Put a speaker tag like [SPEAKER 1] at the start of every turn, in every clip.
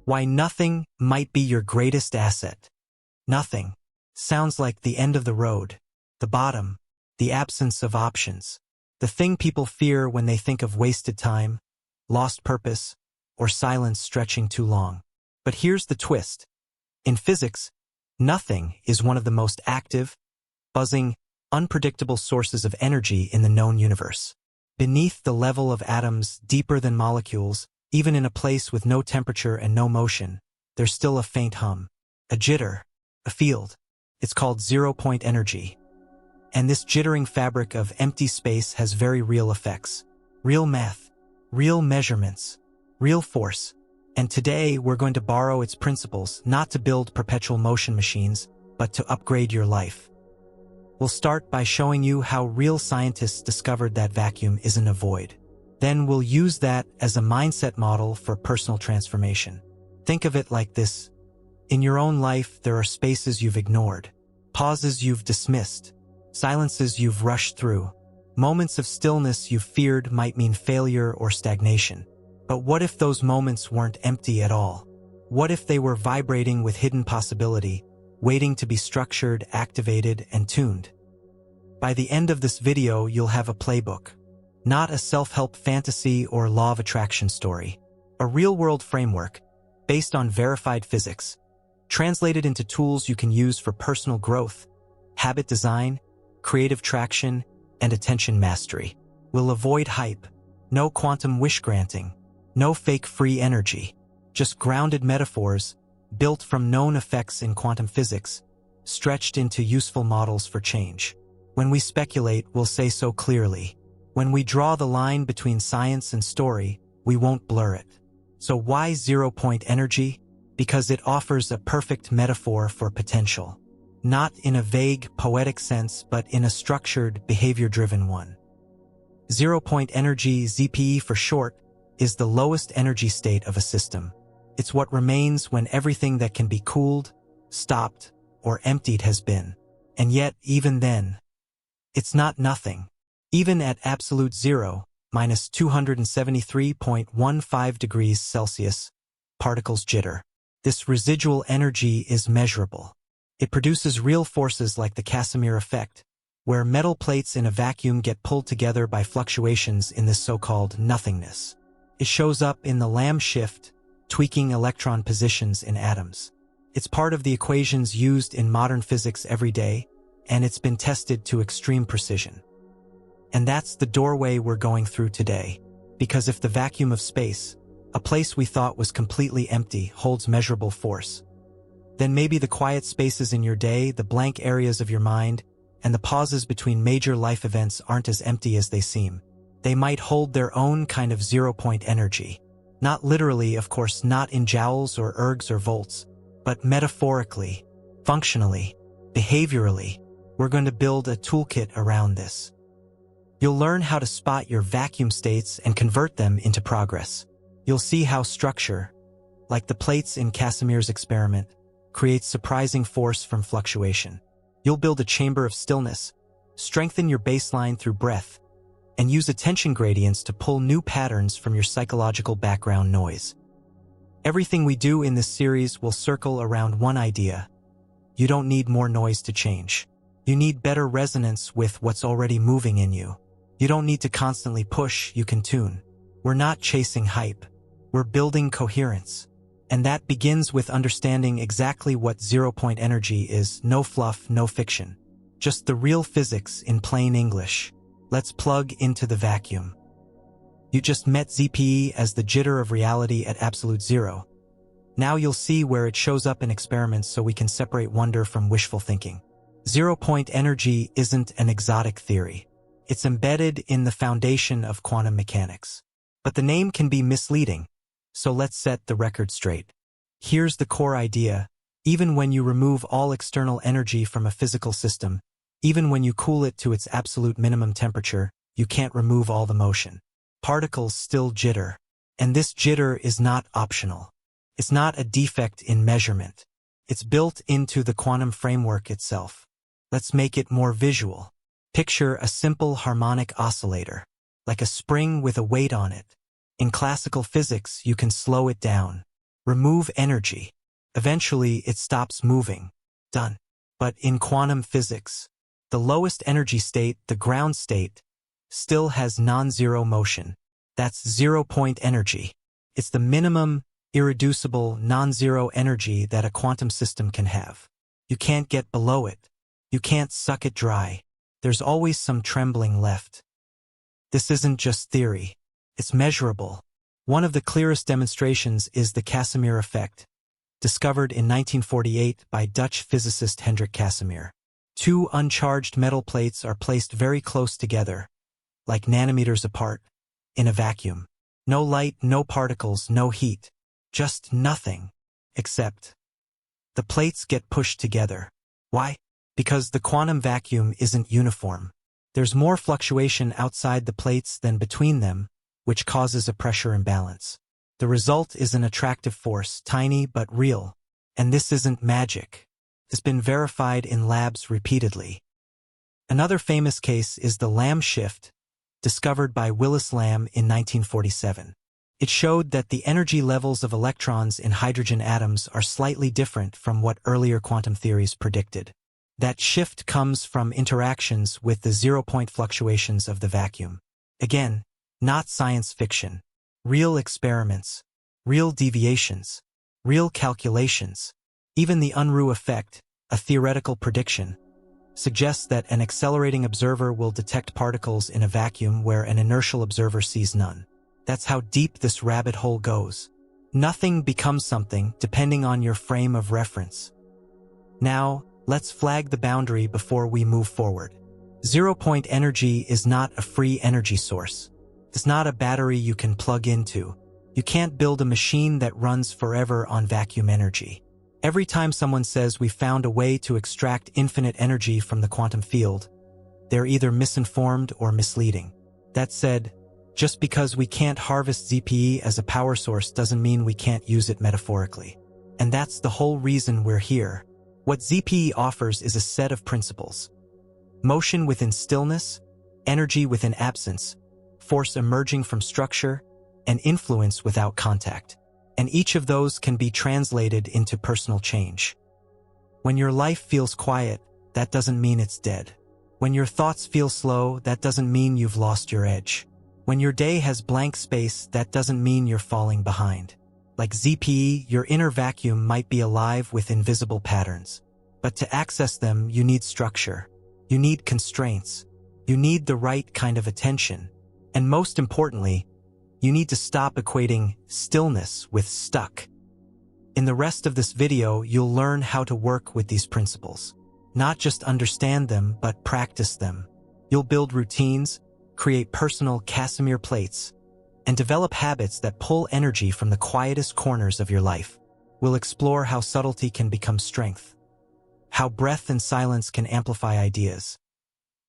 [SPEAKER 1] Why nothing might be your greatest asset. Nothing sounds like the end of the road, the bottom, the absence of options. The thing people fear when they think of wasted time, lost purpose, or silence stretching too long. But here's the twist. In physics, nothing is one of the most active, buzzing, unpredictable sources of energy in the known universe. Beneath the level of atoms, deeper than molecules, even in a place with no temperature and no motion, there's still a faint hum, a jitter, a field. It's called zero-point energy. And this jittering fabric of empty space has very real effects. Real math, real measurements, real force. And today we're going to borrow its principles not to build perpetual motion machines, but to upgrade your life. We'll start by showing you how real scientists discovered that vacuum isn't a void. Then we'll use that as a mindset model for personal transformation. Think of it like this. In your own life, there are spaces you've ignored, pauses you've dismissed, silences you've rushed through, moments of stillness you've feared might mean failure or stagnation. But what if those moments weren't empty at all? What if they were vibrating with hidden possibility, waiting to be structured, activated, and tuned? By the end of this video, you'll have a playbook. Not a self-help fantasy or law of attraction story. A real-world framework, based on verified physics, translated into tools you can use for personal growth, habit design, creative traction, and attention mastery. We'll avoid hype, no quantum wish-granting, no fake free energy, just grounded metaphors built from known effects in quantum physics, stretched into useful models for change. When we speculate, we'll say so clearly. When we draw the line between science and story, we won't blur it. So why zero-point energy? Because it offers a perfect metaphor for potential. Not in a vague, poetic sense, but in a structured, behavior-driven one. Zero-point energy, ZPE for short, is the lowest energy state of a system. It's what remains when everything that can be cooled, stopped, or emptied has been. And yet, even then, it's not nothing. Even at absolute zero, minus 273.15 degrees Celsius, particles jitter. This residual energy is measurable. It produces real forces like the Casimir effect, where metal plates in a vacuum get pulled together by fluctuations in this so-called nothingness. It shows up in the Lamb shift, tweaking electron positions in atoms. It's part of the equations used in modern physics every day, and it's been tested to extreme precision. And that's the doorway we're going through today, because if the vacuum of space, a place we thought was completely empty, holds measurable force, then maybe the quiet spaces in your day, the blank areas of your mind, and the pauses between major life events aren't as empty as they seem. They might hold their own kind of zero-point energy. Not literally, of course, not in joules or ergs or volts, but metaphorically, functionally, behaviorally. We're going to build a toolkit around this. You'll learn how to spot your vacuum states and convert them into progress. You'll see how structure, like the plates in Casimir's experiment, creates surprising force from fluctuation. You'll build a chamber of stillness, strengthen your baseline through breath, and use attention gradients to pull new patterns from your psychological background noise. Everything we do in this series will circle around one idea. You don't need more noise to change. You need better resonance with what's already moving in you. You don't need to constantly push, you can tune. We're not chasing hype. We're building coherence. And that begins with understanding exactly what zero-point energy is. No fluff, no fiction. Just the real physics in plain English. Let's plug into the vacuum. You just met ZPE as the jitter of reality at absolute zero. Now you'll see where it shows up in experiments so we can separate wonder from wishful thinking. Zero-point energy isn't an exotic theory. It's embedded in the foundation of quantum mechanics. But the name can be misleading, so let's set the record straight. Here's the core idea. Even when you remove all external energy from a physical system, even when you cool it to its absolute minimum temperature, you can't remove all the motion. Particles still jitter. And this jitter is not optional. It's not a defect in measurement. It's built into the quantum framework itself. Let's make it more visual. Picture a simple harmonic oscillator, like a spring with a weight on it. In classical physics, you can slow it down. Remove energy. Eventually, it stops moving. Done. But in quantum physics, the lowest energy state, the ground state, still has non-zero motion. That's zero-point energy. It's the minimum, irreducible, non-zero energy that a quantum system can have. You can't get below it. You can't suck it dry. There's always some trembling left. This isn't just theory. It's measurable. One of the clearest demonstrations is the Casimir effect, discovered in 1948 by Dutch physicist Hendrik Casimir. Two uncharged metal plates are placed very close together, like nanometers apart, in a vacuum. No light, no particles, no heat. Just nothing. Except the plates get pushed together. Why? Because the quantum vacuum isn't uniform. There's more fluctuation outside the plates than between them, which causes a pressure imbalance. The result is an attractive force, tiny but real. And this isn't magic. It's been verified in labs repeatedly. Another famous case is the Lamb shift, discovered by Willis Lamb in 1947. It showed that the energy levels of electrons in hydrogen atoms are slightly different from what earlier quantum theories predicted. That shift comes from interactions with the zero-point fluctuations of the vacuum. Again, not science fiction. Real experiments, real deviations, real calculations. Even the Unruh effect, a theoretical prediction, suggests that an accelerating observer will detect particles in a vacuum where an inertial observer sees none. That's how deep this rabbit hole goes. Nothing becomes something depending on your frame of reference. Now, let's flag the boundary before we move forward. Zero-point energy is not a free energy source. It's not a battery you can plug into. You can't build a machine that runs forever on vacuum energy. Every time someone says we found a way to extract infinite energy from the quantum field, they're either misinformed or misleading. That said, just because we can't harvest ZPE as a power source doesn't mean we can't use it metaphorically. And that's the whole reason we're here. What ZPE offers is a set of principles. Motion within stillness, energy within absence, force emerging from structure, and influence without contact. And each of those can be translated into personal change. When your life feels quiet, that doesn't mean it's dead. When your thoughts feel slow, that doesn't mean you've lost your edge. When your day has blank space, that doesn't mean you're falling behind. Like ZPE, your inner vacuum might be alive with invisible patterns. But to access them, you need structure. You need constraints. You need the right kind of attention. And most importantly, you need to stop equating stillness with stuck. In the rest of this video, you'll learn how to work with these principles. Not just understand them, but practice them. You'll build routines, create personal Casimir plates, and develop habits that pull energy from the quietest corners of your life. We'll explore how subtlety can become strength, how breath and silence can amplify ideas,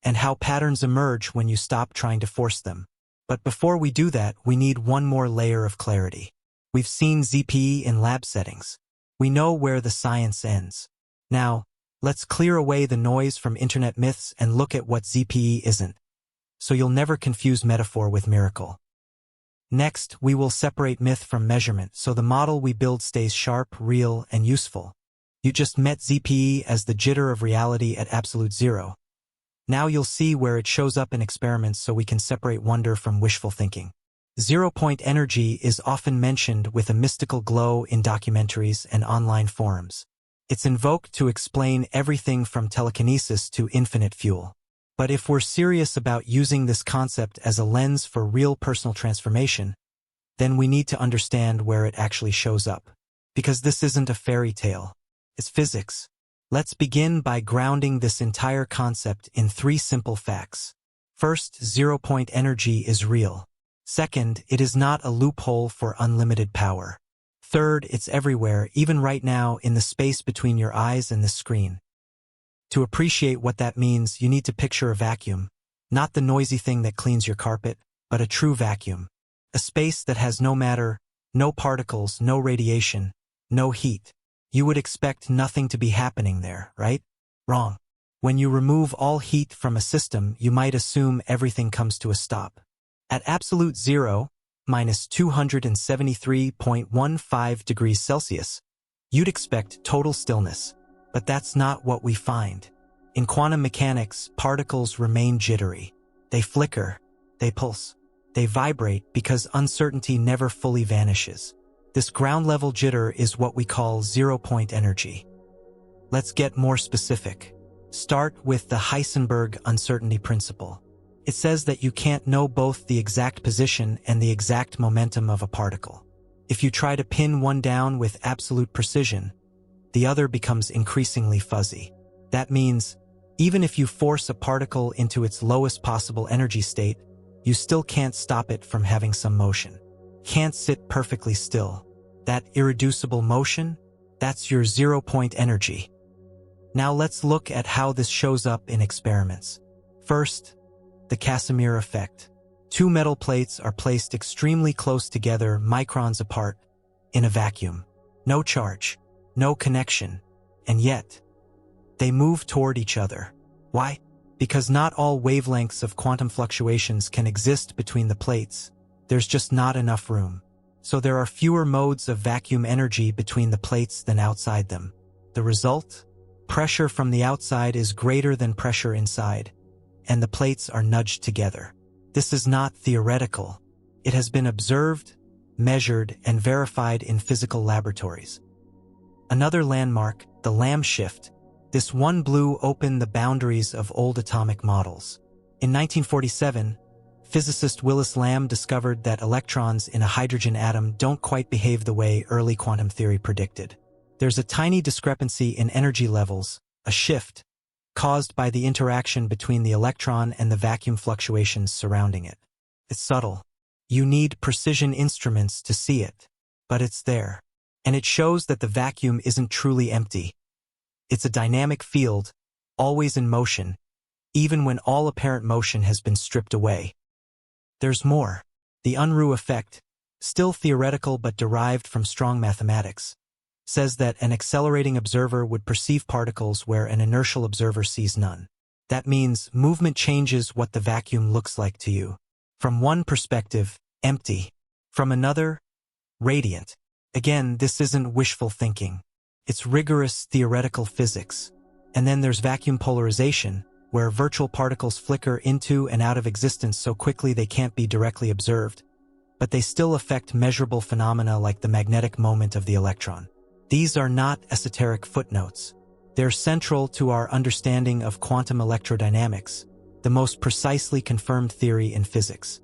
[SPEAKER 1] and how patterns emerge when you stop trying to force them. But before we do that, we need one more layer of clarity. We've seen ZPE in lab settings. We know where the science ends. Now, let's clear away the noise from internet myths and look at what ZPE isn't, so you'll never confuse metaphor with miracle. Next, we will separate myth from measurement so the model we build stays sharp, real, and useful. You just met ZPE as the jitter of reality at absolute zero. Now you'll see where it shows up in experiments so we can separate wonder from wishful thinking. Zero-point energy is often mentioned with a mystical glow in documentaries and online forums. It's invoked to explain everything from telekinesis to infinite fuel. But if we're serious about using this concept as a lens for real personal transformation, then we need to understand where it actually shows up. Because this isn't a fairy tale. It's physics. Let's begin by grounding this entire concept in 3 simple facts. First, zero-point energy is real. Second, it is not a loophole for unlimited power. Third, it's everywhere, even right now, in the space between your eyes and the screen. To appreciate what that means, you need to picture a vacuum, not the noisy thing that cleans your carpet, but a true vacuum. A space that has no matter, no particles, no radiation, no heat. You would expect nothing to be happening there, right? Wrong. When you remove all heat from a system, you might assume everything comes to a stop. At absolute zero, minus 273.15 degrees Celsius, you'd expect total stillness. But that's not what we find. In quantum mechanics, particles remain jittery. They flicker, they pulse, they vibrate because uncertainty never fully vanishes. This ground-level jitter is what we call zero-point energy. Let's get more specific. Start with the Heisenberg uncertainty principle. It says that you can't know both the exact position and the exact momentum of a particle. If you try to pin one down with absolute precision, the other becomes increasingly fuzzy. That means, even if you force a particle into its lowest possible energy state, you still can't stop it from having some motion. Can't sit perfectly still. That irreducible motion, that's your zero-point energy. Now let's look at how this shows up in experiments. First, the Casimir effect. Two metal plates are placed extremely close together, microns apart, in a vacuum. No charge, no connection, and yet, they move toward each other. Why? Because not all wavelengths of quantum fluctuations can exist between the plates. There's just not enough room. So there are fewer modes of vacuum energy between the plates than outside them. The result? Pressure from the outside is greater than pressure inside, and the plates are nudged together. This is not theoretical. It has been observed, measured, and verified in physical laboratories. Another landmark, the Lamb shift. This one blew open the boundaries of old atomic models. In 1947, physicist Willis Lamb discovered that electrons in a hydrogen atom don't quite behave the way early quantum theory predicted. There's a tiny discrepancy in energy levels, a shift, caused by the interaction between the electron and the vacuum fluctuations surrounding it. It's subtle. You need precision instruments to see it, but it's there. And it shows that the vacuum isn't truly empty. It's a dynamic field, always in motion, even when all apparent motion has been stripped away. There's more. The Unruh effect, still theoretical but derived from strong mathematics, says that an accelerating observer would perceive particles where an inertial observer sees none. That means movement changes what the vacuum looks like to you. From one perspective, empty. From another, radiant. Again, this isn't wishful thinking. It's rigorous theoretical physics. And then there's vacuum polarization, where virtual particles flicker into and out of existence so quickly they can't be directly observed, but they still affect measurable phenomena like the magnetic moment of the electron. These are not esoteric footnotes. They're central to our understanding of quantum electrodynamics, the most precisely confirmed theory in physics.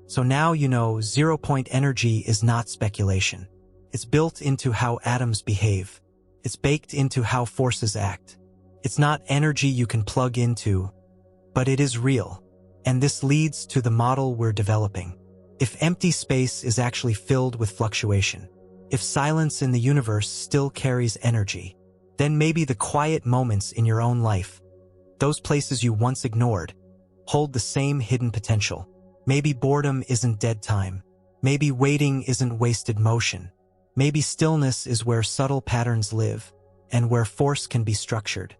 [SPEAKER 1] So now you know zero-point energy is not speculation. It's built into how atoms behave. It's baked into how forces act. It's not energy you can plug into, but it is real. And this leads to the model we're developing. If empty space is actually filled with fluctuation, if silence in the universe still carries energy, then maybe the quiet moments in your own life, those places you once ignored, hold the same hidden potential. Maybe boredom isn't dead time. Maybe waiting isn't wasted motion. Maybe stillness is where subtle patterns live, and where force can be structured.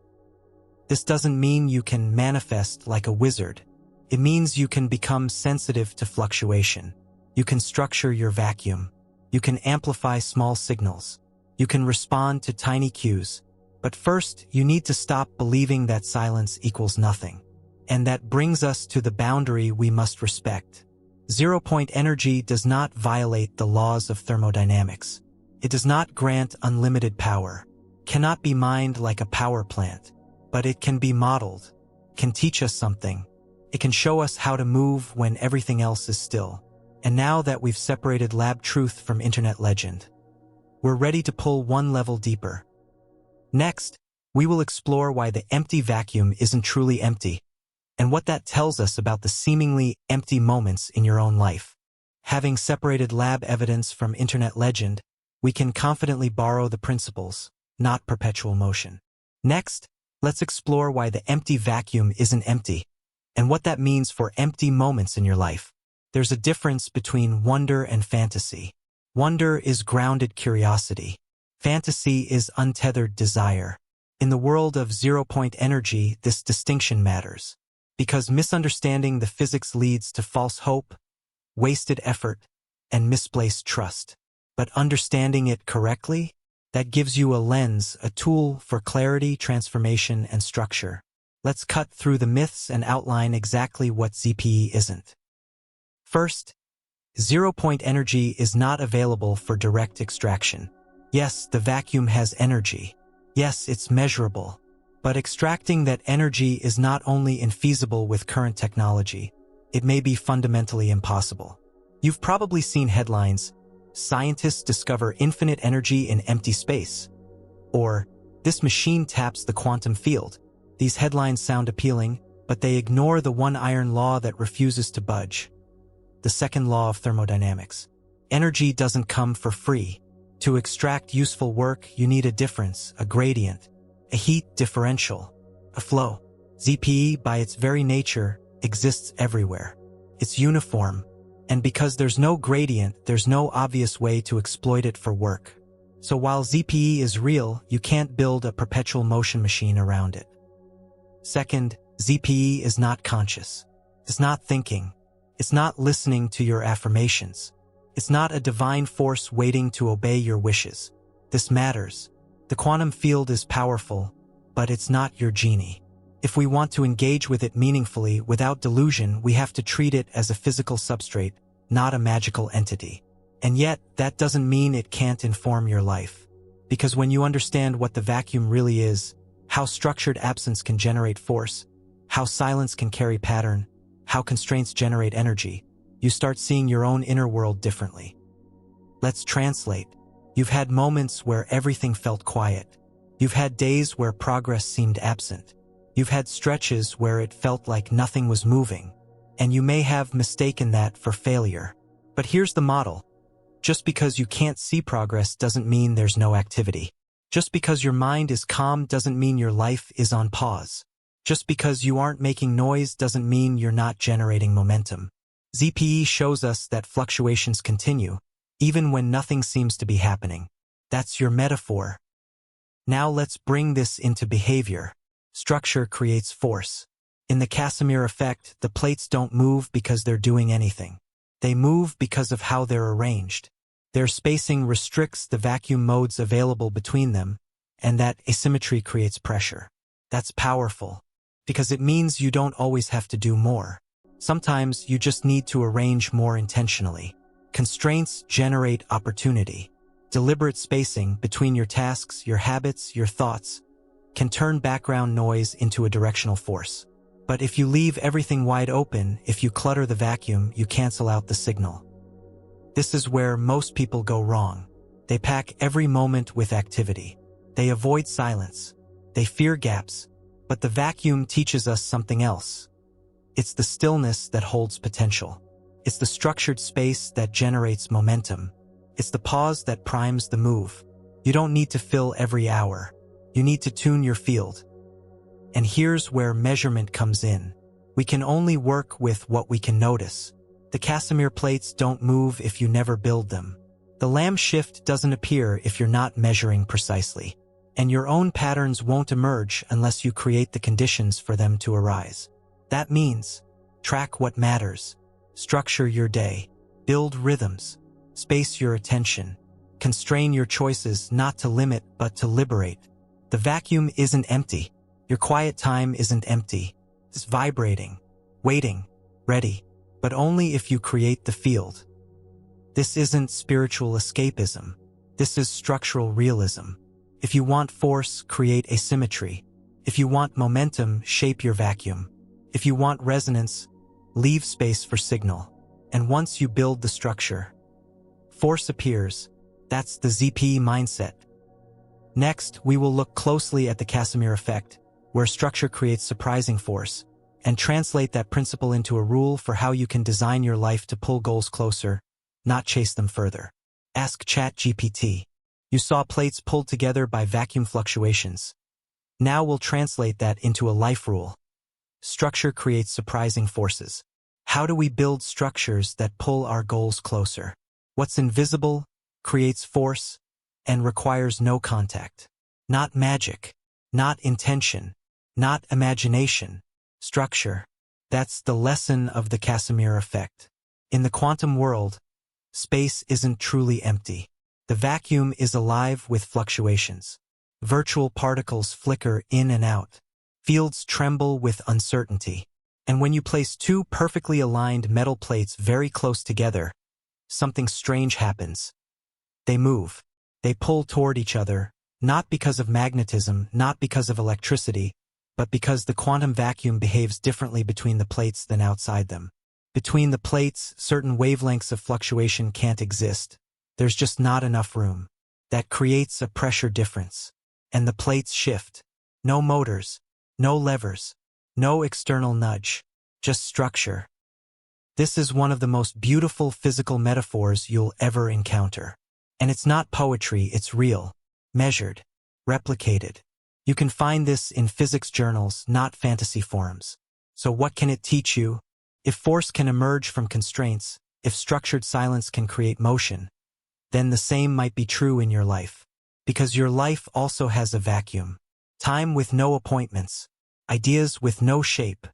[SPEAKER 1] This doesn't mean you can manifest like a wizard. It means you can become sensitive to fluctuation. You can structure your vacuum. You can amplify small signals. You can respond to tiny cues. But first, you need to stop believing that silence equals nothing. And that brings us to the boundary we must respect. Zero-point energy does not violate the laws of thermodynamics. It does not grant unlimited power, cannot be mined like a power plant, but it can be modeled, can teach us something. It can show us how to move when everything else is still. And now that we've separated lab truth from internet legend, we're ready to pull one level deeper. Next, we will explore why the empty vacuum isn't truly empty, and what that tells us about the seemingly empty moments in your own life. Having separated lab evidence from internet legend, we can confidently borrow the principles, not perpetual motion. Next, let's explore why the empty vacuum isn't empty, and what that means for empty moments in your life. There's a difference between wonder and fantasy. Wonder is grounded curiosity. Fantasy is untethered desire. In the world of zero-point energy, this distinction matters, because misunderstanding the physics leads to false hope, wasted effort, and misplaced trust. But understanding it correctly, that gives you a lens, a tool for clarity, transformation, and structure. Let's cut through the myths and outline exactly what ZPE isn't. First, zero-point energy is not available for direct extraction. Yes, the vacuum has energy. Yes, it's measurable. But extracting that energy is not only infeasible with current technology, it may be fundamentally impossible. You've probably seen headlines, "Scientists discover infinite energy in empty space," or "This machine taps the quantum field." These headlines sound appealing, but they ignore the one iron law that refuses to budge. The second law of thermodynamics. Energy doesn't come for free. To extract useful work, you need a difference, a gradient, a heat differential, a flow. ZPE, by its very nature, exists everywhere. It's uniform, and because there's no gradient, there's no obvious way to exploit it for work. So while ZPE is real, you can't build a perpetual motion machine around it. Second, ZPE is not conscious. It's not thinking. It's not listening to your affirmations. It's not a divine force waiting to obey your wishes. This matters. The quantum field is powerful, but it's not your genie. If we want to engage with it meaningfully without delusion, we have to treat it as a physical substrate, not a magical entity. And yet, that doesn't mean it can't inform your life. Because when you understand what the vacuum really is, how structured absence can generate force, how silence can carry pattern, how constraints generate energy, you start seeing your own inner world differently. Let's translate. You've had moments where everything felt quiet. You've had days where progress seemed absent. You've had stretches where it felt like nothing was moving. And you may have mistaken that for failure. But here's the model. Just because you can't see progress doesn't mean there's no activity. Just because your mind is calm doesn't mean your life is on pause. Just because you aren't making noise doesn't mean you're not generating momentum. ZPE shows us that fluctuations continue, even when nothing seems to be happening. That's your metaphor. Now let's bring this into behavior. Structure creates force. In the Casimir effect, the plates don't move because they're doing anything. They move because of how they're arranged. Their spacing restricts the vacuum modes available between them, and that asymmetry creates pressure. That's powerful, because it means you don't always have to do more. Sometimes you just need to arrange more intentionally. Constraints generate opportunity. Deliberate spacing between your tasks, your habits, your thoughts can turn background noise into a directional force. But if you leave everything wide open, if you clutter the vacuum, you cancel out the signal. This is where most people go wrong. They pack every moment with activity. They avoid silence. They fear gaps. But the vacuum teaches us something else. It's the stillness that holds potential. It's the structured space that generates momentum. It's the pause that primes the move. You don't need to fill every hour. You need to tune your field. And here's where measurement comes in. We can only work with what we can notice. The Casimir plates don't move if you never build them. The Lamb shift doesn't appear if you're not measuring precisely. And your own patterns won't emerge unless you create the conditions for them to arise. That means, track what matters. Structure your day. Build rhythms. Space your attention. Constrain your choices not to limit but to liberate. The vacuum isn't empty. Your quiet time isn't empty. It's vibrating, waiting, ready, but only if you create the field. This isn't spiritual escapism. This is structural realism. If you want force, create asymmetry. If you want momentum, shape your vacuum. If you want resonance, leave space for signal. And once you build the structure, force appears. That's the ZPE mindset. Next, we will look closely at the Casimir effect, where structure creates surprising force, and translate that principle into a rule for how you can design your life to pull goals closer, not chase them further. Ask ChatGPT. You saw plates pulled together by vacuum fluctuations. Now we'll translate that into a life rule. Structure creates surprising forces. How do we build structures that pull our goals closer? What's invisible creates force and requires no contact. Not magic, not intention, not imagination. Structure. That's the lesson of the Casimir effect. In the quantum world, Space isn't truly empty. The vacuum is alive with fluctuations. Virtual particles flicker in and out. Fields tremble with uncertainty. And when you place two perfectly aligned metal plates very close together, something strange happens. They move. They pull toward each other, not because of magnetism, not because of electricity, but because the quantum vacuum behaves differently between the plates than outside them. Between the plates, certain wavelengths of fluctuation can't exist. There's just not enough room. That creates a pressure difference. And the plates shift. No motors, no levers, no external nudge, just structure. This is one of the most beautiful physical metaphors you'll ever encounter. And it's not poetry, it's real, measured, replicated. You can find this in physics journals, not fantasy forums. So what can it teach you? If force can emerge from constraints, if structured silence can create motion, then the same might be true in your life. Because your life also has a vacuum. Time with no appointments, ideas with no shape,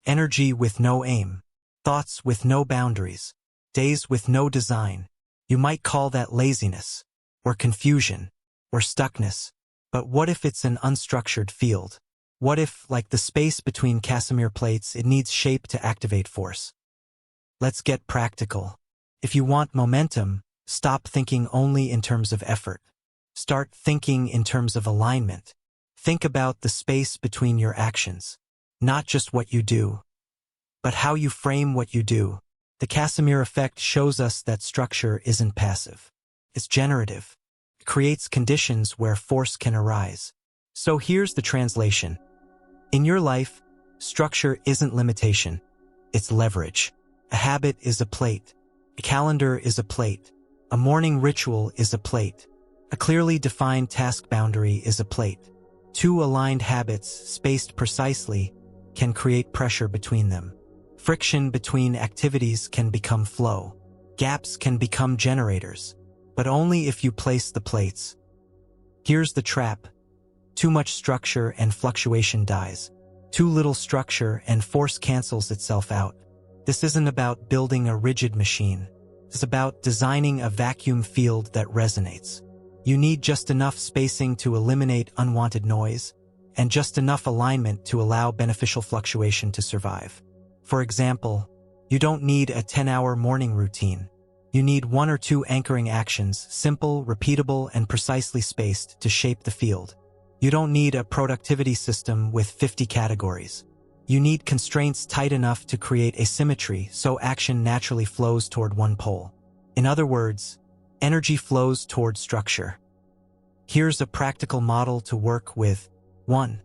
[SPEAKER 1] energy with no aim, thoughts with no boundaries, days with no design. You might call that laziness, or confusion, or stuckness. But what if it's an unstructured field? What if, like the space between Casimir plates, it needs shape to activate force? Let's get practical. If you want momentum, stop thinking only in terms of effort. Start thinking in terms of alignment. Think about the space between your actions. Not just what you do, but how you frame what you do. The Casimir effect shows us that structure isn't passive. It's generative. It creates conditions where force can arise. So here's the translation. In your life, structure isn't limitation. It's leverage. A habit is a plate. A calendar is a plate. A morning ritual is a plate. A clearly defined task boundary is a plate. Two aligned habits, spaced precisely, can create pressure between them. Friction between activities can become flow. Gaps can become generators, but only if you place the plates. Here's the trap. Too much structure and fluctuation dies. Too little structure and force cancels itself out. This isn't about building a rigid machine. It's about designing a vacuum field that resonates. You need just enough spacing to eliminate unwanted noise, and just enough alignment to allow beneficial fluctuation to survive. For example, you don't need a 10-hour morning routine. You need 1 or 2 anchoring actions, simple, repeatable, and precisely spaced to shape the field. You don't need a productivity system with 50 categories. You need constraints tight enough to create asymmetry so action naturally flows toward one pole. In other words, energy flows toward structure. Here's a practical model to work with. 1.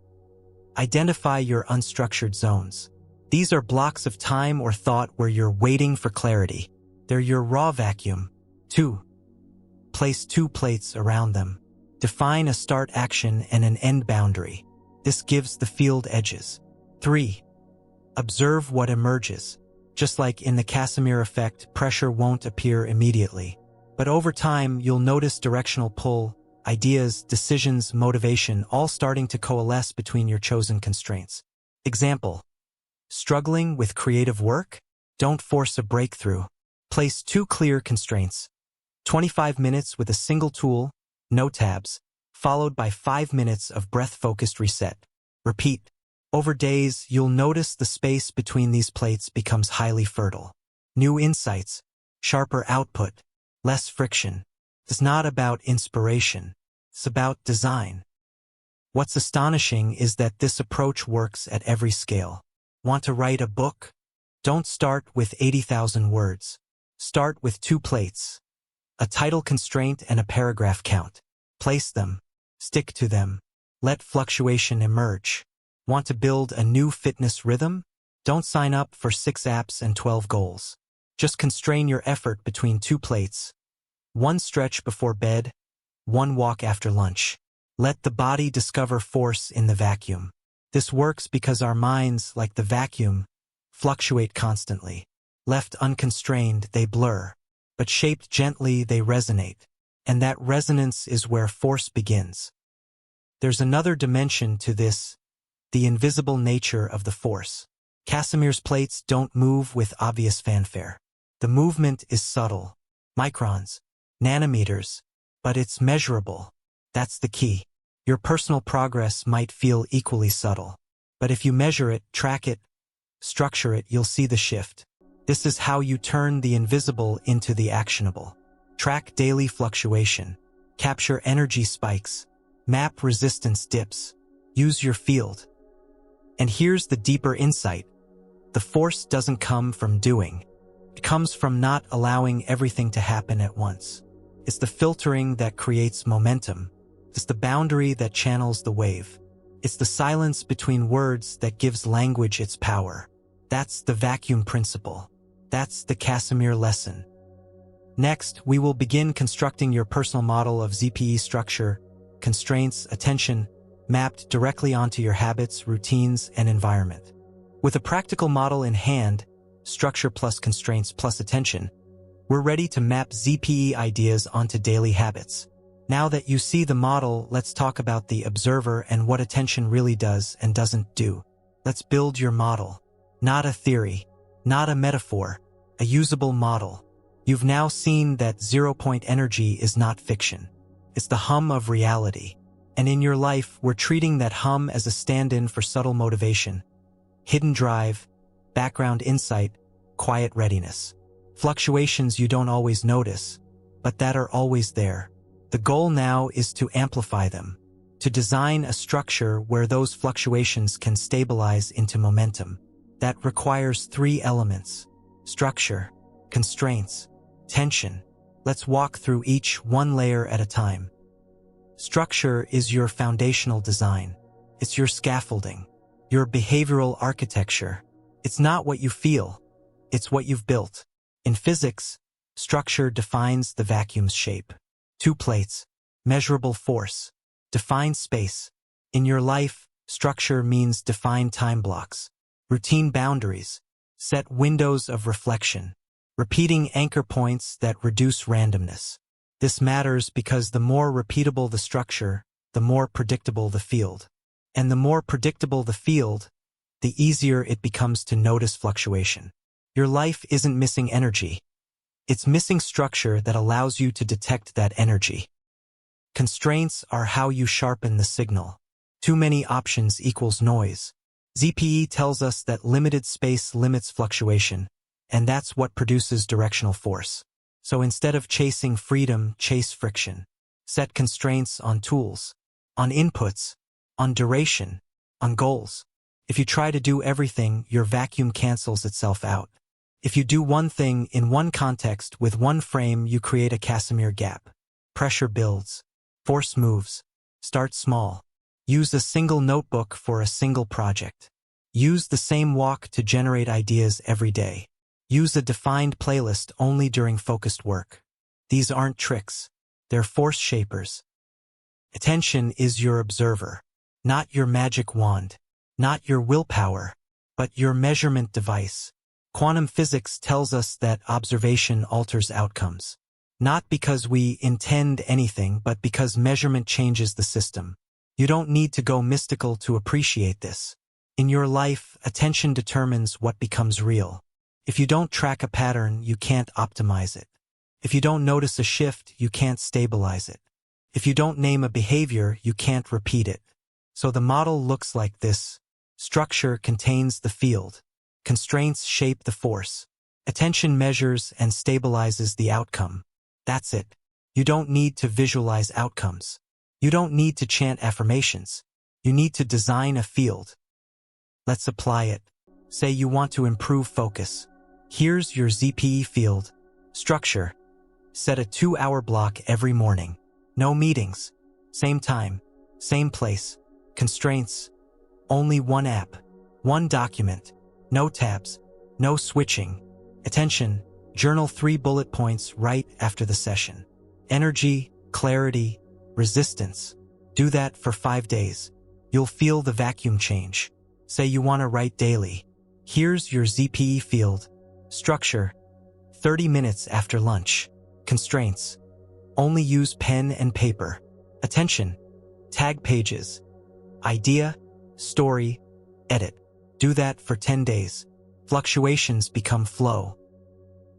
[SPEAKER 1] Identify your unstructured zones. These are blocks of time or thought where you're waiting for clarity. They're your raw vacuum. 2. Place 2 plates around them. Define a start action and an end boundary. This gives the field edges. 3. Observe what emerges. Just like in the Casimir effect, pressure won't appear immediately. But over time, you'll notice directional pull, ideas, decisions, motivation, all starting to coalesce between your chosen constraints. Example. Struggling with creative work? Don't force a breakthrough. Place 2 clear constraints. 25 minutes with a single tool, no tabs, followed by 5 minutes of breath-focused reset. Repeat. Over days, you'll notice the space between these plates becomes highly fertile. New insights, sharper output, less friction. It's not about inspiration. It's about design. What's astonishing is that this approach works at every scale. Want to write a book? Don't start with 80,000 words. Start with 2 plates. A title constraint and a paragraph count. Place them. Stick to them. Let fluctuation emerge. Want to build a new fitness rhythm? Don't sign up for 6 apps and 12 goals. Just constrain your effort between 2 plates. 1 stretch before bed, 1 walk after lunch. Let the body discover force in the vacuum. This works because our minds, like the vacuum, fluctuate constantly. Left unconstrained, they blur. But shaped gently, they resonate. And that resonance is where force begins. There's another dimension to this, the invisible nature of the force. Casimir's plates don't move with obvious fanfare. The movement is subtle. microns, nanometers, but it's measurable. That's the key. Your personal progress might feel equally subtle, but if you measure it, track it, structure it, you'll see the shift. This is how you turn the invisible into the actionable. Track daily fluctuation, capture energy spikes, map resistance dips, use your field. And here's the deeper insight. The force doesn't come from doing. It comes from not allowing everything to happen at once. It's the filtering that creates momentum. It's the boundary that channels the wave. It's the silence between words that gives language its power. That's the vacuum principle. That's the Casimir lesson. Next, we will begin constructing your personal model of ZPE structure, constraints, attention, mapped directly onto your habits, routines, and environment. With a practical model in hand, structure plus constraints plus attention, we're ready to map ZPE ideas onto daily habits. Now that you see the model, let's talk about the observer and what attention really does and doesn't do. Let's build your model. Not a theory, not a metaphor, a usable model. You've now seen that zero-point energy is not fiction. It's the hum of reality. And in your life, we're treating that hum as a stand-in for subtle motivation, hidden drive, background insight, quiet readiness. Fluctuations you don't always notice, but that are always there. The goal now is to amplify them, to design a structure where those fluctuations can stabilize into momentum. That requires 3 elements: structure, constraints, tension. Let's walk through each one layer at a time. Structure is your foundational design. It's your scaffolding, your behavioral architecture. It's not what you feel, it's what you've built. In physics, structure defines the vacuum's shape. 2 plates, measurable force, defined space. In your life, structure means defined time blocks, routine boundaries, set windows of reflection, repeating anchor points that reduce randomness. This matters because the more repeatable the structure, the more predictable the field. And the more predictable the field, the easier it becomes to notice fluctuation. Your life isn't missing energy. It's missing structure that allows you to detect that energy. Constraints are how you sharpen the signal. Too many options equals noise. ZPE tells us that limited space limits fluctuation, and that's what produces directional force. So instead of chasing freedom, chase friction. Set constraints on tools, on inputs, on duration, on goals. If you try to do everything, your vacuum cancels itself out. If you do one thing in one context with one frame, you create a Casimir gap. Pressure builds. Force moves. Start small. Use a single notebook for a single project. Use the same walk to generate ideas every day. Use a defined playlist only during focused work. These aren't tricks. They're force shapers. Attention is your observer, not your magic wand, not your willpower, but your measurement device. Quantum physics tells us that observation alters outcomes. Not because we intend anything, but because measurement changes the system. You don't need to go mystical to appreciate this. In your life, attention determines what becomes real. If you don't track a pattern, you can't optimize it. If you don't notice a shift, you can't stabilize it. If you don't name a behavior, you can't repeat it. So the model looks like this. Structure contains the field. Constraints shape the force. Attention measures and stabilizes the outcome. That's it. You don't need to visualize outcomes. You don't need to chant affirmations. You need to design a field. Let's apply it. Say you want to improve focus. Here's your ZPE field. Structure. Set a 2-hour block every morning. No meetings. Same time. Same place. Constraints. Only one app. One document. No tabs. No switching. Attention. Journal 3 bullet points right after the session. Energy, clarity, resistance. Do that for 5 days. You'll feel the vacuum change. Say you want to write daily. Here's your ZPE field. Structure. 30 minutes after lunch. Constraints. Only use pen and paper. Attention. Tag pages. Idea, story, edit. Do that for 10 days. Fluctuations become flow.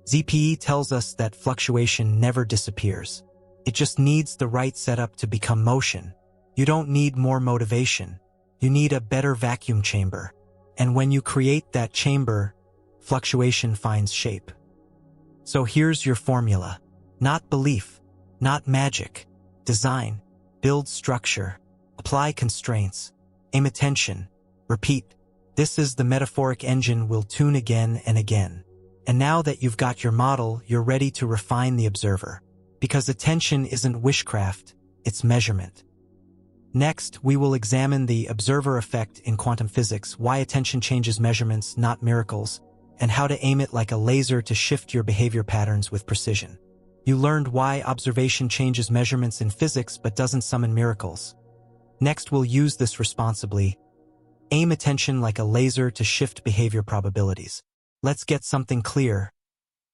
[SPEAKER 1] ZPE tells us that fluctuation never disappears. It just needs the right setup to become motion. You don't need more motivation. You need a better vacuum chamber. And when you create that chamber, fluctuation finds shape. So here's your formula. Not belief, not magic. Design, build structure, apply constraints, aim attention, repeat. This is the metaphoric engine we'll tune again and again. And now that you've got your model, you're ready to refine the observer. Because attention isn't witchcraft, it's measurement. Next, we will examine the observer effect in quantum physics, why attention changes measurements, not miracles, and how to aim it like a laser to shift your behavior patterns with precision. You learned why observation changes measurements in physics but doesn't summon miracles. Next, we'll use this responsibly. Aim attention like a laser to shift behavior probabilities. Let's get something clear.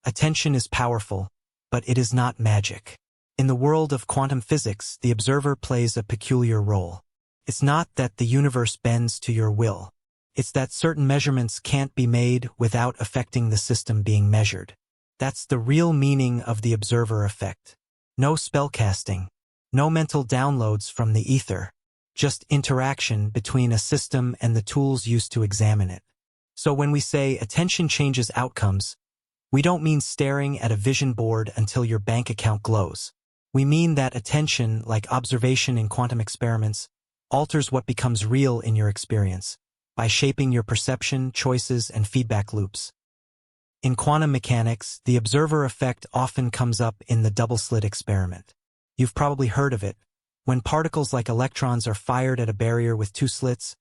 [SPEAKER 1] Attention is powerful, but it is not magic. In the world of quantum physics, the observer plays a peculiar role. It's not that the universe bends to your will. It's that certain measurements can't be made without affecting the system being measured. That's the real meaning of the observer effect. No spellcasting, no mental downloads from the ether, just interaction between a system and the tools used to examine it. So when we say attention changes outcomes, we don't mean staring at a vision board until your bank account glows. We mean that attention, like observation in quantum experiments, alters what becomes real in your experience by shaping your perception, choices, and feedback loops. In quantum mechanics, the observer effect often comes up in the double-slit experiment. You've probably heard of it. When particles like electrons are fired at a barrier with two slits,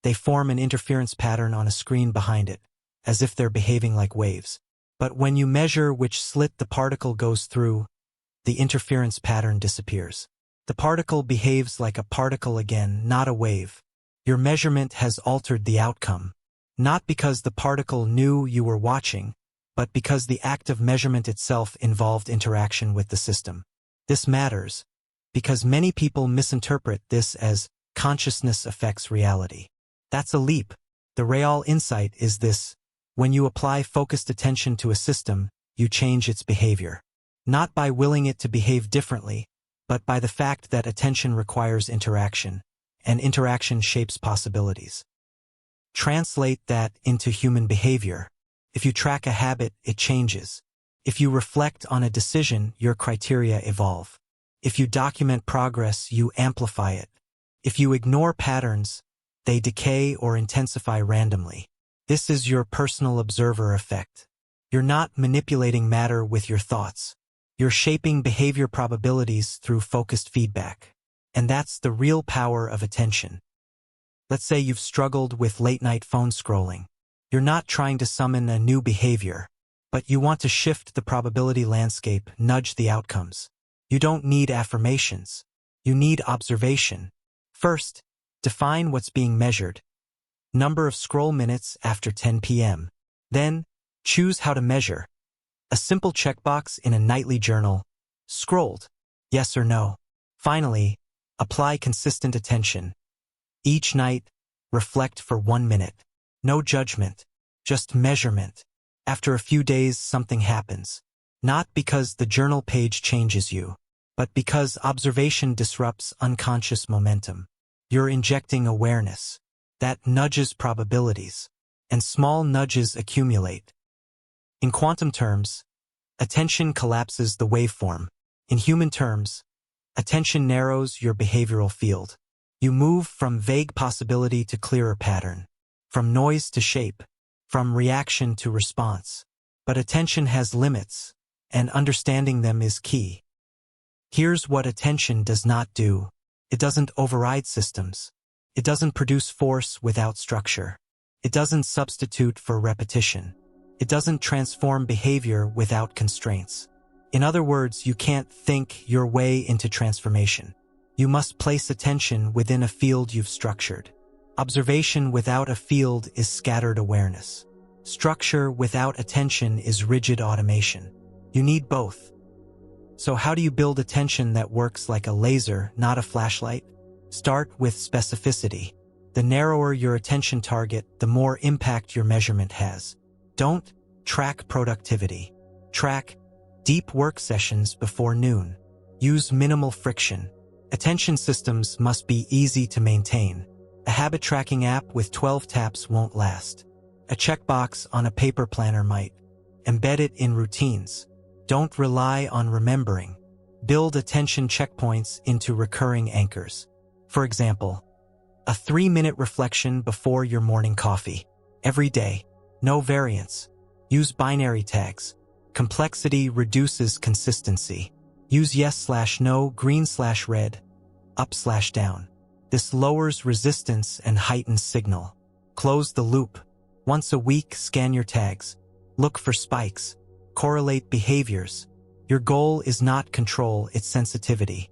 [SPEAKER 1] they form an interference pattern on a screen behind it, as if they're behaving like waves. But when you measure which slit the particle goes through, the interference pattern disappears. The particle behaves like a particle again, not a wave. Your measurement has altered the outcome, not because the particle knew you were watching, but because the act of measurement itself involved interaction with the system. This matters, because many people misinterpret this as consciousness affects reality. That's a leap. The real insight is this: when you apply focused attention to a system, you change its behavior. Not by willing it to behave differently, but by the fact that attention requires interaction, and interaction shapes possibilities. Translate that into human behavior. If you track a habit, it changes. If you reflect on a decision, your criteria evolve. If you document progress, you amplify it. If you ignore patterns, they decay or intensify randomly. This is your personal observer effect. You're not manipulating matter with your thoughts. You're shaping behavior probabilities through focused feedback. And that's the real power of attention. Let's say you've struggled with late-night phone scrolling. You're not trying to summon a new behavior, but you want to shift the probability landscape, nudge the outcomes. You don't need affirmations. You need observation. First, define what's being measured. Number of scroll minutes after 10 p.m. Then, choose how to measure. A simple checkbox in a nightly journal. Scrolled. Yes or no. Finally, apply consistent attention. Each night, reflect for 1 minute. No judgment, just measurement. After a few days, something happens. Not because the journal page changes you, but because observation disrupts unconscious momentum. You're injecting awareness. That nudges probabilities, and small nudges accumulate. In quantum terms, attention collapses the waveform. In human terms, attention narrows your behavioral field. You move from vague possibility to clearer pattern, from noise to shape, from reaction to response. But attention has limits, and understanding them is key. Here's what attention does not do. It doesn't override systems. It doesn't produce force without structure. It doesn't substitute for repetition. It doesn't transform behavior without constraints. In other words, you can't think your way into transformation. You must place attention within a field you've structured. Observation without a field is scattered awareness. Structure without attention is rigid automation. You need both. So how do you build attention that works like a laser, not a flashlight? Start with specificity. The narrower your attention target, the more impact your measurement has. Don't track productivity. Track deep work sessions before noon. Use minimal friction. Attention systems must be easy to maintain. A habit tracking app with 12 taps won't last. A checkbox on a paper planner might. Embed it in routines. Don't rely on remembering. Build attention checkpoints into recurring anchors. For example, a 3-minute reflection before your morning coffee. Every day. No variance. Use binary tags. Complexity reduces consistency. Use yes/no, green/red, up/down. This lowers resistance and heightens signal. Close the loop. Once a week, scan your tags. Look for spikes. Correlate behaviors. Your goal is not control, it's sensitivity.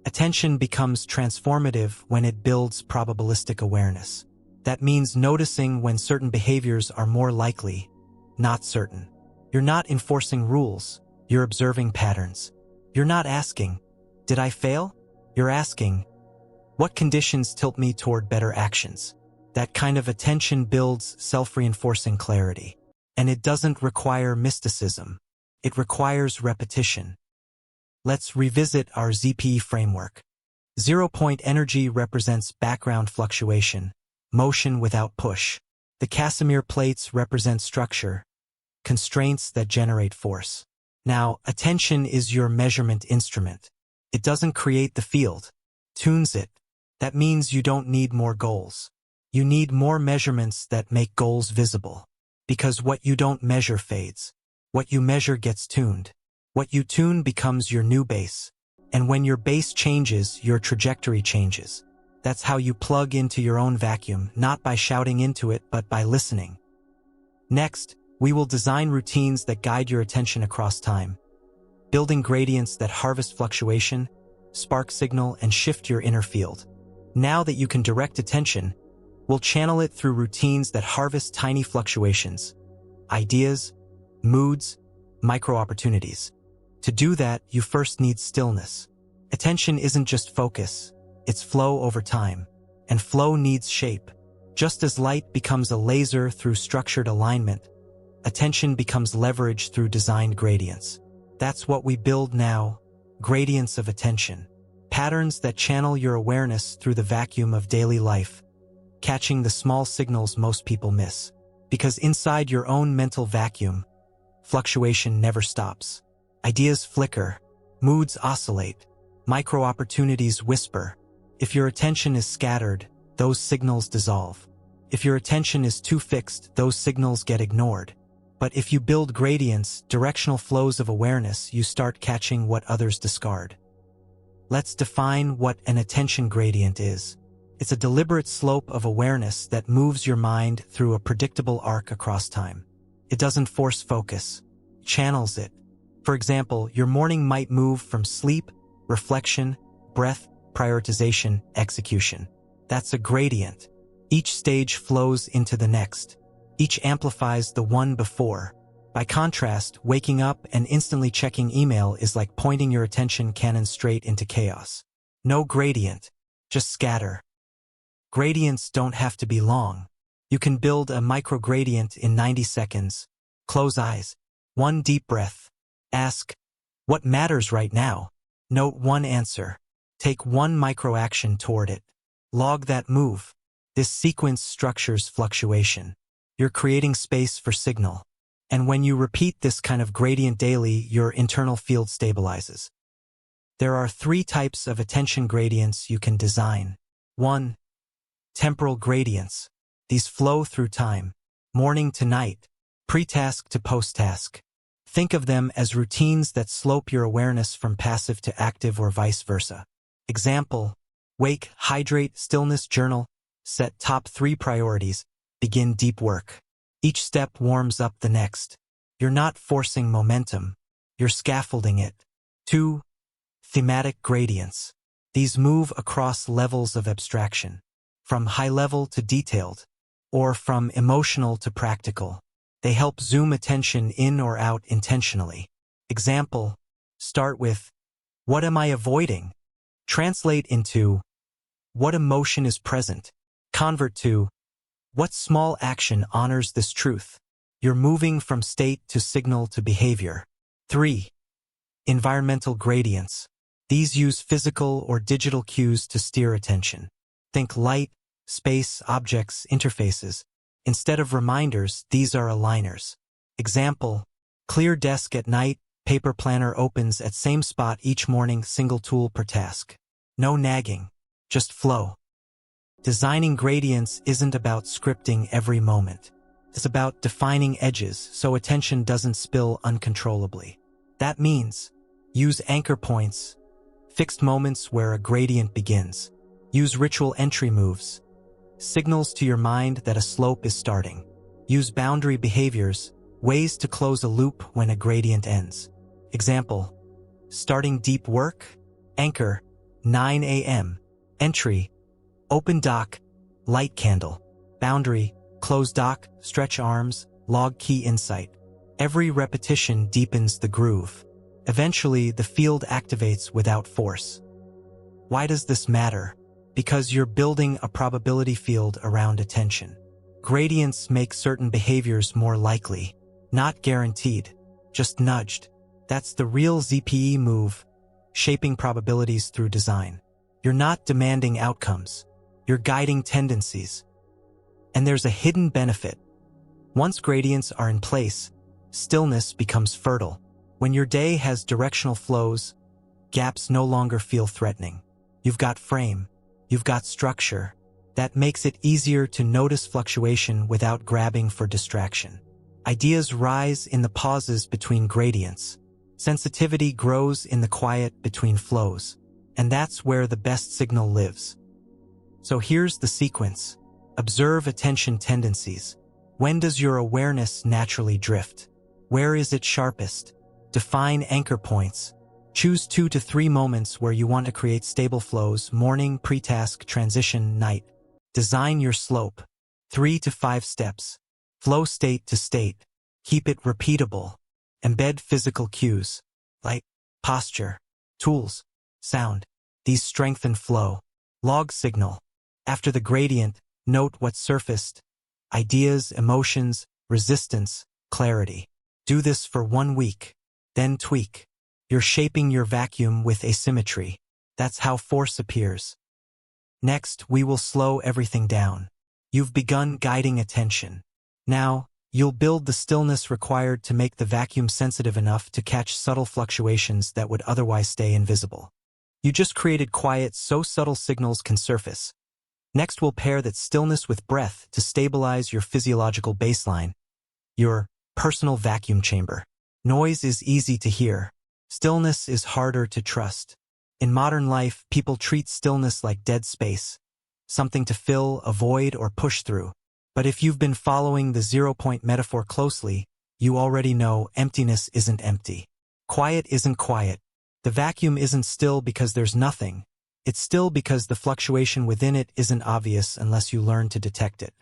[SPEAKER 1] Attention becomes transformative when it builds probabilistic awareness. That means noticing when certain behaviors are more likely, not certain. You're not enforcing rules, you're observing patterns. You're not asking, did I fail? You're asking, what conditions tilt me toward better actions? That kind of attention builds self-reinforcing clarity. And it doesn't require mysticism. It requires repetition. Let's revisit our ZPE framework. 0-point energy represents background fluctuation, motion without push. The Casimir plates represent structure, constraints that generate force. Now, attention is your measurement instrument. It doesn't create the field, tunes it. That means you don't need more goals. You need more measurements that make goals visible. Because what you don't measure fades. What you measure gets tuned. What you tune becomes your new base. And when your base changes, your trajectory changes. That's how you plug into your own vacuum, not by shouting into it, but by listening. Next, we will design routines that guide your attention across time. Building gradients that harvest fluctuation, spark signal, and shift your inner field. Now that you can direct attention, we'll channel it through routines that harvest tiny fluctuations, ideas, moods, micro-opportunities. To do that, you first need stillness. Attention isn't just focus, it's flow over time. And flow needs shape. Just as light becomes a laser through structured alignment, attention becomes leverage through designed gradients. That's what we build now, gradients of attention. Patterns that channel your awareness through the vacuum of daily life, catching the small signals most people miss. Because inside your own mental vacuum, fluctuation never stops. Ideas flicker, moods oscillate, micro-opportunities whisper. If your attention is scattered, those signals dissolve. If your attention is too fixed, those signals get ignored. But if you build gradients, directional flows of awareness, you start catching what others discard. Let's define what an attention gradient is. It's a deliberate slope of awareness that moves your mind through a predictable arc across time. It doesn't force focus, it channels it. For example, your morning might move from sleep, reflection, breath, prioritization, execution. That's a gradient. Each stage flows into the next. Each amplifies the one before. By contrast, waking up and instantly checking email is like pointing your attention cannon straight into chaos. No gradient, just scatter. Gradients don't have to be long. You can build a microgradient in 90 seconds. Close eyes. One deep breath. Ask, what matters right now? Note one answer. Take one microaction toward it. Log that move. This sequence structures fluctuation. You're creating space for signal. And when you repeat this kind of gradient daily, your internal field stabilizes. There are 3 types of attention gradients you can design. 1. Temporal gradients. These flow through time, morning to night, pre-task to post-task. Think of them as routines that slope your awareness from passive to active or vice versa. Example: wake, hydrate, stillness, journal. Set top 3 priorities. Begin deep work. Each step warms up the next. You're not forcing momentum. You're scaffolding it. 2. Thematic gradients. These move across levels of abstraction, from high-level to detailed, or from emotional to practical. They help zoom attention in or out intentionally. Example: start with, what am I avoiding? Translate into, what emotion is present? Convert to, what small action honors this truth? You're moving from state to signal to behavior. 3. Environmental gradients. These use physical or digital cues to steer attention. Think light, space, objects, interfaces. Instead of reminders, these are aligners. Example: clear desk at night, paper planner opens at same spot each morning, single tool per task. No nagging, just flow. Designing gradients isn't about scripting every moment. It's about defining edges so attention doesn't spill uncontrollably. That means use anchor points, fixed moments where a gradient begins. Use ritual entry moves, signals to your mind that a slope is starting. Use boundary behaviors, ways to close a loop when a gradient ends. Example: starting deep work, anchor, 9 a.m. Entry: open dock, light candle. Boundary: close dock, stretch arms, log key insight. Every repetition deepens the groove. Eventually, the field activates without force. Why does this matter? Because you're building a probability field around attention. Gradients make certain behaviors more likely. Not guaranteed, just nudged. That's the real ZPE move, shaping probabilities through design. You're not demanding outcomes. You're guiding tendencies. And there's a hidden benefit. Once gradients are in place, stillness becomes fertile. When your day has directional flows, gaps no longer feel threatening. You've got frame. You've got structure. That makes it easier to notice fluctuation without grabbing for distraction. Ideas rise in the pauses between gradients. Sensitivity grows in the quiet between flows. And that's where the best signal lives. So here's the sequence. Observe attention tendencies. When does your awareness naturally drift? Where is it sharpest? Define anchor points. Choose 2 to 3 moments where you want to create stable flows: morning, pre-task, transition, night. Design your slope. 3 to 5 steps. Flow state to state. Keep it repeatable. Embed physical cues. Light, posture, tools, sound. These strengthen flow. Log signal. After the gradient, note what surfaced. Ideas, emotions, resistance, clarity. Do this for 1 week. Then tweak. You're shaping your vacuum with asymmetry. That's how force appears. Next, we will slow everything down. You've begun guiding attention. Now, you'll build the stillness required to make the vacuum sensitive enough to catch subtle fluctuations that would otherwise stay invisible. You just created quiet so subtle signals can surface. Next, we'll pair that stillness with breath to stabilize your physiological baseline, your personal vacuum chamber. Noise is easy to hear. Stillness is harder to trust. In modern life, people treat stillness like dead space, something to fill, avoid, or push through. But if you've been following the zero-point metaphor closely, you already know emptiness isn't empty. Quiet isn't quiet. The vacuum isn't still because there's nothing. It's still because the fluctuation within it isn't obvious unless you learn to detect it.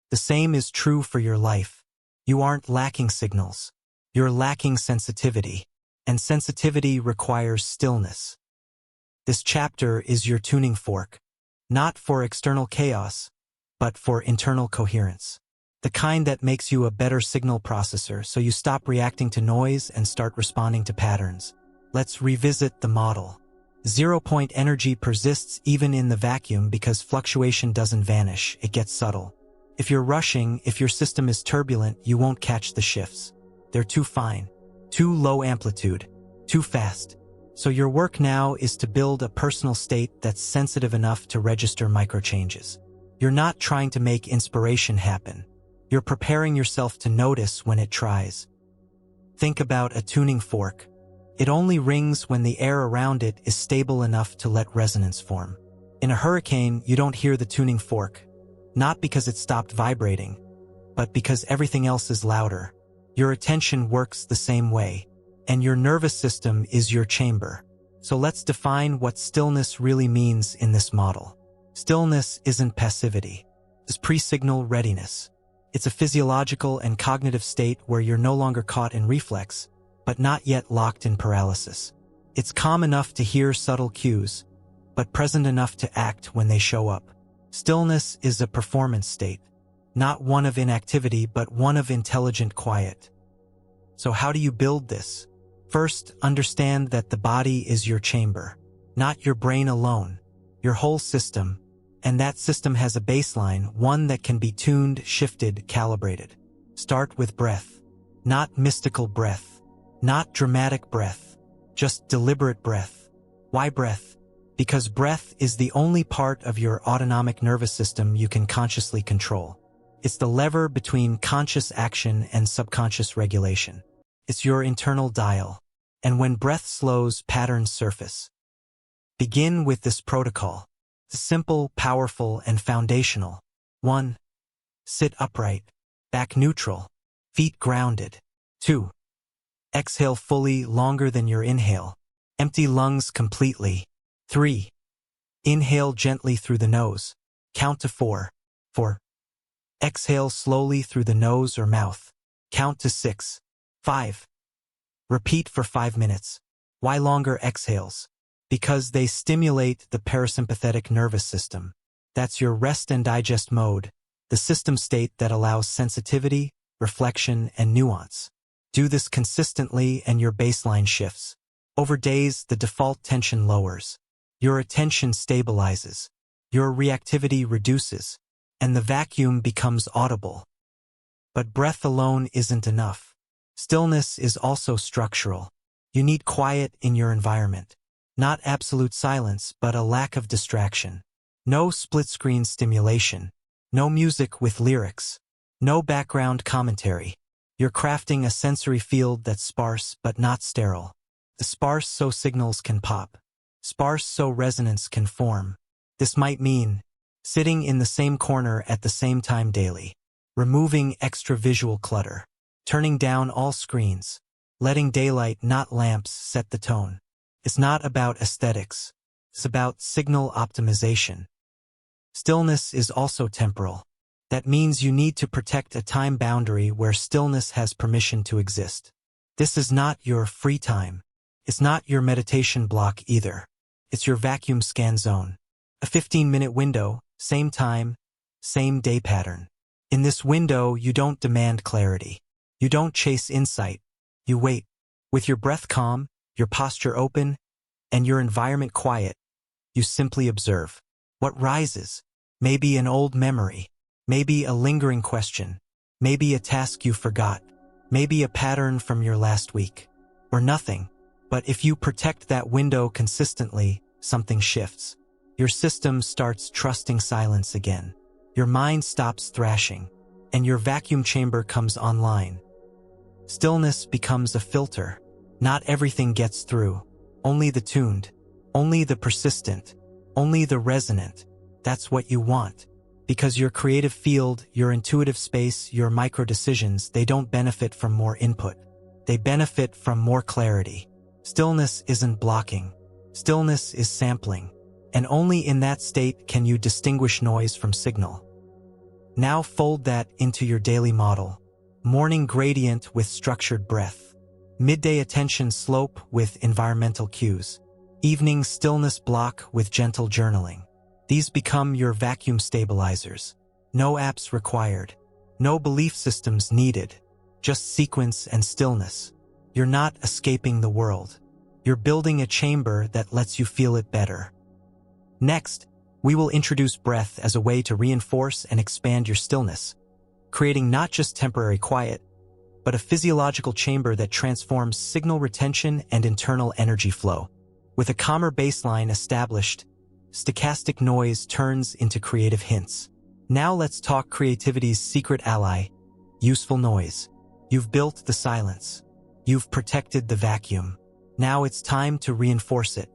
[SPEAKER 1] The same is true for your life. You aren't lacking signals. You're lacking sensitivity. And sensitivity requires stillness. This chapter is your tuning fork, not for external chaos, but for internal coherence. The kind that makes you a better signal processor so you stop reacting to noise and start responding to patterns. Let's revisit the model. Zero-point energy persists even in the vacuum because fluctuation doesn't vanish, it gets subtle. If you're rushing, if your system is turbulent, you won't catch the shifts. They're too fine, too low amplitude, too fast. So your work now is to build a personal state that's sensitive enough to register micro-changes. You're not trying to make inspiration happen. You're preparing yourself to notice when it tries. Think about a tuning fork. It only rings when the air around it is stable enough to let resonance form. In a hurricane, you don't hear the tuning fork, not because it stopped vibrating, but because everything else is louder. Your attention works the same way, and your nervous system is your chamber. So let's define what stillness really means in this model. Stillness isn't passivity. It's pre-signal readiness. It's a physiological and cognitive state where you're no longer caught in reflex, but not yet locked in paralysis. It's calm enough to hear subtle cues, but present enough to act when they show up. Stillness is a performance state, not one of inactivity but one of intelligent quiet. So how do you build this? First, understand that the body is your chamber, not your brain alone, your whole system, and that system has a baseline, one that can be tuned, shifted, calibrated. Start with breath. Not mystical breath, not dramatic breath, just deliberate breath. Why breath? Because breath is the only part of your autonomic nervous system you can consciously control. It's the lever between conscious action and subconscious regulation. It's your internal dial. And when breath slows, patterns surface. Begin with this protocol. Simple, powerful, and foundational. 1. Sit upright, back neutral, feet grounded. 2. Exhale fully, longer than your inhale. Empty lungs completely. 3. Inhale gently through the nose. Count to 4. 4. Exhale slowly through the nose or mouth. Count to 6. 5. Repeat for 5 minutes. Why longer exhales? Because they stimulate the parasympathetic nervous system. That's your rest and digest mode, the system state that allows sensitivity, reflection, and nuance. Do this consistently and your baseline shifts. Over days, the default tension lowers. Your attention stabilizes. Your reactivity reduces. And the vacuum becomes audible. But breath alone isn't enough. Stillness is also structural. You need quiet in your environment. Not absolute silence, but a lack of distraction. No split-screen stimulation. No music with lyrics. No background commentary. You're crafting a sensory field that's sparse but not sterile. The sparse so signals can pop. Sparse so resonance can form. This might mean sitting in the same corner at the same time daily. Removing extra visual clutter. Turning down all screens. Letting daylight, not lamps, set the tone. It's not about aesthetics. It's about signal optimization. Stillness is also temporal. That means you need to protect a time boundary where stillness has permission to exist. This is not your free time. It's not your meditation block either. It's your vacuum scan zone. A 15-minute window, same time, same day pattern. In this window, you don't demand clarity. You don't chase insight. You wait. With your breath calm, your posture open, and your environment quiet, you simply observe. What rises? Maybe an old memory. Maybe a lingering question. Maybe a task you forgot. Maybe a pattern from your last week. Or nothing. But if you protect that window consistently, something shifts. Your system starts trusting silence again. Your mind stops thrashing. And your vacuum chamber comes online. Stillness becomes a filter. Not everything gets through. Only the tuned. Only the persistent. Only the resonant. That's what you want. Because your creative field, your intuitive space, your micro-decisions, they don't benefit from more input. They benefit from more clarity. Stillness isn't blocking. Stillness is sampling. And only in that state can you distinguish noise from signal. Now fold that into your daily model. Morning gradient with structured breath. Midday attention slope with environmental cues. Evening stillness block with gentle journaling. These become your vacuum stabilizers. No apps required. No belief systems needed. Just sequence and stillness. You're not escaping the world. You're building a chamber that lets you feel it better. Next, we will introduce breath as a way to reinforce and expand your stillness, creating not just temporary quiet, but a physiological chamber that transforms signal retention and internal energy flow. With a calmer baseline established, stochastic noise turns into creative hints. Now let's talk creativity's secret ally, useful noise. You've built the silence. You've protected the vacuum. Now it's time to reinforce it.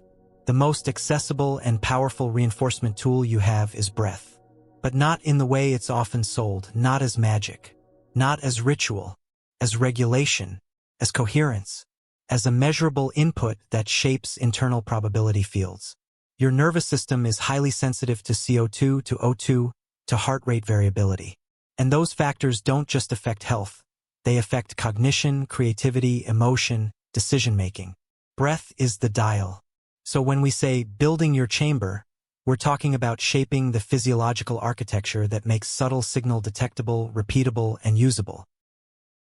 [SPEAKER 1] The most accessible and powerful reinforcement tool you have is breath. But not in the way it's often sold, not as magic, not as ritual, as regulation, as coherence, as a measurable input that shapes internal probability fields. Your nervous system is highly sensitive to CO2, to O2, to heart rate variability. And those factors don't just affect health. They affect cognition, creativity, emotion, decision-making. Breath is the dial. So when we say building your chamber, We're talking about shaping the physiological architecture that makes subtle signal detectable, repeatable, and usable.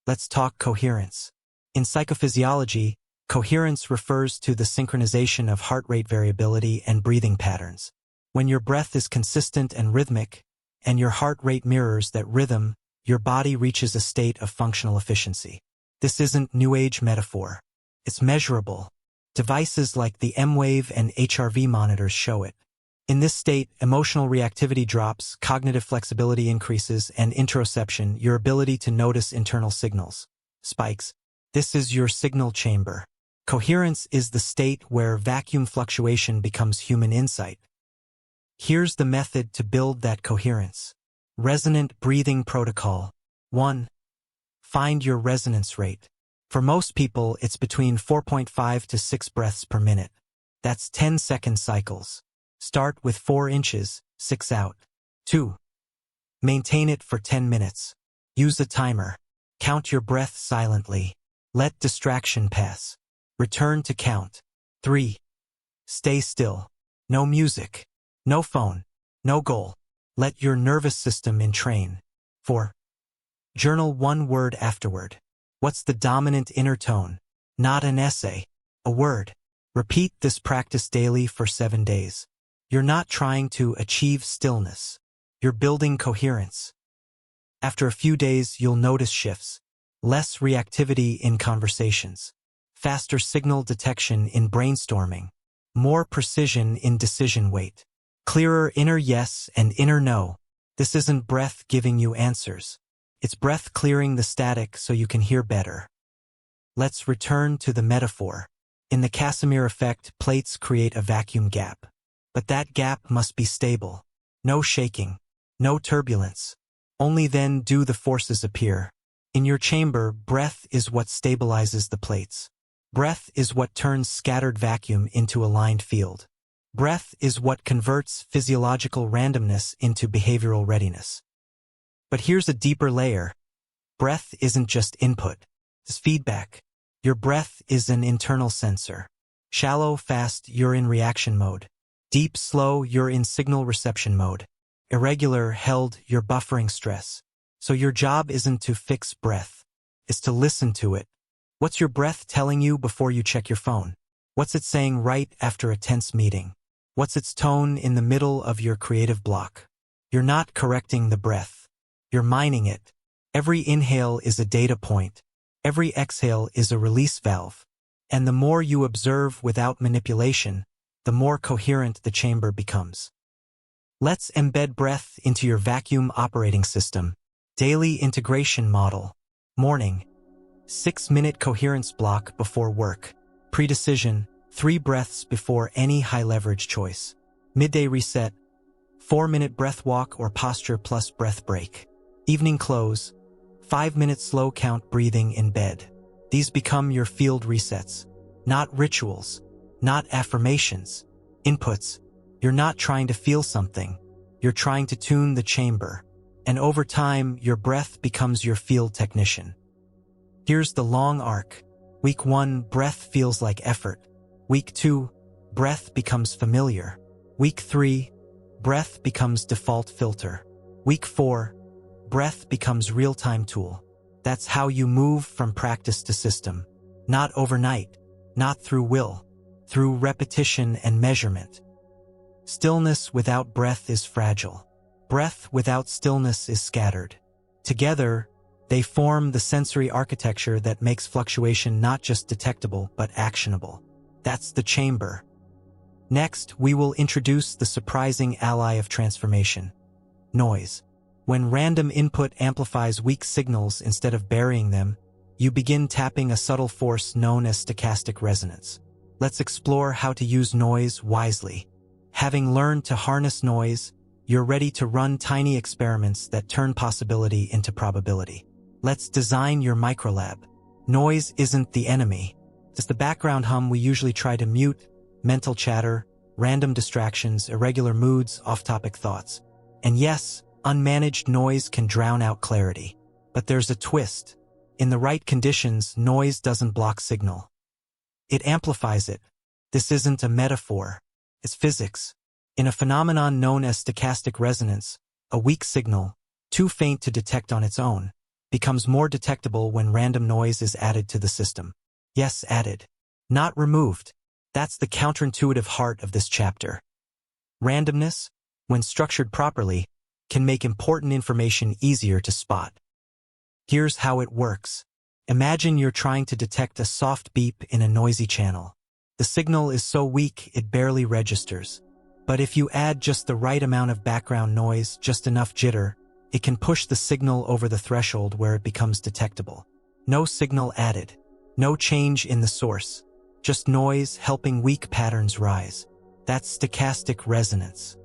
[SPEAKER 1] Let's talk coherence. In psychophysiology, coherence refers to the synchronization of heart rate variability and breathing patterns. When your breath is consistent and rhythmic, and your heart rate mirrors that rhythm, your body reaches a state of functional efficiency. This isn't New Age metaphor. It's measurable. Devices like the M-Wave and HRV monitors show it. In this state, emotional reactivity drops, cognitive flexibility increases, and interoception, your ability to notice internal signals, spikes. This is your signal chamber. Coherence is the state where vacuum fluctuation becomes human insight. Here's the method to build that coherence. Resonant breathing protocol. 1. Find your resonance rate. For most people, it's between 4.5 to 6 breaths per minute. That's 10-second cycles. Start with 4 inches, 6 out. 2. Maintain it for 10 minutes. Use a timer. Count your breath silently. Let distraction pass. Return to count. 3. Stay still. No music. No phone. No goal. Let your nervous system entrain. 4. Journal one word afterward. What's the dominant inner tone? Not an essay. A word. Repeat this practice daily for 7 days. You're not trying to achieve stillness. You're building coherence. After a few days, you'll notice shifts. Less reactivity in conversations. Faster signal detection in brainstorming. More precision in decision weight. Clearer inner yes and inner no. This isn't breath giving you answers. It's breath clearing the static so you can hear better. Let's return to the metaphor. In the Casimir effect, plates create a vacuum gap. But that gap must be stable. No shaking. No turbulence. Only then do the forces appear. In your chamber, breath is what stabilizes the plates. Breath is what turns scattered vacuum into a lined field. Breath is what converts physiological randomness into behavioral readiness. But here's a deeper layer. Breath isn't just input. It's feedback. Your breath is an internal sensor. Shallow, fast, you're in reaction mode. Deep, slow, you're in signal reception mode. Irregular, held, you're buffering stress. So your job isn't to fix breath. It's to listen to it. What's your breath telling you before you check your phone? What's it saying right after a tense meeting? What's its tone in the middle of your creative block? You're not correcting the breath. You're mining it. Every inhale is a data point. Every exhale is a release valve. And the more you observe without manipulation, the more coherent the chamber becomes. Let's embed breath into your vacuum operating system. Daily integration model. Morning. 6-minute coherence block before work. Pre-decision. 3 breaths before any high-leverage choice. Midday reset. 4-minute breath walk or posture plus breath break. Evening close. 5-minute slow count breathing in bed. These become your field resets. Not rituals. Not affirmations. Inputs. You're not trying to feel something. You're trying to tune the chamber. And over time, your breath becomes your field technician. Here's the long arc. Week 1, breath feels like effort. Week 2, breath becomes familiar. Week 3, breath becomes default filter. Week 4, breath becomes real-time tool. That's how you move from practice to system. Not overnight. Not through will. Through repetition and measurement. Stillness without breath is fragile. Breath without stillness is scattered. Together, they form the sensory architecture that makes fluctuation not just detectable but actionable. That's the chamber. Next, we will introduce the surprising ally of transformation. Noise. When random input amplifies weak signals instead of burying them, you begin tapping a subtle force known as stochastic resonance. Let's explore how to use noise wisely. Having learned to harness noise, you're ready to run tiny experiments that turn possibility into probability. Let's design your Microlab. Noise isn't the enemy. It's the background hum we usually try to mute, mental chatter, random distractions, irregular moods, off-topic thoughts. And yes, unmanaged noise can drown out clarity. But there's a twist. In the right conditions, noise doesn't block signal. It amplifies it. This isn't a metaphor. It's physics. In a phenomenon known as stochastic resonance, a weak signal, too faint to detect on its own, becomes more detectable when random noise is added to the system. Yes, added. Not removed. That's the counterintuitive heart of this chapter. Randomness, when structured properly, can make important information easier to spot. Here's how it works. Imagine you're trying to detect a soft beep in a noisy channel. The signal is so weak it barely registers. But if you add just the right amount of background noise, just enough jitter, it can push the signal over the threshold where it becomes detectable. No signal added. No change in the source. Just noise helping weak patterns rise. That's stochastic resonance.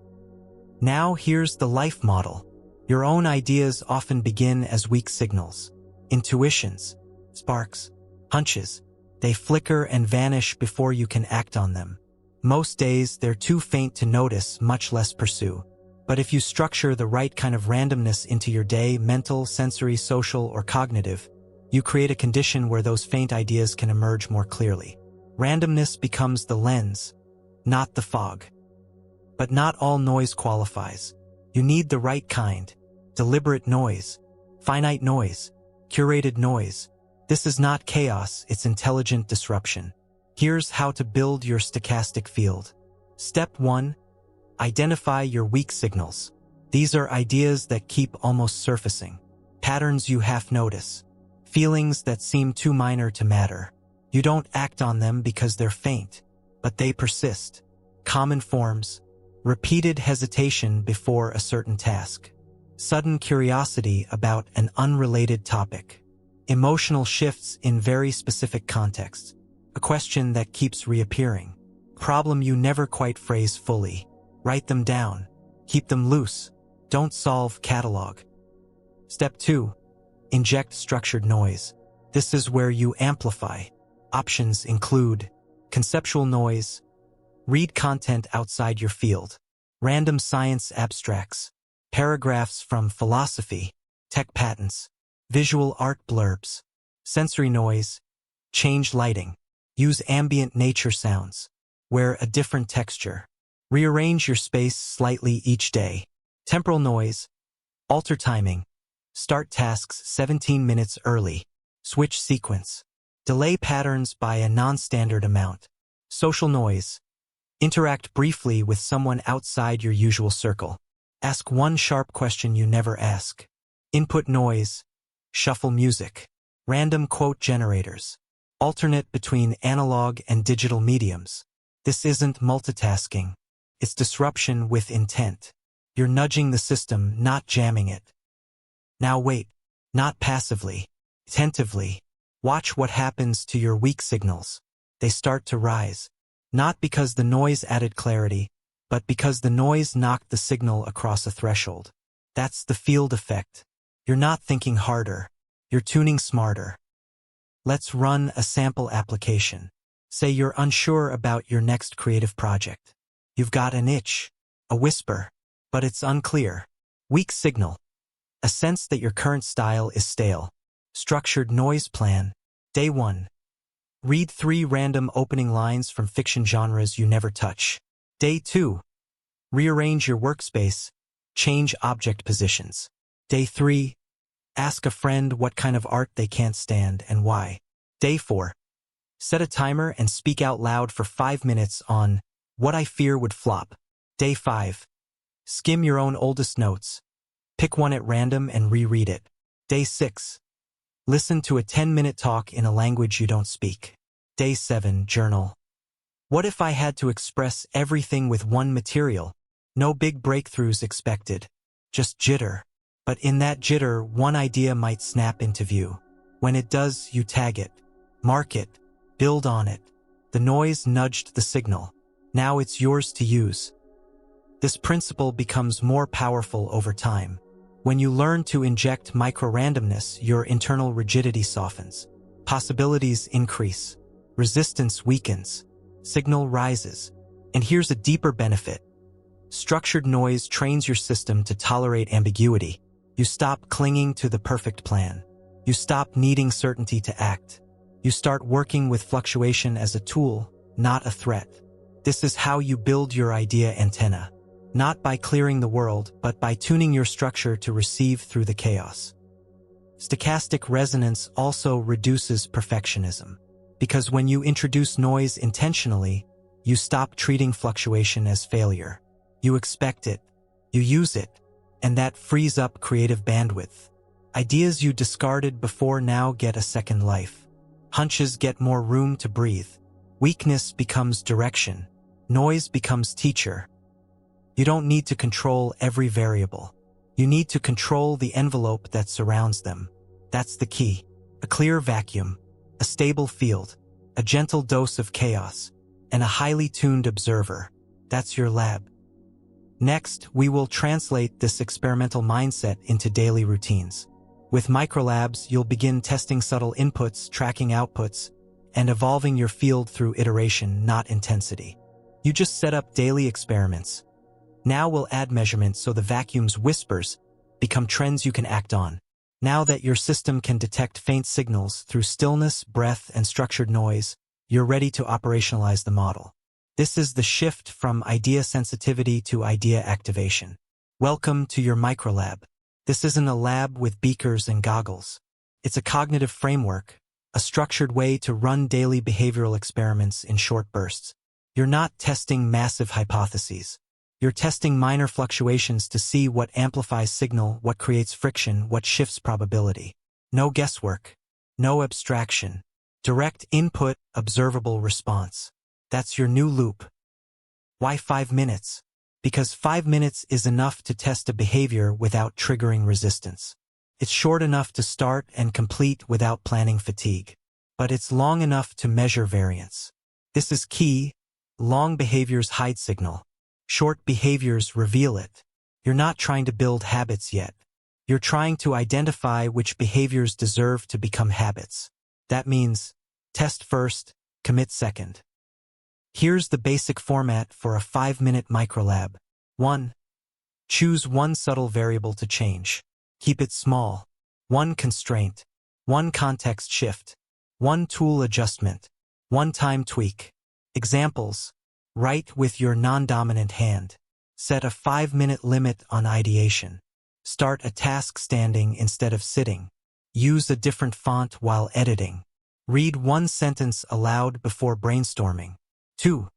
[SPEAKER 1] Now here's the life model. Your own ideas often begin as weak signals. Intuitions, sparks, hunches. They flicker and vanish before you can act on them. Most days they're too faint to notice, much less pursue. But if you structure the right kind of randomness into your day, mental, sensory, social, or cognitive, you create a condition where those faint ideas can emerge more clearly. Randomness becomes the lens, not the fog. But not all noise qualifies. You need the right kind. Deliberate noise, finite noise, curated noise. This is not chaos, it's intelligent disruption. Here's how to build your stochastic field. Step 1. Identify your weak signals. These are ideas that keep almost surfacing. Patterns you half notice. Feelings that seem too minor to matter. You don't act on them because they're faint, but they persist. Common forms. Repeated hesitation before a certain task. Sudden curiosity about an unrelated topic. Emotional shifts in very specific contexts. A question that keeps reappearing. Problem you never quite phrase fully. Write them down. Keep them loose. Don't solve, catalog. Step 2. Inject structured noise. This is where you amplify. Options include conceptual noise. Read content outside your field. Random science abstracts. Paragraphs from philosophy. Tech patents. Visual art blurbs. Sensory noise. Change lighting. Use ambient nature sounds. Wear a different texture. Rearrange your space slightly each day. Temporal noise. Alter timing. Start tasks 17 minutes early. Switch sequence. Delay patterns by a non-standard amount. Social noise. Interact briefly with someone outside your usual circle. Ask one sharp question you never ask. Input noise. Shuffle music. Random quote generators. Alternate between analog and digital mediums. This isn't multitasking. It's disruption with intent. You're nudging the system, not jamming it. Now wait. Not passively. Attentively. Watch what happens to your weak signals. They start to rise. Not because the noise added clarity, but because the noise knocked the signal across a threshold. That's the field effect. You're not thinking harder. You're tuning smarter. Let's run a sample application. Say you're unsure about your next creative project. You've got an itch, a whisper, but it's unclear. Weak signal. A sense that your current style is stale. Structured noise plan. Day 1. Read 3 random opening lines from fiction genres you never touch. Day 2. Rearrange your workspace. Change object positions. Day 3. Ask a friend what kind of art they can't stand and why. Day 4. Set a timer and speak out loud for 5 minutes on what I fear would flop. Day 5. Skim your own oldest notes. Pick one at random and reread it. Day 6. Listen to a 10-minute talk in a language you don't speak. Day 7. Journal. What if I had to express everything with one material? No big breakthroughs expected. Just jitter. But in that jitter, one idea might snap into view. When it does, you tag it. Mark it. Build on it. The noise nudged the signal. Now it's yours to use. This principle becomes more powerful over time. When you learn to inject micro-randomness, your internal rigidity softens. Possibilities increase. Resistance weakens. Signal rises. And here's a deeper benefit. Structured noise trains your system to tolerate ambiguity. You stop clinging to the perfect plan. You stop needing certainty to act. You start working with fluctuation as a tool, not a threat. This is how you build your idea antenna. not by clearing the world, but by tuning your structure to receive through the chaos. Stochastic resonance also reduces perfectionism, because when you introduce noise intentionally, you stop treating fluctuation as failure. You expect it, you use it, and that frees up creative bandwidth. Ideas you discarded before now get a second life. Hunches get more room to breathe. Weakness becomes direction. Noise becomes teacher. You don't need to control every variable. You need to control the envelope that surrounds them. That's the key. A clear vacuum, a stable field, a gentle dose of chaos, and a highly tuned observer. That's your lab. Next, we will translate this experimental mindset into daily routines. With Microlabs, you'll begin testing subtle inputs, tracking outputs, and evolving your field through iteration, not intensity. You just set up daily experiments. Now we'll add measurements so the vacuum's whispers become trends you can act on. Now that your system can detect faint signals through stillness, breath, and structured noise, you're ready to operationalize the model. This is the shift from idea sensitivity to idea activation. Welcome to your Microlab. This isn't a lab with beakers and goggles. It's a cognitive framework, a structured way to run daily behavioral experiments in short bursts. You're not testing massive hypotheses. You're testing minor fluctuations to see what amplifies signal, what creates friction, what shifts probability. No guesswork, no abstraction. Direct input, observable response. That's your new loop. Why 5 minutes? Because 5 minutes is enough to test a behavior without triggering resistance. It's short enough to start and complete without planning fatigue. But it's long enough to measure variance. This is key. Long behaviors hide signal. Short behaviors reveal it. You're not trying to build habits yet. You're trying to identify which behaviors deserve to become habits. That means test first, commit second. Here's the basic format for a 5-minute microlab. 1. Choose one subtle variable to change. Keep it small. 1 constraint. 1 context shift. 1 tool adjustment. 1 time tweak. Examples. Write with your non-dominant hand. Set a 5-minute limit on ideation. Start a task standing instead of sitting. Use a different font while editing. Read 1 sentence aloud before brainstorming. 2.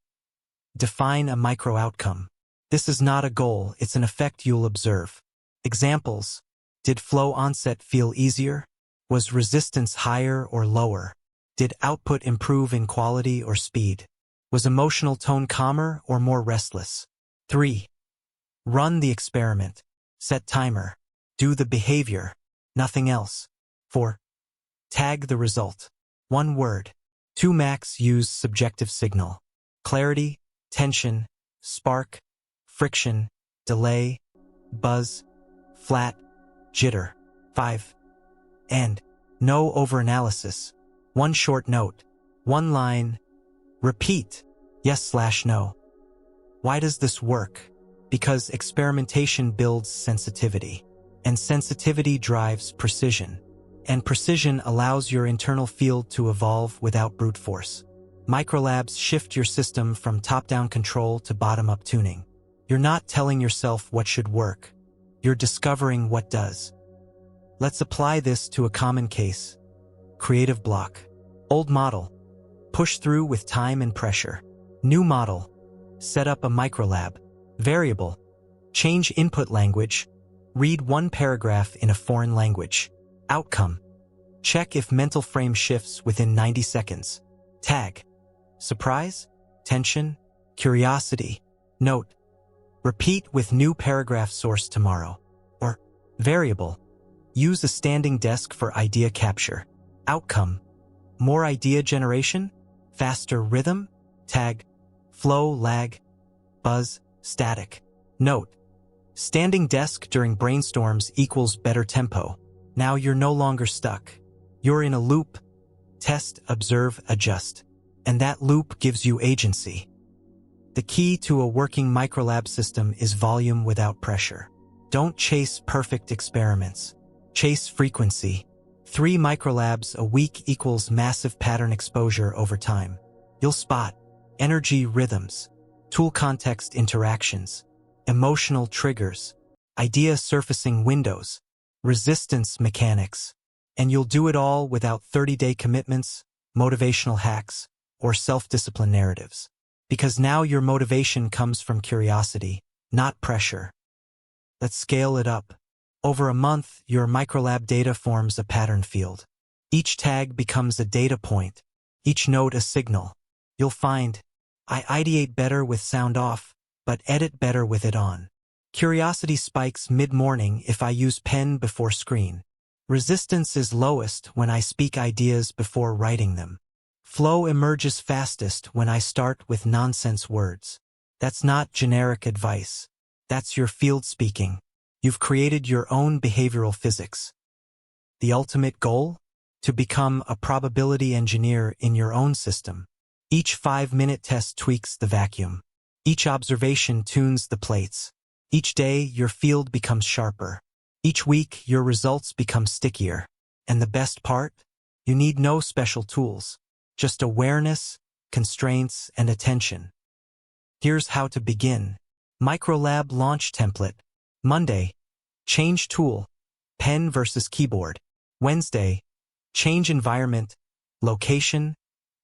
[SPEAKER 1] Define a micro-outcome. This is not a goal, it's an effect you'll observe. Examples. Did flow onset feel easier? Was resistance higher or lower? Did output improve in quality or speed? Was emotional tone calmer or more restless? 3. Run the experiment. Set timer. Do the behavior. Nothing else. 4. Tag the result. 1 word. 2 max use subjective signal. Clarity, tension, spark, friction, delay, buzz, flat, jitter. 5. And no overanalysis. 1 short note. 1 line. Repeat, yes/no. Why does this work? Because experimentation builds sensitivity, and sensitivity drives precision, and precision allows your internal field to evolve without brute force. Microlabs shift your system from top-down control to bottom-up tuning. You're not telling yourself what should work. You're discovering what does. Let's apply this to a common case. Creative block. Old model. Push through with time and pressure. New model. Set up a microlab. Variable. Change input language. Read 1 paragraph in a foreign language. Outcome. Check if mental frame shifts within 90 seconds. Tag. Surprise, tension, curiosity. Note. Repeat with new paragraph source tomorrow. Or variable. Use a standing desk for idea capture. Outcome. More idea generation. Faster rhythm. Tag. Flow, lag. Buzz, static. Note. Standing desk during brainstorms equals better tempo. Now you're no longer stuck. You're in a loop. Test, observe, adjust. And that loop gives you agency. The key to a working microlab system is volume without pressure. Don't chase perfect experiments. Chase frequency. 3 microlabs a week equals massive pattern exposure over time. You'll spot energy rhythms, tool context interactions, emotional triggers, idea surfacing windows, resistance mechanics, and you'll do it all without 30-day commitments, motivational hacks, or self-discipline narratives. Because now your motivation comes from curiosity, not pressure. Let's scale it up. Over a month, your Microlab data forms a pattern field. Each tag becomes a data point, each node a signal. You'll find, I ideate better with sound off, but edit better with it on. Curiosity spikes mid-morning if I use pen before screen. Resistance is lowest when I speak ideas before writing them. Flow emerges fastest when I start with nonsense words. That's not generic advice. That's your field speaking. You've created your own behavioral physics. The ultimate goal? To become a probability engineer in your own system. Each 5-minute test tweaks the vacuum. Each observation tunes the plates. Each day, your field becomes sharper. Each week, your results become stickier. And the best part? You need no special tools. Just awareness, constraints, and attention. Here's how to begin. Microlab launch template. Monday, change tool, pen versus keyboard. Wednesday, change environment, location,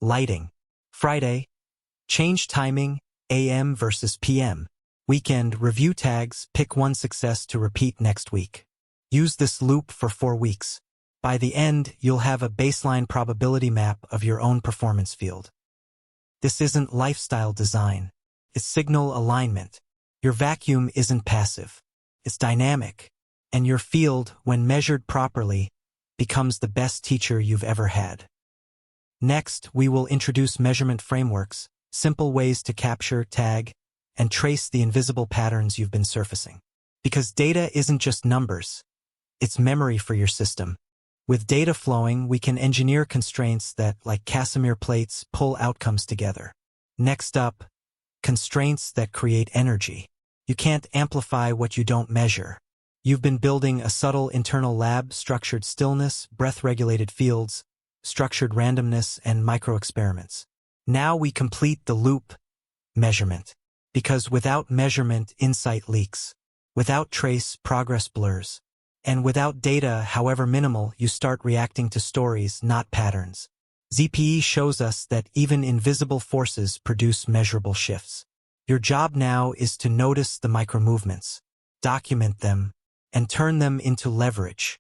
[SPEAKER 1] lighting. Friday, change timing, AM versus PM. Weekend, review tags, pick one success to repeat next week. Use this loop for 4 weeks. By the end, you'll have a baseline probability map of your own performance field. This isn't lifestyle design. It's signal alignment. Your vacuum isn't passive. It's dynamic. And your field, when measured properly, becomes the best teacher you've ever had. Next, we will introduce measurement frameworks, simple ways to capture, tag, and trace the invisible patterns you've been surfacing. Because data isn't just numbers. It's memory for your system. With data flowing, we can engineer constraints that, like Casimir plates, pull outcomes together. Next up, constraints that create energy. You can't amplify what you don't measure. You've been building a subtle internal lab, structured stillness, breath-regulated fields, structured randomness, and micro-experiments. Now we complete the loop, measurement. Because without measurement, insight leaks. Without trace, progress blurs. And without data, however minimal, you start reacting to stories, not patterns. ZPE shows us that even invisible forces produce measurable shifts. Your job now is to notice the micro-movements, document them, and turn them into leverage.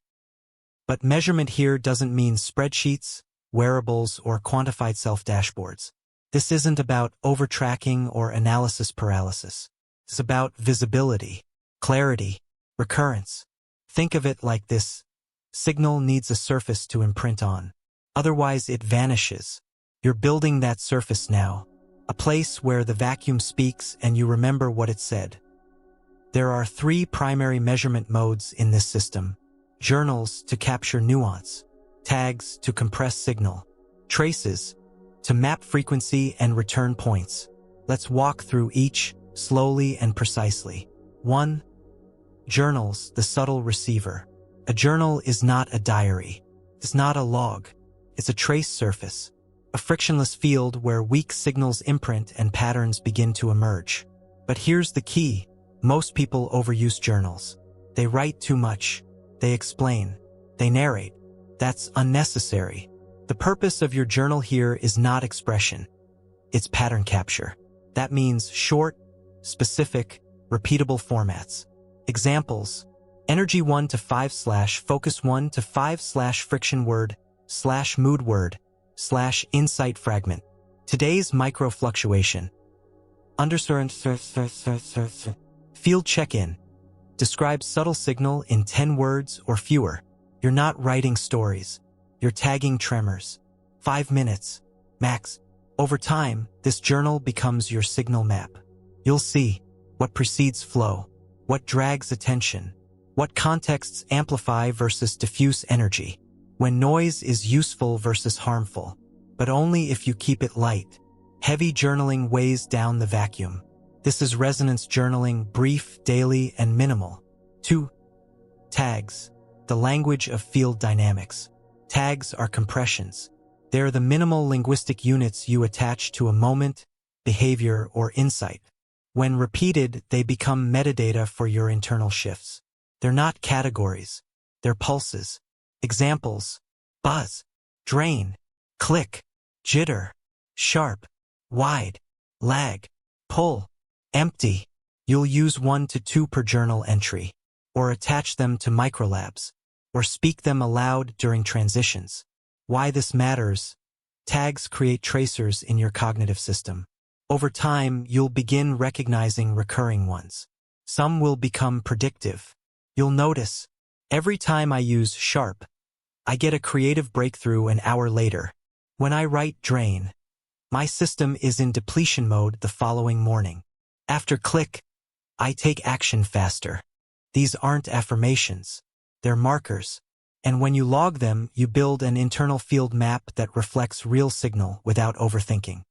[SPEAKER 1] But measurement here doesn't mean spreadsheets, wearables, or quantified self-dashboards. This isn't about over-tracking or analysis paralysis. It's about visibility, clarity, recurrence. Think of it like this. Signal needs a surface to imprint on. Otherwise, it vanishes. You're building that surface now. A place where the vacuum speaks and you remember what it said. There are 3 primary measurement modes in this system. Journals to capture nuance. Tags to compress signal. Traces to map frequency and return points. Let's walk through each, slowly and precisely. 1. Journals, the subtle receiver. A journal is not a diary. It's not a log. It's a trace surface. A frictionless field where weak signals imprint and patterns begin to emerge. But here's the key. Most people overuse journals. They write too much. They explain. They narrate. That's unnecessary. The purpose of your journal here is not expression. It's pattern capture. That means short, specific, repeatable formats. Examples: energy 1 to 5 / focus 1 to 5 / friction word / mood word / insight fragment. Today's micro-fluctuation. Field check-in. Describe subtle signal in 10 words or fewer. You're not writing stories. You're tagging tremors. 5 minutes, max. Over time, this journal becomes your signal map. You'll see what precedes flow, what drags attention, what contexts amplify versus diffuse energy, when noise is useful versus harmful, but only if you keep it light. Heavy journaling weighs down the vacuum. This is resonance journaling, brief, daily, and minimal. 2. Tags, the language of field dynamics. Tags are compressions. They're the minimal linguistic units you attach to a moment, behavior, or insight. When repeated, they become metadata for your internal shifts. They're not categories. They're pulses. Examples: buzz, drain, click, jitter, sharp, wide, lag, pull, empty. You'll use 1 to 2 per journal entry, or attach them to Microlabs, or speak them aloud during transitions. Why this matters: tags create tracers in your cognitive system. Over time, you'll begin recognizing recurring ones. Some will become predictive. You'll notice, every time I use sharp, I get a creative breakthrough an hour later. When I write drain, my system is in depletion mode the following morning. After click, I take action faster. These aren't affirmations. They're markers. And when you log them, you build an internal field map that reflects real signal without overthinking.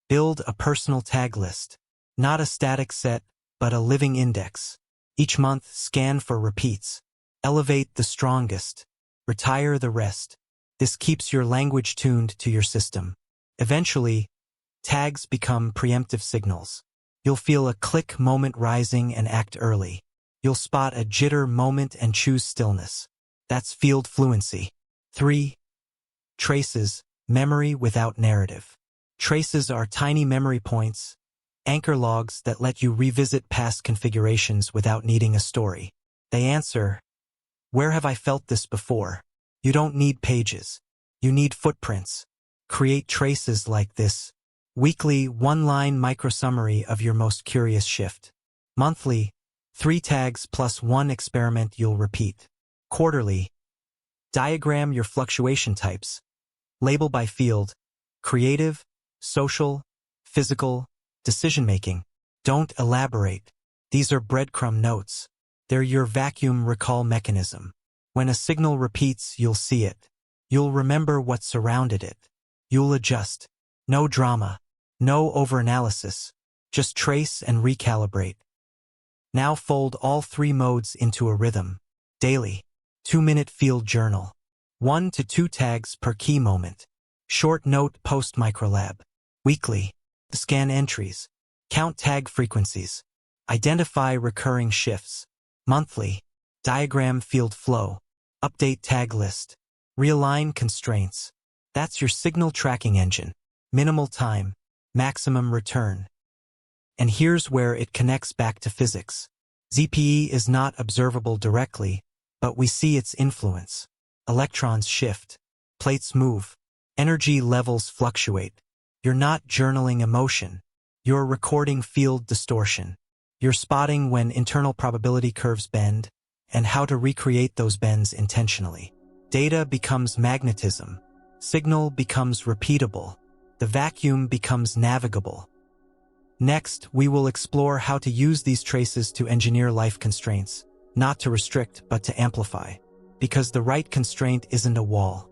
[SPEAKER 1] Build a personal tag list. Not a static set, but a living index. Each month, scan for repeats. Elevate the strongest. Retire the rest. This keeps your language tuned to your system. Eventually, tags become preemptive signals. You'll feel a click moment rising and act early. You'll spot a jitter moment and choose stillness. That's field fluency. 3. Traces, memory without narrative. Traces are tiny memory points, anchor logs that let you revisit past configurations without needing a story. They answer, where have I felt this before? You don't need pages. You need footprints. Create traces like this. Weekly, 1-line micro-summary of your most curious shift. Monthly, 3 tags plus 1 experiment you'll repeat. Quarterly, diagram your fluctuation types. Label by field: creative, social, physical, decision-making. Don't elaborate. These are breadcrumb notes. They're your vacuum recall mechanism. When a signal repeats, you'll see it. You'll remember what surrounded it. You'll adjust. No drama. No overanalysis. Just trace and recalibrate. Now fold all 3 modes into a rhythm. Daily. 2-minute field journal. 1 to 2 tags per key moment. Short note post Microlab. Weekly. Scan entries. Count tag frequencies. Identify recurring shifts. Monthly. Diagram field flow. Update tag list. Realign constraints. That's your signal tracking engine. Minimal time. Maximum return. And here's where it connects back to physics. ZPE is not observable directly, but we see its influence. Electrons shift. Plates move. Energy levels fluctuate. You're not journaling emotion. You're recording field distortion. You're spotting when internal probability curves bend, and how to recreate those bends intentionally. Data becomes magnetism. Signal becomes repeatable. The vacuum becomes navigable. Next, we will explore how to use these traces to engineer life constraints, not to restrict but to amplify. Because the right constraint isn't a wall.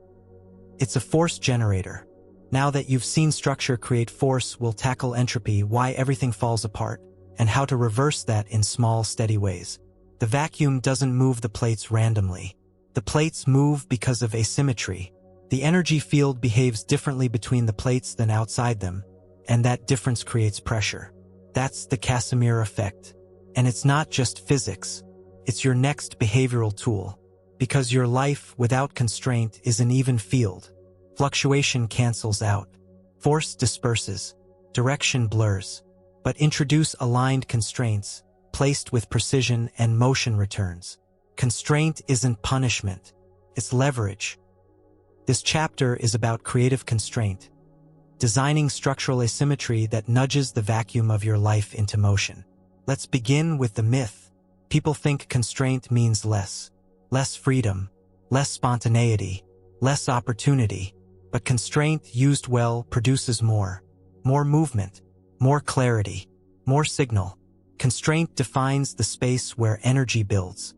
[SPEAKER 1] It's a force generator. Now that you've seen structure create force, we'll tackle entropy, why everything falls apart, and how to reverse that in small, steady ways. The vacuum doesn't move the plates randomly. The plates move because of asymmetry. The energy field behaves differently between the plates than outside them, and that difference creates pressure. That's the Casimir effect. And it's not just physics. It's your next behavioral tool. Because your life without constraint is an even field. Fluctuation cancels out. Force disperses. Direction blurs. But introduce aligned constraints, placed with precision, and motion returns. Constraint isn't punishment. It's leverage. This chapter is about creative constraint. Designing structural asymmetry that nudges the vacuum of your life into motion. Let's begin with the myth. People think constraint means less. Less freedom, less spontaneity, less opportunity. But constraint used well produces more. More movement, more clarity, more signal. Constraint defines the space where energy builds.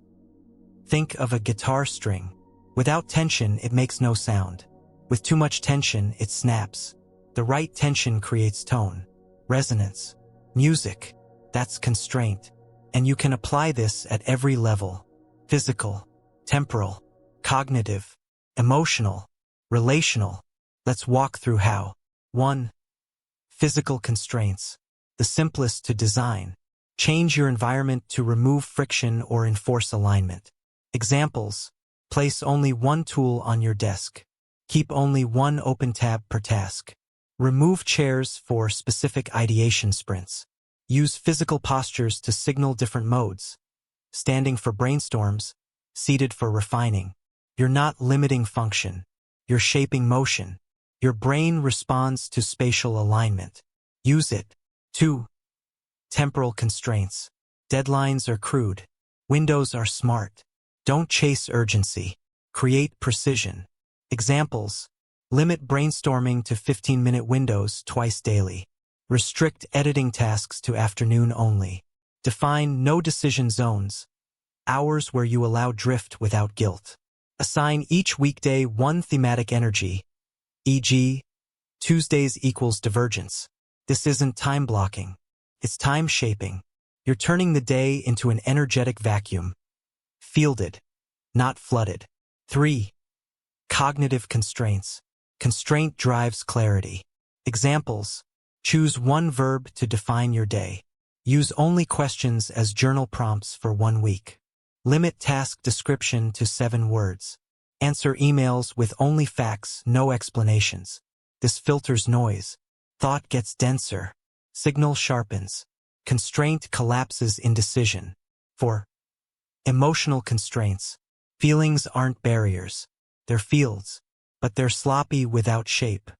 [SPEAKER 1] Think of a guitar string. Without tension, it makes no sound. With too much tension, it snaps. The right tension creates tone, resonance, music. That's constraint. And you can apply this at every level. Physical, temporal, cognitive, emotional, relational. Let's walk through how. 1. Physical constraints. the simplest to design. Change your environment to remove friction or enforce alignment. Examples: place only one tool on your desk. Keep only one open tab per task. Remove chairs for specific ideation sprints. Use physical postures to signal different modes. Standing for brainstorms, seated for refining. You're not limiting function. You're shaping motion. Your brain responds to spatial alignment. Use it. 2. Temporal constraints. Deadlines are crude. Windows are smart. Don't chase urgency. Create precision. Examples: limit brainstorming to 15-minute windows twice daily. Restrict editing tasks to afternoon only. Define no decision zones, hours where you allow drift without guilt. Assign each weekday one thematic energy, e.g., Tuesdays equals divergence. This isn't time blocking. It's time shaping. You're turning the day into an energetic vacuum. Fielded, not flooded. 3. Cognitive constraints. Constraint drives clarity. Examples: choose one verb to define your day. Use only questions as journal prompts for 1 week. Limit task description to 7 words. Answer emails with only facts, no explanations. This filters noise. Thought gets denser. Signal sharpens. Constraint collapses indecision. 4. Emotional constraints. Feelings aren't barriers. They're fields, but they're sloppy without shape.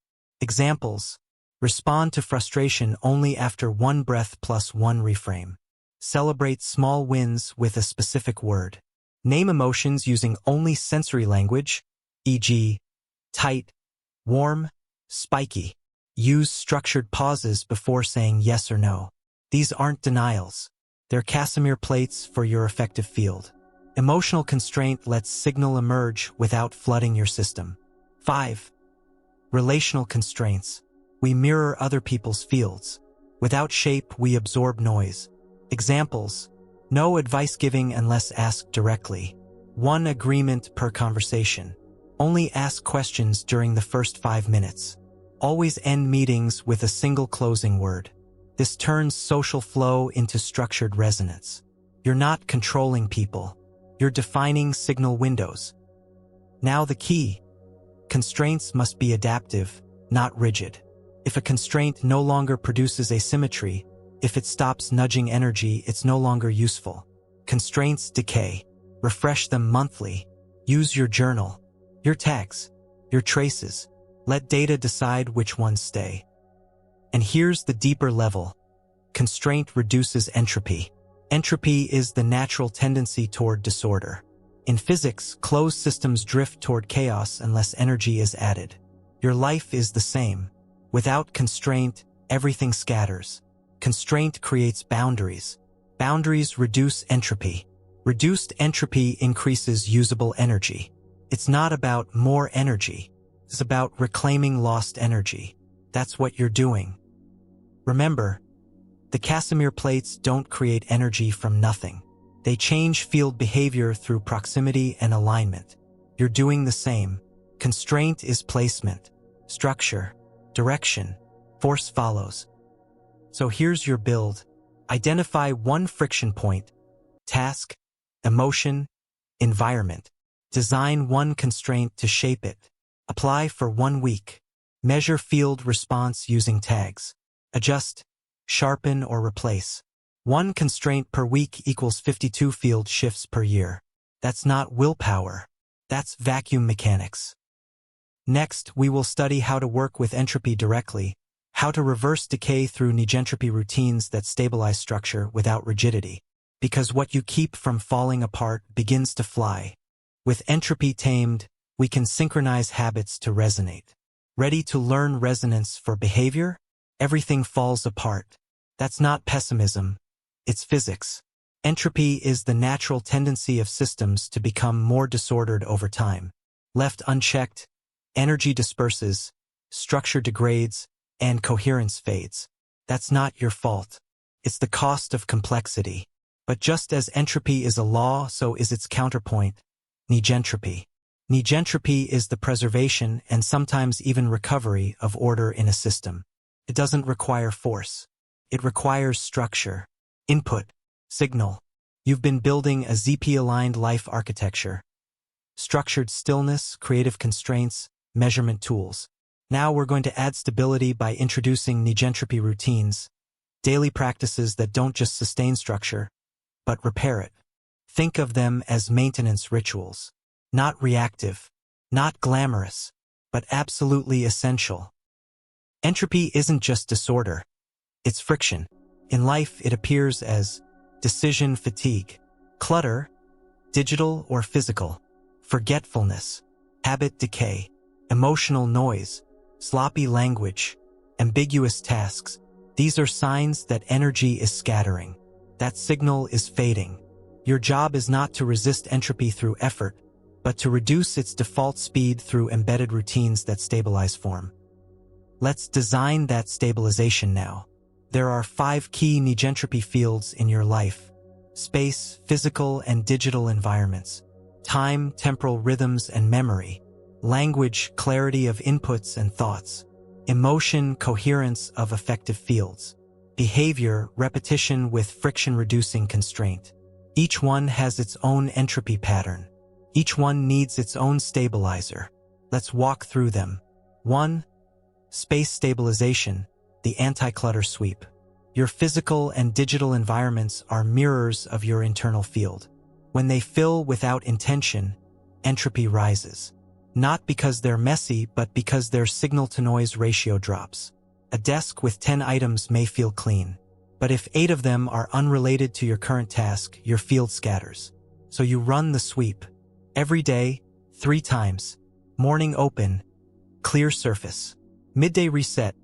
[SPEAKER 1] Examples: respond to frustration only after 1 breath plus 1 reframe. Celebrate small wins with a specific word. Name emotions using only sensory language, e.g., tight, warm, spiky. Use structured pauses before saying yes or no. These aren't denials. They're Casimir plates for your effective field. Emotional constraint lets signal emerge without flooding your system. 5. Relational constraints. We mirror other people's fields. Without shape, we absorb noise. Examples: no advice giving unless asked directly. 1 agreement per conversation. Only ask questions during the first 5 minutes. Always end meetings with a single closing word. This turns social flow into structured resonance. You're not controlling people. You're defining signal windows. Now the key. Constraints must be adaptive, not rigid. If a constraint no longer produces asymmetry, if it stops nudging energy, it's no longer useful. Constraints decay. Refresh them monthly. Use your journal, your tags, your traces. Let data decide which ones stay. And here's the deeper level. Constraint reduces entropy. Entropy is the natural tendency toward disorder. In physics, closed systems drift toward chaos unless energy is added. Your life is the same. Without constraint, everything scatters. Constraint creates boundaries. Boundaries reduce entropy. Reduced entropy increases usable energy. It's not about more energy. It's about reclaiming lost energy. That's what you're doing. Remember, the Casimir plates don't create energy from nothing. They change field behavior through proximity and alignment. You're doing the same. Constraint is placement. Structure, direction, force follows. So here's your build. Identify one friction point. Task, emotion, environment. Design one constraint to shape it. Apply for 1 week. Measure field response using tags. Adjust, sharpen, or replace. 1 constraint per week equals 52 field shifts per year. That's not willpower. That's vacuum mechanics. Next, we will study how to work with entropy directly, how to reverse decay through negentropy routines that stabilize structure without rigidity. Because what you keep from falling apart begins to fly. With entropy tamed, we can synchronize habits to resonate. Ready to learn resonance for behavior? Everything falls apart. That's not pessimism. It's physics. Entropy is the natural tendency of systems to become more disordered over time. Left unchecked, energy disperses, structure degrades, and coherence fades. That's not your fault. It's the cost of complexity. But just as entropy is a law, so is its counterpoint, negentropy. Negentropy is the preservation and sometimes even recovery of order in a system. It doesn't require force. It requires structure. Input. Signal. You've been building a ZP-aligned life architecture. Structured stillness, creative constraints, measurement tools. Now we're going to add stability by introducing negentropy routines, daily practices that don't just sustain structure, but repair it. Think of them as maintenance rituals. Not reactive, not glamorous, but absolutely essential. Entropy isn't just disorder. It's friction. In life, it appears as decision fatigue, clutter, digital or physical, forgetfulness, habit decay, emotional noise, sloppy language, ambiguous tasks. These are signs that energy is scattering. That signal is fading. Your job is not to resist entropy through effort, but to reduce its default speed through embedded routines that stabilize form. Let's design that stabilization now. There are 5 key negentropy fields in your life: space, physical and digital environments, time, temporal rhythms and memory, language, clarity of inputs and thoughts, emotion, coherence of affective fields, behavior, repetition with friction-reducing constraint. Each one has its own entropy pattern. Each one needs its own stabilizer. Let's walk through them. 1. Space stabilization, the anti-clutter sweep. Your physical and digital environments are mirrors of your internal field. When they fill without intention, entropy rises. Not because they're messy, but because their signal-to-noise ratio drops. A desk with 10 items may feel clean, but if 8 of them are unrelated to your current task, your field scatters. So you run the sweep. Every day, 3 times. Morning open, clear surface. Midday reset,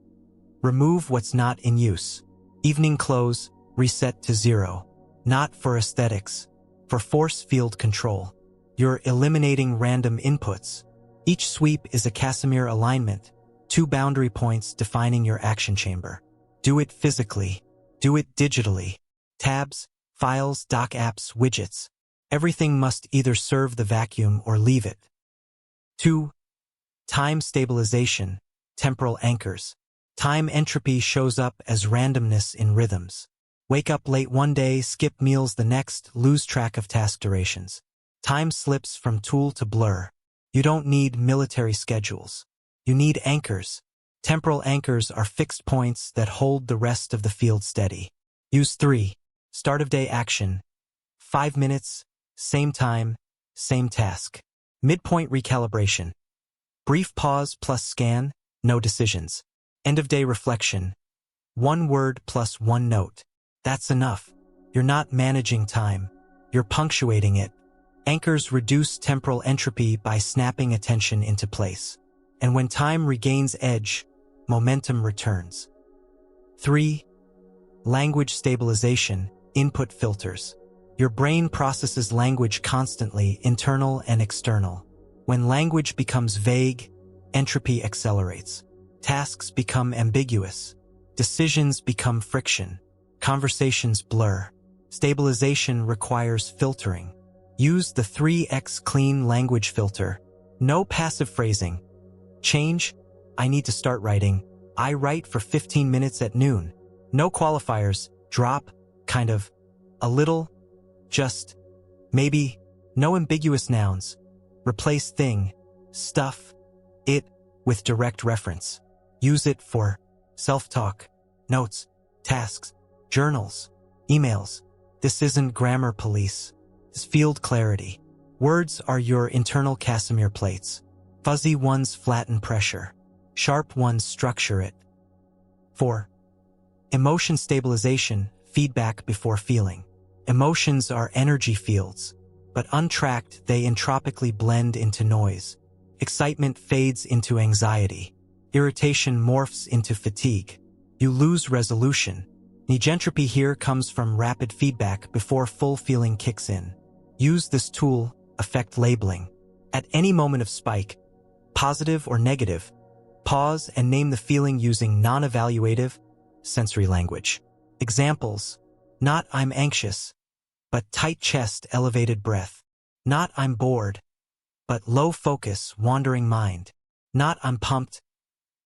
[SPEAKER 1] remove what's not in use. Evening close, reset to 0. Not for aesthetics, for force field control. You're eliminating random inputs. Each sweep is a Casimir alignment, 2 boundary points defining your action chamber. Do it physically. Do it digitally. Tabs, files, doc apps, widgets. Everything must either serve the vacuum or leave it. 2. Time stabilization, temporal anchors. Time entropy shows up as randomness in rhythms. Wake up late one day, skip meals the next, lose track of task durations. Time slips from tool to blur. You don't need military schedules. You need anchors. Temporal anchors are fixed points that hold the rest of the field steady. Use 3. Start of day action. 5 minutes, same time, same task. Midpoint recalibration. Brief pause plus scan, no decisions. End of day reflection. 1 word plus 1 note. That's enough. You're not managing time. You're punctuating it. Anchors reduce temporal entropy by snapping attention into place. And when time regains edge, momentum returns. 3. Language stabilization, input filters. Your brain processes language constantly, internal and external. When language becomes vague, entropy accelerates. Tasks become ambiguous. Decisions become friction. Conversations blur. Stabilization requires filtering. Use the 3x clean language filter. No passive phrasing. Change, I need to start writing. I write for 15 minutes at noon. No qualifiers. Drop, kind of, a little, just, maybe. No ambiguous nouns. Replace thing, stuff, it, with direct reference. Use it for self-talk, notes, tasks, journals, emails. This isn't grammar police. It's field clarity. Words are your internal Casimir plates. Fuzzy ones flatten pressure. Sharp ones structure it. 4. Emotion stabilization, feedback before feeling. Emotions are energy fields, but untracked, they entropically blend into noise. Excitement fades into anxiety. Irritation morphs into fatigue. You lose resolution. Negentropy here comes from rapid feedback before full feeling kicks in. Use this tool, affect labeling. At any moment of spike, positive or negative, pause and name the feeling using non-evaluative, sensory language. Examples: not I'm anxious, but tight chest, elevated breath. Not I'm bored, but low focus, wandering mind. Not I'm pumped,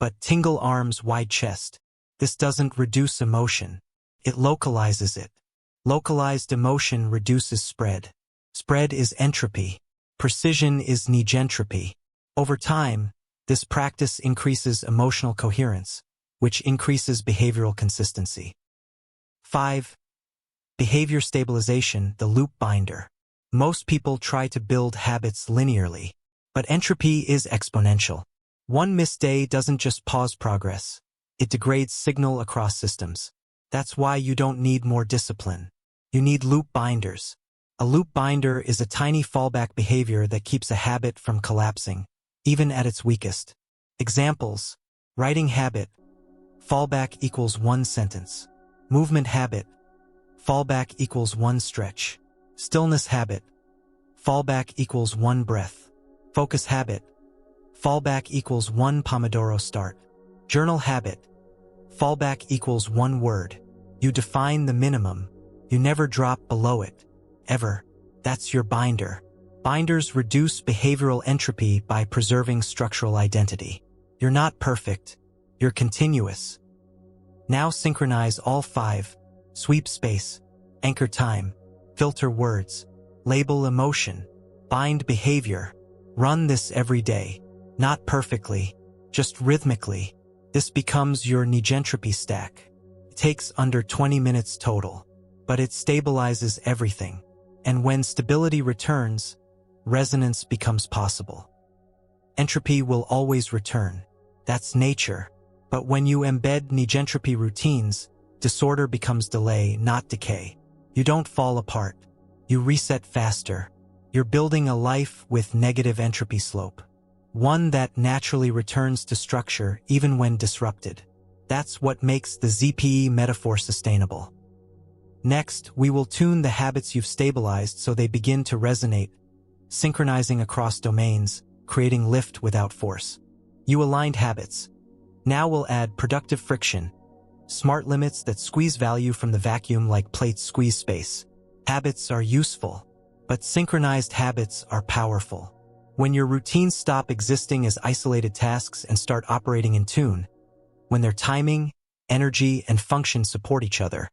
[SPEAKER 1] but tingle arms, wide chest. This doesn't reduce emotion. It localizes it. Localized emotion reduces spread. Spread is entropy. Precision is negentropy. Over time, this practice increases emotional coherence, which increases behavioral consistency. 5. Behavior stabilization, the loop binder. Most people try to build habits linearly, but entropy is exponential. One missed day doesn't just pause progress. It degrades signal across systems. That's why you don't need more discipline. You need loop binders. A loop binder is a tiny fallback behavior that keeps a habit from collapsing, even at its weakest. Examples: writing habit, fallback equals 1 sentence. Movement habit, fallback equals 1 stretch. Stillness habit, fallback equals 1 breath. Focus habit, fallback equals 1 Pomodoro start. Journal habit, fallback equals 1 word. You define the minimum. You never drop below it. Ever. That's your binder. Binders reduce behavioral entropy by preserving structural identity. You're not perfect. You're continuous. Now synchronize all 5. Sweep space. Anchor time. Filter words. Label emotion. Bind behavior. Run this every day. Not perfectly, just rhythmically. This becomes your negentropy stack. It takes under 20 minutes total, but it stabilizes everything. And when stability returns, resonance becomes possible. Entropy will always return. That's nature. But when you embed negentropy routines, disorder becomes delay, not decay. You don't fall apart. You reset faster. You're building a life with negative entropy slope. One that naturally returns to structure even when disrupted. That's what makes the ZPE metaphor sustainable. Next, we will tune the habits you've stabilized so they begin to resonate, synchronizing across domains, creating lift without force. You aligned habits. Now we'll add productive friction, smart limits that squeeze value from the vacuum like plates squeeze space. Habits are useful, but synchronized habits are powerful. When your routines stop existing as isolated tasks and start operating in tune, when their timing, energy, and function support each other,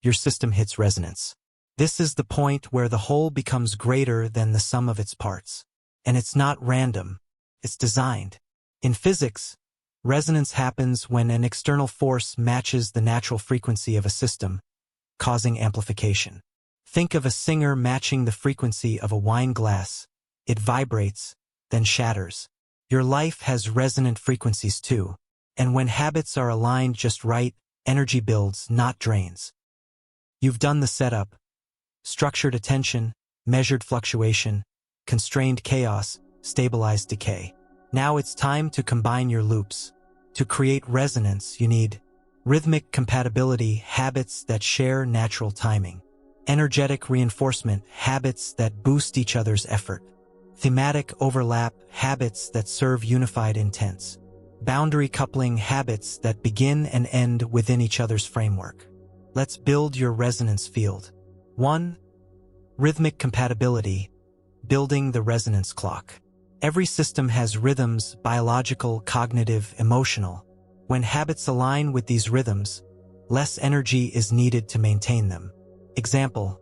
[SPEAKER 1] your system hits resonance. This is the point where the whole becomes greater than the sum of its parts. And it's not random, it's designed. In physics, resonance happens when an external force matches the natural frequency of a system, causing amplification. Think of a singer matching the frequency of a wine glass. It vibrates, then shatters. Your life has resonant frequencies too. And when habits are aligned just right, energy builds, not drains. You've done the setup. Structured attention, measured fluctuation, constrained chaos, stabilized decay. Now it's time to combine your loops. To create resonance, you need rhythmic compatibility, habits that share natural timing. Energetic reinforcement, habits that boost each other's effort. Thematic overlap, habits that serve unified intents. Boundary coupling, habits that begin and end within each other's framework. Let's build your resonance field. 1. Rhythmic compatibility, building the resonance clock. Every system has rhythms, biological, cognitive, emotional. When habits align with these rhythms, less energy is needed to maintain them. Example: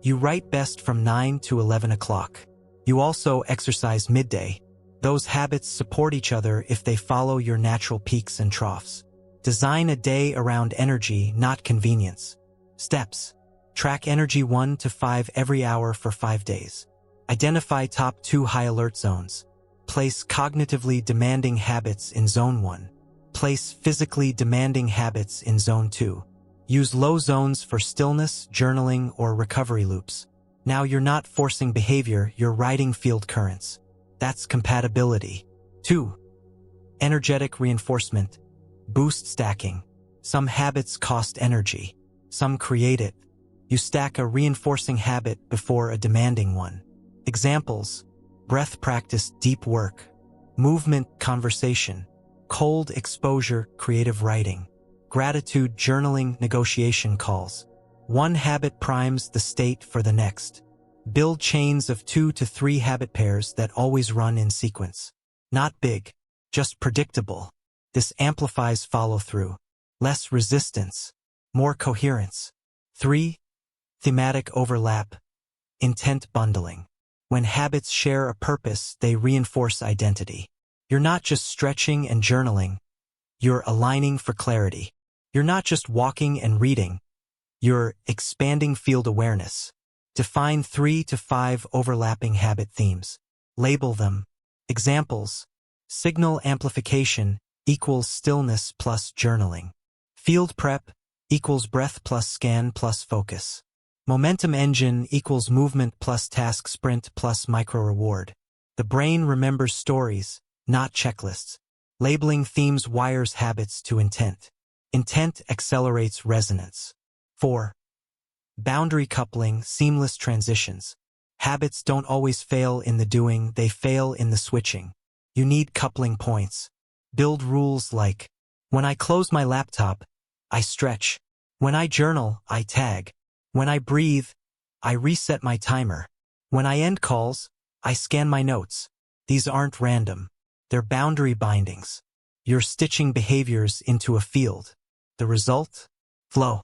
[SPEAKER 1] you write best from 9 to 11 o'clock. You also exercise midday. Those habits support each other if they follow your natural peaks and troughs. Design a day around energy, not convenience. Steps: track energy 1 to 5 every hour for 5 days. Identify top 2 high alert zones. Place cognitively demanding habits in zone 1. Place physically demanding habits in zone 2. Use low zones for stillness, journaling, or recovery loops. Now you're not forcing behavior, you're riding field currents. That's compatibility. 2. Energetic reinforcement. Boost stacking. Some habits cost energy. Some create it. You stack a reinforcing habit before a demanding one. Examples: breath practice, deep work. Movement, conversation. Cold exposure, creative writing. Gratitude, journaling, negotiation calls. One habit primes the state for the next. Build chains of 2 to 3 habit pairs that always run in sequence. Not big, just predictable. This amplifies follow-through. Less resistance. More coherence. 3. Thematic overlap. Intent bundling. When habits share a purpose, they reinforce identity. You're not just stretching and journaling. You're aligning for clarity. You're not just walking and reading. You're expanding field awareness. Define 3 to 5 overlapping habit themes. Label them. Examples. Signal amplification equals stillness plus journaling. Field prep equals breath plus scan plus focus. Momentum engine equals movement plus task sprint plus micro reward. The brain remembers stories, not checklists. Labeling themes wires habits to intent. Intent accelerates resonance. 4. Boundary coupling, seamless transitions. Habits don't always fail in the doing, they fail in the switching. You need coupling points. Build rules like, when I close my laptop, I stretch. When I journal, I tag. When I breathe, I reset my timer. When I end calls, I scan my notes. These aren't random. They're boundary bindings. You're stitching behaviors into a field. The result? Flow.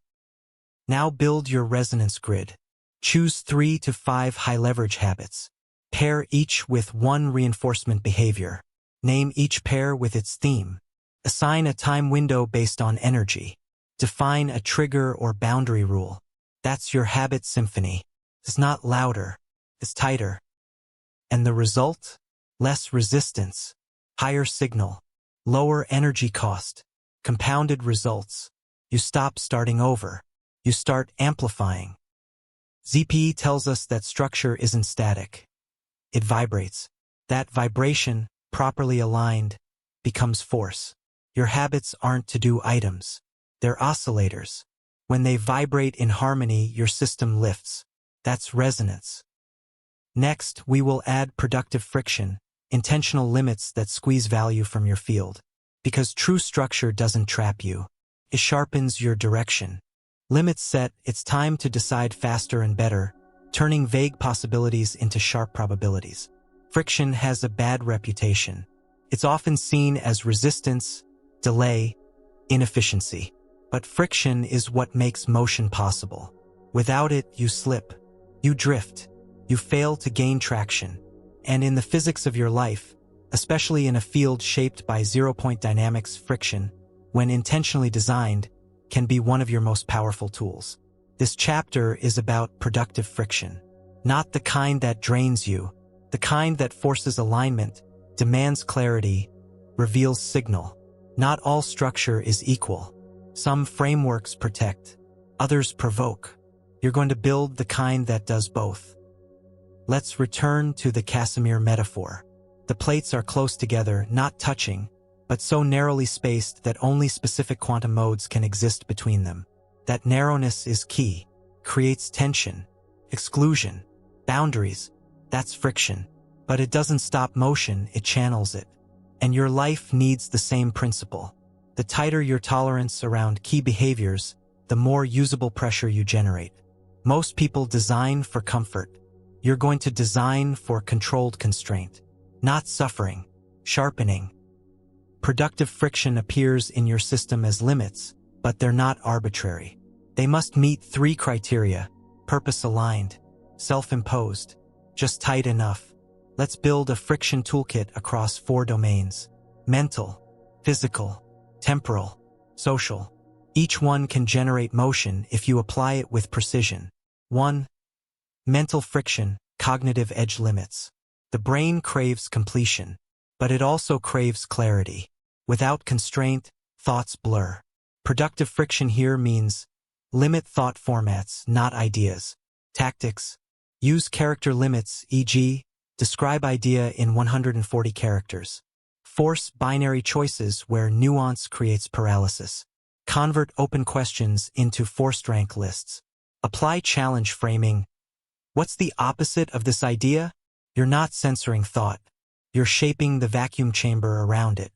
[SPEAKER 1] Now build your resonance grid. Choose 3 to 5 high-leverage habits. Pair each with one reinforcement behavior. Name each pair with its theme. Assign a time window based on energy. Define a trigger or boundary rule. That's your habit symphony. It's not louder, it's tighter. And the result? Less resistance, higher signal, lower energy cost, compounded results. You stop starting over. You start amplifying. ZPE tells us that structure isn't static. It vibrates. That vibration, properly aligned, becomes force. Your habits aren't to-do items. They're oscillators. When they vibrate in harmony, your system lifts. That's resonance. Next, we will add productive friction, intentional limits that squeeze value from your field. Because true structure doesn't trap you. It sharpens your direction. Limits set, it's time to decide faster and better, turning vague possibilities into sharp probabilities. Friction has a bad reputation. It's often seen as resistance, delay, inefficiency. But friction is what makes motion possible. Without it, you slip. You drift. You fail to gain traction. And in the physics of your life, especially in a field shaped by zero-point dynamics, friction, when intentionally designed, can be one of your most powerful tools. This chapter is about productive friction. Not the kind that drains you, the kind that forces alignment, demands clarity, reveals signal. Not all structure is equal. Some frameworks protect, others provoke. You're going to build the kind that does both. Let's return to the Casimir metaphor. The plates are close together, not touching, but so narrowly spaced that only specific quantum modes can exist between them. That narrowness is key, creates tension, exclusion, boundaries. That's friction. But it doesn't stop motion, it channels it. And your life needs the same principle. The tighter your tolerance around key behaviors, the more usable pressure you generate. Most people design for comfort. You're going to design for controlled constraint, not suffering, sharpening. Productive friction appears in your system as limits, but they're not arbitrary. They must meet 3 criteria: purpose-aligned, self-imposed, just tight enough. Let's build a friction toolkit across 4 domains: mental, physical, temporal, social. Each one can generate motion if you apply it with precision. 1. Mental friction, cognitive edge limits. The brain craves completion, but it also craves clarity. Without constraint, thoughts blur. Productive friction here means limit thought formats, not ideas. Tactics. Use character limits, e.g., describe idea in 140 characters. Force binary choices where nuance creates paralysis. Convert open questions into forced rank lists. Apply challenge framing. What's the opposite of this idea? You're not censoring thought. You're shaping the vacuum chamber around it.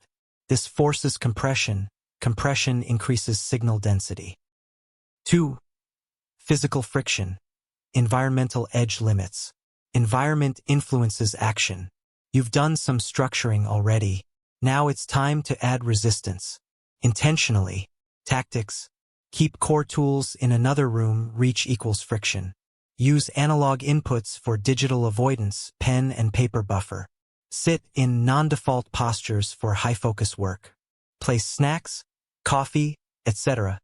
[SPEAKER 1] This forces compression. Compression increases signal density. 2. Physical friction. Environmental edge limits. Environment influences action. You've done some structuring already. Now it's time to add resistance. Intentionally. Tactics. Keep core tools in another room, reach equals friction. Use analog inputs for digital avoidance, pen and paper buffer. Sit in non-default postures for high-focus work. Place snacks, coffee, etc.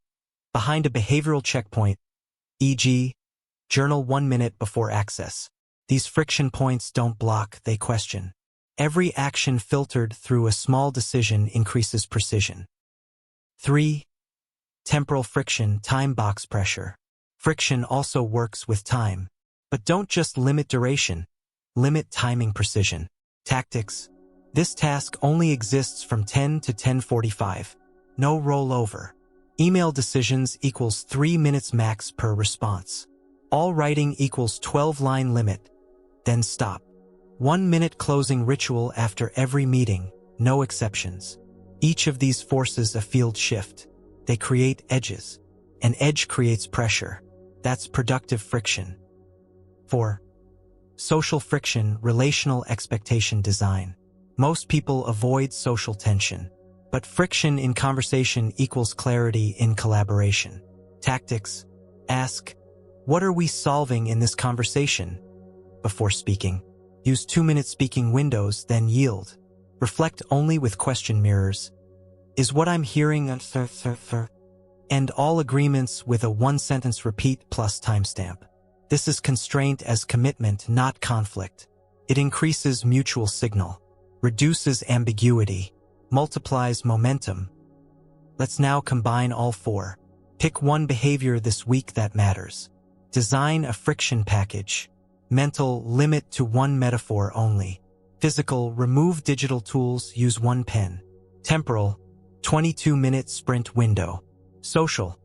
[SPEAKER 1] behind a behavioral checkpoint, e.g., journal 1 minute before access. These friction points don't block, they question. Every action filtered through a small decision increases precision. 3. Temporal friction, time box pressure. Friction also works with time. But don't just limit duration, limit timing precision. Tactics. This task only exists from 10 to 10:45. No rollover. Email decisions equals 3 minutes max per response. All writing equals 12-line limit. Then stop. 1 minute closing ritual after every meeting, no exceptions. Each of these forces a field shift. They create edges. An edge creates pressure. That's productive friction. 4. Social friction, relational expectation design. Most people avoid social tension, but friction in conversation equals clarity in collaboration. Tactics. Ask, what are we solving in this conversation? Before speaking. Use 2-minute speaking windows, then yield. Reflect only with question mirrors. Is what I'm hearing End all agreements with a 1-sentence repeat plus timestamp. This is constraint as commitment, not conflict. It increases mutual signal, reduces ambiguity, multiplies momentum. Let's now combine all 4. Pick one behavior this week that matters. Design a friction package. Mental, limit to 1 metaphor only. Physical, remove digital tools, use 1 pen. Temporal, 22-minute sprint window. Social,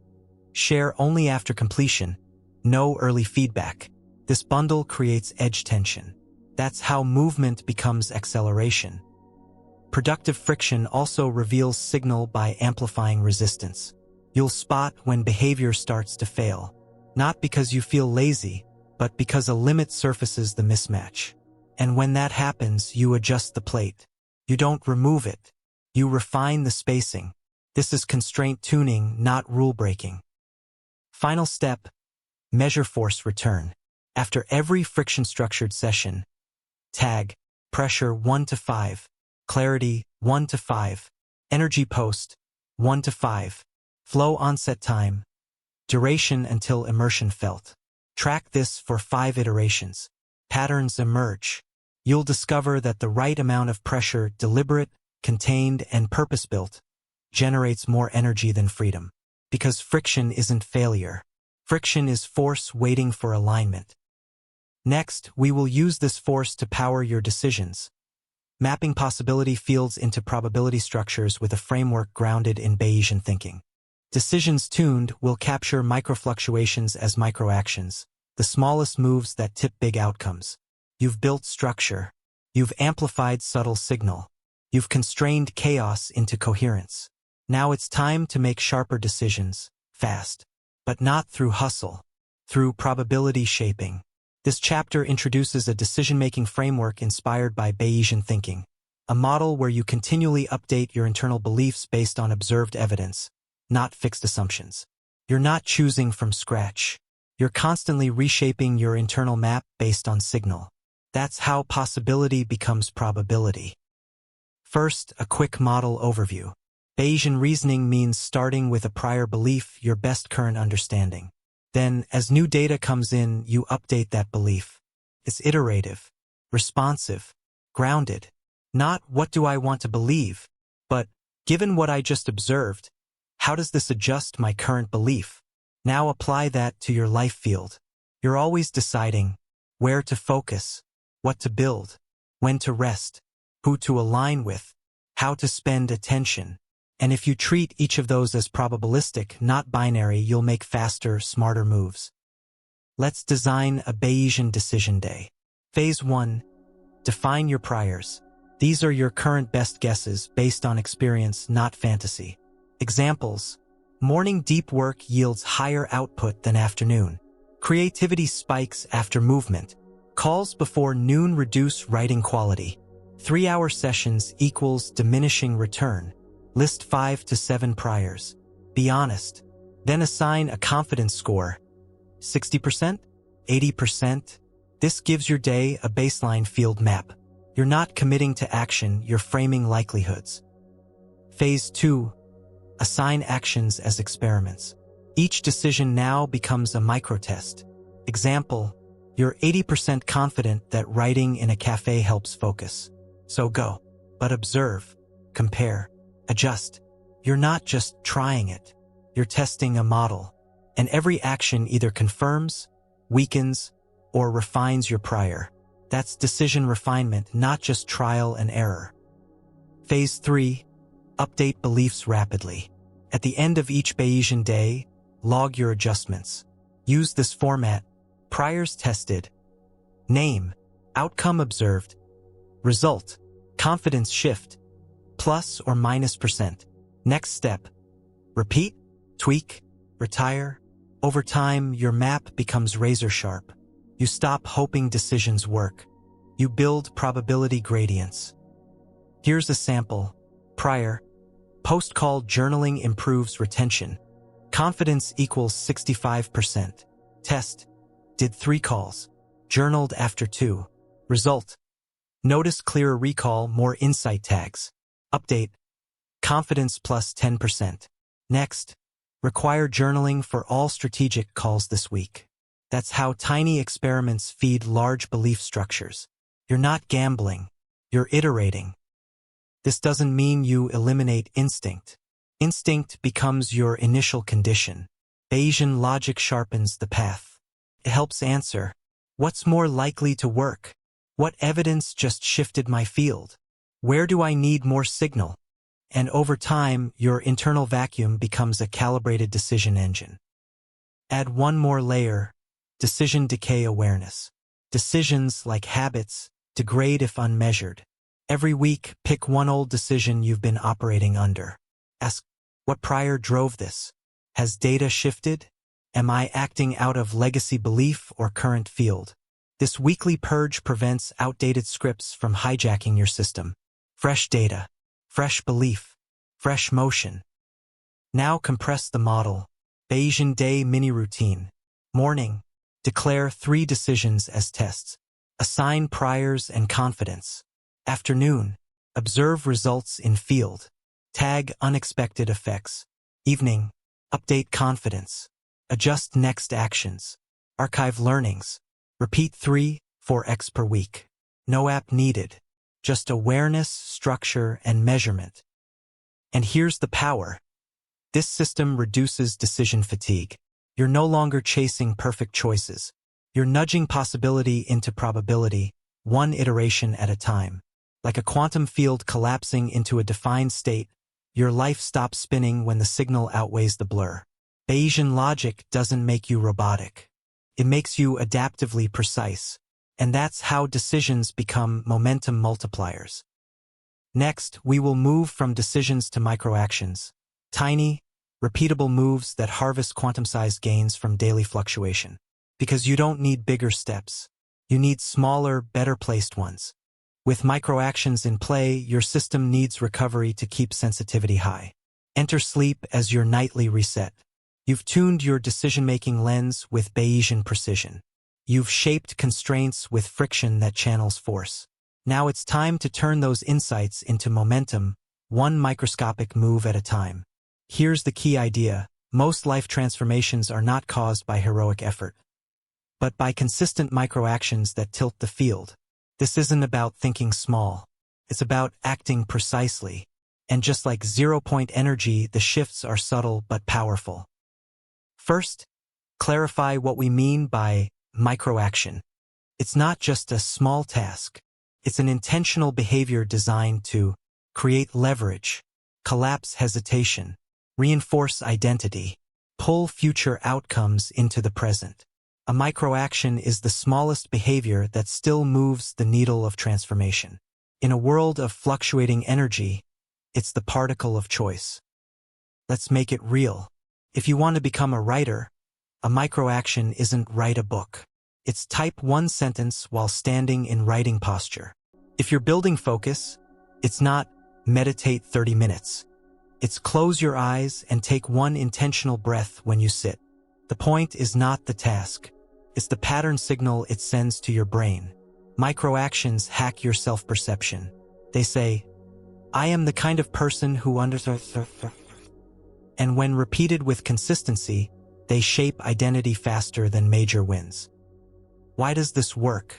[SPEAKER 1] share only after completion. No early feedback. This bundle creates edge tension. That's how movement becomes acceleration. Productive friction also reveals signal by amplifying resistance. You'll spot when behavior starts to fail, not because you feel lazy, but because a limit surfaces the mismatch. And when that happens, you adjust the plate. You don't remove it. You refine the spacing. This is constraint tuning, not rule breaking. Final step. Measure force return. After every friction-structured session, tag, pressure 1 to 5, clarity 1 to 5, energy post 1 to 5, flow onset time, duration until immersion felt. Track this for 5 iterations. Patterns emerge. You'll discover that the right amount of pressure, deliberate, contained, and purpose-built, generates more energy than freedom. Because friction isn't failure. Friction is force waiting for alignment. Next, we will use this force to power your decisions. Mapping possibility fields into probability structures with a framework grounded in Bayesian thinking. Decisions tuned will capture micro-fluctuations as microactions, the smallest moves that tip big outcomes. You've built structure. You've amplified subtle signal. You've constrained chaos into coherence. Now it's time to make sharper decisions, fast. But not through hustle, through probability shaping. This chapter introduces a decision-making framework inspired by Bayesian thinking, a model where you continually update your internal beliefs based on observed evidence, not fixed assumptions. You're not choosing from scratch. You're constantly reshaping your internal map based on signal. That's how possibility becomes probability. First, a quick model overview. Bayesian reasoning means starting with a prior belief, your best current understanding. Then, as new data comes in, you update that belief. It's iterative, responsive, grounded. Not what do I want to believe, but given what I just observed, how does this adjust my current belief? Now apply that to your life field. You're always deciding where to focus, what to build, when to rest, who to align with, how to spend attention. And if you treat each of those as probabilistic, not binary, you'll make faster, smarter moves. Let's design a Bayesian decision day. Phase 1. Define your priors. These are your current best guesses based on experience, not fantasy. Examples. Morning deep work yields higher output than afternoon. Creativity spikes after movement. Calls before noon reduce writing quality. 3-hour sessions equals diminishing return. List 5 to 7 priors. Be honest. Then assign a confidence score. 60%? 80%? This gives your day a baseline field map. You're not committing to action, you're framing likelihoods. Phase 2. Assign actions as experiments. Each decision now becomes a microtest. Example, you're 80% confident that writing in a cafe helps focus. So go. But observe, compare, adjust. You're not just trying it. You're testing a model. And every action either confirms, weakens, or refines your prior. That's decision refinement, not just trial and error. Phase 3. Update beliefs rapidly. At the end of each Bayesian day, log your adjustments. Use this format: priors tested, name, outcome observed, result, confidence shift, plus or minus %. Next step: repeat, tweak, retire. Over time, your map becomes razor sharp. You stop hoping decisions work. You build probability gradients. Here's a sample. Prior: post-call journaling improves retention. Confidence equals 65%. Test: did 3 calls. Journaled after 2. Result: notice clearer recall, more insight tags. Update: confidence plus 10%. Next: require journaling for all strategic calls this week. That's how tiny experiments feed large belief structures. You're not gambling. You're iterating. This doesn't mean you eliminate instinct. Instinct becomes your initial condition. Bayesian logic sharpens the path. It helps answer, what's more likely to work? What evidence just shifted my field? Where do I need more signal? And over time, your internal vacuum becomes a calibrated decision engine. Add one more layer: decision decay awareness. Decisions, like habits, degrade if unmeasured. Every week, pick one old decision you've been operating under. Ask, what prior drove this? Has data shifted? Am I acting out of legacy belief or current field? This weekly purge prevents outdated scripts from hijacking your system. Fresh data, fresh belief, fresh motion. Now compress the model. Bayesian day mini routine. Morning: declare 3 decisions as tests. Assign priors and confidence. Afternoon: observe results in field. Tag unexpected effects. Evening: update confidence. Adjust next actions. Archive learnings. Repeat 3-4x per week. No app needed. Just awareness, structure, and measurement. And here's the power. This system reduces decision fatigue. You're no longer chasing perfect choices. You're nudging possibility into probability, one iteration at a time. Like a quantum field collapsing into a defined state, your life stops spinning when the signal outweighs the blur. Bayesian logic doesn't make you robotic. It makes you adaptively precise. And that's how decisions become momentum multipliers. Next, we will move from decisions to microactions. Tiny, repeatable moves that harvest quantum-sized gains from daily fluctuation. Because you don't need bigger steps. You need smaller, better-placed ones. With microactions in play, your system needs recovery to keep sensitivity high. Enter sleep as your nightly reset. You've tuned your decision-making lens with Bayesian precision. You've shaped constraints with friction that channels force. Now it's time to turn those insights into momentum, one microscopic move at a time. Here's the key idea. Most life transformations are not caused by heroic effort, but by consistent microactions that tilt the field. This isn't about thinking small. It's about acting precisely. And just like zero-point energy, the shifts are subtle but powerful. First, clarify what we mean by microaction. It's not just a small task. It's an intentional behavior designed to create leverage, collapse hesitation, reinforce identity, pull future outcomes into the present. A microaction is the smallest behavior that still moves the needle of transformation. In a world of fluctuating energy, it's the particle of choice. Let's make it real. If you want to become a writer, a microaction isn't write a book. It's type one sentence while standing in writing posture. If you're building focus, it's not meditate 30 minutes. It's close your eyes and take one intentional breath when you sit. The point is not the task. It's the pattern signal it sends to your brain. Microactions hack your self-perception. They say, I am the kind of person who understands. And when repeated with consistency, they shape identity faster than major wins. Why does this work?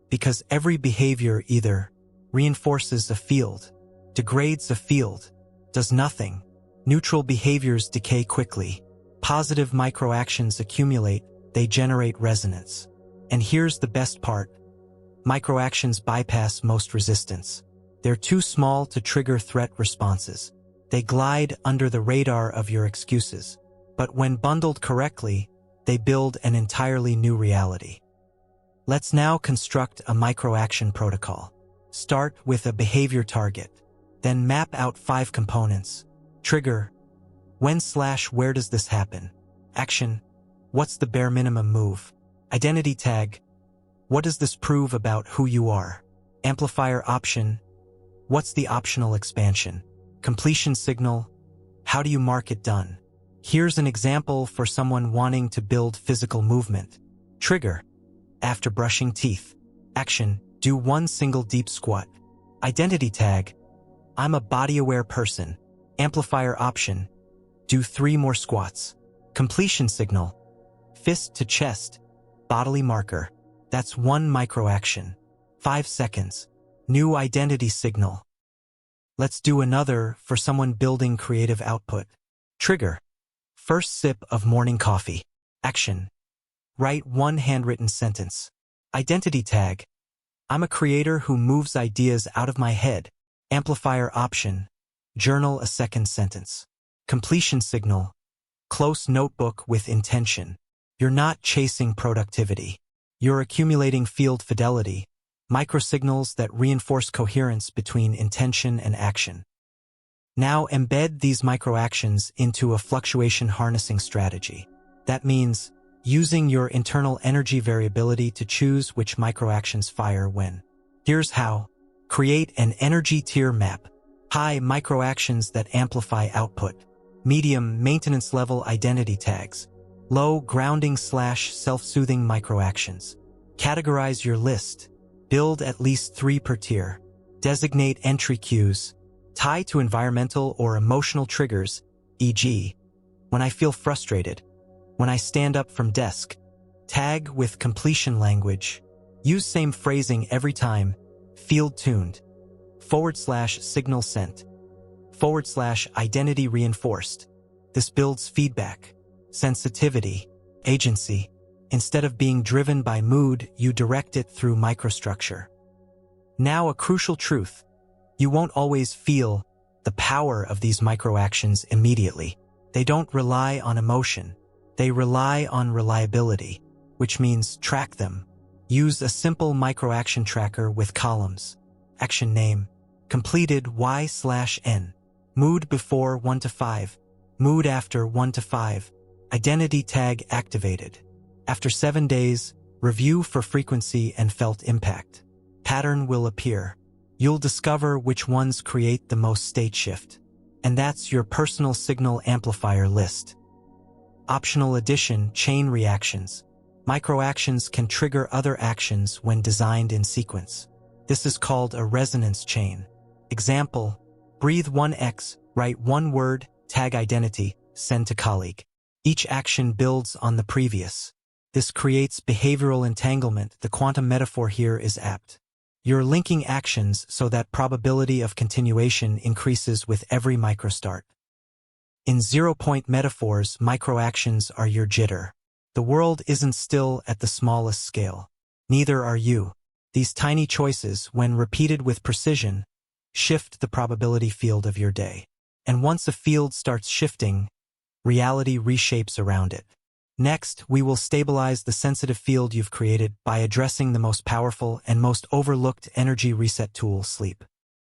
[SPEAKER 1] Because every behavior either reinforces a field, degrades a field, does nothing. Neutral behaviors decay quickly. Positive microactions accumulate, they generate resonance. And here's the best part. Microactions bypass most resistance. They're too small to trigger threat responses. They glide under the radar of your excuses. But when bundled correctly, they build an entirely new reality. Let's now construct a microaction protocol. Start with a behavior target. Then map out 5 components. Trigger. When/where does this happen? Action. What's the bare minimum move? Identity tag. What does this prove about who you are? Amplifier option. What's the optional expansion? Completion signal. How do you mark it done? Here's an example for someone wanting to build physical movement. Trigger. After brushing teeth. Action. Do 1 single deep squat. Identity tag. I'm a body-aware person. Amplifier option. Do 3 more squats. Completion signal. Fist to chest. Bodily marker. That's 1 microaction. 5 seconds. New identity signal. Let's do another for someone building creative output. Trigger. First sip of morning coffee. Action. Write 1 handwritten sentence. Identity tag. I'm a creator who moves ideas out of my head. Amplifier option. Journal a 2nd sentence. Completion signal. Close notebook with intention. You're not chasing productivity. You're accumulating field fidelity, microsignals that reinforce coherence between intention and action. Now embed these microactions into a fluctuation harnessing strategy. That means using your internal energy variability to choose which microactions fire when. Here's how. Create an energy tier map. High microactions that amplify output. Medium maintenance level identity tags. Low grounding/self-soothing microactions. Categorize your list. Build at least 3 per tier. Designate entry cues. Tie to environmental or emotional triggers, e.g., when I feel frustrated, when I stand up from desk. Tag with completion language. Use same phrasing every time. Field tuned. /signal sent. /identity reinforced. This builds feedback, sensitivity, agency. Instead of being driven by mood, you direct it through microstructure. Now a crucial truth. You won't always feel the power of these microactions immediately. They don't rely on emotion. They rely on reliability, which means track them. Use a simple microaction tracker with columns. Action name. Completed Y/N. Mood before 1 to 5. Mood after 1 to 5. Identity tag activated. After 7 days, review for frequency and felt impact. Pattern will appear. You'll discover which ones create the most state shift. And that's your personal signal amplifier list. Optional addition, chain reactions. Microactions can trigger other actions when designed in sequence. This is called a resonance chain. Example, breathe 1x, write 1 word, tag identity, send to colleague. Each action builds on the previous. This creates behavioral entanglement. The quantum metaphor here is apt. You're linking actions so that probability of continuation increases with every microstart. In 0-point metaphors, microactions are your jitter. The world isn't still at the smallest scale. Neither are you. These tiny choices, when repeated with precision, shift the probability field of your day. And once a field starts shifting, reality reshapes around it. Next, we will stabilize the sensitive field you've created by addressing the most powerful and most overlooked energy reset tool, sleep.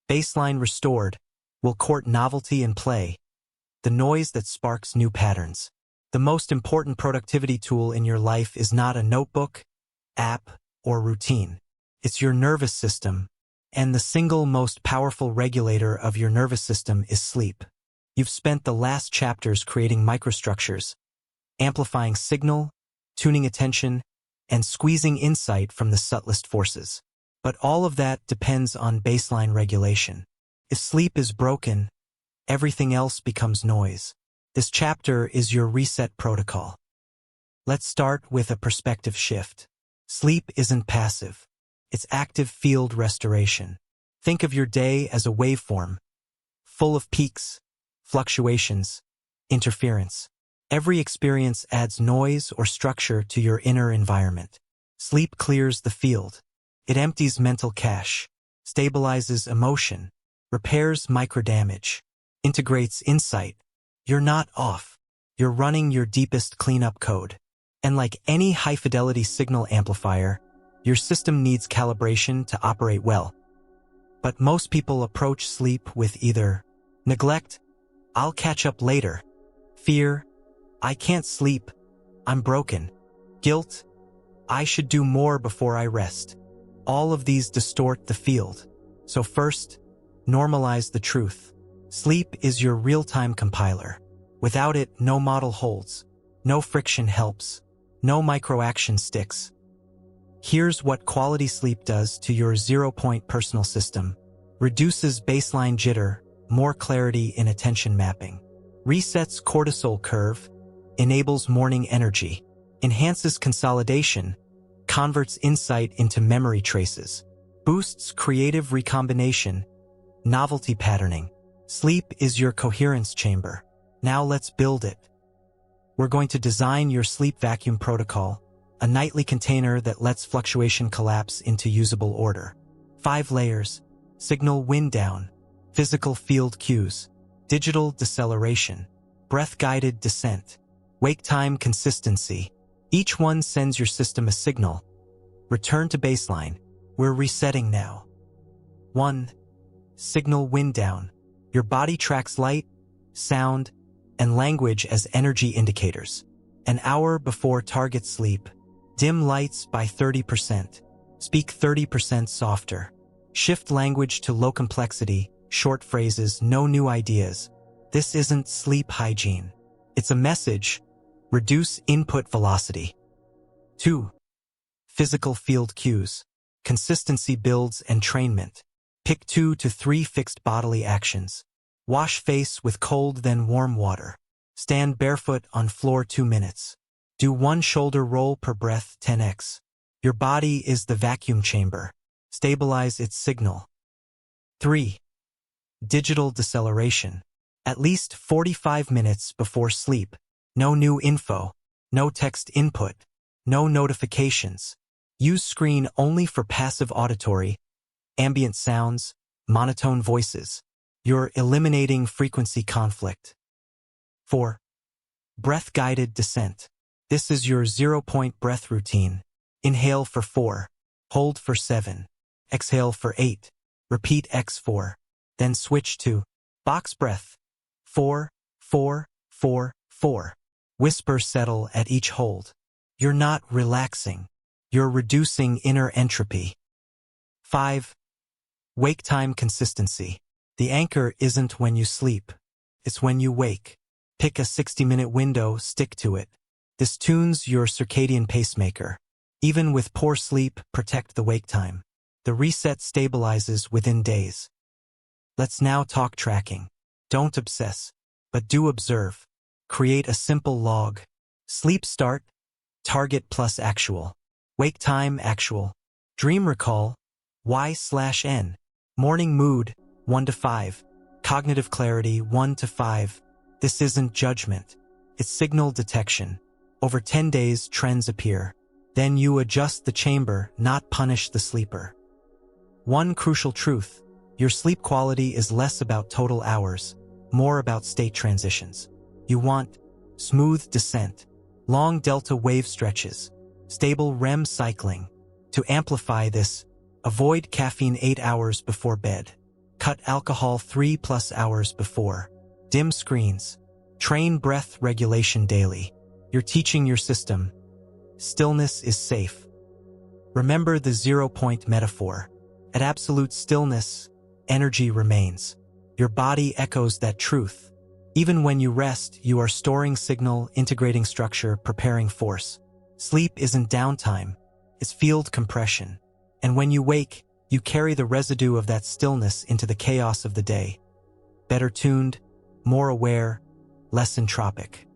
[SPEAKER 1] Baseline restored will court novelty and play, the noise that sparks new patterns. The most important productivity tool in your life is not a notebook, app, or routine. It's your nervous system, and the single most powerful regulator of your nervous system is sleep. You've spent the last chapters creating microstructures, amplifying signal, tuning attention, and squeezing insight from the subtlest forces. But all of that depends on baseline regulation. If sleep is broken, everything else becomes noise. This chapter is your reset protocol. Let's start with a perspective shift. Sleep isn't passive. It's active field restoration. Think of your day as a waveform, full of peaks, fluctuations, interference. Every experience adds noise or structure to your inner environment. Sleep clears the field. It empties mental cache, stabilizes emotion, repairs microdamage, integrates insight. You're not off. You're running your deepest cleanup code. And like any high-fidelity signal amplifier, your system needs calibration to operate well. But most people approach sleep with either neglect, I'll catch up later, fear, I can't sleep, I'm broken, guilt, I should do more before I rest. All of these distort the field. So first, normalize the truth. Sleep is your real-time compiler. Without it, no model holds, no friction helps, no microaction sticks. Here's what quality sleep does to your zero-point personal system. Reduces baseline jitter, more clarity in attention mapping. Resets cortisol curve, enables morning energy. Enhances consolidation, converts insight into memory traces. Boosts creative recombination, novelty patterning. Sleep is your coherence chamber. Now let's build it. We're going to design your sleep vacuum protocol, a nightly container that lets fluctuation collapse into usable order. 5 layers, signal wind down, physical field cues, digital deceleration, breath-guided descent, wake time consistency. Each one sends your system a signal. Return to baseline. We're resetting now. 1. Signal wind down. Your body tracks light, sound, and language as energy indicators. An hour before target sleep, dim lights by 30%. Speak 30% softer. Shift language to low complexity, short phrases, no new ideas. This isn't sleep hygiene. It's a message. Reduce input velocity. 2. Physical field cues. Consistency builds entrainment. Pick 2 to 3 fixed bodily actions. Wash face with cold then warm water. Stand barefoot on floor 2 minutes. Do 1 shoulder roll per breath 10x. Your body is the vacuum chamber. Stabilize its signal. 3. Digital deceleration. At least 45 minutes before sleep. No new info. No text input. No notifications. Use screen only for passive auditory, ambient sounds, monotone voices. You're eliminating frequency conflict. 4. Breath-guided descent. This is your zero-point breath routine. Inhale for 4. Hold for 7. Exhale for 8. Repeat x4. Then switch to box breath. 4, 4, 4, 4. Whisper settle at each hold. You're not relaxing. You're reducing inner entropy. 5. Wake time consistency. The anchor isn't when you sleep. It's when you wake. Pick a 60-minute window, stick to it. This tunes your circadian pacemaker. Even with poor sleep, protect the wake time. The reset stabilizes within days. Let's now talk tracking. Don't obsess, but do observe. Create a simple log. Sleep start, target plus actual. Wake time actual. Dream recall, Y/N. Morning mood, 1 to 5. Cognitive clarity, 1 to 5. This isn't judgment. It's signal detection. Over 10 days, trends appear. Then you adjust the chamber, not punish the sleeper. One crucial truth. Your sleep quality is less about total hours, more about state transitions. You want smooth descent, long delta wave stretches, stable REM cycling. To amplify this, avoid caffeine 8 hours before bed. Cut alcohol 3+ hours before. Dim screens. Train breath regulation daily. You're teaching your system. Stillness is safe. Remember the zero-point metaphor. At absolute stillness, energy remains. Your body echoes that truth. Even when you rest, you are storing signal, integrating structure, preparing force. Sleep isn't downtime, it's field compression. And when you wake, you carry the residue of that stillness into the chaos of the day. Better tuned, more aware, less entropic.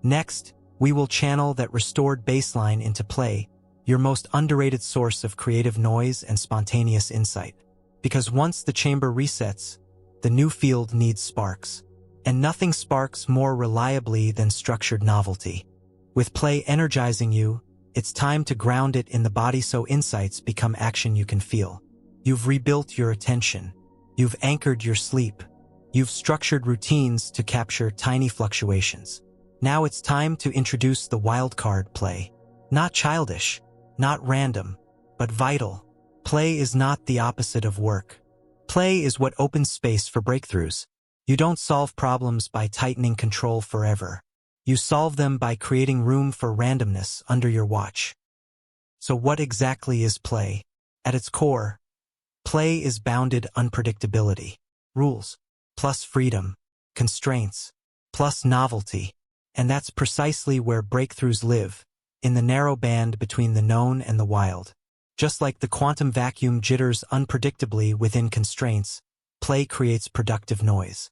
[SPEAKER 1] Next, we will channel that restored baseline into play, your most underrated source of creative noise and spontaneous insight. Because once the chamber resets, the new field needs sparks. And nothing sparks more reliably than structured novelty. With play energizing you, it's time to ground it in the body so insights become action you can feel. You've rebuilt your attention. You've anchored your sleep. You've structured routines to capture tiny fluctuations. Now it's time to introduce the wildcard play. Not childish, not random, but vital. Play is not the opposite of work. Play is what opens space for breakthroughs. You don't solve problems by tightening control forever. You solve them by creating room for randomness under your watch. So what exactly is play? At its core, play is bounded unpredictability. Rules, plus freedom, constraints, plus novelty. And that's precisely where breakthroughs live, in the narrow band between the known and the wild. Just like the quantum vacuum jitters unpredictably within constraints, play creates productive noise.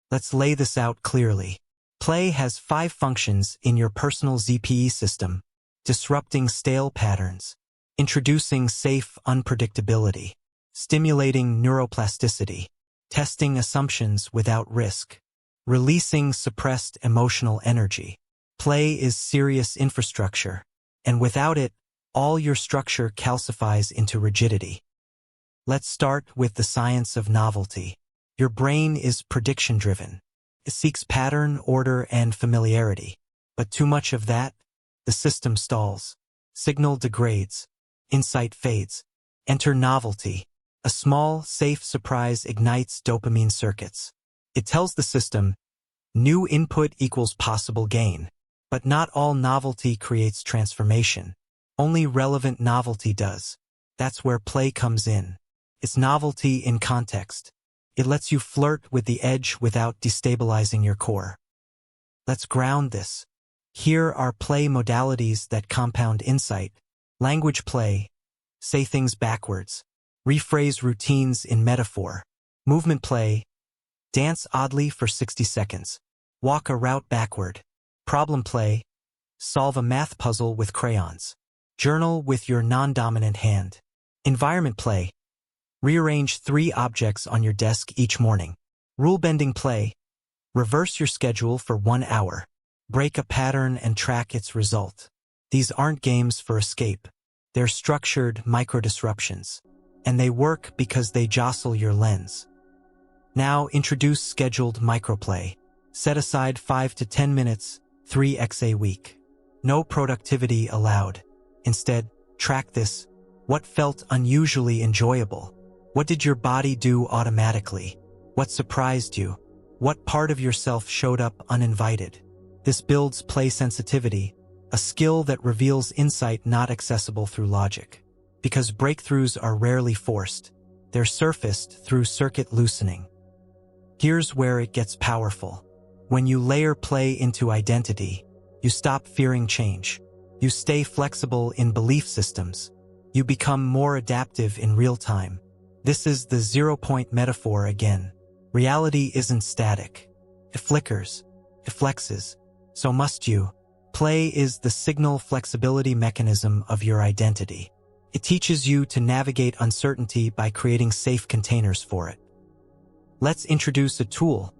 [SPEAKER 1] Let's lay this out clearly. Play has 5 functions in your personal ZPE system: disrupting stale patterns, introducing safe unpredictability, stimulating neuroplasticity, testing assumptions without risk, releasing suppressed emotional energy. Play is serious infrastructure, and without it, all your structure calcifies into rigidity. Let's start with the science of novelty. Your brain is prediction-driven. It seeks pattern, order, and familiarity. But too much of that, the system stalls. Signal degrades. Insight fades. Enter novelty. A small, safe surprise ignites dopamine circuits. It tells the system, new input equals possible gain. But not all novelty creates transformation. Only relevant novelty does. That's where play comes in. It's novelty in context. It lets you flirt with the edge without destabilizing your core. Let's ground this. Here are play modalities that compound insight. Language play. Say things backwards. Rephrase routines in metaphor. Movement play. Dance oddly for 60 seconds. Walk a route backward. Problem play. Solve a math puzzle with crayons. Journal with your non-dominant hand. Environment play. Rearrange 3 objects on your desk each morning. Rule-bending play. Reverse your schedule for 1 hour. Break a pattern and track its result. These aren't games for escape. They're structured micro-disruptions. And they work because they jostle your lens. Now introduce scheduled microplay. Set aside 5 to 10 minutes, 3x a week. No productivity allowed. Instead, track this. What felt unusually enjoyable? What did your body do automatically? What surprised you? What part of yourself showed up uninvited? This builds play sensitivity, a skill that reveals insight not accessible through logic. Because breakthroughs are rarely forced, they're surfaced through circuit loosening. Here's where it gets powerful. When you layer play into identity, you stop fearing change. You stay flexible in belief systems. You become more adaptive in real time. This is the zero-point metaphor again. Reality isn't static. It flickers. It flexes. So must you. Play is the signal flexibility mechanism of your identity. It teaches you to navigate uncertainty by creating safe containers for it. Let's introduce a tool,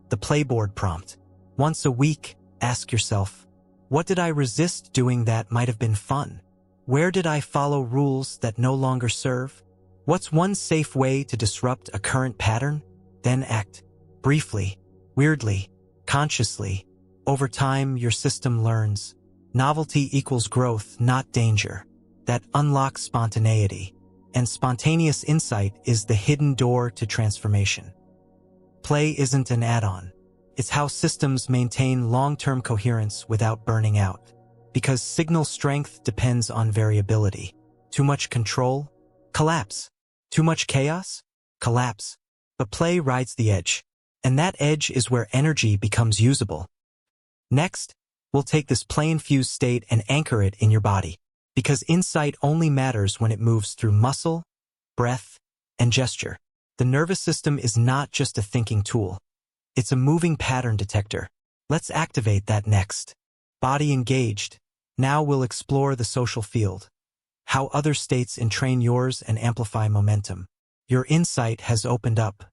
[SPEAKER 1] the playboard prompt. Once a week, ask yourself, what did I resist doing that might have been fun? Where did I follow rules that no longer serve? What's one safe way to disrupt a current pattern? Then act. Briefly, weirdly, consciously. Over time, your system learns. Novelty equals growth, not danger. That unlocks spontaneity. And spontaneous insight is the hidden door to transformation. Play isn't an add-on. It's how systems maintain long-term coherence without burning out. Because signal strength depends on variability. Too much control? Collapse. Too much chaos? Collapse. But play rides the edge. And that edge is where energy becomes usable. Next, we'll take this play-infused state and anchor it in your body, because insight only matters when it moves through muscle, breath, and gesture. The nervous system is not just a thinking tool. It's a moving pattern detector. Let's activate that next. Body engaged. Now we'll explore the social field. How other states entrain yours and amplify momentum. Your insight has opened up.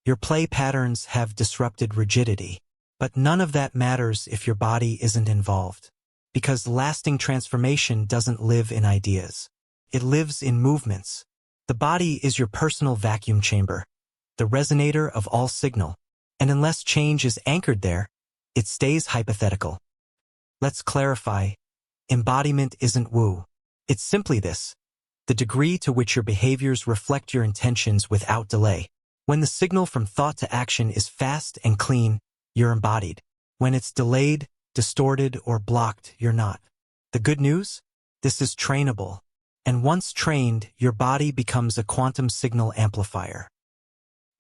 [SPEAKER 1] Your play patterns have disrupted rigidity. But none of that matters if your body isn't involved. Because lasting transformation doesn't live in ideas. It lives in movements. The body is your personal vacuum chamber, the resonator of all signal. And unless change is anchored there, it stays hypothetical. Let's clarify. Embodiment isn't woo. It's simply this: the degree to which your behaviors reflect your intentions without delay. When the signal from thought to action is fast and clean, you're embodied. When it's delayed, distorted, or blocked, you're not. The good news? This is trainable. And once trained, your body becomes a quantum signal amplifier.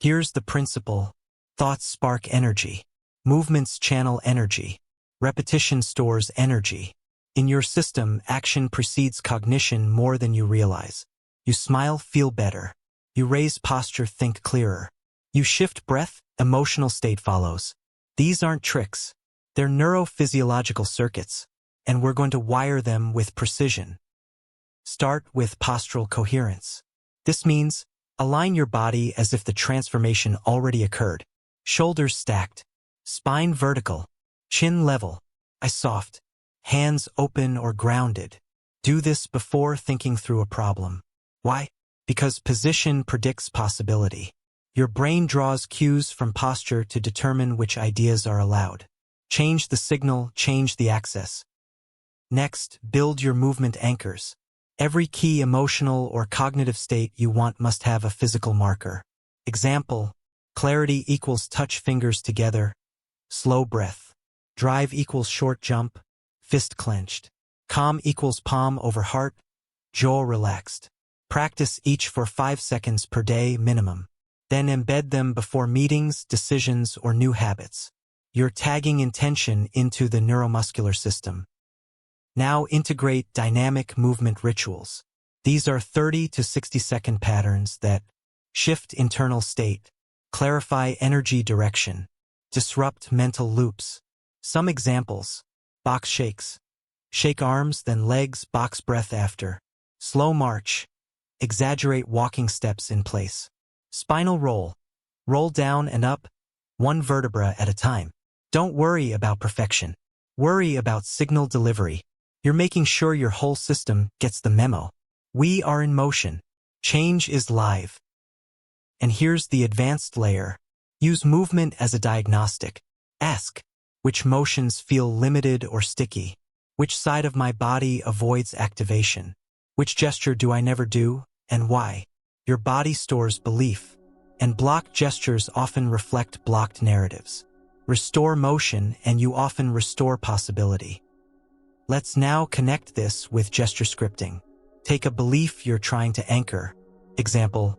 [SPEAKER 1] Here's the principle. Thoughts spark energy. Movements channel energy. Repetition stores energy. In your system, action precedes cognition more than you realize. You smile, feel better. You raise posture, think clearer. You shift breath, emotional state follows. These aren't tricks. They're neurophysiological circuits, and we're going to wire them with precision. Start with postural coherence. This means align your body as if the transformation already occurred. Shoulders stacked, spine vertical, chin level, eyes soft, hands open or grounded. Do this before thinking through a problem. Why? Because position predicts possibility. Your brain draws cues from posture to determine which ideas are allowed. Change the signal, change the access. Next, build your movement anchors. Every key emotional or cognitive state you want must have a physical marker. Example: clarity equals touch fingers together, slow breath. Drive equals short jump, fist clenched. Calm equals palm over heart, jaw relaxed. Practice each for 5 seconds per day minimum. Then embed them before meetings, decisions, or new habits. You're tagging intention into the neuromuscular system. Now integrate dynamic movement rituals. These are 30 to 60-second patterns that shift internal state, clarify energy direction, disrupt mental loops. Some examples: box shakes. Shake arms, then legs, box breath after. Slow march. Exaggerate walking steps in place. Spinal roll. Roll down and up, one vertebra at a time. Don't worry about perfection. Worry about signal delivery. You're making sure your whole system gets the memo. We are in motion. Change is live. And here's the advanced layer. Use movement as a diagnostic. Ask, which motions feel limited or sticky? Which side of my body avoids activation? Which gesture do I never do, and why? Your body stores belief, and blocked gestures often reflect blocked narratives. Restore motion, and you often restore possibility. Let's now connect this with gesture scripting. Take a belief you're trying to anchor. Example: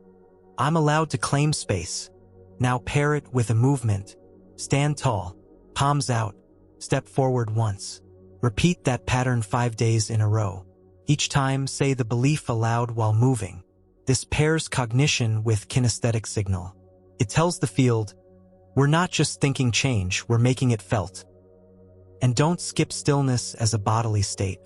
[SPEAKER 1] I'm allowed to claim space. Now pair it with a movement. Stand tall, palms out, step forward once. Repeat that pattern 5 days in a row. Each time, say the belief aloud while moving. This pairs cognition with kinesthetic signal. It tells the field, we're not just thinking change, we're making it felt. And don't skip stillness as a bodily state.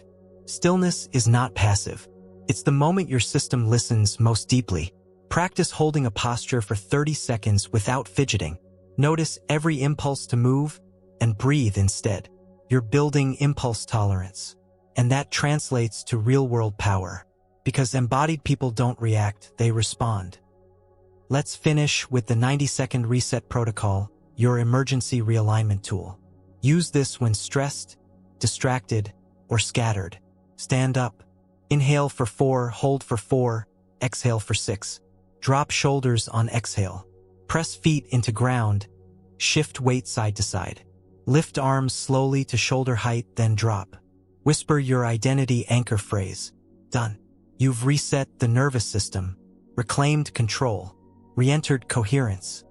[SPEAKER 1] Stillness is not passive. It's the moment your system listens most deeply. Practice holding a posture for 30 seconds without fidgeting. Notice every impulse to move and breathe instead. You're building impulse tolerance. And that translates to real-world power. Because embodied people don't react, they respond. Let's finish with the 90-second reset protocol, your emergency realignment tool. Use this when stressed, distracted, or scattered. Stand up. Inhale for 4, hold for 4, exhale for 6. Drop shoulders on exhale. Press feet into ground. Shift weight side to side. Lift arms slowly to shoulder height, then drop. Whisper your identity anchor phrase. Done. You've reset the nervous system, reclaimed control, re-entered coherence.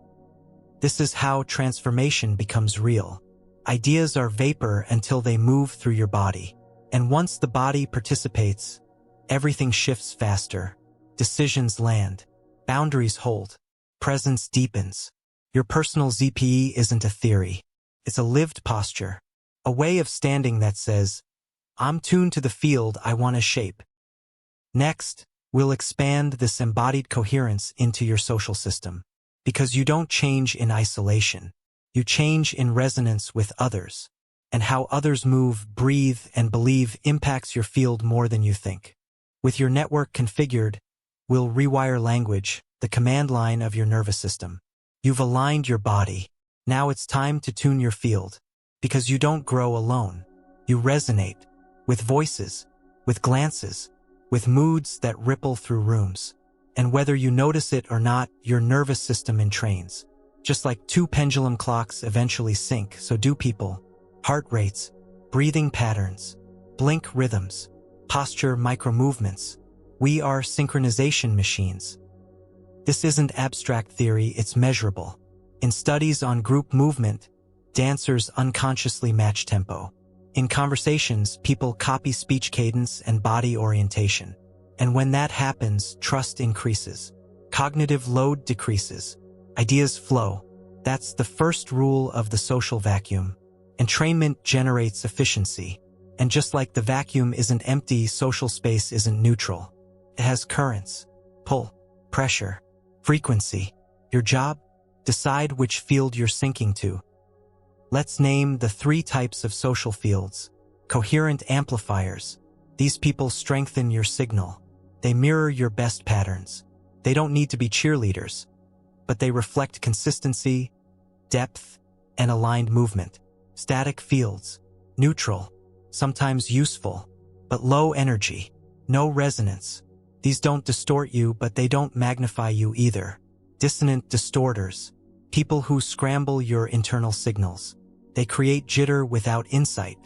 [SPEAKER 1] This is how transformation becomes real. Ideas are vapor until they move through your body. And once the body participates, everything shifts faster. Decisions land. Boundaries hold. Presence deepens. Your personal ZPE isn't a theory. It's a lived posture. A way of standing that says, I'm tuned to the field I want to shape. Next, we'll expand this embodied coherence into your social system. Because you don't change in isolation. You change in resonance with others. And how others move, breathe, and believe impacts your field more than you think. With your network configured, we'll rewire language, the command line of your nervous system. You've aligned your body. Now it's time to tune your field. Because you don't grow alone. You resonate. With voices. With glances. With moods that ripple through rooms. And whether you notice it or not, your nervous system entrains. Just like two pendulum clocks eventually sync, so do people. Heart rates, breathing patterns, blink rhythms, posture micro-movements. We are synchronization machines. This isn't abstract theory, it's measurable. In studies on group movement, dancers unconsciously match tempo. In conversations, people copy speech cadence and body orientation. And when that happens, trust increases. Cognitive load decreases. Ideas flow. That's the first rule of the social vacuum. Entrainment generates efficiency. And just like the vacuum isn't empty, social space isn't neutral. It has currents, pull, pressure, frequency. Your job? Decide which field you're syncing to. Let's name the 3 types of social fields. Coherent amplifiers. These people strengthen your signal. They mirror your best patterns. They don't need to be cheerleaders, but they reflect consistency, depth, and aligned movement. Static fields. Neutral. Sometimes useful, but low energy. No resonance. These don't distort you, but they don't magnify you either. Dissonant distorters. People who scramble your internal signals. They create jitter without insight.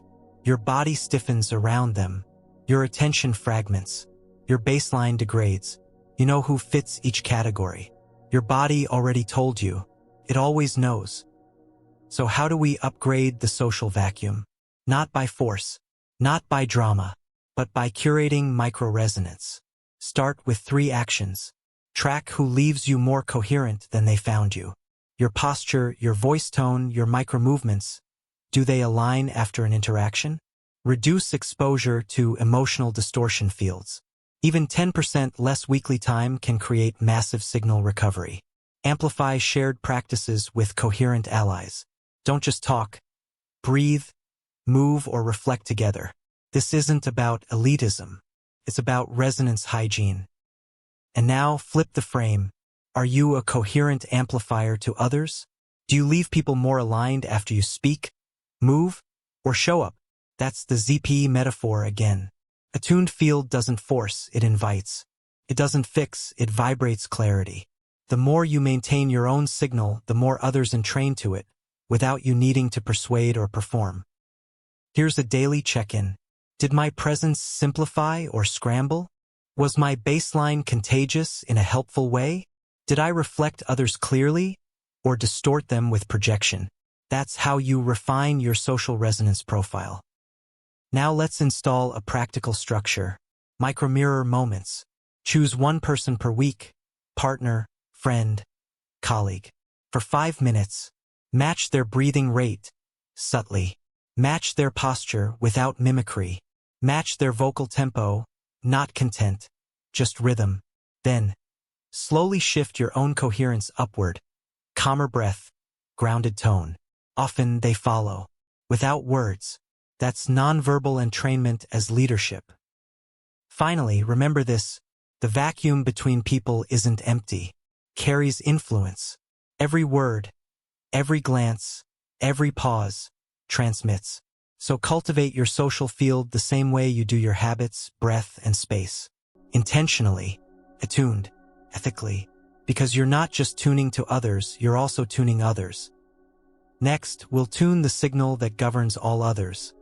[SPEAKER 1] Your body stiffens around them. Your attention fragments. Your baseline degrades. You know who fits each category. Your body already told you. It always knows. So how do we upgrade the social vacuum? Not by force, not by drama, but by curating micro-resonance. Start with 3 actions. Track who leaves you more coherent than they found you. Your posture, your voice tone, your micro-movements. Do they align after an interaction? Reduce exposure to emotional distortion fields. Even 10% less weekly time can create massive signal recovery. Amplify shared practices with coherent allies. Don't just talk. Breathe, move, or reflect together. This isn't about elitism. It's about resonance hygiene. And now, flip the frame. Are you a coherent amplifier to others? Do you leave people more aligned after you speak, move, or show up? That's the ZPE metaphor again. A tuned field doesn't force, it invites. It doesn't fix, it vibrates clarity. The more you maintain your own signal, the more others entrain to it, without you needing to persuade or perform. Here's a daily check-in. Did my presence simplify or scramble? Was my baseline contagious in a helpful way? Did I reflect others clearly, or distort them with projection? That's how you refine your social resonance profile. Now let's install a practical structure. Micro-mirror moments. Choose one person per week, partner, friend, colleague. For 5 minutes, match their breathing rate, subtly. Match their posture without mimicry. Match their vocal tempo, not content, just rhythm. Then, slowly shift your own coherence upward. Calmer breath, grounded tone. Often they follow, without words. That's nonverbal entrainment as leadership. Finally, remember this: the vacuum between people isn't empty. Carries influence. Every word, every glance, every pause transmits. So cultivate your social field the same way you do your habits, breath, and space. Intentionally, attuned, ethically, because you're not just tuning to others, you're also tuning others. Next, we'll tune the signal that governs all others.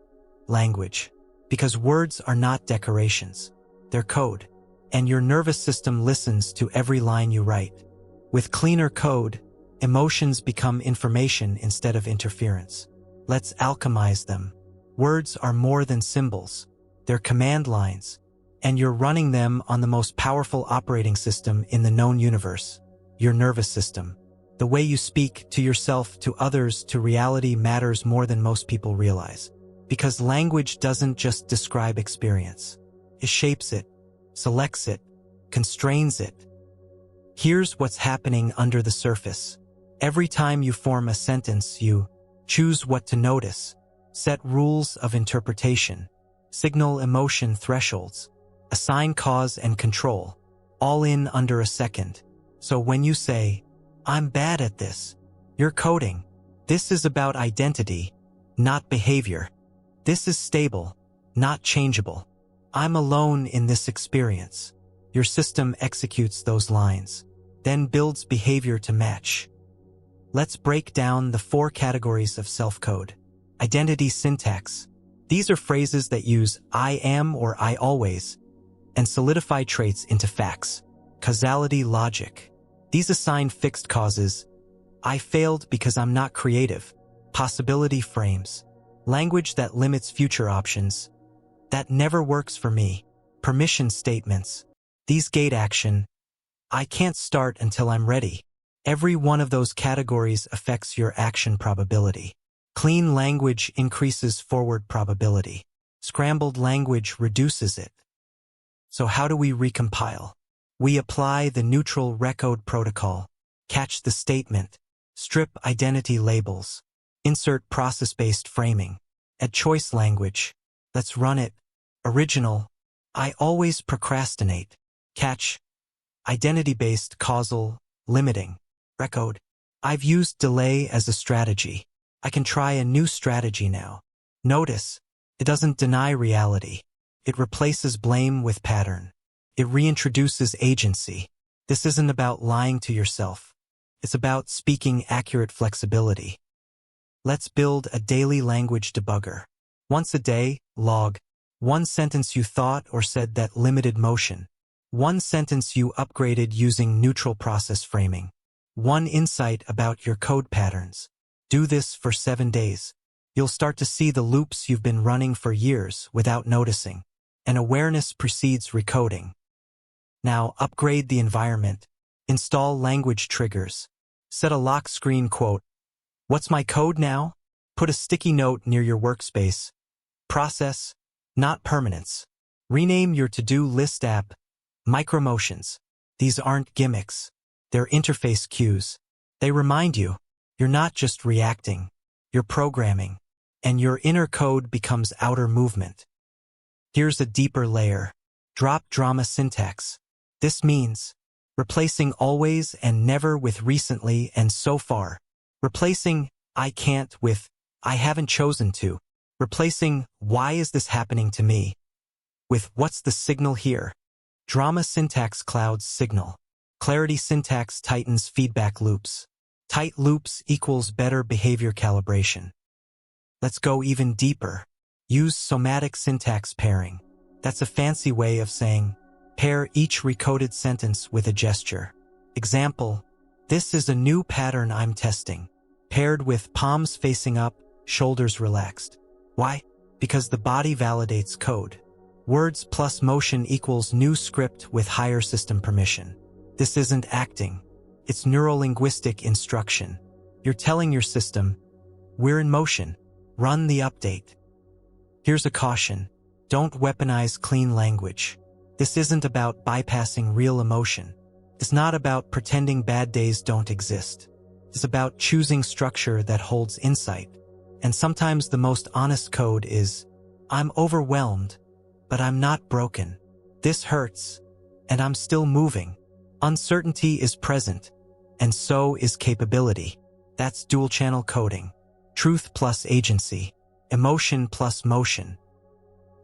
[SPEAKER 1] Language. Because words are not decorations. They're code. And your nervous system listens to every line you write. With cleaner code, Emotions become information instead of interference. Let's alchemize them. Words are more than symbols. They're command lines, and you're running them on the most powerful operating system in the known universe, your nervous system. The way you speak to yourself, to others, to reality matters more than most people realize. Because language doesn't just describe experience. It shapes it, selects it, constrains it. Here's what's happening under the surface. Every time you form a sentence, you choose what to notice, set rules of interpretation, signal emotion thresholds, assign cause and control, all in under a second. So when you say, "I'm bad at this," you're coding. This is about identity, not behavior. This is stable, not changeable. I'm alone in this experience. Your system executes those lines, then builds behavior to match. Let's break down the 4 categories of self-code. Identity syntax. These are phrases that use "I am" or "I always" and solidify traits into facts. Causality logic. These assign fixed causes. I failed because I'm not creative. Possibility frames. Language that limits future options. That never works for me. Permission statements. These gate action. I can't start until I'm ready. Every one of those categories affects your action probability. Clean language increases forward probability. Scrambled language reduces it. So how do we recompile? We apply the neutral recode protocol. Catch the statement. Strip identity labels. Insert process-based framing. Add choice language. Let's run it. Original. I always procrastinate. Catch. Identity-based causal, limiting. Recode. I've used delay as a strategy. I can try a new strategy now. Notice, it doesn't deny reality. It replaces blame with pattern. It reintroduces agency. This isn't about lying to yourself. It's about speaking accurate flexibility. Let's build a daily language debugger. Once a day, log. 1 sentence you thought or said that limited motion. 1 sentence you upgraded using neutral process framing. 1 insight about your code patterns. Do this for 7 days. You'll start to see the loops you've been running for years without noticing. And awareness precedes recoding. Now upgrade the environment. Install language triggers. Set a lock screen quote. What's my code now? Put a sticky note near your workspace. Process, not permanence. Rename your to-do list app Micromotions. These aren't gimmicks. They're interface cues. They remind you, you're not just reacting, you're programming, and your inner code becomes outer movement. Here's a deeper layer. Drop drama syntax. This means replacing always and never with recently and so far. Replacing I can't with I haven't chosen to. Replacing why is this happening to me with what's the signal here. Drama syntax clouds signal. Clarity syntax tightens feedback loops. Tight loops equals better behavior calibration. Let's go even deeper. Use somatic syntax pairing. That's a fancy way of saying, pair each recoded sentence with a gesture. Example, this is a new pattern I'm testing. Paired with palms facing up, shoulders relaxed. Why? Because the body validates code. Words plus motion equals new script with higher system permission. This isn't acting. It's neuro-linguistic instruction. You're telling your system, we're in motion. Run the update. Here's a caution. Don't weaponize clean language. This isn't about bypassing real emotion. It's not about pretending bad days don't exist. It's about choosing structure that holds insight. And sometimes the most honest code is, I'm overwhelmed, but I'm not broken. This hurts, and I'm still moving. Uncertainty is present, and so is capability. That's dual-channel coding. Truth plus agency. Emotion plus motion.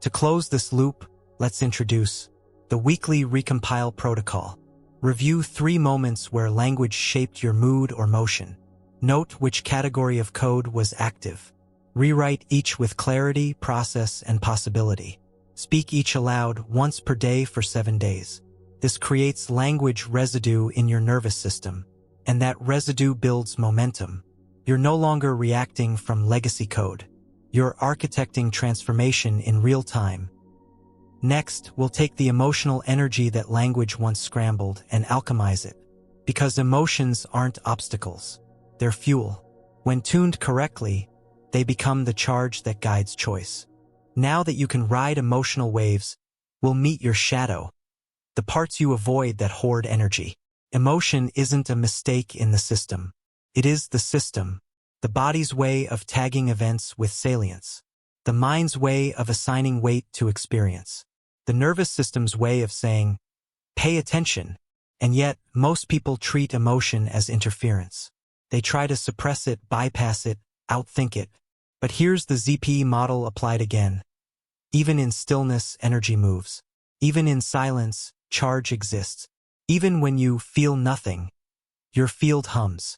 [SPEAKER 1] To close this loop, let's introduce the weekly recompile protocol. Review 3 moments where language shaped your mood or motion. Note which category of code was active. Rewrite each with clarity, process, and possibility. Speak each aloud once per day for 7 days. This creates language residue in your nervous system. and that residue builds momentum. You're no longer reacting from legacy code. You're architecting transformation in real time. Next, we'll take the emotional energy that language once scrambled and alchemize it. Because emotions aren't obstacles. They're fuel. When tuned correctly, they become the charge that guides choice. Now that you can ride emotional waves, we'll meet your shadow. The parts you avoid that hoard energy. Emotion isn't a mistake in the system. It is the system. The body's way of tagging events with salience. The mind's way of assigning weight to experience. The nervous system's way of saying, pay attention. And yet, most people treat emotion as interference. They try to suppress it, bypass it, outthink it. But here's the ZP model applied again. Even in stillness, energy moves. Even in silence, charge exists. Even when you feel nothing, your field hums.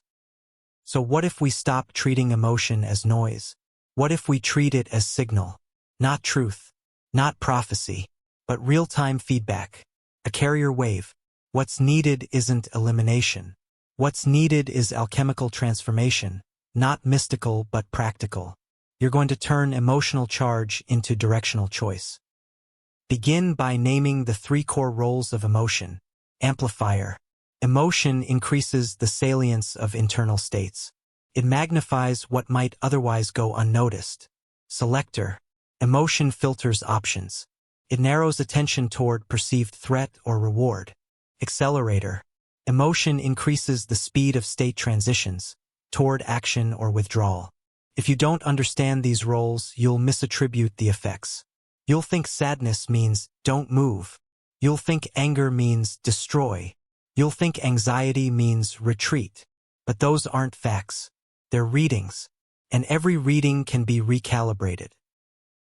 [SPEAKER 1] So what if we stop treating emotion as noise? What if we treat it as signal? Not truth, not prophecy, but real-time feedback. A carrier wave. What's needed isn't elimination. What's needed is alchemical transformation, not mystical but practical. You're going to turn emotional charge into directional choice. Begin by naming the 3 core roles of emotion. Amplifier. Emotion increases the salience of internal states. It magnifies what might otherwise go unnoticed. Selector. Emotion filters options. It narrows attention toward perceived threat or reward. Accelerator. Emotion increases the speed of state transitions, toward action or withdrawal. If you don't understand these roles, you'll misattribute the effects. You'll think sadness means don't move. You'll think anger means destroy. You'll think anxiety means retreat. But those aren't facts. They're readings. And every reading can be recalibrated.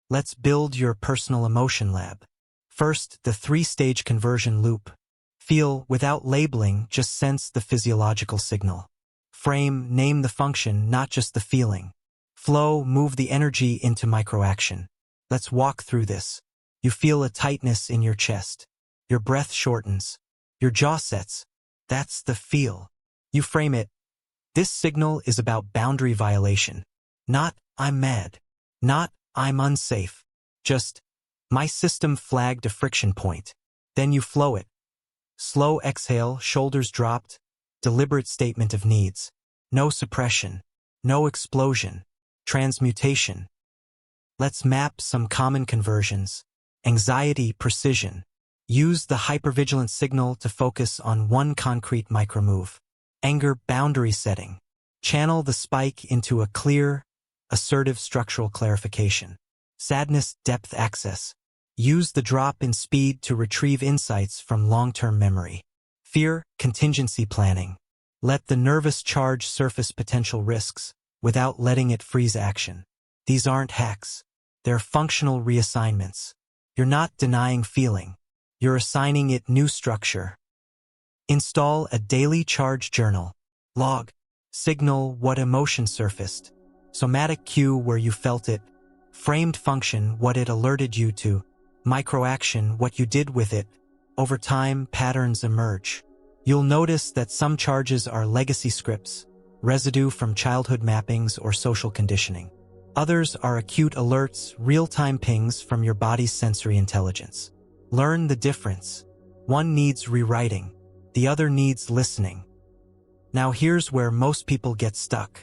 [SPEAKER 1] Let's build your personal emotion lab. First, the 3-stage conversion loop. Feel without labeling, just sense the physiological signal. Frame, name the function, not just the feeling. Flow, move the energy into microaction. Let's walk through this. You feel a tightness in your chest. Your breath shortens. Your jaw sets. That's the feel. You frame it. This signal is about boundary violation. Not, I'm mad. Not, I'm unsafe. Just, my system flagged a friction point. Then you flow it. Slow exhale, shoulders dropped. Deliberate statement of needs. No suppression. No explosion. Transmutation. Let's map some common conversions. Anxiety, precision. Use the hypervigilant signal to focus on one concrete micromove. Anger, boundary setting. Channel the spike into a clear, assertive structural clarification. Sadness, depth access. Use the drop in speed to retrieve insights from long-term memory. Fear, contingency planning. Let the nervous charge surface potential risks without letting it freeze action. These aren't hacks. They're functional reassignments. You're not denying feeling. You're assigning it new structure. Install a daily charge journal. Log. Signal what emotion surfaced. Somatic cue where you felt it. Framed function what it alerted you to. Microaction what you did with it. Over time, patterns emerge. You'll notice that some charges are legacy scripts, residue from childhood mappings or social conditioning. Others are acute alerts, real-time pings from your body's sensory intelligence. Learn the difference. One needs rewriting. The other needs listening. Now here's where most people get stuck.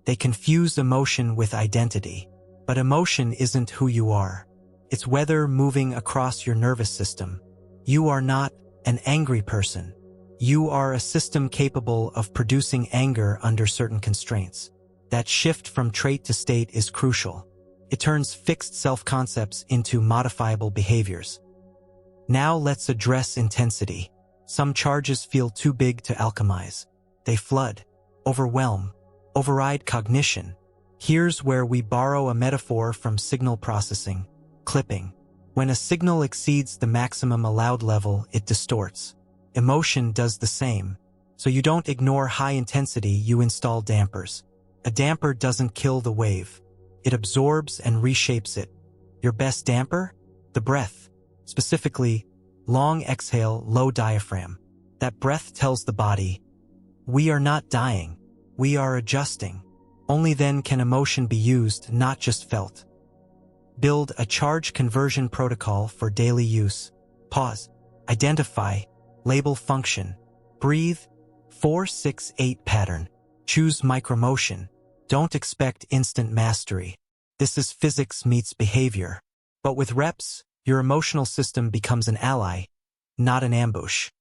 [SPEAKER 1] They confuse emotion with identity. But emotion isn't who you are. It's weather moving across your nervous system. You are not an angry person. You are a system capable of producing anger under certain constraints. That shift from trait to state is crucial. It turns fixed self-concepts into modifiable behaviors. Now let's address intensity. Some charges feel too big to alchemize. They flood, overwhelm, override cognition. Here's where we borrow a metaphor from signal processing, clipping. When a signal exceeds the maximum allowed level, it distorts. Emotion does the same. So you don't ignore high intensity, you install dampers. A damper doesn't kill the wave. It absorbs and reshapes it. Your best damper? The breath. Specifically, long exhale, low diaphragm. That breath tells the body, We are not dying. We are adjusting. Only then can emotion be used, not just felt. Build a charge conversion protocol for daily use. Pause. Identify. Label function. Breathe. 4-6-8 pattern. Choose micromotion. Don't expect instant mastery. This is physics meets behavior. But with reps, your emotional system becomes an ally, not an ambush.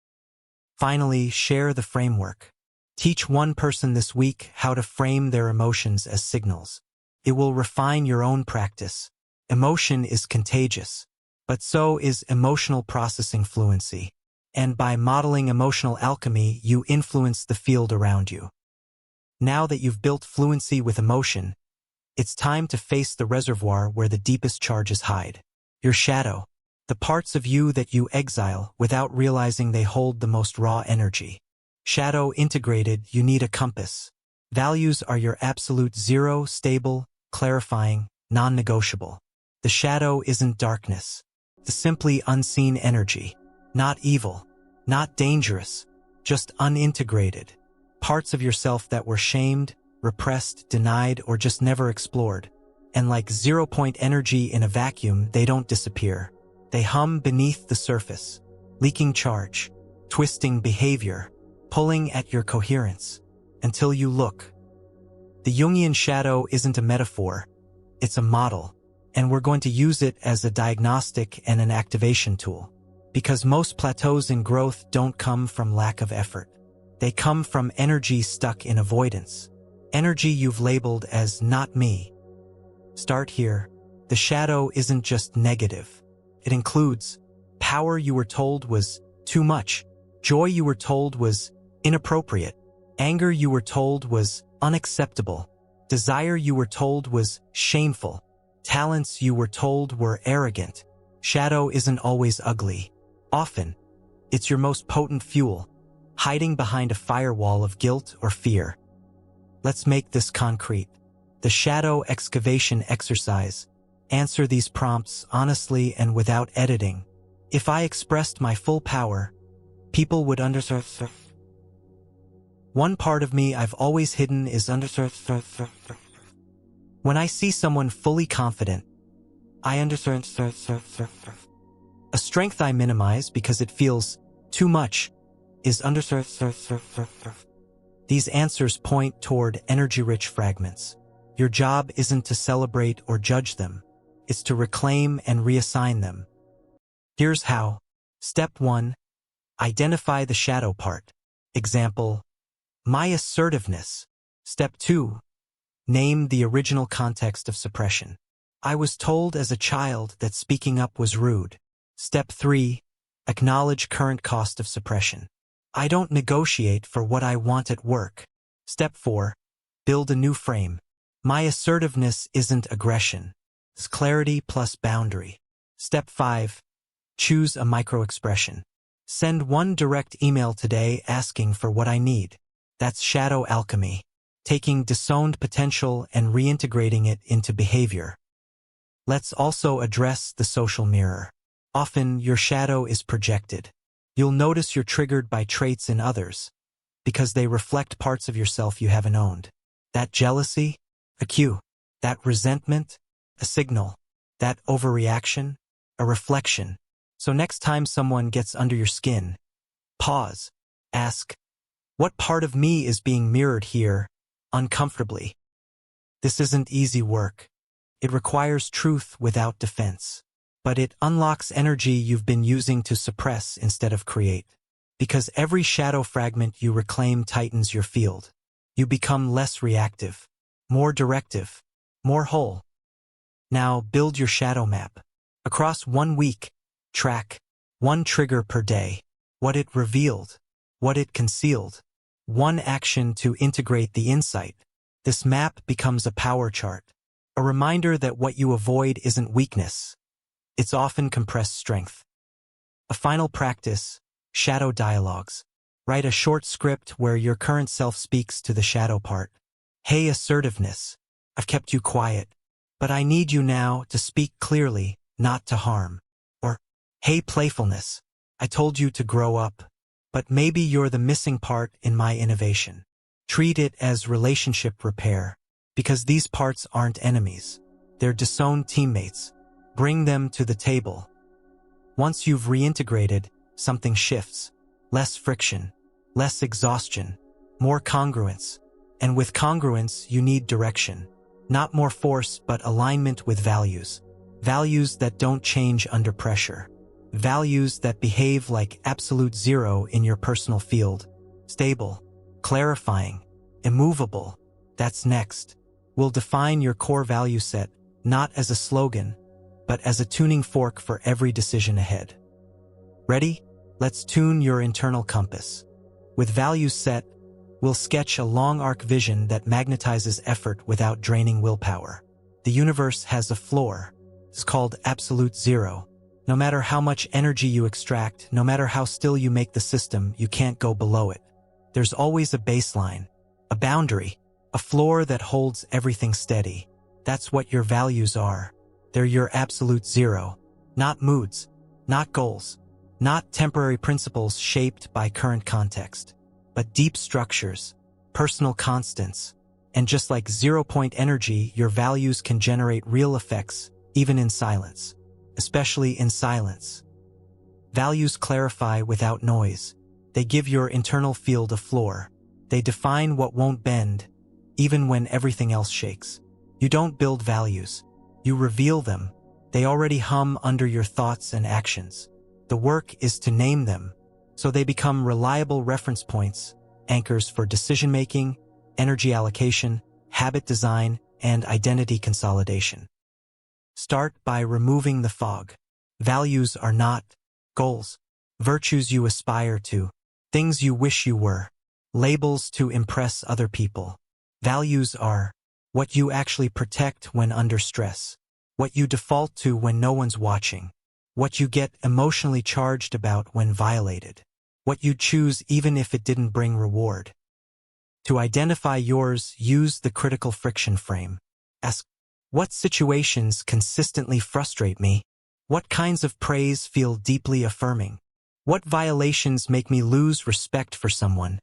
[SPEAKER 1] Finally, share the framework. Teach one person this week how to frame their emotions as signals. It will refine your own practice. Emotion is contagious, but so is emotional processing fluency. And by modeling emotional alchemy, you influence the field around you. Now that you've built fluency with emotion, it's time to face the reservoir where the deepest charges hide. Your shadow, the parts of you that you exile without realizing they hold the most raw energy. Shadow integrated, you need a compass. Values are your absolute zero, stable, clarifying, non-negotiable. The shadow isn't darkness. It's simply unseen energy. Not evil, not dangerous, just unintegrated. Parts of yourself that were shamed, repressed, denied, or just never explored. And like zero-point energy in a vacuum, they don't disappear. They hum beneath the surface, leaking charge, twisting behavior, pulling at your coherence, until you look. The Jungian shadow isn't a metaphor, it's a model, and we're going to use it as a diagnostic and an activation tool. Because most plateaus in growth don't come from lack of effort. They come from energy stuck in avoidance. Energy you've labeled as not me. Start here. The shadow isn't just negative. It includes power you were told was too much, joy you were told was inappropriate, anger you were told was unacceptable, desire you were told was shameful, talents you were told were arrogant. Shadow isn't always ugly. Often, it's your most potent fuel, hiding behind a firewall of guilt or fear. Let's make this concrete. The shadow excavation exercise. Answer these prompts honestly and without editing. If I expressed my full power, people would understand. One part of me I've always hidden is understand. When I see someone fully confident, I understand. A strength I minimize because it feels too much is understand. These answers point toward energy-rich fragments. Your job isn't to celebrate or judge them. It's to reclaim and reassign them. Here's how. Step 1. Identify the shadow part. Example, my assertiveness. Step 2. Name the original context of suppression. I was told as a child that speaking up was rude. Step 3. Acknowledge current cost of suppression. I don't negotiate for what I want at work. Step 4. Build a new frame. My assertiveness isn't aggression. It's clarity plus boundary. Step 5. Choose a micro-expression. Send one direct email today asking for what I need. That's shadow alchemy, taking disowned potential and reintegrating it into behavior. Let's also address the social mirror. Often, your shadow is projected. You'll notice you're triggered by traits in others because they reflect parts of yourself you haven't owned. That jealousy, a cue. That resentment, a signal. That overreaction, a reflection. So next time someone gets under your skin, pause. Ask, what part of me is being mirrored here, uncomfortably? This isn't easy work. It requires truth without defense. But it unlocks energy you've been using to suppress instead of create. Because every shadow fragment you reclaim tightens your field. You become less reactive, more directive, more whole. Now build your shadow map. Across 1 week, track 1 trigger per day. What it revealed, what it concealed. 1 action to integrate the insight. This map becomes a power chart. A reminder that what you avoid isn't weakness. It's often compressed strength. A final practice, shadow dialogues. Write a short script where your current self speaks to the shadow part. Hey assertiveness, I've kept you quiet, but I need you now to speak clearly, not to harm. Or, hey playfulness, I told you to grow up, But maybe you're the missing part in my innovation. Treat it as relationship repair, because these parts aren't enemies. They're disowned teammates. Bring them to the table. Once you've reintegrated, something shifts. Less friction, less exhaustion, more congruence. And with congruence, you need direction. Not more force, but alignment with values. Values that don't change under pressure. Values that behave like absolute zero in your personal field. Stable, clarifying, immovable. That's next. We'll define your core value set, not as a slogan, but as a tuning fork for every decision ahead. Ready? Let's tune your internal compass. With values set, we'll sketch a long arc vision that magnetizes effort without draining willpower. The universe has a floor. It's called absolute zero. No matter how much energy you extract, no matter how still you make the system, you can't go below it. There's always a baseline, a boundary, a floor that holds everything steady. That's what your values are. They're your absolute zero. Not moods, not goals, not temporary principles shaped by current context, but deep structures, personal constants. And just like 0-point energy, your values can generate real effects, even in silence, especially in silence. Values clarify without noise. They give your internal field a floor. They define what won't bend, even when everything else shakes. You don't build values. You reveal them. They already hum under your thoughts and actions. The work is to name them, so they become reliable reference points, anchors for decision-making, energy allocation, habit design, and identity consolidation. Start by removing the fog. Values are not goals, virtues you aspire to, things you wish you were, labels to impress other people. Values are what you actually protect when under stress, what you default to when no one's watching, what you get emotionally charged about when violated, what you choose even if it didn't bring reward. To identify yours, use the critical friction frame. Ask, what situations consistently frustrate me? What kinds of praise feel deeply affirming? What violations make me lose respect for someone?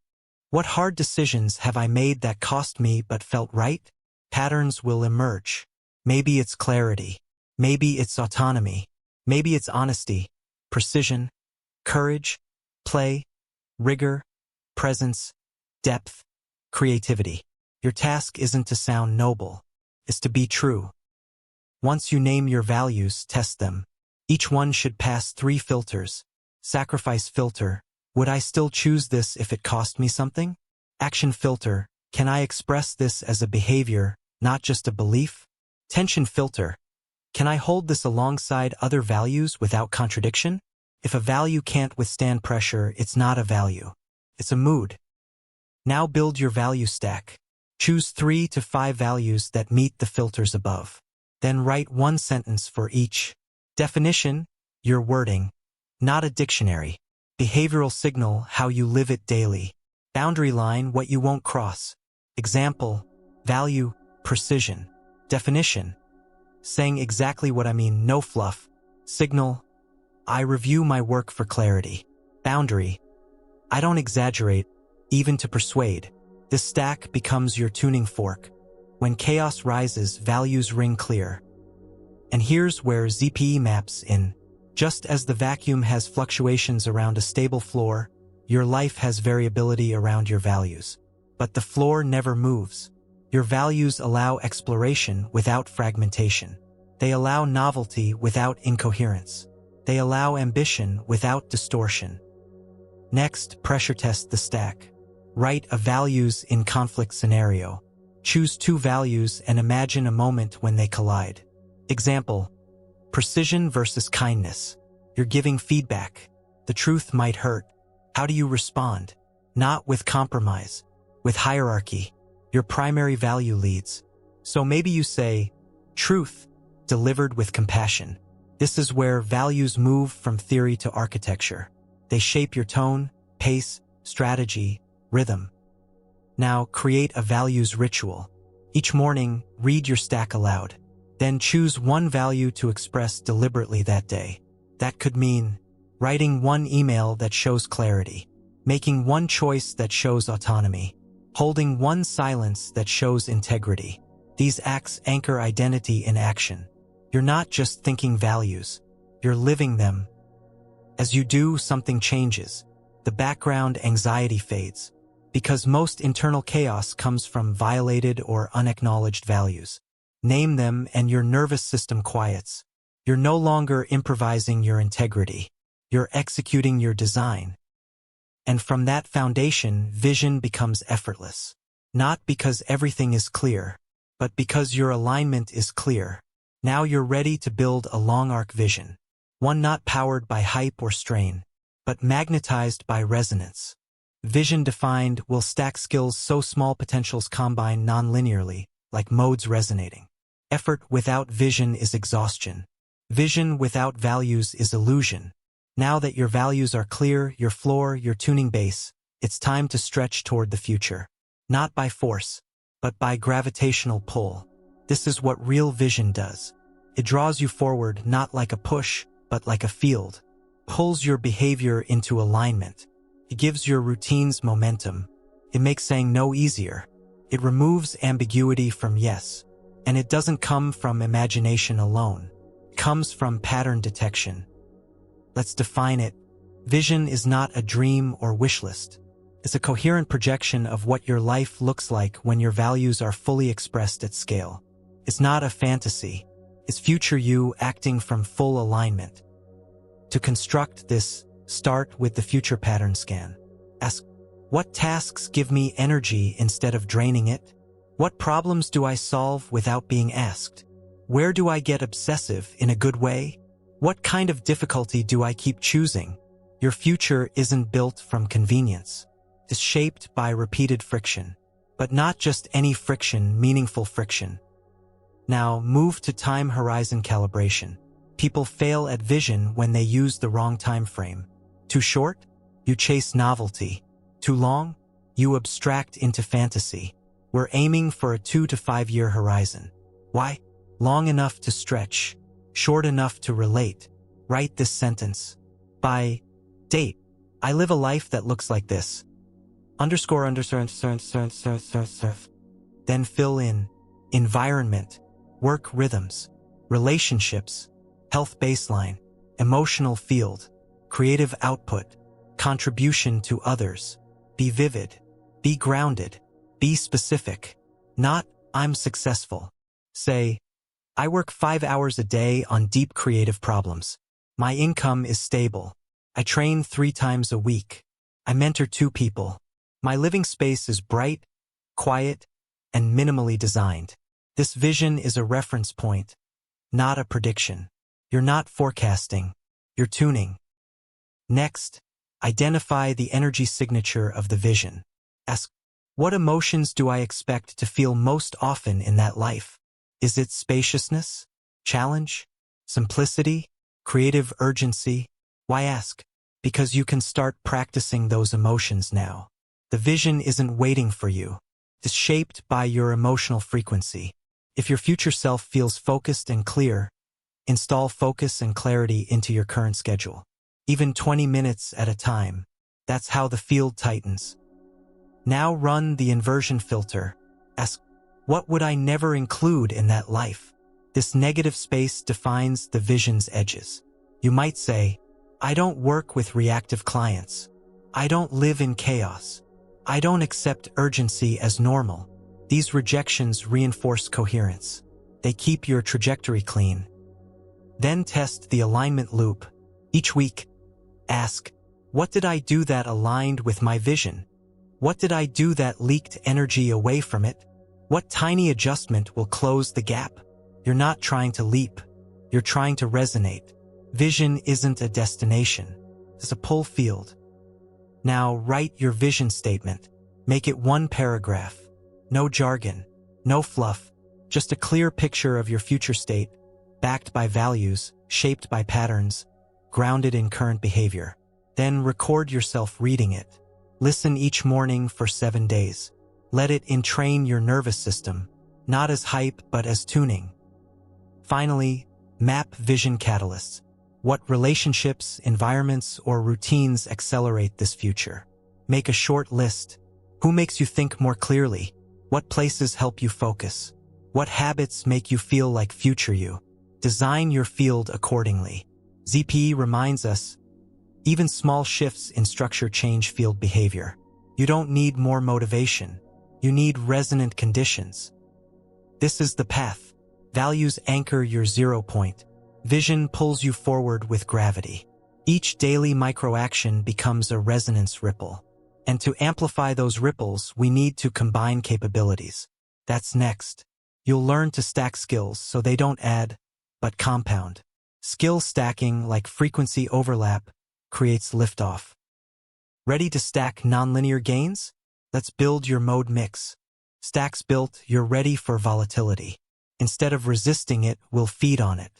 [SPEAKER 1] What hard decisions have I made that cost me but felt right? Patterns will emerge. Maybe it's clarity. Maybe it's autonomy. Maybe it's honesty, precision, courage, play, rigor, presence, depth, creativity. Your task isn't to sound noble. It's to be true. Once you name your values, test them. Each one should pass 3 filters. Sacrifice filter. Would I still choose this if it cost me something? Action filter. Can I express this as a behavior, not just a belief? Tension filter. Can I hold this alongside other values without contradiction? If a value can't withstand pressure, it's not a value. It's a mood. Now build your value stack. Choose 3 to 5 values that meet the filters above. Then write 1 sentence for each. Definition, your wording, not a dictionary. Behavioral signal, how you live it daily. Boundary line, what you won't cross. Example, value, precision. Definition, saying exactly what I mean, no fluff. Signal, I review my work for clarity. Boundary, I don't exaggerate, even to persuade. This stack becomes your tuning fork. When chaos rises, values ring clear. And here's where ZPE maps in. Just as the vacuum has fluctuations around a stable floor, your life has variability around your values. But the floor never moves. Your values allow exploration without fragmentation. They allow novelty without incoherence. They allow ambition without distortion. Next, pressure test the stack. Write a values in conflict scenario. Choose 2 values and imagine a moment when they collide. Example, precision versus kindness. You're giving feedback. The truth might hurt. How do you respond? Not with compromise, with hierarchy. Your primary value leads. So maybe you say, truth, delivered with compassion. This is where values move from theory to architecture. They shape your tone, pace, strategy, rhythm. Now create a values ritual. Each morning, read your stack aloud. Then choose 1 value to express deliberately that day. That could mean writing 1 email that shows clarity, making one choice that shows autonomy, holding one silence that shows integrity. These acts anchor identity in action. You're not just thinking values, you're living them. As you do, something changes. The background anxiety fades, because most internal chaos comes from violated or unacknowledged values. Name them and your nervous system quiets. You're no longer improvising your integrity. You're executing your design. And from that foundation, vision becomes effortless. Not because everything is clear, but because your alignment is clear. Now you're ready to build a long-arc vision. One not powered by hype or strain, but magnetized by resonance. Vision defined will stack skills so small potentials combine non-linearly, like modes resonating. Effort without vision is exhaustion. Vision without values is illusion. Now that your values are clear, your floor, your tuning base, it's time to stretch toward the future. Not by force, but by gravitational pull. This is what real vision does. It draws you forward not like a push, but like a field. Pulls your behavior into alignment. It gives your routines momentum. It makes saying no easier. It removes ambiguity from yes. And it doesn't come from imagination alone. It comes from pattern detection. Let's define it. Vision is not a dream or wish list. It's a coherent projection of what your life looks like when your values are fully expressed at scale. It's not a fantasy. It's future you acting from full alignment. To construct this, start with the future pattern scan. Ask, what tasks give me energy instead of draining it? What problems do I solve without being asked? Where do I get obsessive in a good way? What kind of difficulty do I keep choosing? Your future isn't built from convenience. It's shaped by repeated friction. But not just any friction, meaningful friction. Now, move to time horizon calibration. People fail at vision when they use the wrong time frame. Too short? You chase novelty. Too long? You abstract into fantasy. We're aiming for a 2 to 5 year horizon. Why? Long enough to stretch. Short enough to relate. Write this sentence. By date, I live a life that looks like this. Underscore. Then fill in environment, work rhythms, relationships, health baseline, emotional field, creative output, contribution to others. Be vivid, be grounded, be specific. Not, I'm successful. Say, I work 5 hours a day on deep creative problems. My income is stable. I train 3 times a week. I mentor 2 people. My living space is bright, quiet, and minimally designed. This vision is a reference point, not a prediction. You're not forecasting, you're tuning. Next, identify the energy signature of the vision. Ask, what emotions do I expect to feel most often in that life? Is it spaciousness, challenge, simplicity, creative urgency? Why ask? Because you can start practicing those emotions now. The vision isn't waiting for you. It's shaped by your emotional frequency. If your future self feels focused and clear, install focus and clarity into your current schedule. Even 20 minutes at a time. That's how the field tightens. Now run the inversion filter. Ask, what would I never include in that life? This negative space defines the vision's edges. You might say, I don't work with reactive clients. I don't live in chaos. I don't accept urgency as normal. These rejections reinforce coherence. They keep your trajectory clean. Then test the alignment loop. Each week, ask, what did I do that aligned with my vision? What did I do that leaked energy away from it? What tiny adjustment will close the gap? You're not trying to leap. You're trying to resonate. Vision isn't a destination. It's a pull field. Now write your vision statement. Make it 1 paragraph. No jargon, no fluff, just a clear picture of your future state, backed by values, shaped by patterns, grounded in current behavior. Then record yourself reading it. Listen each morning for 7 days. Let it entrain your nervous system, not as hype but as tuning. Finally, map vision catalysts. What relationships, environments, or routines accelerate this future? Make a short list. Who makes you think more clearly? What places help you focus? What habits make you feel like future you? Design your field accordingly. ZPE reminds us, even small shifts in structure change field behavior. You don't need more motivation. You need resonant conditions. This is the path. Values anchor your 0 point. Vision pulls you forward with gravity. Each daily microaction becomes a resonance ripple. And to amplify those ripples, we need to combine capabilities. That's next. You'll learn to stack skills so they don't add, but compound. Skill stacking, like frequency overlap, creates liftoff. Ready to stack nonlinear gains? Let's build your mode mix. Stacks built, you're ready for volatility. Instead of resisting it, we'll feed on it.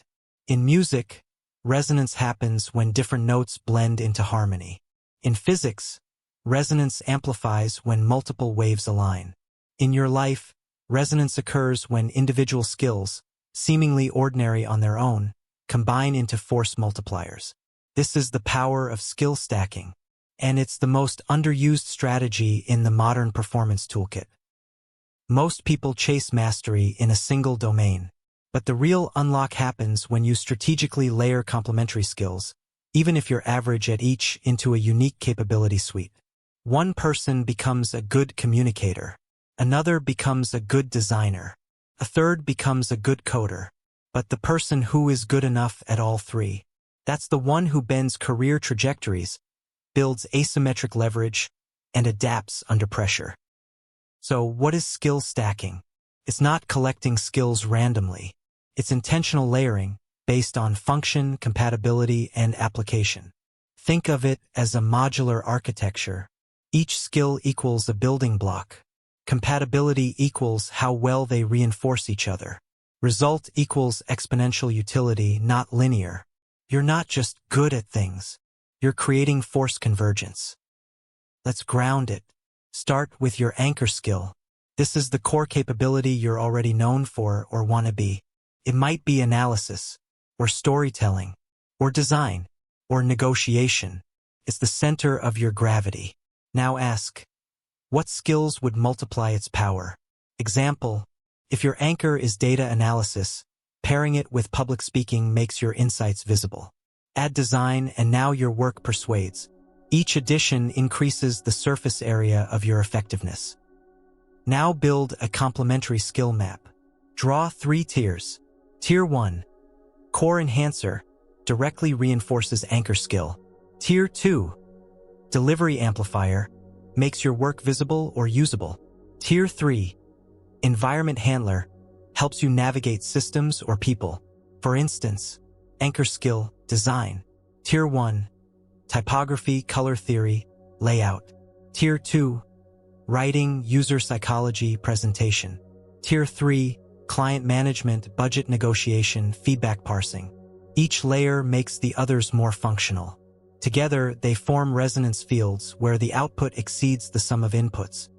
[SPEAKER 1] In music, resonance happens when different notes blend into harmony. In physics, resonance amplifies when multiple waves align. In your life, resonance occurs when individual skills, seemingly ordinary on their own, combine into force multipliers. This is the power of skill stacking, and it's the most underused strategy in the modern performance toolkit. Most people chase mastery in a single domain, but the real unlock happens when you strategically layer complementary skills, even if you're average at each, into a unique capability suite. One person becomes a good communicator, another becomes a good designer, a third becomes a good coder, but the person who is good enough at all three, that's the one who bends career trajectories, builds asymmetric leverage, and adapts under pressure. So what is skill stacking? It's not collecting skills randomly. It's intentional layering based on function, compatibility, and application. Think of it as a modular architecture. Each skill equals a building block. Compatibility equals how well they reinforce each other. Result equals exponential utility, not linear. You're not just good at things. You're creating force convergence. Let's ground it. Start with your anchor skill. This is the core capability you're already known for or want to be. It might be analysis, or storytelling, or design, or negotiation. It's the center of your gravity. Now ask, what skills would multiply its power? Example, if your anchor is data analysis, pairing it with public speaking makes your insights visible. Add design and now your work persuades. Each addition increases the surface area of your effectiveness. Now build a complementary skill map. Draw 3 tiers. Tier 1. Core enhancer, directly reinforces anchor skill. Tier 2. Delivery amplifier, makes your work visible or usable. Tier 3. Environment handler, helps you navigate systems or people. For instance, anchor skill, design. Tier 1. Typography, color theory, layout. Tier 2. Writing, user psychology, presentation. Tier 3. Client management, budget negotiation, feedback parsing. Each layer makes the others more functional. Together, they form resonance fields where the output exceeds the sum of inputs.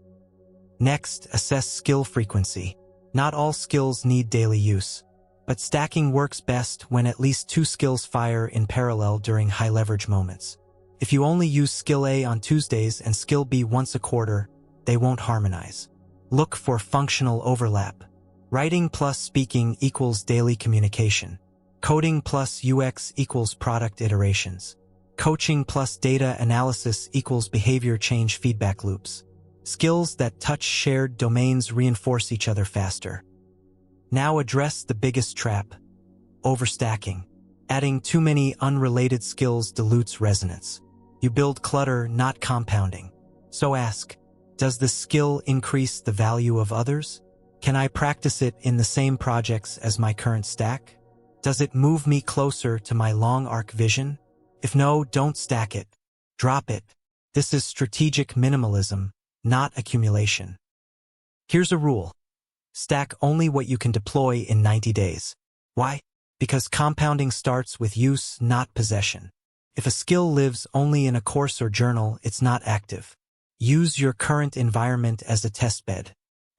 [SPEAKER 1] Next, assess skill frequency. Not all skills need daily use, but stacking works best when at least 2 skills fire in parallel during high-leverage moments. If you only use skill A on Tuesdays and skill B once a quarter, they won't harmonize. Look for functional overlap. Writing plus speaking equals daily communication. Coding plus UX equals product iterations. Coaching plus data analysis equals behavior change feedback loops. Skills that touch shared domains reinforce each other faster. Now address the biggest trap: overstacking. Adding too many unrelated skills dilutes resonance. You build clutter, not compounding. So ask, does this skill increase the value of others? Can I practice it in the same projects as my current stack? Does it move me closer to my long arc vision? If no, don't stack it. Drop it. This is strategic minimalism, not accumulation. Here's a rule. Stack only what you can deploy in 90 days. Why? Because compounding starts with use, not possession. If a skill lives only in a course or journal, it's not active. Use your current environment as a testbed.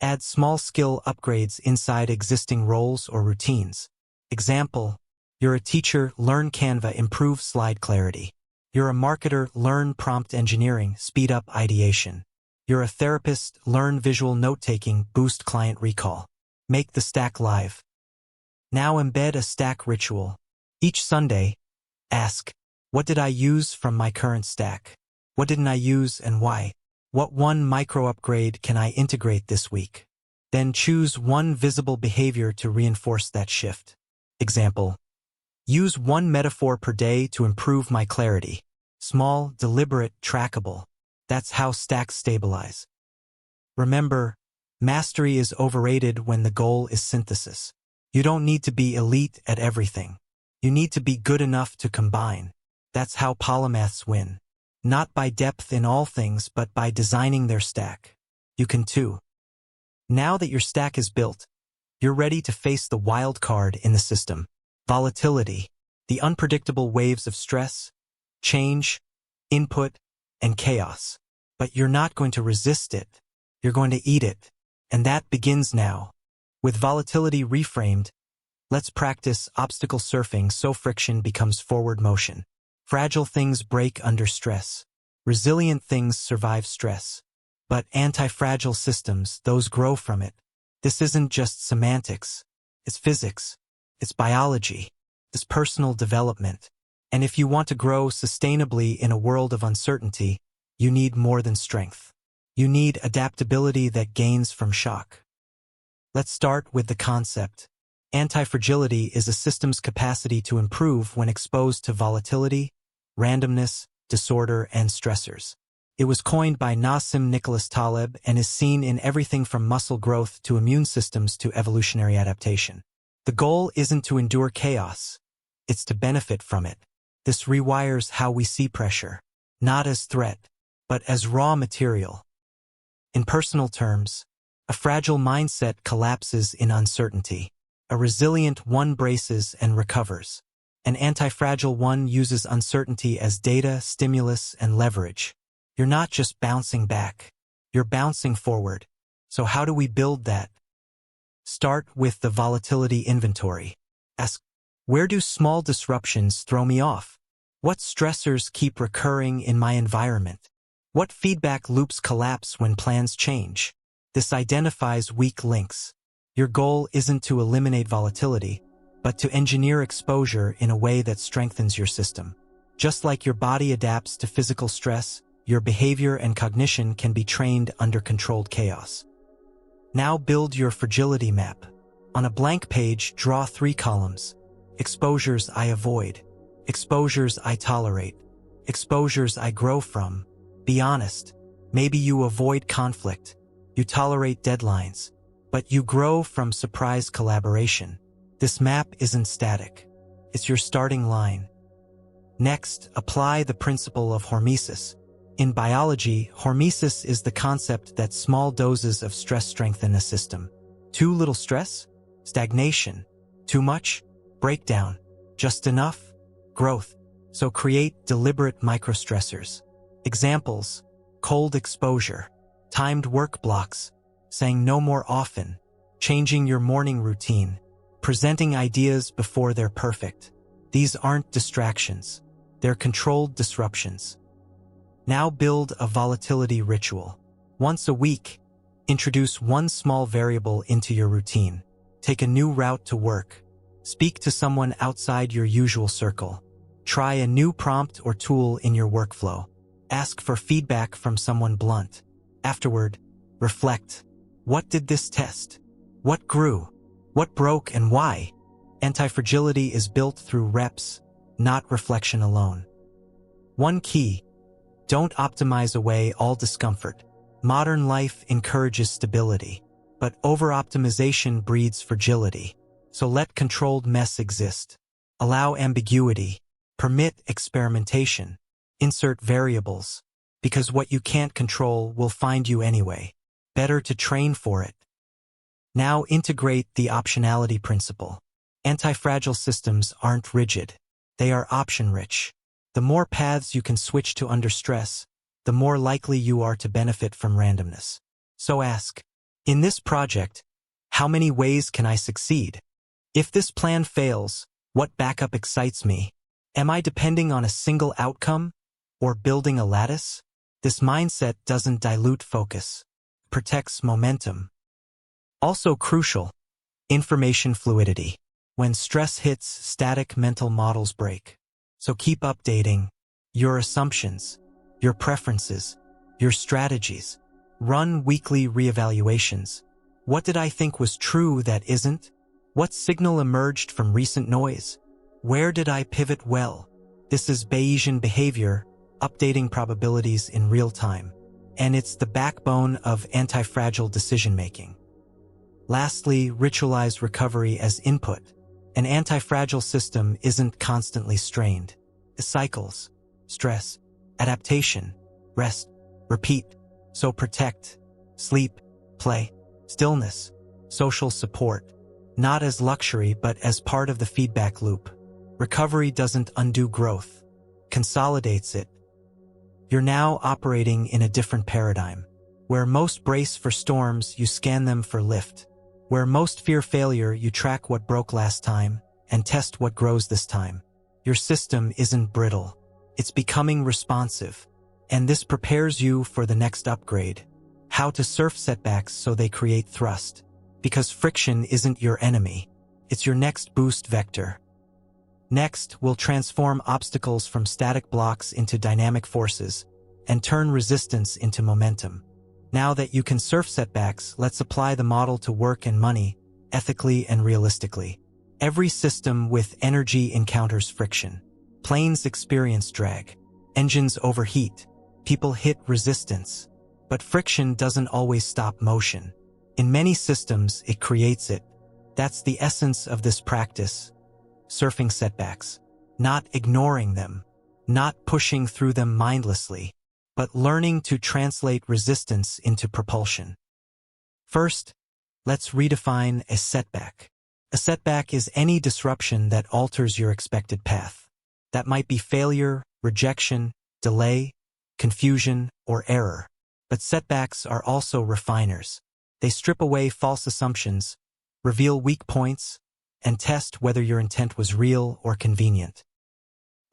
[SPEAKER 1] Add small skill upgrades inside existing roles or routines. Example, you're a teacher, learn Canva, improve slide clarity. You're a marketer, learn prompt engineering, speed up ideation. You're a therapist, learn visual note-taking, boost client recall. Make the stack live. Now embed a stack ritual. Each Sunday, ask, what did I use from my current stack? What didn't I use and why? What one micro-upgrade can I integrate this week? Then choose one visible behavior to reinforce that shift. Example, use one metaphor per day to improve my clarity. Small, deliberate, trackable. That's how stacks stabilize. Remember, mastery is overrated when the goal is synthesis. You don't need to be elite at everything. You need to be good enough to combine. That's how polymaths win. Not by depth in all things, but by designing their stack. You can too. Now that your stack is built, you're ready to face the wild card in the system. Volatility, the unpredictable waves of stress, change, input, and chaos. But you're not going to resist it. You're going to eat it. And that begins now. With volatility reframed, let's practice obstacle surfing so friction becomes forward motion. Fragile things break under stress. Resilient things survive stress. But anti-fragile systems, those grow from it. This isn't just semantics. It's physics. It's biology. It's personal development. And if you want to grow sustainably in a world of uncertainty, you need more than strength. You need adaptability that gains from shock. Let's start with the concept. Anti-fragility is a system's capacity to improve when exposed to volatility, randomness, disorder, and stressors. It was coined by Nassim Nicholas Taleb and is seen in everything from muscle growth to immune systems to evolutionary adaptation. The goal isn't to endure chaos, it's to benefit from it. This rewires how we see pressure, not as threat, but as raw material. In personal terms, a fragile mindset collapses in uncertainty. A resilient one braces and recovers. An anti-fragile one uses uncertainty as data, stimulus, and leverage. You're not just bouncing back. You're bouncing forward. So how do we build that? Start with the volatility inventory. Ask, where do small disruptions throw me off? What stressors keep recurring in my environment? What feedback loops collapse when plans change? This identifies weak links. Your goal isn't to eliminate volatility, but to engineer exposure in a way that strengthens your system. Just like your body adapts to physical stress, your behavior and cognition can be trained under controlled chaos. Now build your fragility map. On a blank page, draw 3 columns. Exposures I avoid. Exposures I tolerate. Exposures I grow from. Be honest. Maybe you avoid conflict. You tolerate deadlines. But you grow from surprise collaboration. This map isn't static. It's your starting line. Next, apply the principle of hormesis. In biology, hormesis is the concept that small doses of stress strengthen a system. Too little stress? Stagnation. Too much? Breakdown. Just enough? Growth. So create deliberate microstressors. Examples: cold exposure, timed work blocks, saying no more often, changing your morning routine, presenting ideas before they're perfect. These aren't distractions. They're controlled disruptions. Now build a volatility ritual. Once a week, introduce one small variable into your routine. Take a new route to work. Speak to someone outside your usual circle. Try a new prompt or tool in your workflow. Ask for feedback from someone blunt. Afterward, reflect. What did this test? What grew? What broke and why? Anti-fragility is built through reps, not reflection alone. One key: don't optimize away all discomfort. Modern life encourages stability, but over-optimization breeds fragility. So let controlled mess exist. Allow ambiguity. Permit experimentation. Insert variables. Because what you can't control will find you anyway. Better to train for it. Now integrate the optionality principle. Anti-fragile systems aren't rigid. They are option-rich. The more paths you can switch to under stress, the more likely you are to benefit from randomness. So ask, in this project, how many ways can I succeed? If this plan fails, what backup excites me? Am I depending on a single outcome, or building a lattice? This mindset doesn't dilute focus, protects momentum. Also crucial, information fluidity. When stress hits, static mental models break. So keep updating your assumptions, your preferences, your strategies. Run weekly reevaluations. What did I think was true that isn't? What signal emerged from recent noise? Where did I pivot well? This is Bayesian behavior, updating probabilities in real time. And it's the backbone of anti-fragile decision-making. Lastly, ritualize recovery as input. An anti-fragile system isn't constantly strained. It cycles, stress, adaptation, rest, repeat. So protect, sleep, play, stillness, social support, not as luxury but as part of the feedback loop. Recovery doesn't undo growth, consolidates it. You're now operating in a different paradigm. Where most brace for storms, you scan them for lift. Where most fear failure, you track what broke last time and test what grows this time. Your system isn't brittle. It's becoming responsive. And this prepares you for the next upgrade. How to surf setbacks so they create thrust. Because friction isn't your enemy. It's your next boost vector. Next, we'll transform obstacles from static blocks into dynamic forces and turn resistance into momentum. Now that you can surf setbacks, let's apply the model to work and money, ethically and realistically. Every system with energy encounters friction. Planes experience drag. Engines overheat. People hit resistance. But friction doesn't always stop motion. In many systems, it creates it. That's the essence of this practice. Surfing setbacks. Not ignoring them. Not pushing through them mindlessly, but learning to translate resistance into propulsion. First, let's redefine a setback. A setback is any disruption that alters your expected path. That might be failure, rejection, delay, confusion, or error. But setbacks are also refiners. They strip away false assumptions, reveal weak points, and test whether your intent was real or convenient.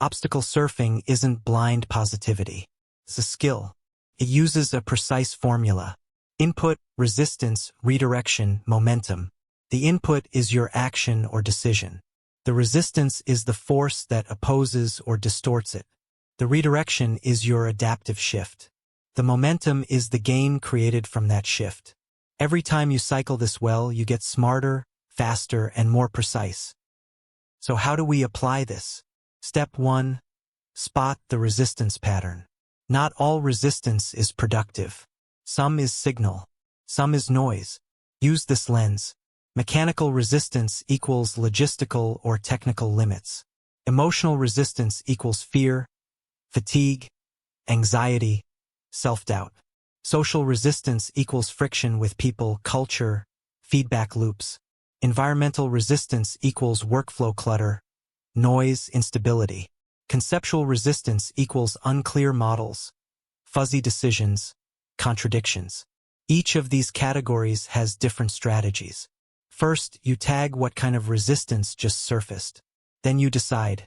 [SPEAKER 1] Obstacle surfing isn't blind positivity. It's a skill. It uses a precise formula. Input, resistance, redirection, momentum. The input is your action or decision. The resistance is the force that opposes or distorts it. The redirection is your adaptive shift. The momentum is the gain created from that shift. Every time you cycle this well, you get smarter, faster, and more precise. So how do we apply this? Step 1. Spot the resistance pattern. Not all resistance is productive. Some is signal. Some is noise. Use this lens. Mechanical resistance equals logistical or technical limits. Emotional resistance equals fear, fatigue, anxiety, self-doubt. Social resistance equals friction with people, culture, feedback loops. Environmental resistance equals workflow clutter, noise, instability. Conceptual resistance equals unclear models, fuzzy decisions, contradictions. Each of these categories has different strategies. First, you tag what kind of resistance just surfaced. Then you decide,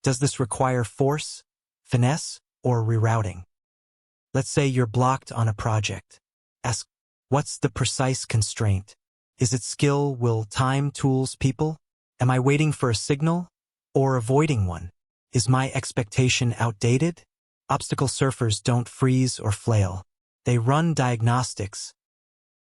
[SPEAKER 1] does this require force, finesse, or rerouting? Let's say you're blocked on a project. Ask, what's the precise constraint? Is it skill, will, time, tools, people? Am I waiting for a signal or avoiding one? Is my expectation outdated? Obstacle surfers don't freeze or flail. They run diagnostics.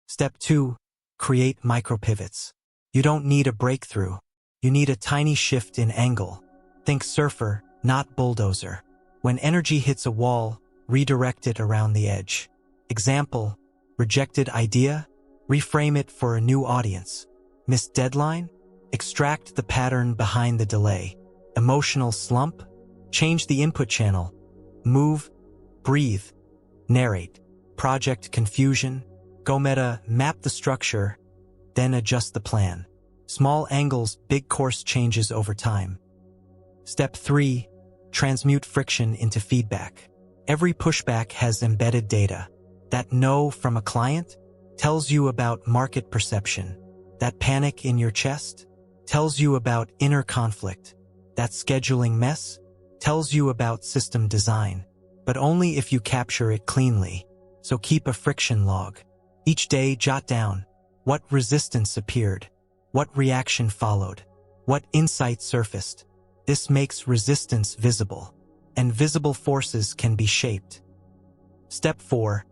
[SPEAKER 1] Step 2. Create micro-pivots. You don't need a breakthrough. You need a tiny shift in angle. Think surfer, not bulldozer. When energy hits a wall, redirect it around the edge. Example, rejected idea? Reframe it for a new audience. Missed deadline? Extract the pattern behind the delay. Emotional slump? Change the input channel. Move, breathe, narrate. Project confusion? Go meta, map the structure, then adjust the plan. Small angles, big course changes over time. Step 3. Transmute friction into feedback. Every pushback has embedded data. That no from a client tells you about market perception. That panic in your chest tells you about inner conflict. That scheduling mess tells you about system design. but only if you capture it cleanly. So keep a friction log. Each day jot down what resistance appeared, what reaction followed, what insight surfaced. This makes resistance visible, and visible forces can be shaped. Step 4.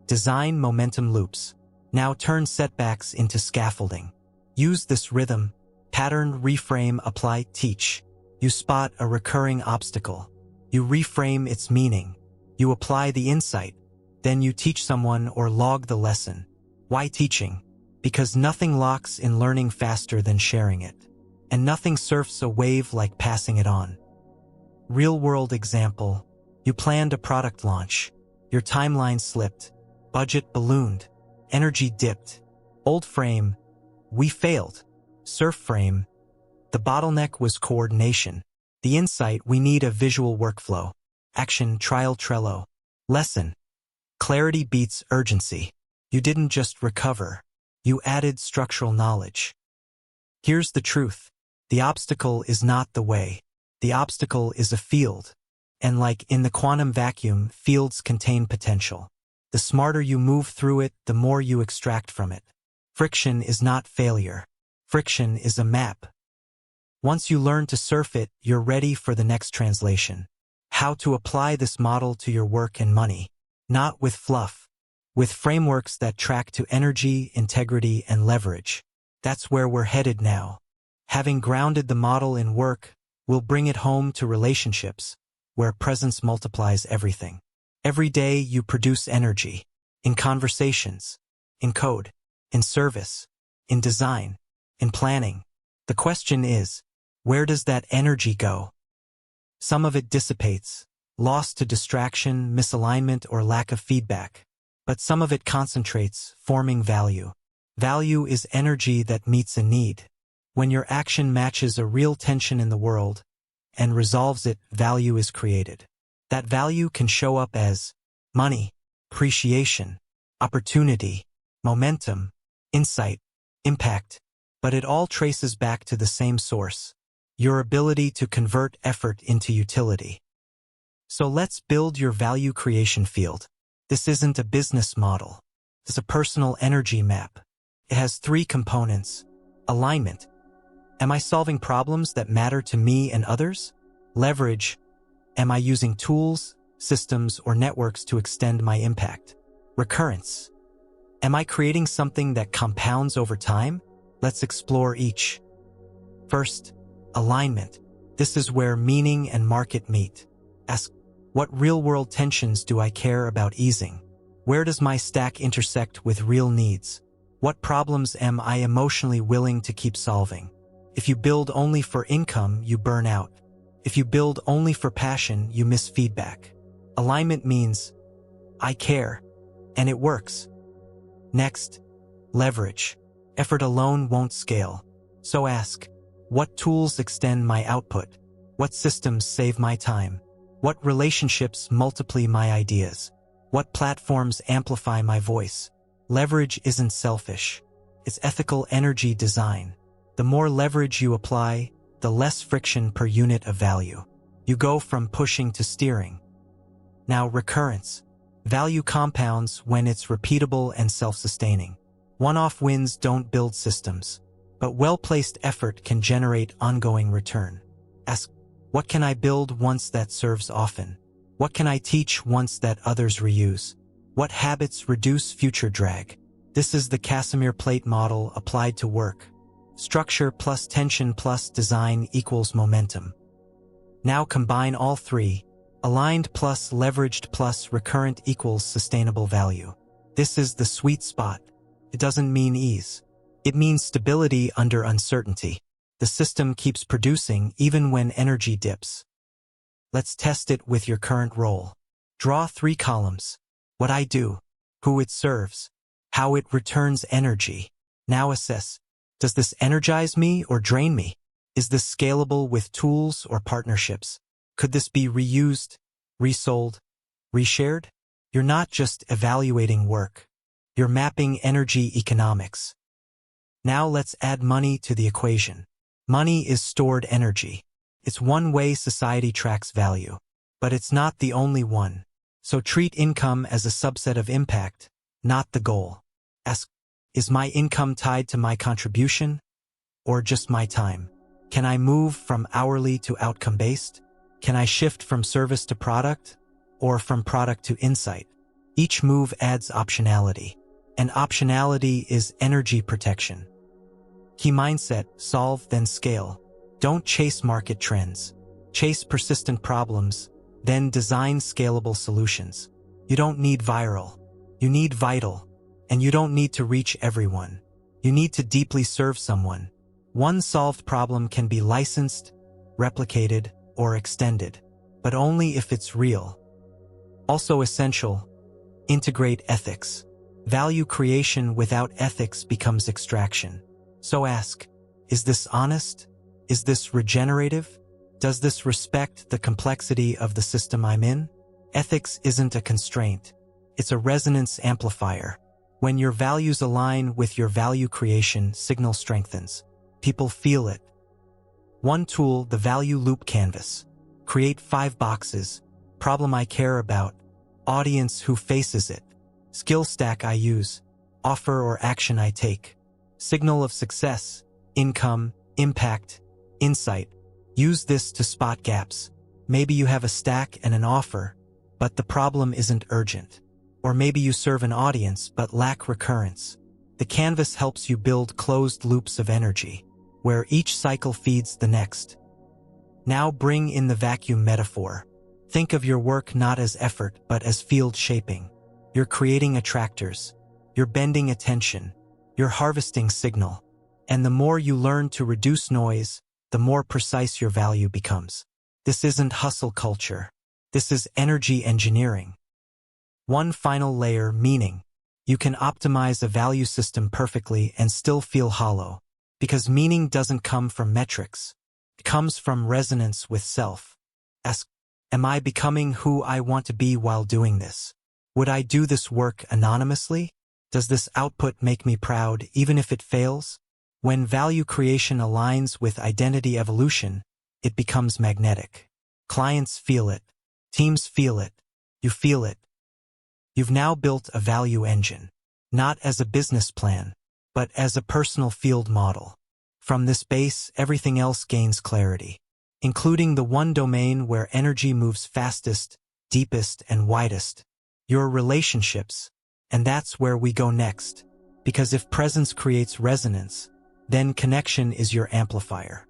[SPEAKER 1] Design momentum loops. Now turn setbacks into scaffolding. Use this rhythm, pattern, reframe, apply, teach. You spot a recurring obstacle. You reframe its meaning. You apply the insight. Then you teach someone or log the lesson. Why teaching? Because nothing locks in learning faster than sharing it. And nothing surfs a wave like passing it on. Real-world example. You planned a product launch. Your timeline slipped. Budget ballooned. Energy dipped. Old frame. We failed. Surf frame. The bottleneck was coordination. The insight, we need a visual workflow. Action, trial, Trello. Lesson. Clarity beats urgency. You didn't just recover. You added structural knowledge. Here's the truth. The obstacle is not the way. The obstacle is a field. And like in the quantum vacuum, fields contain potential. The smarter you move through it, the more you extract from it. Friction is not failure. Friction is a map. Once you learn to surf it, you're ready for the next translation. How to apply this model to your work and money. Not with fluff. With frameworks that track to energy, integrity, and leverage. That's where we're headed now. Having grounded the model in work, we'll bring it home to relationships, where presence multiplies everything. Every day you produce energy. In conversations, in code, in service, in design, in planning. The question is, where does that energy go? Some of it dissipates, lost to distraction, misalignment, or lack of feedback. But some of it concentrates, forming value. Value is energy that meets a need. When your action matches a real tension in the world and resolves it, value is created. That value can show up as money, appreciation, opportunity, momentum, insight, impact, but it all traces back to the same source, your ability to convert effort into utility. So let's build your value creation field. This isn't a business model. It's a personal energy map. It has 3 components. Alignment. Am I solving problems that matter to me and others? Leverage. Am I using tools, systems, or networks to extend my impact? Recurrence. Am I creating something that compounds over time? Let's explore each. First, alignment. This is where meaning and market meet. Ask, what real-world tensions do I care about easing? Where does my stack intersect with real needs? What problems am I emotionally willing to keep solving? If you build only for income, you burn out. If you build only for passion, you miss feedback. Alignment means, I care, and it works. Next, leverage. Effort alone won't scale. So ask, what tools extend my output? What systems save my time? What relationships multiply my ideas? What platforms amplify my voice? Leverage isn't selfish. It's ethical energy design. The more leverage you apply, the less friction per unit of value. You go from pushing to steering. Now, recurrence. Value compounds when it's repeatable and self-sustaining. One-off wins don't build systems, but well-placed effort can generate ongoing return. Ask, what can I build once that serves often? What can I teach once that others reuse? What habits reduce future drag? This is the Casimir plate model applied to work. Structure plus tension plus design equals momentum. Now combine all 3. Aligned plus leveraged plus recurrent equals sustainable value. This is the sweet spot. It doesn't mean ease. It means stability under uncertainty. The system keeps producing even when energy dips. Let's test it with your current role. Draw 3 columns. What I do, who it serves, how it returns energy. Now assess, does this energize me or drain me? Is this scalable with tools or partnerships? Could this be reused, resold, reshared? You're not just evaluating work. You're mapping energy economics. Now let's add money to the equation. Money is stored energy. It's one way society tracks value. But it's not the only one. So treat income as a subset of impact, not the goal. Ask, is my income tied to my contribution or just my time? Can I move from hourly to outcome-based? Can I shift from service to product or from product to insight? Each move adds optionality, and optionality is energy protection. Key mindset: solve, then scale. Don't chase market trends. Chase persistent problems, then design scalable solutions. You don't need viral. You need vital. And you don't need to reach everyone. You need to deeply serve someone. One solved problem can be licensed, replicated, or extended, but only if it's real. Also essential: integrate ethics. Value creation without ethics becomes extraction. So ask, is this honest? Is this regenerative? Does this respect the complexity of the system I'm in? Ethics isn't a constraint. It's a resonance amplifier. When your values align with your value creation, signal strengthens. People feel it. One tool: the value loop canvas. Create 5 boxes: problem I care about, audience who faces it, skill stack I use, offer or action I take, signal of success, income, impact, insight. Use this to spot gaps. Maybe you have a stack and an offer, but the problem isn't urgent. Or maybe you serve an audience but lack recurrence. The canvas helps you build closed loops of energy, where each cycle feeds the next. Now bring in the vacuum metaphor. Think of your work not as effort but as field shaping. You're creating attractors. You're bending attention. You're harvesting signal. And the more you learn to reduce noise, the more precise your value becomes. This isn't hustle culture. This is energy engineering. One final layer: meaning. You can optimize a value system perfectly and still feel hollow, because meaning doesn't come from metrics. It comes from resonance with self. Ask, am I becoming who I want to be while doing this? Would I do this work anonymously? Does this output make me proud even if it fails? When value creation aligns with identity evolution, it becomes magnetic. Clients feel it. Teams feel it. You feel it. You've now built a value engine, not as a business plan, but as a personal field model. From this base, everything else gains clarity, including the one domain where energy moves fastest, deepest, and widest: your relationships. And that's where we go next, because if presence creates resonance, then connection is your amplifier.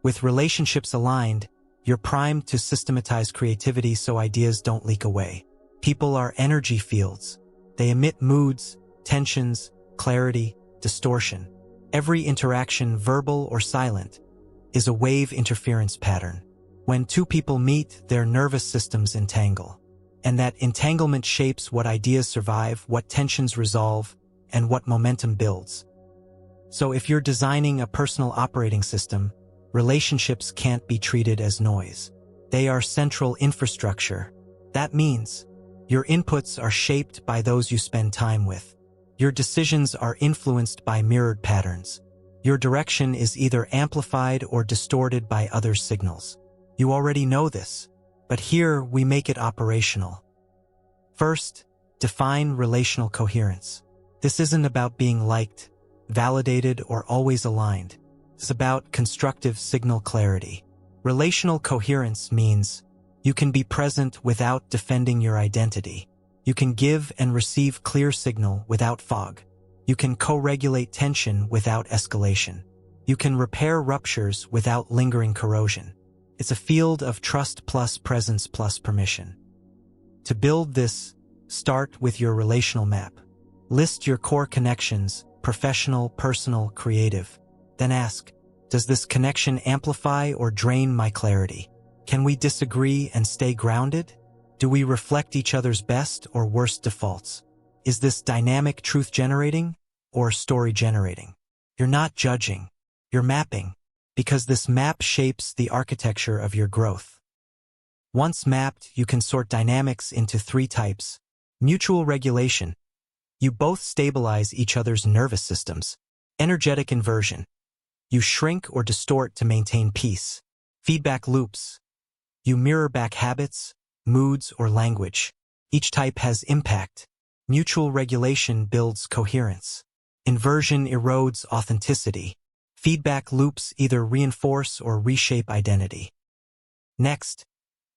[SPEAKER 1] With relationships aligned, you're primed to systematize creativity so ideas don't leak away. People are energy fields. They emit moods, tensions, clarity, distortion. Every interaction, verbal or silent, is a wave interference pattern. When two people meet, their nervous systems entangle. And that entanglement shapes what ideas survive, what tensions resolve, and what momentum builds. So if you're designing a personal operating system, relationships can't be treated as noise. They are central infrastructure. That means your inputs are shaped by those you spend time with. Your decisions are influenced by mirrored patterns. Your direction is either amplified or distorted by others' signals. You already know this, but here we make it operational. First, define relational coherence. This isn't about being liked, validated, or always aligned. It's about constructive signal clarity. Relational coherence means you can be present without defending your identity. You can give and receive clear signal without fog. You can co-regulate tension without escalation. You can repair ruptures without lingering corrosion. It's a field of trust plus presence plus permission. To build this, start with your relational map. List your core connections: professional, personal, creative. Then ask, does this connection amplify or drain my clarity? Can we disagree and stay grounded? Do we reflect each other's best or worst defaults? Is this dynamic truth generating or story generating? You're not judging, you're mapping, because this map shapes the architecture of your growth. Once mapped, you can sort dynamics into 3 types. Mutual regulation. You both stabilize each other's nervous systems. Energetic inversion. You shrink or distort to maintain peace. Feedback loops. You mirror back habits, moods, or language. Each type has impact. Mutual regulation builds coherence. Inversion erodes authenticity. Feedback loops either reinforce or reshape identity. Next,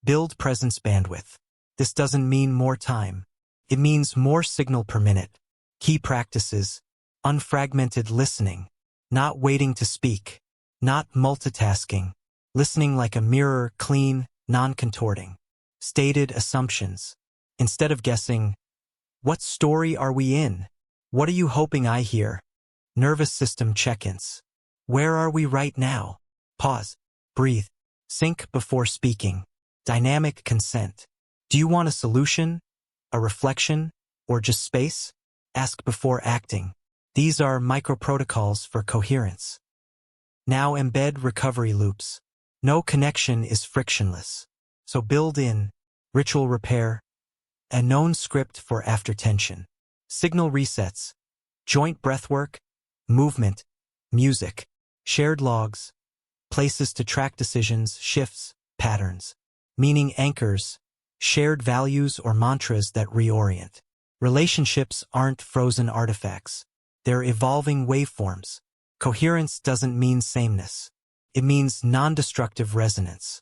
[SPEAKER 1] build presence bandwidth. This doesn't mean more time. It means more signal per minute. Key practices: unfragmented listening, not waiting to speak, not multitasking, listening like a mirror, clean, non-contorting. Stated assumptions. Instead of guessing, what story are we in? What are you hoping I hear? Nervous system check-ins. Where are we right now? Pause. Breathe. Think before speaking. Dynamic consent. Do you want a solution, a reflection, or just space? Ask before acting. These are micro-protocols for coherence. Now embed recovery loops. No connection is frictionless. So build in ritual repair, a known script for after tension, signal resets, joint breathwork, movement, music, shared logs, places to track decisions, shifts, patterns, meaning anchors, shared values or mantras that reorient. Relationships aren't frozen artifacts. They're evolving waveforms. Coherence doesn't mean sameness. It means non-destructive resonance.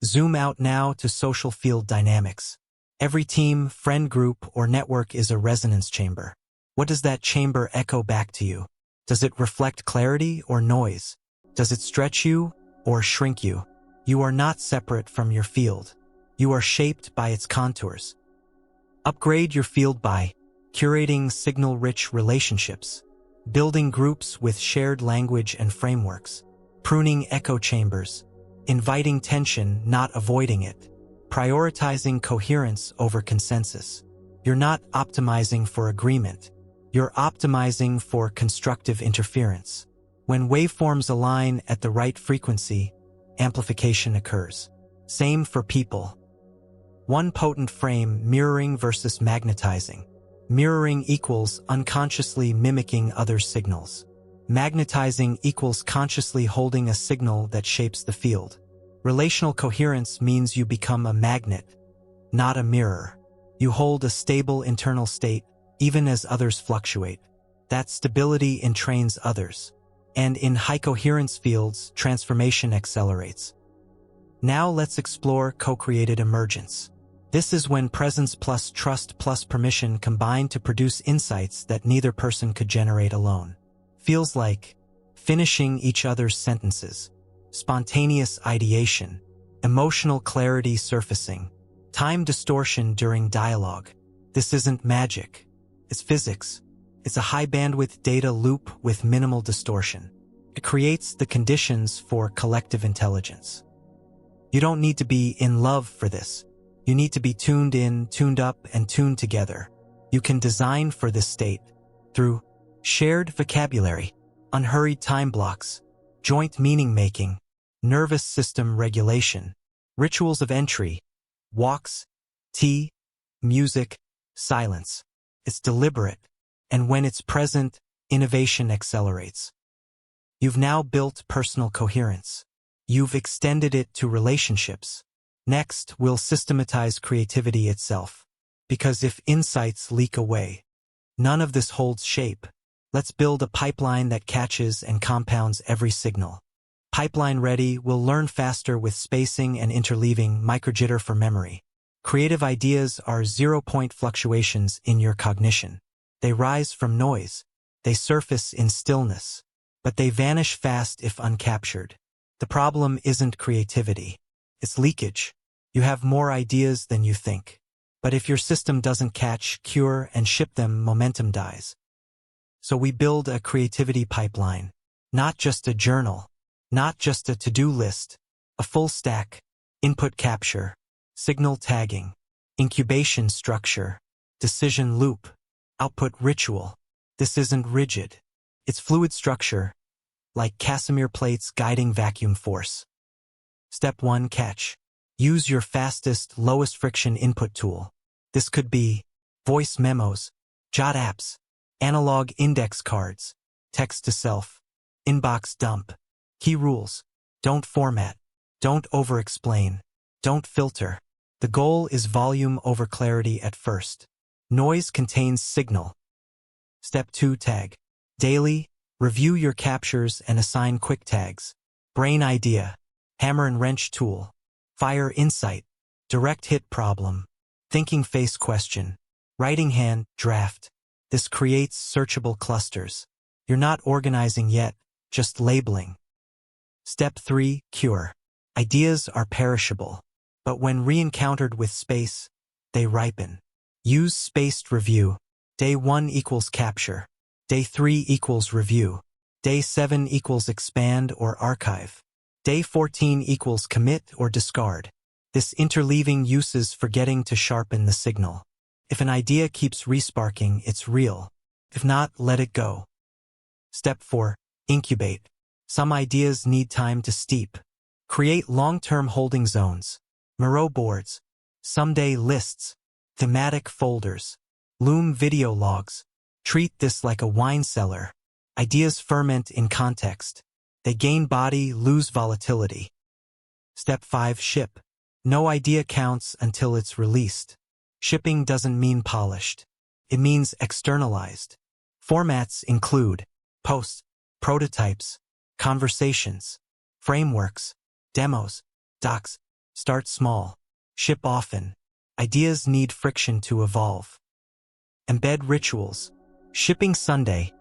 [SPEAKER 1] Zoom out now to social field dynamics. Every team, friend group, or network is a resonance chamber. What does that chamber echo back to you? Does it reflect clarity or noise? Does it stretch you or shrink you? You are not separate from your field. You are shaped by its contours. Upgrade your field by curating signal-rich relationships, building groups with shared language and frameworks, pruning echo chambers, inviting tension, not avoiding it, prioritizing coherence over consensus. You're not optimizing for agreement. You're optimizing for constructive interference. When waveforms align at the right frequency, amplification occurs. Same for people. One potent frame: mirroring versus magnetizing. Mirroring equals unconsciously mimicking others' signals. Magnetizing equals consciously holding a signal that shapes the field. Relational coherence means you become a magnet, not a mirror. You hold a stable internal state, even as others fluctuate. That stability entrains others. And in high coherence fields, transformation accelerates. Now let's explore co-created emergence. This is when presence plus trust plus permission combine to produce insights that neither person could generate alone. Feels like finishing each other's sentences, spontaneous ideation, emotional clarity surfacing, time distortion during dialogue. This isn't magic. It's physics. It's a high-bandwidth data loop with minimal distortion. It creates the conditions for collective intelligence. You don't need to be in love for this. You need to be tuned in, tuned up, and tuned together. You can design for this state through shared vocabulary, unhurried time blocks, joint meaning-making, nervous system regulation, rituals of entry, walks, tea, music, silence. It's deliberate, and when it's present, innovation accelerates. You've now built personal coherence. You've extended it to relationships. Next, we'll systematize creativity itself. Because if insights leak away, none of this holds shape. Let's build a pipeline that catches and compounds every signal. Pipeline ready, we'll learn faster with spacing and interleaving, microjitter for memory. Creative ideas are zero-point fluctuations in your cognition. They rise from noise. They surface in stillness. But they vanish fast if uncaptured. The problem isn't creativity. It's leakage. You have more ideas than you think. But if your system doesn't catch, cure, and ship them, momentum dies. So we build a creativity pipeline. Not just a journal. Not just a to-do list. A full stack. Input capture. Signal tagging. Incubation structure. Decision loop. Output ritual. This isn't rigid. It's fluid structure, like Casimir plates guiding vacuum force. Step 1: catch. Use your fastest, lowest friction input tool. This could be voice memos, jot apps, analog index cards, text to self, inbox dump. Key rules: don't format, don't over-explain, don't filter. The goal is volume over clarity at first. Noise contains signal. Step 2. Tag. Daily, review your captures and assign quick tags. Brain idea. Hammer and wrench tool. Fire insight. Direct hit problem. Thinking face question. Writing hand draft. This creates searchable clusters. You're not organizing yet, just labeling. Step 3. Cure. Ideas are perishable, but when re-encountered with space, they ripen. Use spaced review. Day 1 equals capture. Day 3 equals review. Day 7 equals expand or archive. Day 14 equals commit or discard. This interleaving uses forgetting to sharpen the signal. If an idea keeps resparking, it's real. If not, let it go. Step 4. Incubate. Some ideas need time to steep. Create long-term holding zones. Miro boards. Someday lists. Thematic folders. Loom video logs. Treat this like a wine cellar. Ideas ferment in context. They gain body, lose volatility. Step 5. Ship. No idea counts until it's released. Shipping doesn't mean polished. It means externalized. Formats include posts, prototypes, conversations, frameworks, demos, docs. Start small. Ship often. Ideas need friction to evolve. Embed rituals. Shipping Sunday.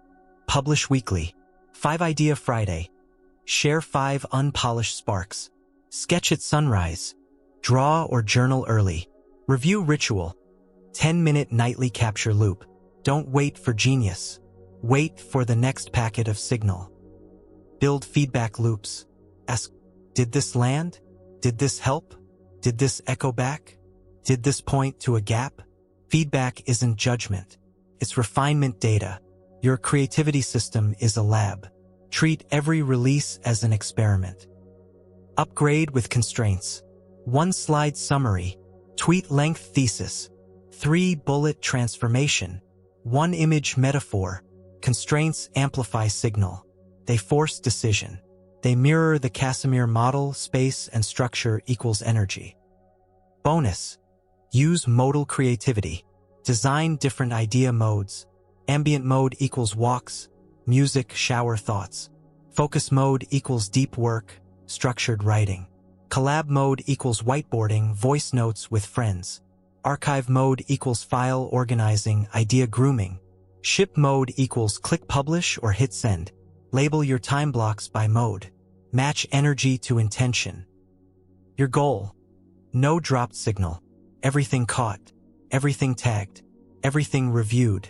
[SPEAKER 1] Publish weekly. 5 Idea Friday. Share 5 unpolished sparks. Sketch at sunrise. Draw or journal early. Review ritual. 10-minute nightly capture loop. Don't wait for genius. Wait for the next packet of signal. Build feedback loops. Ask, did this land? Did this help? Did this echo back? Did this point to a gap? Feedback isn't judgment. It's refinement data. Your creativity system is a lab. Treat every release as an experiment. Upgrade with constraints. 1 slide summary. Tweet length thesis. 3 bullet transformation. 1 image metaphor. Constraints amplify signal. They force decision. They mirror the Casimir model, space and structure equals energy. Bonus. Use modal creativity. Design different idea modes. Ambient mode equals walks, music, shower thoughts. Focus mode equals deep work, structured writing. Collab mode equals whiteboarding, voice notes with friends. Archive mode equals file organizing, idea grooming. Ship mode equals click publish or hit send. Label your time blocks by mode. Match energy to intention. Your goal. No dropped signal. Everything caught. Everything tagged. Everything reviewed.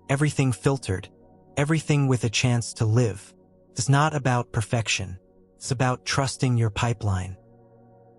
[SPEAKER 1] Everything filtered. Everything with a chance to live. It's not about perfection. It's about trusting your pipeline.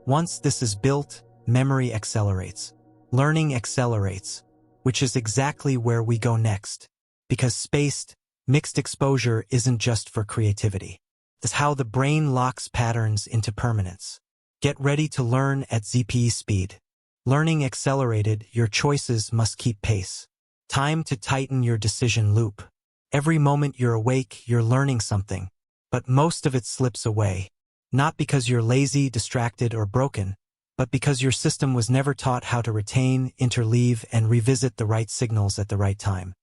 [SPEAKER 1] Once this is built, memory accelerates. Learning accelerates, which is exactly where we go next. Because spaced, mixed exposure isn't just for creativity. It's how the brain locks patterns into permanence. Get ready to learn at ZPE speed. Learning accelerated, your choices must keep pace. Time to tighten your decision loop. Every moment you're awake, you're learning something, but most of it slips away. Not because you're lazy, distracted, or broken, but because your system was never taught how to retain, interleave, and revisit the right signals at the right time.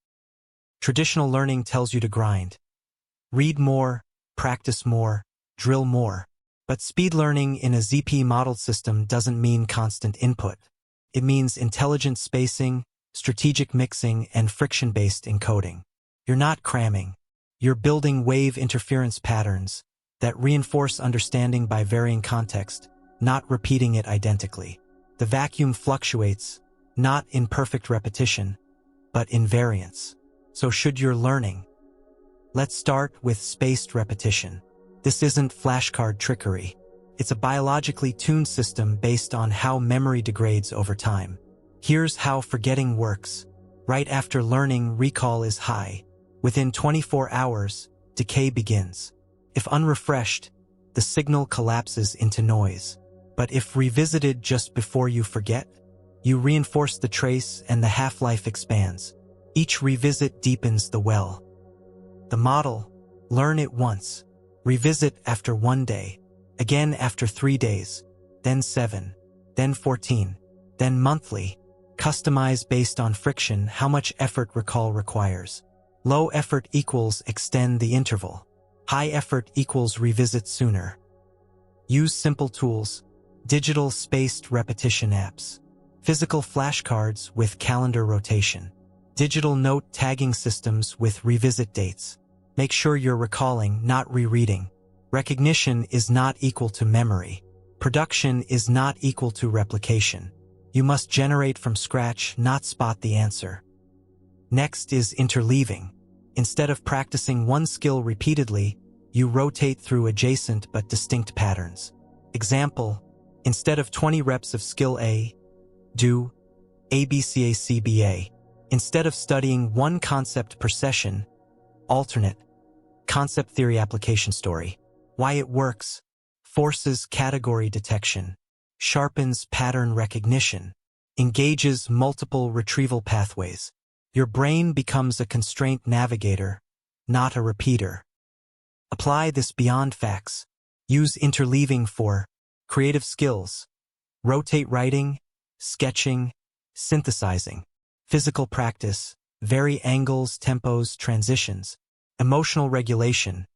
[SPEAKER 1] Traditional learning tells you to grind. Read more, practice more, drill more. But speed learning in a ZP modeled system doesn't mean constant input. It means intelligent spacing, strategic mixing, and friction-based encoding. You're not cramming. You're building wave interference patterns that reinforce understanding by varying context, not repeating it identically. The vacuum fluctuates, not in perfect repetition, but in variance. So should your learning? Let's start with spaced repetition. This isn't flashcard trickery. It's a biologically tuned system based on how memory degrades over time. Here's how forgetting works. Right after learning, recall is high. Within 24 hours, decay begins. If unrefreshed, the signal collapses into noise. But if revisited just before you forget, you reinforce the trace and the half-life expands. Each revisit deepens the well. The model, learn it once. Revisit after 1 day, again after 3 days, then 7, then 14, Then monthly. Customize based on friction how much effort recall requires. Low effort equals extend the interval. High effort equals revisit sooner. Use simple tools, digital spaced repetition apps, physical flashcards with calendar rotation, digital note tagging systems with revisit dates. Make sure you're recalling, not rereading. Recognition is not equal to memory. Production is not equal to replication. You must generate from scratch, not spot the answer. Next is interleaving. Instead of practicing one skill repeatedly, you rotate through adjacent but distinct patterns. Example, instead of 20 reps of skill A, do ABCACBA. Instead of studying one concept per session, alternate. Concept theory application story. Why it works. Forces category detection. Sharpens pattern recognition. Engages multiple retrieval pathways. Your brain becomes a constraint navigator, not a repeater. Apply this beyond facts. Use interleaving for creative skills. Rotate writing, sketching, synthesizing. Physical practice, vary angles, tempos, transitions. Emotional regulation.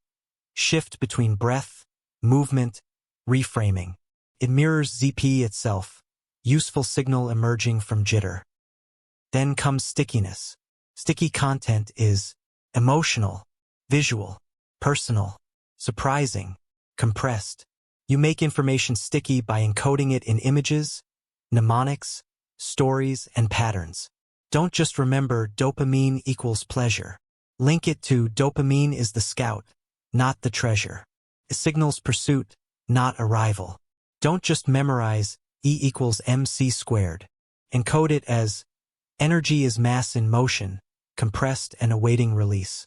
[SPEAKER 1] Shift between breath, movement, reframing. It mirrors ZP itself. Useful signal emerging from jitter. Then comes stickiness. Sticky content is emotional, visual, personal, surprising, compressed. You make information sticky by encoding it in images, mnemonics, stories, and patterns. Don't just remember dopamine equals pleasure. Link it to dopamine is the scout, not the treasure. It signals pursuit, not arrival. Don't just memorize E equals mc squared. Encode it as energy is mass in motion, compressed and awaiting release.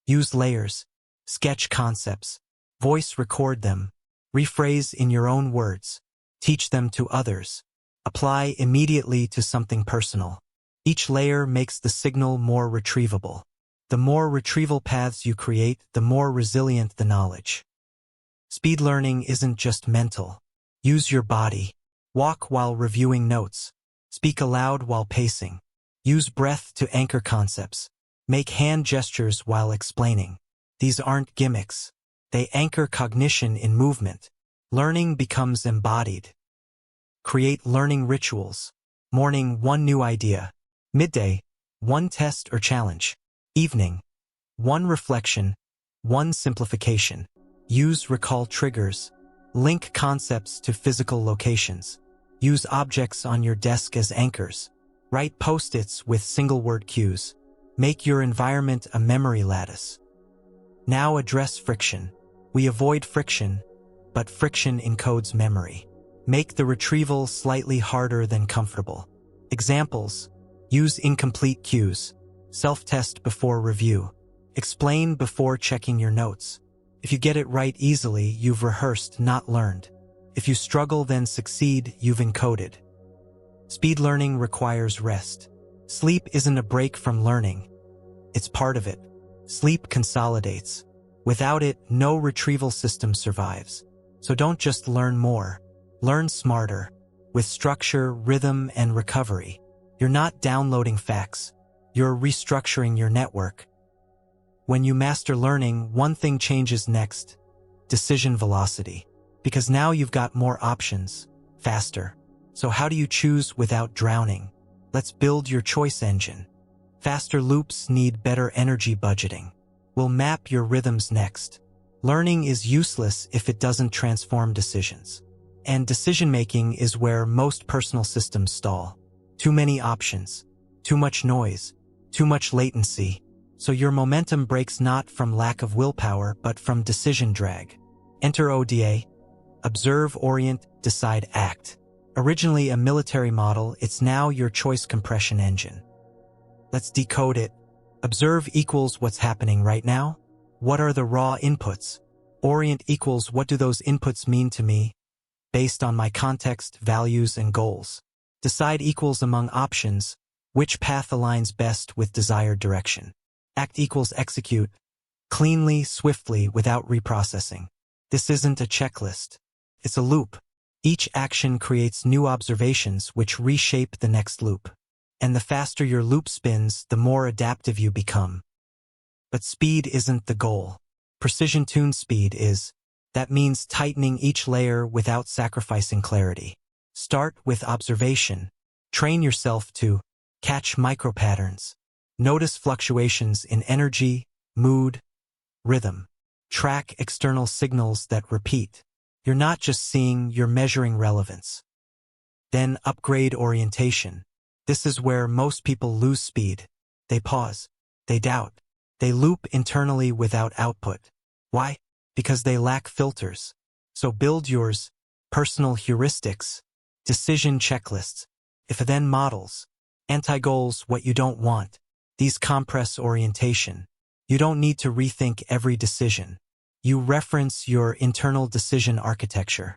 [SPEAKER 1] Use layers, sketch concepts, voice record them, rephrase in your own words, teach them to others. Apply immediately to something personal. Each layer makes the signal more retrievable. The more retrieval paths you create, the more resilient the knowledge. Speed learning isn't just mental. Use your body. Walk while reviewing notes. Speak aloud while pacing. Use breath to anchor concepts. Make hand gestures while explaining. These aren't gimmicks. They anchor cognition in movement. Learning becomes embodied. Create learning rituals. Morning, one new idea. Midday, one test or challenge. Evening, one reflection, one simplification. Use recall triggers. Link concepts to physical locations. Use objects on your desk as anchors. Write post-its with single-word cues. Make your environment a memory lattice. Now address friction. We avoid friction, but friction encodes memory. Make the retrieval slightly harder than comfortable. Examples. Use incomplete cues. Self-test before review. Explain before checking your notes. If you get it right easily, you've rehearsed, not learned. If you struggle, then succeed, you've encoded. Speed learning requires rest. Sleep isn't a break from learning. It's part of it. Sleep consolidates. Without it, no retrieval system survives. So don't just learn more. Learn smarter. With structure, rhythm, and recovery. You're not downloading facts. You're restructuring your network. When you master learning, one thing changes next. Decision velocity. Because now you've got more options, faster. So how do you choose without drowning? Let's build your choice engine. Faster loops need better energy budgeting. We'll map your rhythms next. Learning is useless if it doesn't transform decisions. And decision-making is where most personal systems stall. Too many options, too much noise, too much latency. So your momentum breaks not from lack of willpower, but from decision drag. Enter ODA. Observe, orient, decide, act. Originally a military model, it's now your choice compression engine. Let's decode it. Observe equals what's happening right now. What are the raw inputs? Orient equals what do those inputs mean to me, based on my context, values, and goals. Decide equals among options, which path aligns best with desired direction. Act equals execute, cleanly, swiftly, without reprocessing. This isn't a checklist. It's a loop. Each action creates new observations which reshape the next loop. And the faster your loop spins, the more adaptive you become. But speed isn't the goal. Precision-tuned speed is. That means tightening each layer without sacrificing clarity. Start with observation. Train yourself to catch micro-patterns. Notice fluctuations in energy, mood, rhythm. Track external signals that repeat. You're not just seeing, you're measuring relevance. Then upgrade orientation. This is where most people lose speed. They pause. They doubt. They loop internally without output. Why? Because they lack filters. So build yours. Personal heuristics. Decision checklists. If-then models. Anti-goals, what you don't want. These compress orientation. You don't need to rethink every decision. You reference your internal decision architecture.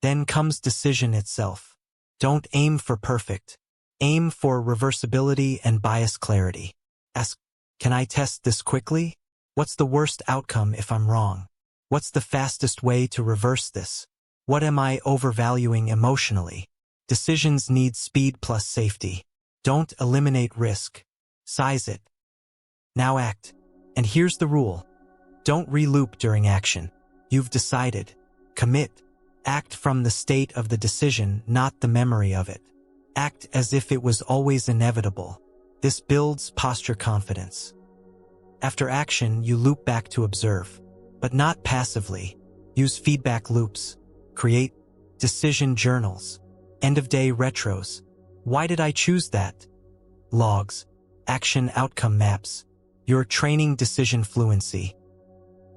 [SPEAKER 1] Then comes decision itself. Don't aim for perfect. Aim for reversibility and bias clarity. Ask, can I test this quickly? What's the worst outcome if I'm wrong? What's the fastest way to reverse this? What am I overvaluing emotionally? Decisions need speed plus safety. Don't eliminate risk. Size it. Now act. And here's the rule. Don't re-loop during action. You've decided. Commit. Act from the state of the decision, not the memory of it. Act as if it was always inevitable. This builds posture confidence. After action, you loop back to observe. But not passively. Use feedback loops. Create decision journals. End-of-day retros. Why did I choose that? Logs. Action outcome maps. You're training decision fluency.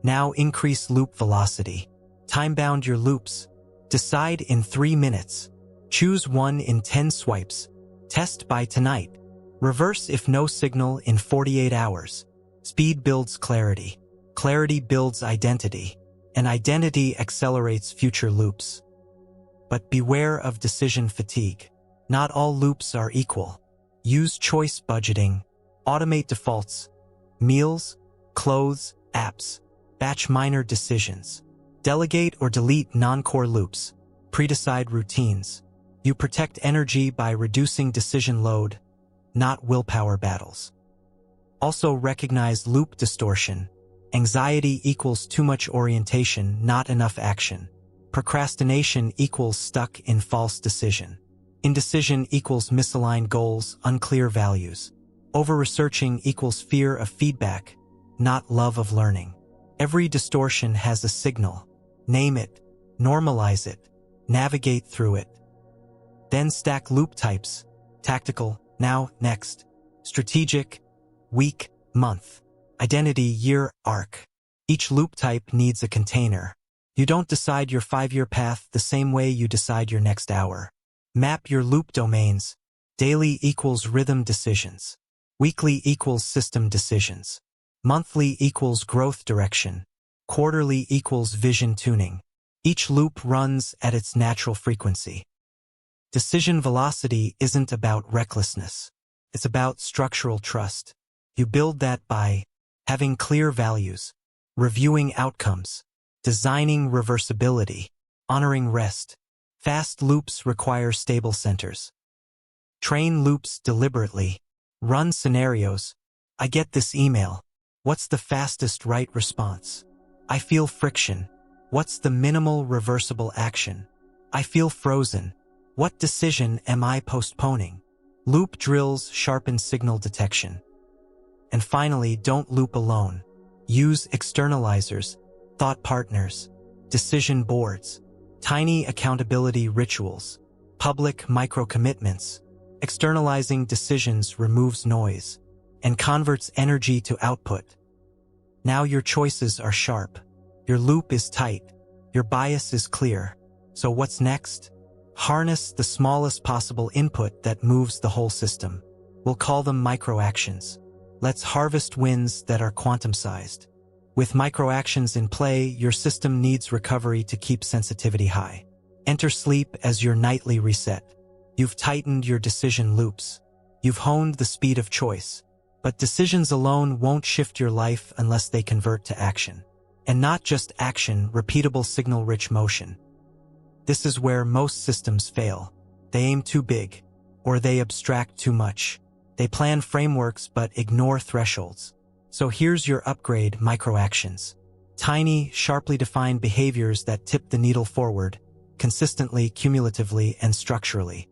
[SPEAKER 1] Now increase loop velocity. Time-bound your loops. Decide in 3 minutes. Choose one in 10 swipes. Test by tonight. Reverse if no signal in 48 hours. Speed builds clarity. Clarity builds identity. And identity accelerates future loops. But beware of decision fatigue. Not all loops are equal. Use choice budgeting. Automate defaults. Meals, clothes, apps. Batch minor decisions. Delegate or delete non-core loops. Predecide routines. You protect energy by reducing decision load, not willpower battles. Also recognize loop distortion. Anxiety equals too much orientation, not enough action. Procrastination equals stuck in false decision. Indecision equals misaligned goals, unclear values. Over-researching equals fear of feedback, not love of learning. Every distortion has a signal. Name it, normalize it, navigate through it. Then stack loop types. Tactical, now, next. Strategic, week, month. Identity, year, arc. Each loop type needs a container. You don't decide your 5-year path the same way you decide your next hour. Map your loop domains. Daily equals rhythm decisions. Weekly equals system decisions. Monthly equals growth direction. Quarterly equals vision tuning. Each loop runs at its natural frequency. Decision velocity isn't about recklessness. It's about structural trust. You build that by having clear values, reviewing outcomes, designing reversibility, honoring rest. Fast loops require stable centers. Train loops deliberately. Run scenarios. I get this email. What's the fastest right response? I feel friction. What's the minimal reversible action? I feel frozen. What decision am I postponing? Loop drills sharpen signal detection. And finally, don't loop alone. Use externalizers, thought partners, decision boards, tiny accountability rituals, public micro-commitments. Externalizing decisions removes noise and converts energy to output. Now your choices are sharp. Your loop is tight. Your bias is clear. So what's next? Harness the smallest possible input that moves the whole system. We'll call them microactions. Let's harvest wins that are quantum-sized. With microactions in play, your system needs recovery to keep sensitivity high. Enter sleep as your nightly reset. You've tightened your decision loops. You've honed the speed of choice. But decisions alone won't shift your life unless they convert to action. And not just action, repeatable signal-rich motion. This is where most systems fail. They aim too big, or they abstract too much. They plan frameworks but ignore thresholds. So here's your upgrade: microactions. Tiny, sharply defined behaviors that tip the needle forward, consistently, cumulatively, and structurally.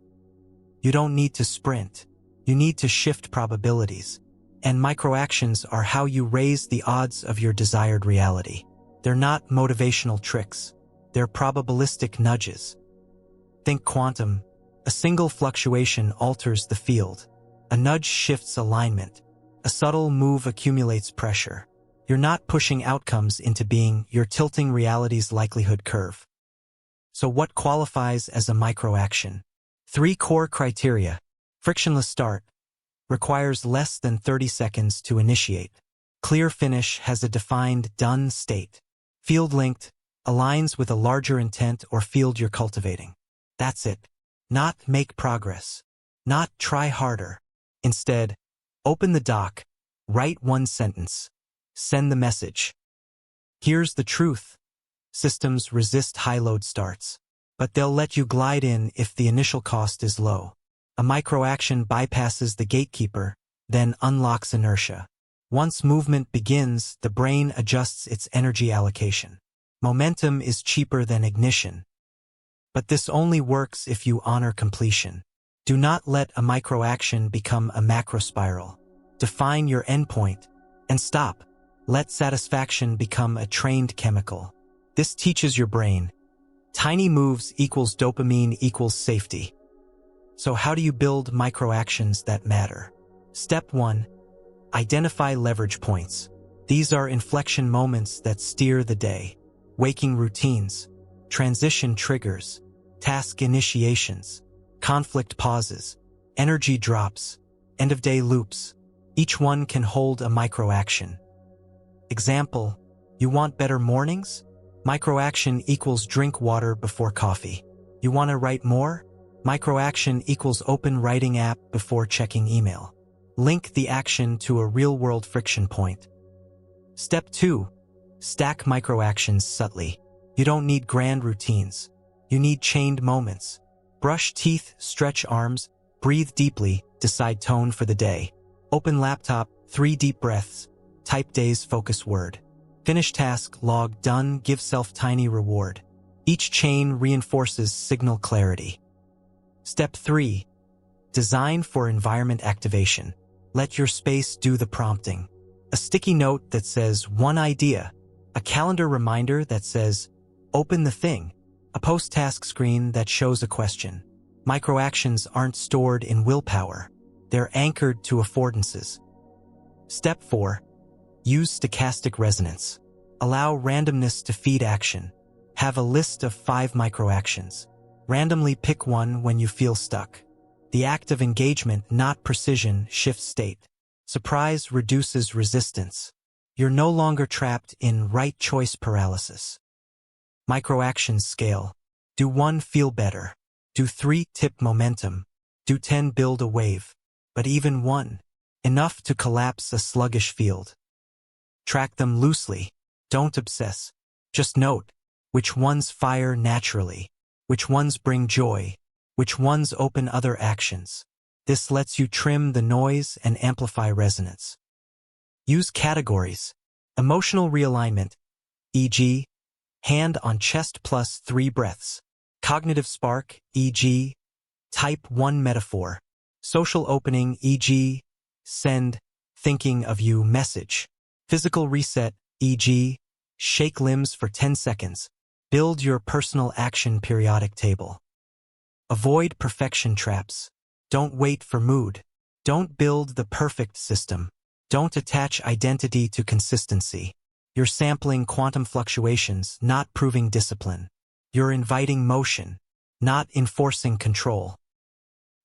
[SPEAKER 1] You don't need to sprint. You need to shift probabilities. And microactions are how you raise the odds of your desired reality. They're not motivational tricks. They're probabilistic nudges. Think quantum. A single fluctuation alters the field. A nudge shifts alignment. A subtle move accumulates pressure. You're not pushing outcomes into being, you're tilting reality's likelihood curve. So what qualifies as a microaction? 3 core criteria. Frictionless start. Requires less than 30 seconds to initiate. Clear finish, has a defined done state. Field linked, aligns with a larger intent or field you're cultivating. That's it. Not make progress. Not try harder. Instead, open the doc, write 1 sentence, send the message. Here's the truth. Systems resist high-load starts, but they'll let you glide in if the initial cost is low. A microaction bypasses the gatekeeper, then unlocks inertia. Once movement begins, the brain adjusts its energy allocation. Momentum is cheaper than ignition. But this only works if you honor completion. Do not let a microaction become a macro spiral. Define your endpoint and stop. Let satisfaction become a trained chemical. This teaches your brain. Tiny moves equals dopamine equals safety. So how do you build microactions that matter? Step 1. Identify leverage points. These are inflection moments that steer the day. Waking routines, transition triggers, task initiations, conflict pauses, energy drops, end-of-day loops. Each one can hold a microaction. Example, you want better mornings? Microaction equals drink water before coffee. You want to write more? Microaction equals open writing app before checking email. Link the action to a real-world friction point. Step 2. Stack microactions subtly. You don't need grand routines. You need chained moments. Brush teeth, stretch arms, breathe deeply, decide tone for the day. Open laptop, 3 deep breaths, type day's focus word. Finish task, log done, give self tiny reward. Each chain reinforces signal clarity. Step 3. Design for environment activation. Let your space do the prompting. A sticky note that says one idea. A calendar reminder that says, open the thing. A post-task screen that shows a question. Microactions aren't stored in willpower. They're anchored to affordances. Step 4. Use stochastic resonance. Allow randomness to feed action. Have a list of 5 microactions. Randomly pick one when you feel stuck. The act of engagement, not precision, shifts state. Surprise reduces resistance. You're no longer trapped in right choice paralysis. Microactions scale. Do 1, feel better. Do 3, tip momentum. Do 10, build a wave. But even 1, enough to collapse a sluggish field. Track them loosely. Don't obsess. Just note which ones fire naturally, which ones bring joy, which ones open other actions. This lets you trim the noise and amplify resonance. Use categories. Emotional realignment, e.g., hand on chest plus 3 breaths. Cognitive spark, e.g., type 1 metaphor. Social opening, e.g., send, thinking of you message. Physical reset, e.g., shake limbs for 10 seconds. Build your personal action periodic table. Avoid perfection traps. Don't wait for mood. Don't build the perfect system. Don't attach identity to consistency. You're sampling quantum fluctuations, not proving discipline. You're inviting motion, not enforcing control.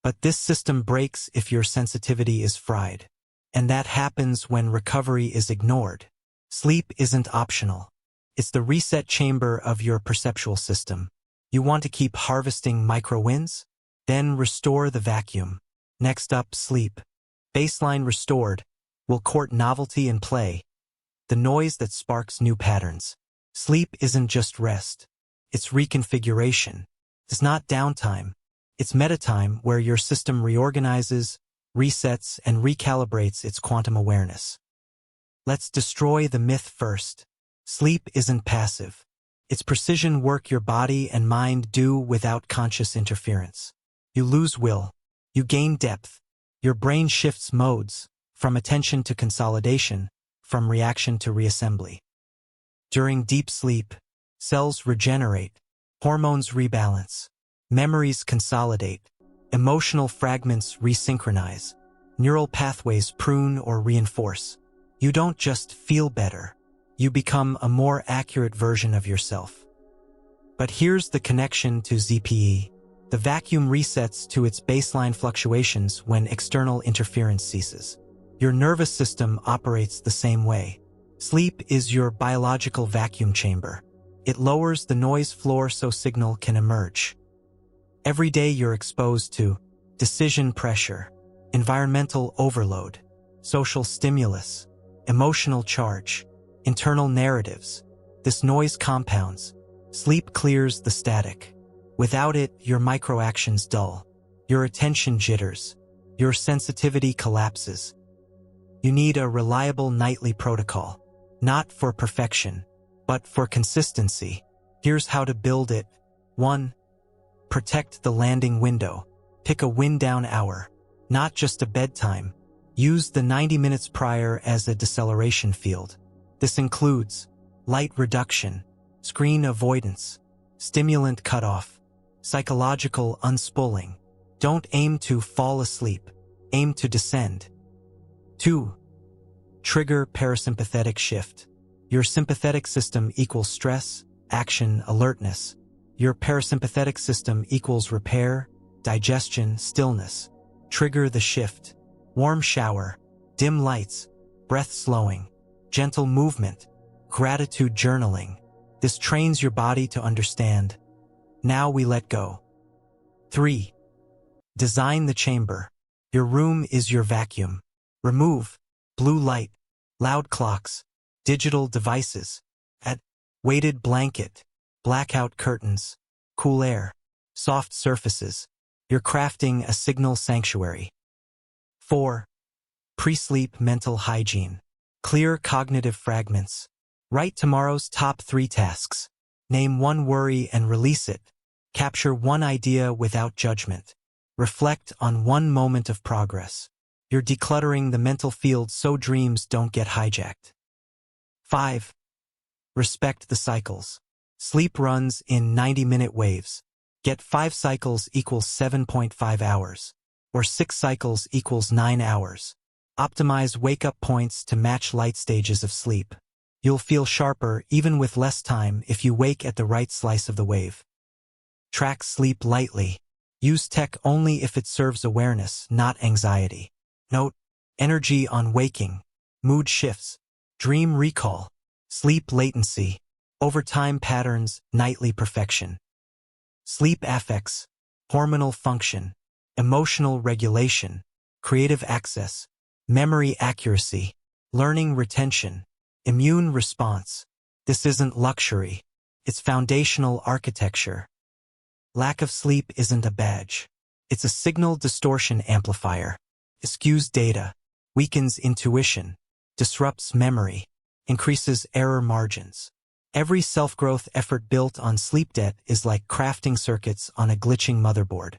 [SPEAKER 1] But this system breaks if your sensitivity is fried. And that happens when recovery is ignored. Sleep isn't optional. It's the reset chamber of your perceptual system. You want to keep harvesting micro-wins? Then restore the vacuum. Next up, sleep. Baseline restored. Will court novelty and play. The noise that sparks new patterns. Sleep isn't just rest. It's reconfiguration. It's not downtime. It's metatime where your system reorganizes, resets, and recalibrates its quantum awareness. Let's destroy the myth first. Sleep isn't passive. It's precision work your body and mind do without conscious interference. You lose will. You gain depth. Your brain shifts modes, from attention to consolidation, from reaction to reassembly. During deep sleep, cells regenerate, hormones rebalance, memories consolidate, emotional fragments resynchronize, neural pathways prune or reinforce. You don't just feel better. You become a more accurate version of yourself. But here's the connection to ZPE. The vacuum resets to its baseline fluctuations when external interference ceases. Your nervous system operates the same way. Sleep is your biological vacuum chamber. It lowers the noise floor so signal can emerge. Every day you're exposed to decision pressure, environmental overload, social stimulus, emotional charge, internal narratives. This noise compounds. Sleep clears the static. Without it, your microactions dull. Your attention jitters. Your sensitivity collapses. You need a reliable nightly protocol. Not for perfection, but for consistency. Here's how to build it. 1. Protect the landing window. Pick a wind-down hour, not just a bedtime. Use the 90 minutes prior as a deceleration field. This includes light reduction, screen avoidance, stimulant cutoff, psychological unspooling. Don't aim to fall asleep. Aim to descend. 2. Trigger parasympathetic shift. Your sympathetic system equals stress, action, alertness. Your parasympathetic system equals repair, digestion, stillness. Trigger the shift. Warm shower, dim lights, breath slowing, gentle movement, gratitude journaling. This trains your body to understand. Now we let go. 3. Design the chamber. Your room is your vacuum. Remove blue light, loud clocks, digital devices. Add weighted blanket, blackout curtains, cool air, soft surfaces. You're crafting a signal sanctuary. 4. Pre-sleep mental hygiene. Clear cognitive fragments. Write tomorrow's top 3 tasks. Name one worry and release it. Capture one idea without judgment. Reflect on one moment of progress. You're decluttering the mental field so dreams don't get hijacked. 5. Respect the cycles. Sleep runs in 90-minute waves. Get 5 cycles equals 7.5 hours. Or 6 cycles equals 9 hours. Optimize wake-up points to match light stages of sleep. You'll feel sharper even with less time if you wake at the right slice of the wave. Track sleep lightly. Use tech only if it serves awareness, not anxiety. Note: energy on waking, mood shifts, dream recall, sleep latency, overtime patterns, nightly perfection. Sleep affects, hormonal function, emotional regulation, creative access, memory accuracy, learning retention, immune response. This isn't luxury. It's foundational architecture. Lack of sleep isn't a badge. It's a signal distortion amplifier. It skews data, weakens intuition, disrupts memory, increases error margins. Every self-growth effort built on sleep debt is like crafting circuits on a glitching motherboard.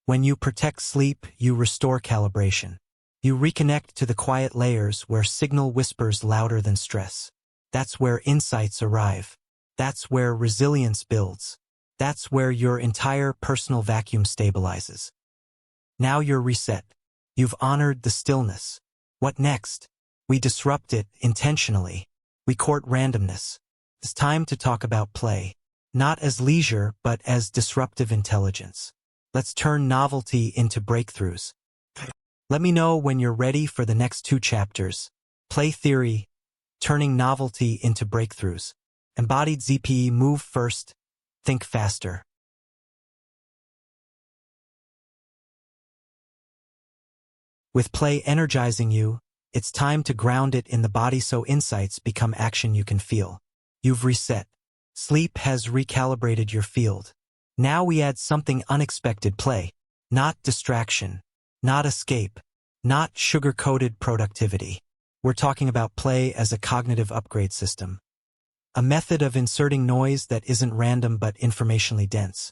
[SPEAKER 1] When you protect sleep, you restore calibration. You reconnect to the quiet layers where signal whispers louder than stress. That's where insights arrive. That's where resilience builds. That's where your entire personal vacuum stabilizes. Now you're reset. You've honored the stillness. What next? We disrupt it intentionally. We court randomness. It's time to talk about play. Not as leisure, but as disruptive intelligence. Let's turn novelty into breakthroughs. Let me know when you're ready for the next 2 chapters. Play theory, turning novelty into breakthroughs. Embodied ZPE, move first, think faster. With play energizing you, it's time to ground it in the body so insights become action you can feel. You've reset. Sleep has recalibrated your field. Now we add something unexpected: play. Not distraction. Not escape. Not sugar-coated productivity. We're talking about play as a cognitive upgrade system. A method of inserting noise that isn't random but informationally dense.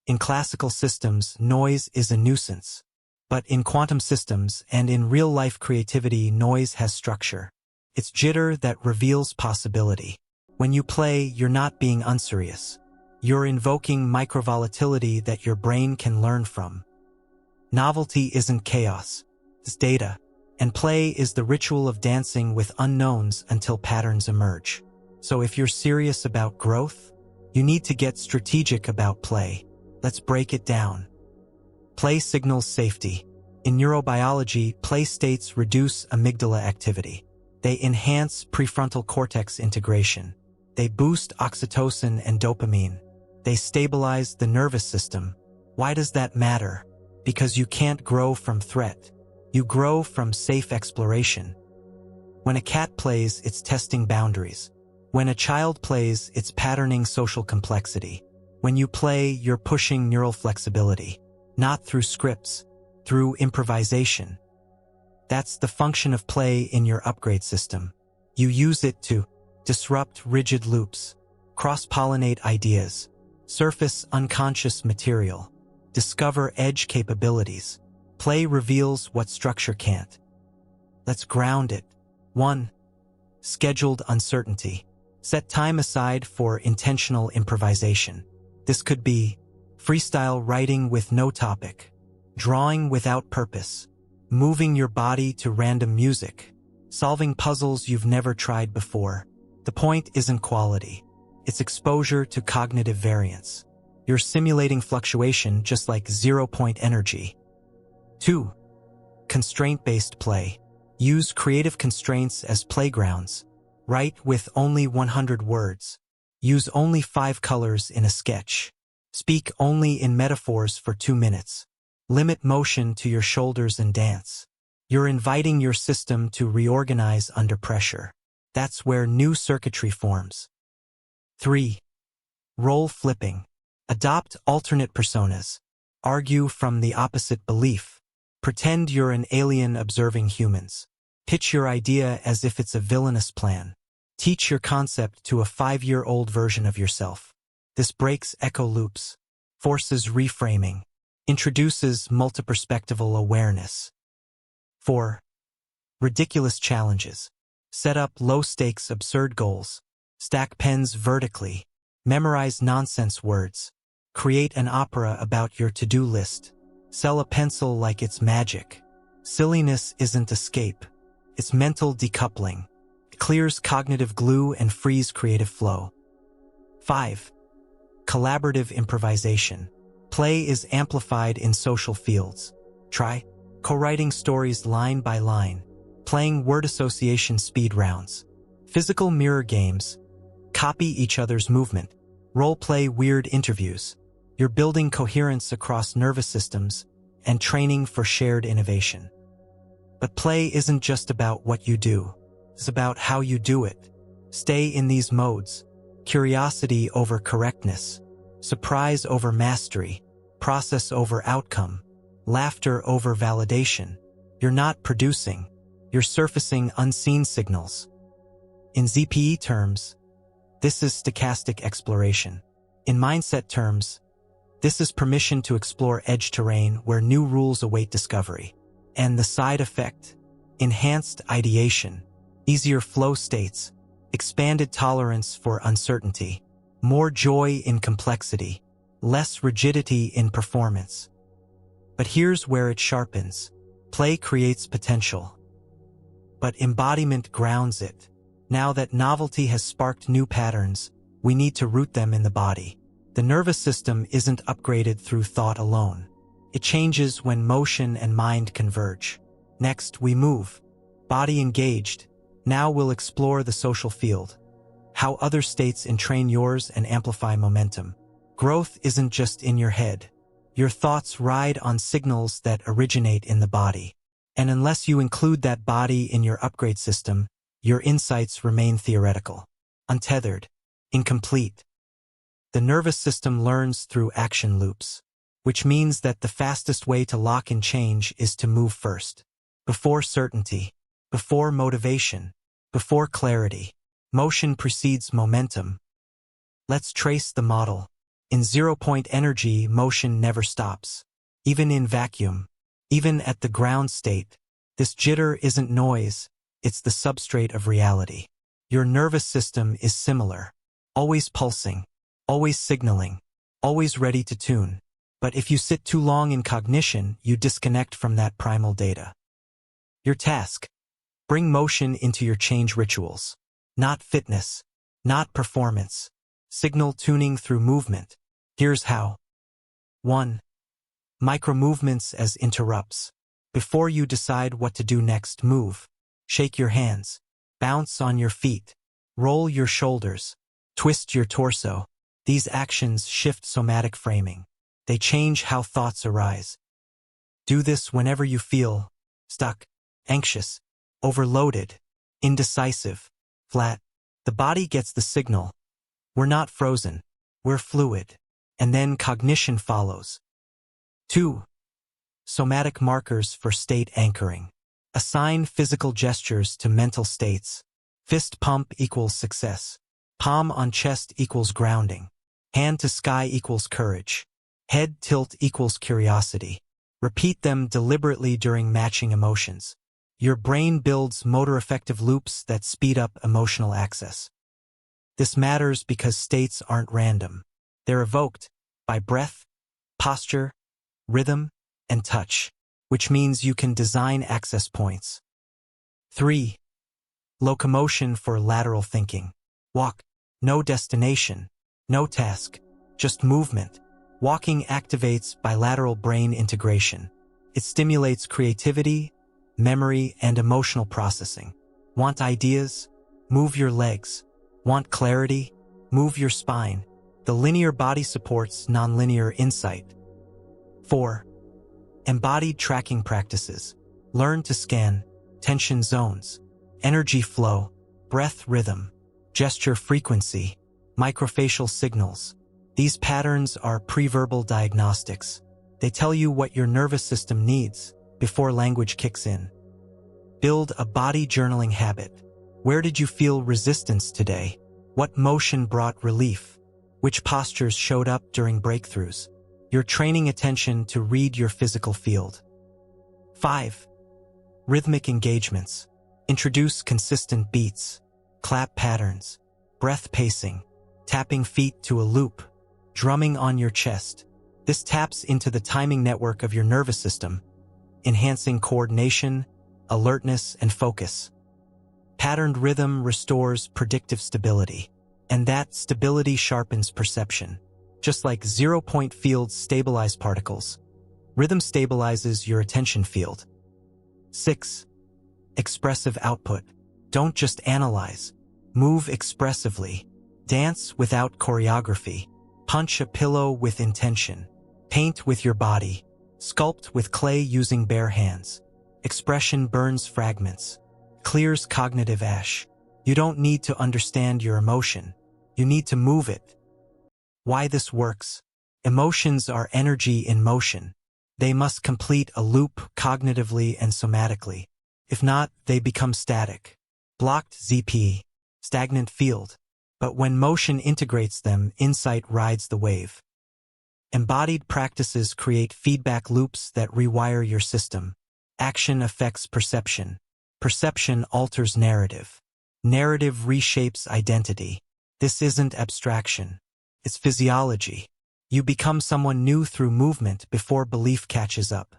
[SPEAKER 1] In classical systems, noise is a nuisance. But in quantum systems and in real-life creativity, noise has structure. It's jitter that reveals possibility. When you play, you're not being unserious. You're invoking micro-volatility that your brain can learn from. Novelty isn't chaos. It's data. And play is the ritual of dancing with unknowns until patterns emerge. So if you're serious about growth, you need to get strategic about play. Let's break it down. Play signals safety. In neurobiology, play states reduce amygdala activity. They enhance prefrontal cortex integration. They boost oxytocin and dopamine. They stabilize the nervous system. Why does that matter? Because you can't grow from threat. You grow from safe exploration. When a cat plays, it's testing boundaries. When a child plays, it's patterning social complexity. When you play, you're pushing neural flexibility. Not through scripts, through improvisation. That's the function of play in your upgrade system. You use it to disrupt rigid loops, cross-pollinate ideas, surface unconscious material, discover edge capabilities. Play reveals what structure can't. Let's ground it. 1. Scheduled uncertainty. Set time aside for intentional improvisation. This could be freestyle writing with no topic, drawing without purpose, moving your body to random music, solving puzzles you've never tried before. The point isn't quality. It's exposure to cognitive variance. You're simulating fluctuation just like zero-point energy. 2. Constraint-based play. Use creative constraints as playgrounds. Write with only 100 words. Use only 5 colors in a sketch. Speak only in metaphors for 2 minutes. Limit motion to your shoulders and dance. You're inviting your system to reorganize under pressure. That's where new circuitry forms. 3. Role flipping. Adopt alternate personas. Argue from the opposite belief. Pretend you're an alien observing humans. Pitch your idea as if it's a villainous plan. Teach your concept to a 5-year-old version of yourself. This breaks echo loops, forces reframing, introduces multiperspectival awareness. 4. Ridiculous challenges. Set up low-stakes absurd goals. Stack pens vertically. Memorize nonsense words. Create an opera about your to-do list. Sell a pencil like it's magic. Silliness isn't escape. It's mental decoupling. It clears cognitive glue and frees creative flow. 5. Collaborative improvisation. Play is amplified in social fields. Try co-writing stories line by line, playing word association speed rounds, physical mirror games, copy each other's movement, role-play weird interviews. You're building coherence across nervous systems and training for shared innovation. But play isn't just about what you do. It's about how you do it. Stay in these modes. Curiosity over correctness. Surprise over mastery. Process over outcome. Laughter over validation. You're not producing. You're surfacing unseen signals. In ZPE terms, this is stochastic exploration. In mindset terms, this is permission to explore edge terrain where new rules await discovery. And the side effect? Enhanced ideation, easier flow states, expanded tolerance for uncertainty, more joy in complexity, less rigidity in performance. But here's where it sharpens. Play creates potential, but embodiment grounds it. Now that novelty has sparked new patterns, we need to root them in the body. The nervous system isn't upgraded through thought alone. It changes when motion and mind converge. Next, we move. Body engaged. Now we'll explore the social field. How other states entrain yours and amplify momentum. Growth isn't just in your head. Your thoughts ride on signals that originate in the body. And unless you include that body in your upgrade system, your insights remain theoretical, untethered, incomplete. The nervous system learns through action loops, which means that the fastest way to lock in change is to move first. Before certainty, before motivation, before clarity, motion precedes momentum. Let's trace the model. In zero-point energy, motion never stops. Even in vacuum, even at the ground state, this jitter isn't noise, it's the substrate of reality. Your nervous system is similar, always pulsing, always signaling, always ready to tune. But if you sit too long in cognition, you disconnect from that primal data. Your task: bring motion into your change rituals. Not fitness, not performance. Signal tuning through movement. Here's how. 1. Micro-movements as interrupts. Before you decide what to do next, move. Shake your hands. Bounce on your feet. Roll your shoulders. Twist your torso. These actions shift somatic framing. They change how thoughts arise. Do this whenever you feel stuck, anxious, overloaded, indecisive, flat. The body gets the signal. We're not frozen. We're fluid. And then cognition follows. 2. Somatic markers for state anchoring. Assign physical gestures to mental states. Fist pump equals success. Palm on chest equals grounding. Hand to sky equals courage. Head tilt equals curiosity. Repeat them deliberately during matching emotions. Your brain builds motor-effective loops that speed up emotional access. This matters because states aren't random. They're evoked by breath, posture, rhythm, and touch, which means you can design access points. 3. Locomotion for lateral thinking. Walk. No destination, no task, just movement. Walking activates bilateral brain integration. It stimulates creativity, memory, and emotional processing. Want ideas? Move your legs. Want clarity? Move your spine. The linear body supports nonlinear insight. 4. Embodied tracking practices. Learn to scan tension zones, energy flow, breath rhythm, gesture frequency, microfacial signals. These patterns are preverbal diagnostics. They tell you what your nervous system needs before language kicks in. Build a body journaling habit. Where did you feel resistance today? What motion brought relief? Which postures showed up during breakthroughs? You're training attention to read your physical field. 5. Rhythmic engagements. Introduce consistent beats, clap patterns, breath pacing, tapping feet to a loop, drumming on your chest. This taps into the timing network of your nervous system, enhancing coordination, alertness, and focus. Patterned rhythm restores predictive stability, and that stability sharpens perception. Just like zero-point fields stabilize particles, rhythm stabilizes your attention field. 6. Expressive output. Don't just analyze. Move expressively. Dance without choreography. Punch a pillow with intention. Paint with your body. Sculpt with clay using bare hands. Expression burns fragments. Clears cognitive ash. You don't need to understand your emotion. You need to move it. Why this works? Emotions are energy in motion. They must complete a loop cognitively and somatically. If not, they become static. Blocked ZP. Stagnant field. But when motion integrates them, insight rides the wave. Embodied practices create feedback loops that rewire your system. Action affects perception. Perception alters narrative. Narrative reshapes identity. This isn't abstraction. It's physiology. You become someone new through movement before belief catches up.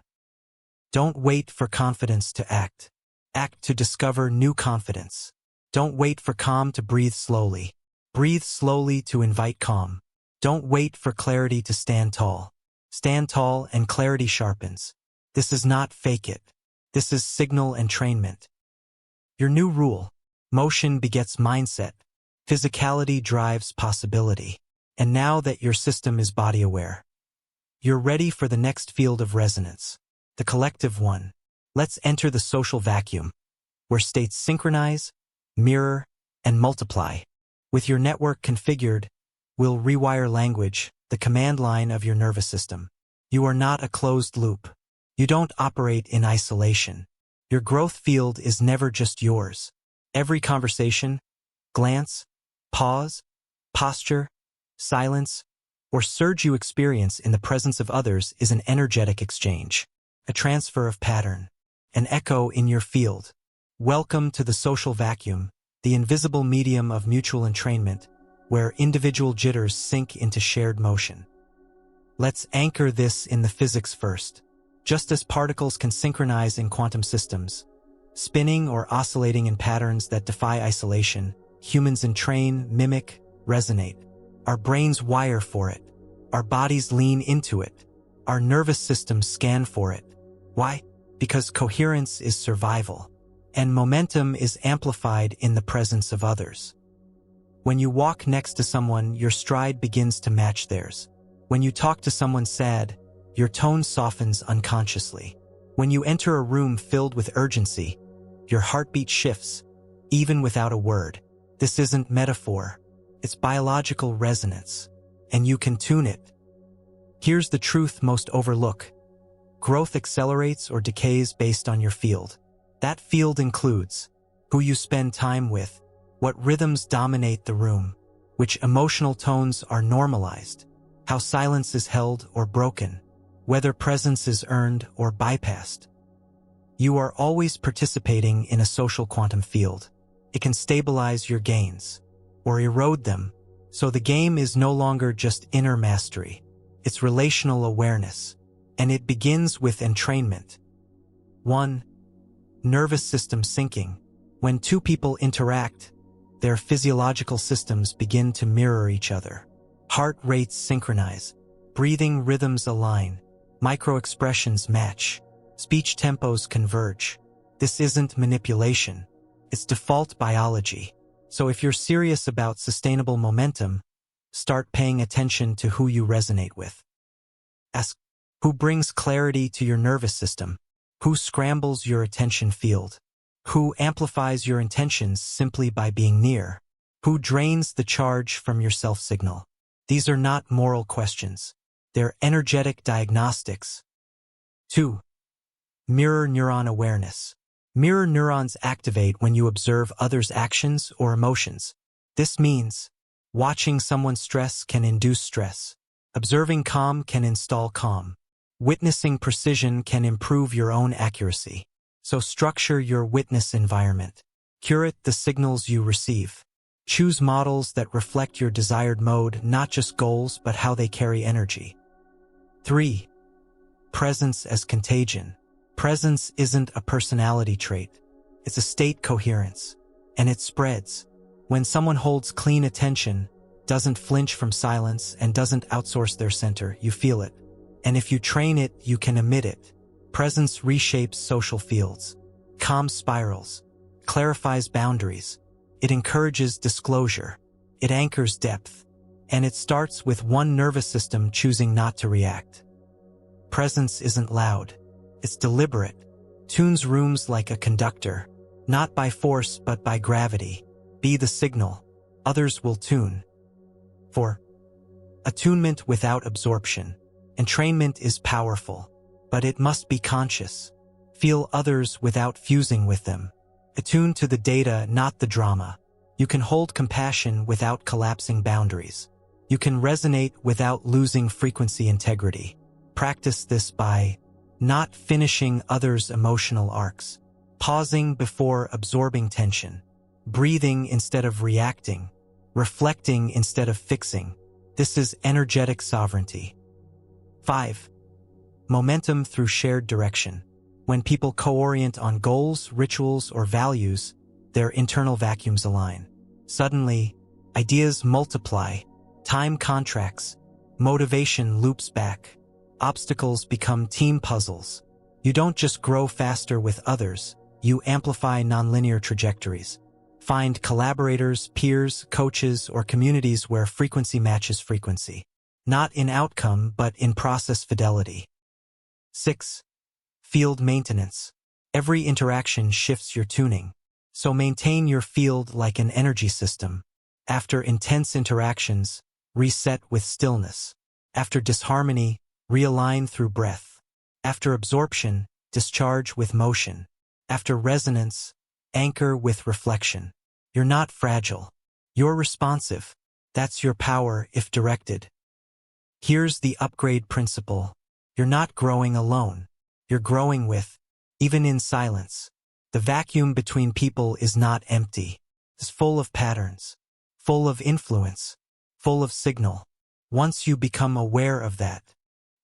[SPEAKER 1] Don't wait for confidence to act. Act to discover new confidence. Don't wait for calm to breathe slowly. Breathe slowly to invite calm. Don't wait for clarity to stand tall. Stand tall and clarity sharpens. This is not fake it. This is signal entrainment. Your new rule: motion begets mindset. Physicality drives possibility. And now that your system is body aware, you're ready for the next field of resonance, the collective one. Let's enter the social vacuum, where states synchronize, mirror, and multiply. With your network configured, will rewire language, the command line of your nervous system. You are not a closed loop. You don't operate in isolation. Your growth field is never just yours. Every conversation, glance, pause, posture, silence, or surge you experience in the presence of others is an energetic exchange, a transfer of pattern, an echo in your field. Welcome to the social vacuum, the invisible medium of mutual entrainment, where individual jitters sink into shared motion. Let's anchor this in the physics first. Just as particles can synchronize in quantum systems, spinning or oscillating in patterns that defy isolation, humans entrain, mimic, resonate. Our brains wire for it. Our bodies lean into it. Our nervous systems scan for it. Why? Because coherence is survival, and momentum is amplified in the presence of others. When you walk next to someone, your stride begins to match theirs. When you talk to someone sad, your tone softens unconsciously. When you enter a room filled with urgency, your heartbeat shifts, even without a word. This isn't metaphor. It's biological resonance, and you can tune it. Here's the truth most overlook. Growth accelerates or decays based on your field. That field includes who you spend time with, what rhythms dominate the room, which emotional tones are normalized, how silence is held or broken, whether presence is earned or bypassed. You are always participating in a social quantum field. It can stabilize your gains or erode them, so the game is no longer just inner mastery. It's relational awareness, and it begins with entrainment. 1. Nervous system syncing. When two people interact, their physiological systems begin to mirror each other. Heart rates synchronize, breathing rhythms align, micro-expressions match, speech tempos converge. This isn't manipulation. It's default biology. So if you're serious about sustainable momentum, start paying attention to who you resonate with. Ask, who brings clarity to your nervous system? Who scrambles your attention field? Who amplifies your intentions simply by being near? Who drains the charge from your self-signal? These are not moral questions. They're energetic diagnostics. 2. Mirror neuron awareness. Mirror neurons activate when you observe others' actions or emotions. This means watching someone stress can induce stress. Observing calm can install calm. Witnessing precision can improve your own accuracy. So structure your witness environment. Curate the signals you receive. Choose models that reflect your desired mode, not just goals, but how they carry energy. 3. Presence as contagion. Presence isn't a personality trait. It's a state coherence, and it spreads. When someone holds clean attention, doesn't flinch from silence, and doesn't outsource their center, you feel it. And if you train it, you can emit it. Presence reshapes social fields, calms spirals, clarifies boundaries. It encourages disclosure. It anchors depth. And it starts with one nervous system choosing not to react. Presence isn't loud. It's deliberate. Tunes rooms like a conductor, not by force but by gravity. Be the signal. Others will tune. 4. Attunement without absorption. Entrainment is powerful, but it must be conscious. Feel others without fusing with them. Attune to the data, not the drama. You can hold compassion without collapsing boundaries. You can resonate without losing frequency integrity. Practice this by not finishing others' emotional arcs, pausing before absorbing tension, breathing instead of reacting, reflecting instead of fixing. This is energetic sovereignty. 5. Momentum through shared direction. When people co-orient on goals, rituals, or values, their internal vacuums align. Suddenly, ideas multiply, time contracts, motivation loops back, obstacles become team puzzles. You don't just grow faster with others, you amplify nonlinear trajectories. Find collaborators, peers, coaches, or communities where frequency matches frequency. Not in outcome, but in process fidelity. 6. Field maintenance. Every interaction shifts your tuning, so maintain your field like an energy system. After intense interactions, reset with stillness. After disharmony, realign through breath. After absorption, discharge with motion. After resonance, anchor with reflection. You're not fragile. You're responsive. That's your power if directed. Here's the upgrade principle. You're not growing alone. You're growing with, even in silence. The vacuum between people is not empty. It's full of patterns, full of influence, full of signal. Once you become aware of that,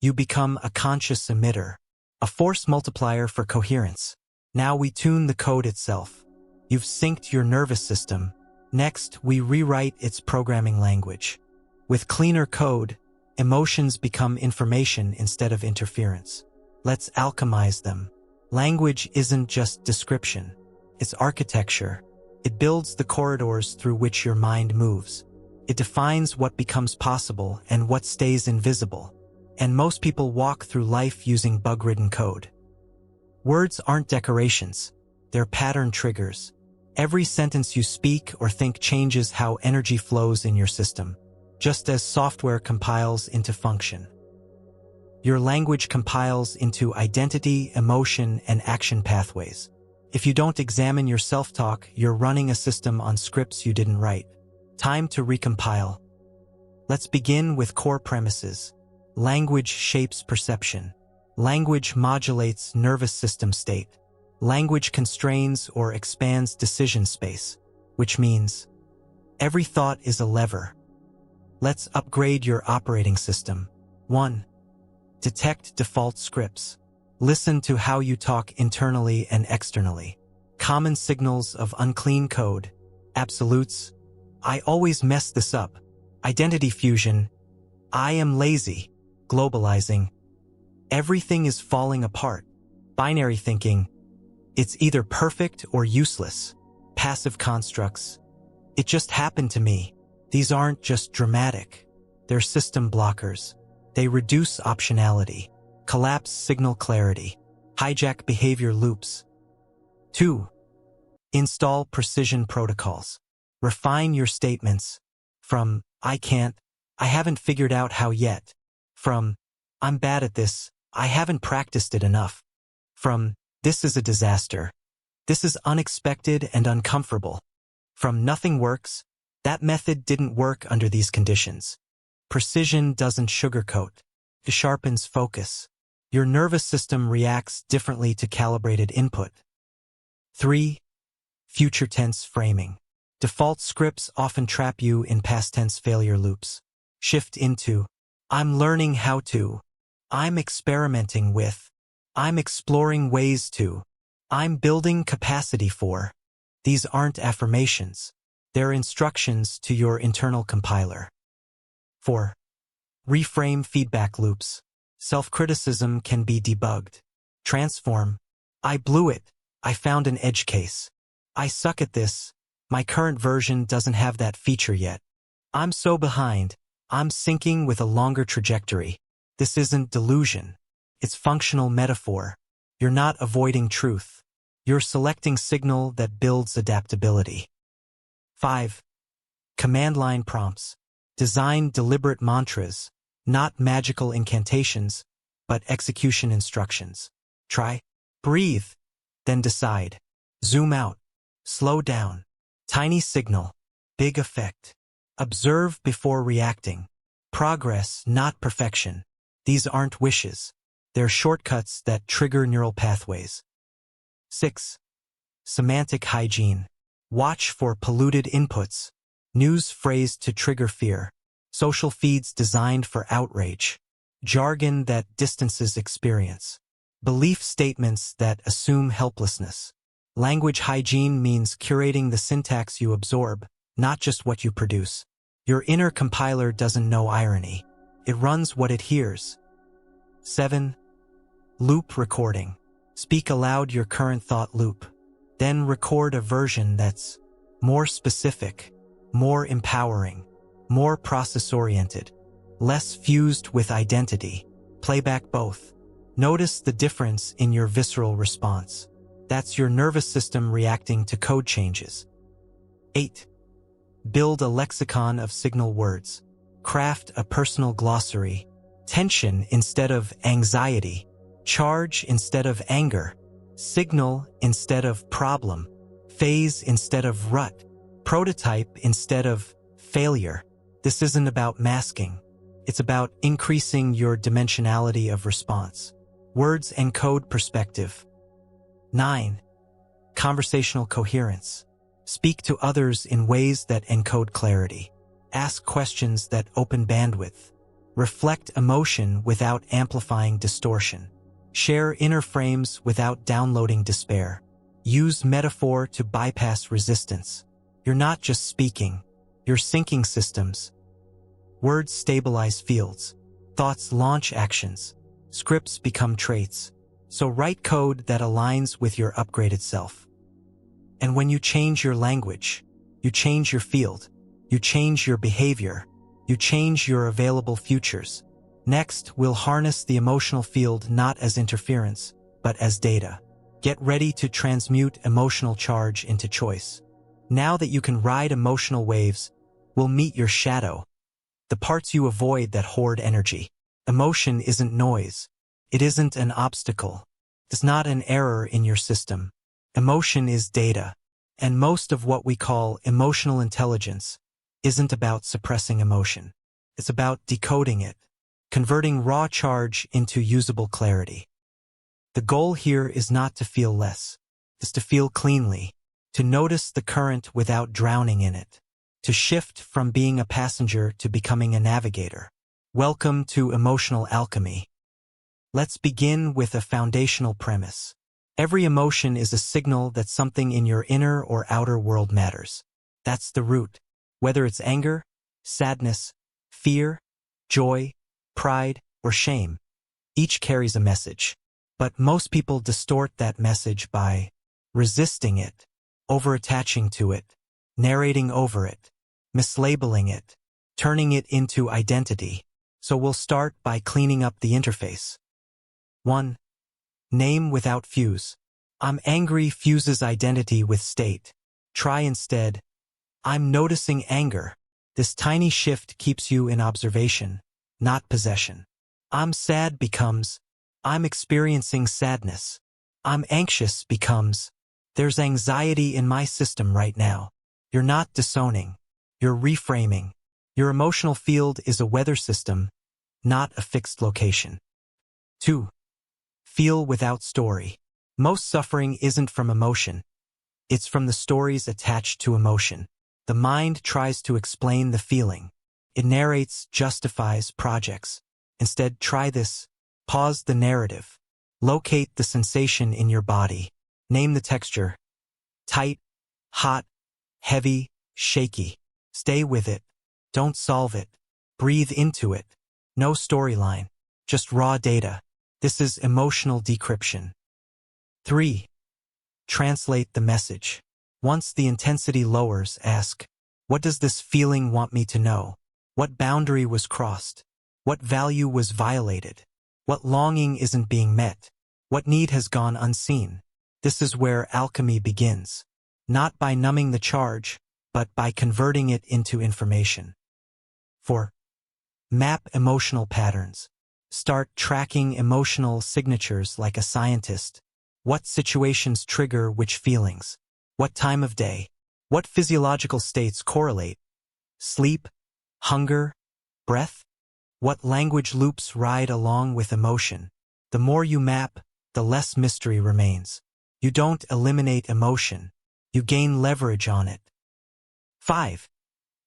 [SPEAKER 1] you become a conscious emitter, a force multiplier for coherence. Now we tune the code itself. You've synced your nervous system. Next, we rewrite its programming language. With cleaner code, emotions become information instead of interference. Let's alchemize them. Language isn't just description. It's architecture. It builds the corridors through which your mind moves. It defines what becomes possible and what stays invisible. And most people walk through life using bug-ridden code. Words aren't decorations. They're pattern triggers. Every sentence you speak or think changes how energy flows in your system, just as software compiles into function. Your language compiles into identity, emotion, and action pathways. If you don't examine your self-talk, you're running a system on scripts you didn't write. Time to recompile. Let's begin with core premises. Language shapes perception. Language modulates nervous system state. Language constrains or expands decision space, which means every thought is a lever. Let's upgrade your operating system. 1. Detect default scripts. Listen to how you talk internally and externally. Common signals of unclean code. Absolutes. I always mess this up. Identity fusion. I am lazy. Globalizing. Everything is falling apart. Binary thinking. It's either perfect or useless. Passive constructs. It just happened to me. These aren't just dramatic. They're system blockers. They reduce optionality, collapse signal clarity, hijack behavior loops. 2. Install precision protocols. Refine your statements. From, I can't, I haven't figured out how yet. From, I'm bad at this, I haven't practiced it enough. From, this is a disaster. This is unexpected and uncomfortable. From nothing works, that method didn't work under these conditions. Precision doesn't sugarcoat. It sharpens focus. Your nervous system reacts differently to calibrated input. 3. Future tense framing. Default scripts often trap you in past tense failure loops. Shift into, I'm learning how to. I'm experimenting with. I'm exploring ways to. I'm building capacity for. These aren't affirmations. They're instructions to your internal compiler. 4. Reframe feedback loops. Self-criticism can be debugged. Transform. I blew it. I found an edge case. I suck at this. My current version doesn't have that feature yet. I'm so behind. I'm syncing with a longer trajectory. This isn't delusion. It's functional metaphor. You're not avoiding truth. You're selecting signal that builds adaptability. 5. Command line prompts. Design deliberate mantras, not magical incantations, but execution instructions. Try, breathe, then decide. Zoom out, slow down. Tiny signal, big effect. Observe before reacting. Progress, not perfection. These aren't wishes. They're shortcuts that trigger neural pathways. 6. Semantic hygiene. Watch for polluted inputs. News phrased to trigger fear. Social feeds designed for outrage. Jargon that distances experience. Belief statements that assume helplessness. Language hygiene means curating the syntax you absorb, not just what you produce. Your inner compiler doesn't know irony. It runs what it hears. 7. Loop recording. Speak aloud your current thought loop. Then record a version that's more specific, more empowering, more process-oriented, less fused with identity. Play back both. Notice the difference in your visceral response. That's your nervous system reacting to code changes. 8. Build a lexicon of signal words. Craft a personal glossary. Tension instead of anxiety. Charge instead of anger. Signal instead of problem. Phase instead of rut. Prototype instead of failure. This isn't about masking. It's about increasing your dimensionality of response. Words encode perspective. 9. Conversational coherence. Speak to others in ways that encode clarity. Ask questions that open bandwidth. Reflect emotion without amplifying distortion. Share inner frames without downloading despair. Use metaphor to bypass resistance. You're not just speaking, you're syncing systems. Words stabilize fields. Thoughts launch actions. Scripts become traits. So write code that aligns with your upgraded self. And when you change your language, you change your field, you change your behavior, you change your available futures. Next, we'll harness the emotional field not as interference, but as data. Get ready to transmute emotional charge into choice. Now that you can ride emotional waves, we'll meet your shadow, the parts you avoid that hoard energy. Emotion isn't noise. It isn't an obstacle. It's not an error in your system. Emotion is data. And most of what we call emotional intelligence isn't about suppressing emotion. It's about decoding it, converting raw charge into usable clarity. The goal here is not to feel less. It's to feel cleanly, to notice the current without drowning in it, to shift from being a passenger to becoming a navigator. Welcome to Emotional Alchemy. Let's begin with a foundational premise. Every emotion is a signal that something in your inner or outer world matters. That's the root. Whether it's anger, sadness, fear, joy, pride, or shame, each carries a message. But most people distort that message by resisting it, over-attaching to it, narrating over it, mislabeling it, turning it into identity. So we'll start by cleaning up the interface. 1. Name without fuse. I'm angry fuses identity with state. Try instead, I'm noticing anger. This tiny shift keeps you in observation, not possession. I'm sad becomes, I'm experiencing sadness. I'm anxious becomes, there's anxiety in my system right now. You're not disowning. You're reframing. Your emotional field is a weather system, not a fixed location. 2. Feel without story. Most suffering isn't from emotion. It's from the stories attached to emotion. The mind tries to explain the feeling. It narrates, justifies, projects. Instead, try this. Pause the narrative. Locate the sensation in your body. Name the texture. Tight, hot, heavy, shaky. Stay with it. Don't solve it. Breathe into it. No storyline. Just raw data. This is emotional decryption. 3. Translate the message. Once the intensity lowers, ask, what does this feeling want me to know? What boundary was crossed? What value was violated? What longing isn't being met? What need has gone unseen? This is where alchemy begins. Not by numbing the charge, but by converting it into information. 4. Map emotional patterns. Start tracking emotional signatures like a scientist. What situations trigger which feelings? What time of day? What physiological states correlate? Sleep? Hunger? Breath? What language loops ride along with emotion? The more you map, the less mystery remains. You don't eliminate emotion. You gain leverage on it. 5.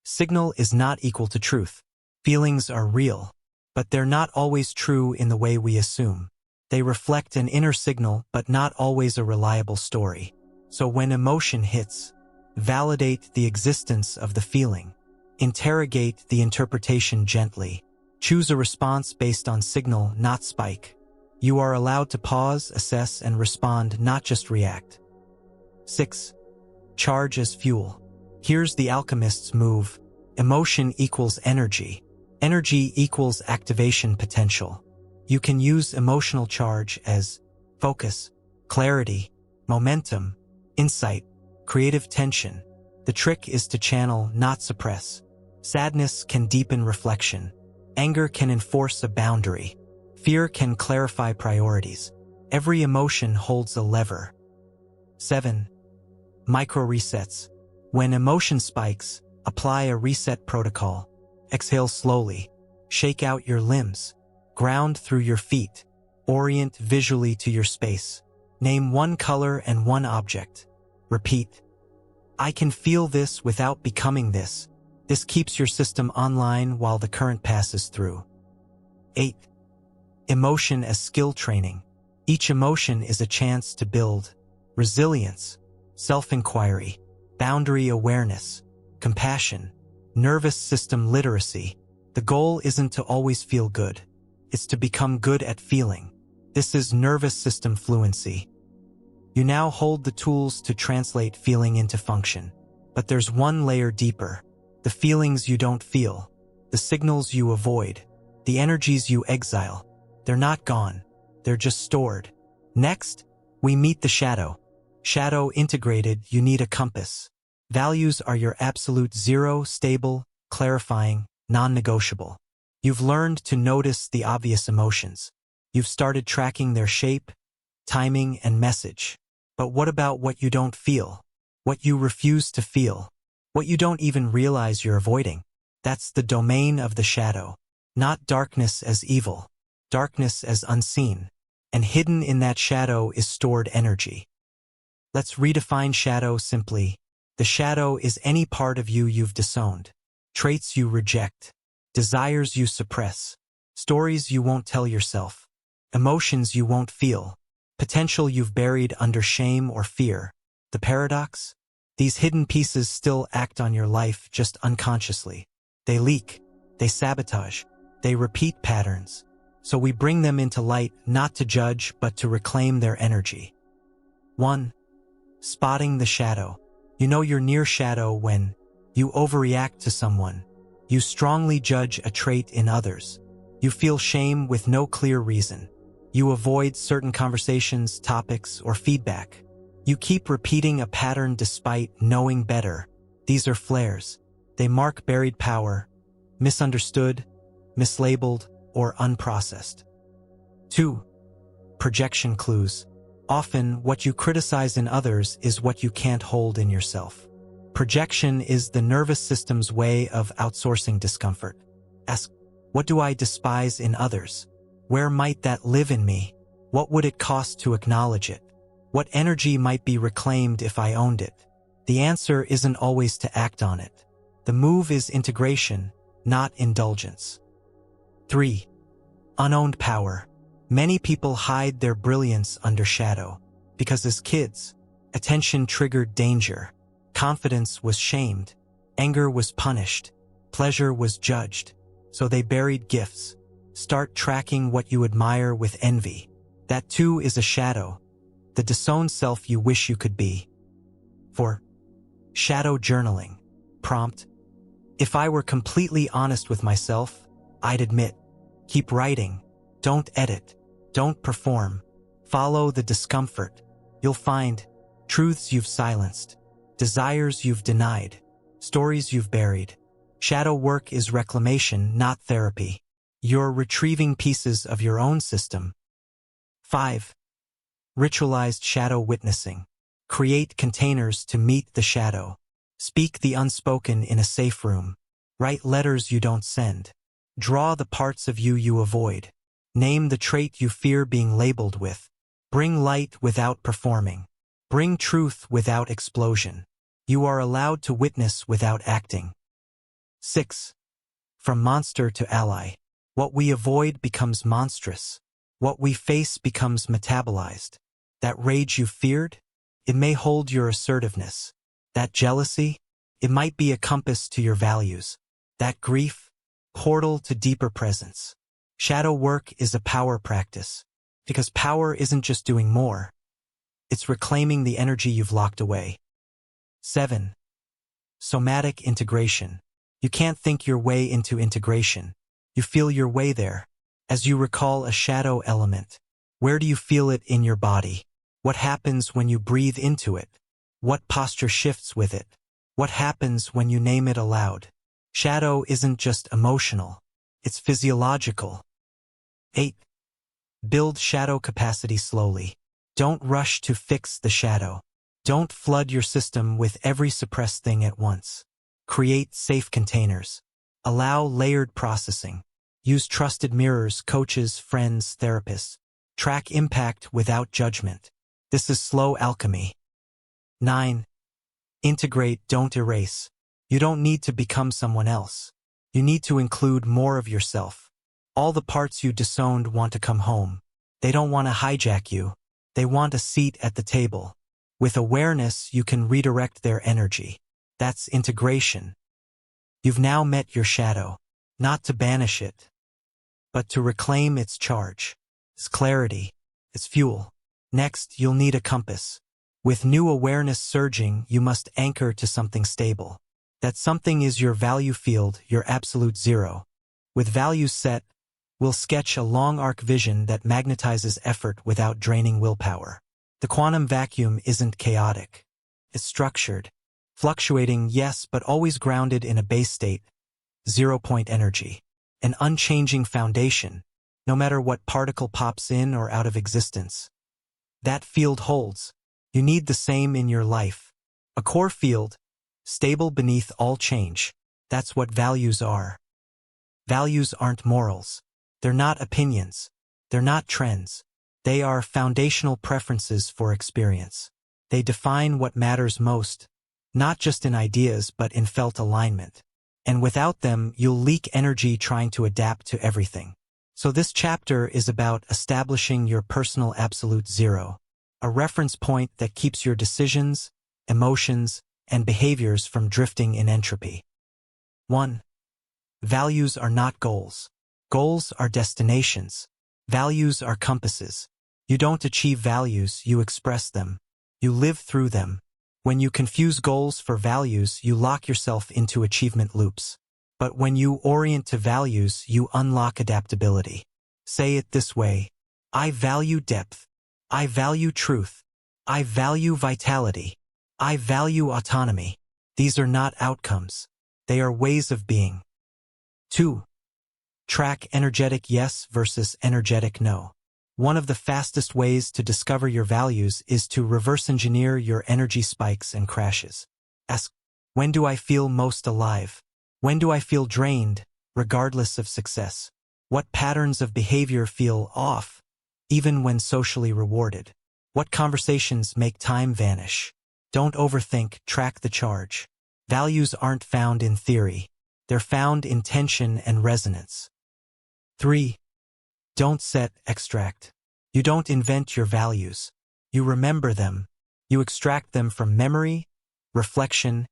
[SPEAKER 1] Signal is not equal to truth. Feelings are real, but they're not always true in the way we assume. They reflect an inner signal, but not always a reliable story. So when emotion hits, validate the existence of the feeling. Interrogate the interpretation gently. Choose a response based on signal, not spike. You are allowed to pause, assess, and respond, not just react. 6. Charge as fuel. Here's the alchemist's move. Emotion equals energy. Energy equals activation potential. You can use emotional charge as focus, clarity, momentum, insight, creative tension. The trick is to channel, not suppress. Sadness can deepen reflection. Anger can enforce a boundary. Fear can clarify priorities. Every emotion holds a lever. 7. Micro-resets. When emotion spikes, apply a reset protocol. Exhale slowly. Shake out your limbs. Ground through your feet. Orient visually to your space. Name one color and one object. Repeat. I can feel this without becoming this. This keeps your system online while the current passes through. 8. Emotion as skill training. Each emotion is a chance to build resilience, self-inquiry, boundary awareness, compassion, nervous system literacy. The goal isn't to always feel good. It's to become good at feeling. This is nervous system fluency. You now hold the tools to translate feeling into function. But there's one layer deeper. The feelings you don't feel, the signals you avoid, the energies you exile. They're not gone. They're just stored. Next, we meet the shadow. Shadow integrated, you need a compass. Values are your absolute zero, stable, clarifying, non-negotiable. You've learned to notice the obvious emotions. You've started tracking their shape, timing, and message. But what about what you don't feel? What you refuse to feel? What you don't even realize you're avoiding? That's the domain of the shadow. Not darkness as evil. Darkness as unseen. And hidden in that shadow is stored energy. Let's redefine shadow simply. The shadow is any part of you you've disowned. Traits you reject. Desires you suppress. Stories you won't tell yourself. Emotions you won't feel. Potential you've buried under shame or fear. The paradox? These hidden pieces still act on your life, just unconsciously. They leak. They sabotage. They repeat patterns. So we bring them into light, not to judge, but to reclaim their energy. 1. Spotting the shadow. You know you're near shadow when you overreact to someone. You strongly judge a trait in others. You feel shame with no clear reason. You avoid certain conversations, topics, or feedback. You keep repeating a pattern despite knowing better. These are flares. They mark buried power, misunderstood, mislabeled, or unprocessed. 2. Projection clues. Often, what you criticize in others is what you can't hold in yourself. Projection is the nervous system's way of outsourcing discomfort. Ask, what do I despise in others? Where might that live in me? What would it cost to acknowledge it? What energy might be reclaimed if I owned it? The answer isn't always to act on it. The move is integration, not indulgence. 3. Unowned power. Many people hide their brilliance under shadow because as kids, attention triggered danger, confidence was shamed, anger was punished, pleasure was judged, so they buried gifts. Start tracking what you admire with envy. That too is a shadow, the disowned self you wish you could be. 4. Shadow journaling. Prompt. If I were completely honest with myself, I'd admit. Keep writing. Don't edit. Don't perform. Follow the discomfort. You'll find truths you've silenced, desires you've denied, stories you've buried. Shadow work is reclamation, not therapy. You're retrieving pieces of your own system. 5. Ritualized shadow witnessing. Create containers to meet the shadow. Speak the unspoken in a safe room. Write letters you don't send. Draw the parts of you you avoid. Name the trait you fear being labeled with. Bring light without performing. Bring truth without explosion. You are allowed to witness without acting. 6. From monster to ally. What we avoid becomes monstrous. What we face becomes metabolized. That rage you feared? It may hold your assertiveness. That jealousy? It might be a compass to your values. That grief? Portal to deeper presence. Shadow work is a power practice. Because power isn't just doing more. It's reclaiming the energy you've locked away. 7. Somatic integration. You can't think your way into integration. You feel your way there. As you recall a shadow element, where do you feel it in your body? What happens when you breathe into it? What posture shifts with it? What happens when you name it aloud? Shadow isn't just emotional, it's physiological. 8. Build shadow capacity slowly. Don't rush to fix the shadow. Don't flood your system with every suppressed thing at once. Create safe containers. Allow layered processing. Use trusted mirrors, coaches, friends, therapists. Track impact without judgment. This is slow alchemy. 9. Integrate, don't erase. You don't need to become someone else. You need to include more of yourself. All the parts you disowned want to come home. They don't want to hijack you. They want a seat at the table. With awareness, you can redirect their energy. That's integration. You've now met your shadow, not to banish it, but to reclaim its charge, its clarity, its fuel. Next, you'll need a compass. With new awareness surging, you must anchor to something stable. That something is your value field, your absolute zero. With values set, we'll sketch a long arc vision that magnetizes effort without draining willpower. The quantum vacuum isn't chaotic. It's structured, fluctuating, yes, but always grounded in a base state, 0-point energy, an unchanging foundation, no matter what particle pops in or out of existence. That field holds. You need the same in your life. A core field, stable beneath all change. That's what values are. Values aren't morals. They're not opinions. They're not trends. They are foundational preferences for experience. They define what matters most, not just in ideas but in felt alignment. And without them, you'll leak energy trying to adapt to everything. So this chapter is about establishing your personal absolute zero, a reference point that keeps your decisions, emotions, and behaviors from drifting in entropy. 1. Values are not goals. Goals are destinations. Values are compasses. You don't achieve values, you express them. You live through them. When you confuse goals for values, you lock yourself into achievement loops. But when you orient to values, you unlock adaptability. Say it this way: I value depth. I value truth. I value vitality. I value autonomy. These are not outcomes. They are ways of being. 2. Track energetic yes versus energetic no. One of the fastest ways to discover your values is to reverse engineer your energy spikes and crashes. Ask, when do I feel most alive? When do I feel drained, regardless of success? What patterns of behavior feel off, even when socially rewarded? What conversations make time vanish? Don't overthink, track the charge. Values aren't found in theory. They're found in tension and resonance. 3. Don't set, extract. You don't invent your values. You remember them. You extract them from memory, reflection,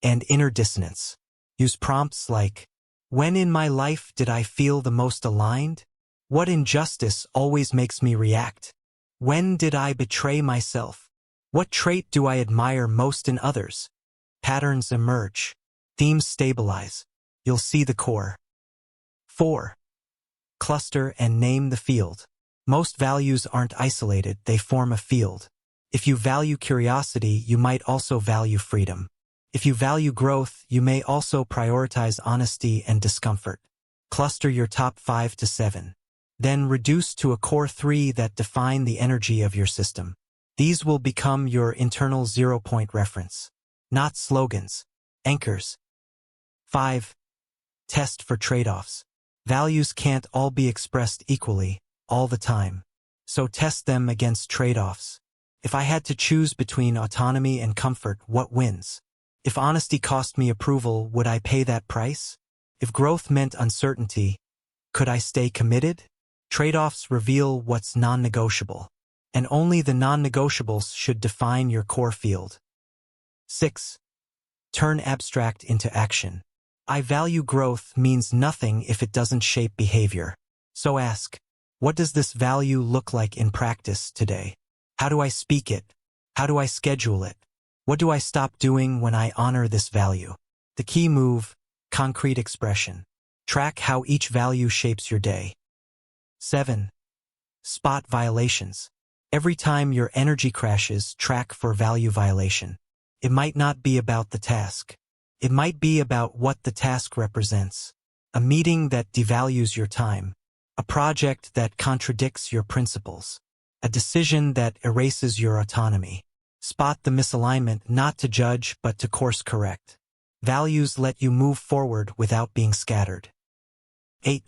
[SPEAKER 1] and inner dissonance. Use prompts like, when in my life did I feel the most aligned? What injustice always makes me react? When did I betray myself? What trait do I admire most in others? Patterns emerge. Themes stabilize. You'll see the core. 4. Cluster and name the field. Most values aren't isolated, they form a field. If you value curiosity, you might also value freedom. If you value growth, you may also prioritize honesty and discomfort. Cluster your top 5 to 7. Then reduce to a core 3 that define the energy of your system. These will become your internal 0-point reference. Not slogans, anchors. 5. Test for trade-offs. Values can't all be expressed equally, all the time. So test them against trade-offs. If I had to choose between autonomy and comfort, what wins? If honesty cost me approval, would I pay that price? If growth meant uncertainty, could I stay committed? Trade-offs reveal what's non-negotiable, and only the non-negotiables should define your core field. 6. Turn abstract into action. I value growth means nothing if it doesn't shape behavior. So ask, what does this value look like in practice today? How do I speak it? How do I schedule it? What do I stop doing when I honor this value? The key move, concrete expression. Track how each value shapes your day. 7. Spot violations. Every time your energy crashes, track for value violation. It might not be about the task. It might be about what the task represents. A meeting that devalues your time. A project that contradicts your principles. A decision that erases your autonomy. Spot the misalignment not to judge but to course correct. Values let you move forward without being scattered. 8.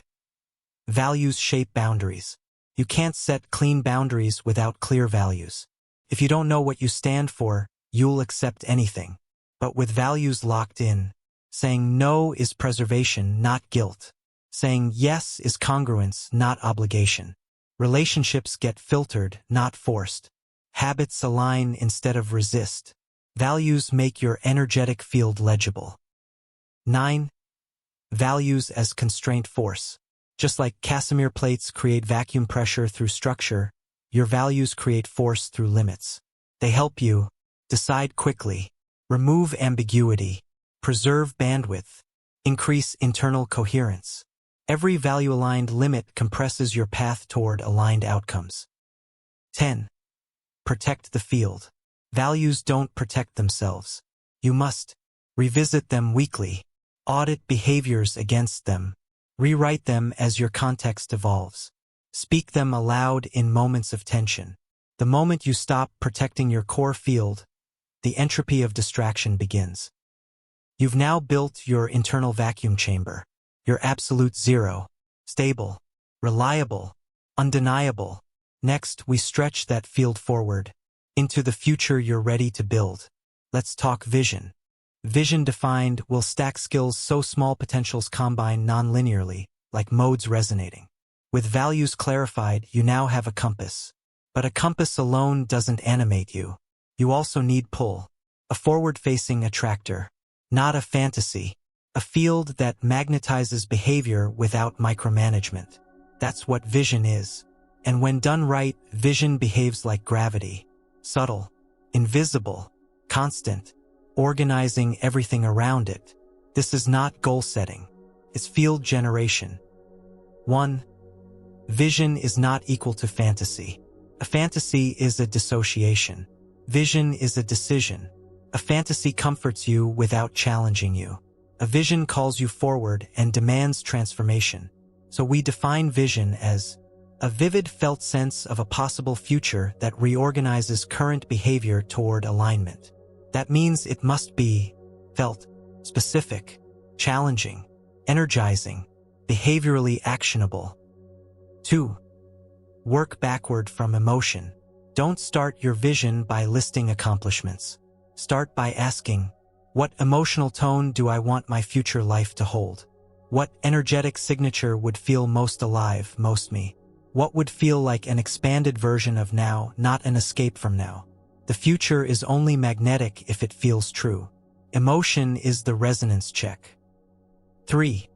[SPEAKER 1] Values shape boundaries. You can't set clean boundaries without clear values. If you don't know what you stand for, you'll accept anything. But with values locked in, saying no is preservation, not guilt. Saying yes is congruence, not obligation. Relationships get filtered, not forced. Habits align instead of resist. Values make your energetic field legible. 9. Values as constraint force. Just like Casimir plates create vacuum pressure through structure, your values create force through limits. They help you decide quickly, remove ambiguity, preserve bandwidth, increase internal coherence. Every value-aligned limit compresses your path toward aligned outcomes. 10. Protect the field. Values don't protect themselves. You must revisit them weekly, audit behaviors against them, rewrite them as your context evolves. Speak them aloud in moments of tension. The moment you stop protecting your core field, the entropy of distraction begins. You've now built your internal vacuum chamber, your absolute zero, stable, reliable, undeniable. Next, we stretch that field forward, into the future you're ready to build. Let's talk vision. Vision defined will stack skills so small potentials combine non-linearly, like modes resonating. With values clarified, you now have a compass. But a compass alone doesn't animate you. You also need pull. A forward-facing attractor. Not a fantasy. A field that magnetizes behavior without micromanagement. That's what vision is. And when done right, vision behaves like gravity. Subtle, invisible, constant, organizing everything around it. This is not goal setting. It's field generation. 1. Vision is not equal to fantasy. A fantasy is a dissociation. Vision is a decision. A fantasy comforts you without challenging you. A vision calls you forward and demands transformation. So we define vision as a vivid felt sense of a possible future that reorganizes current behavior toward alignment. That means it must be felt, specific, challenging, energizing, behaviorally actionable. 2. Work backward from emotion. Don't start your vision by listing accomplishments. Start by asking, what emotional tone do I want my future life to hold? What energetic signature would feel most alive, most me? What would feel like an expanded version of now, not an escape from now? The future is only magnetic if it feels true. Emotion is the resonance check. 3.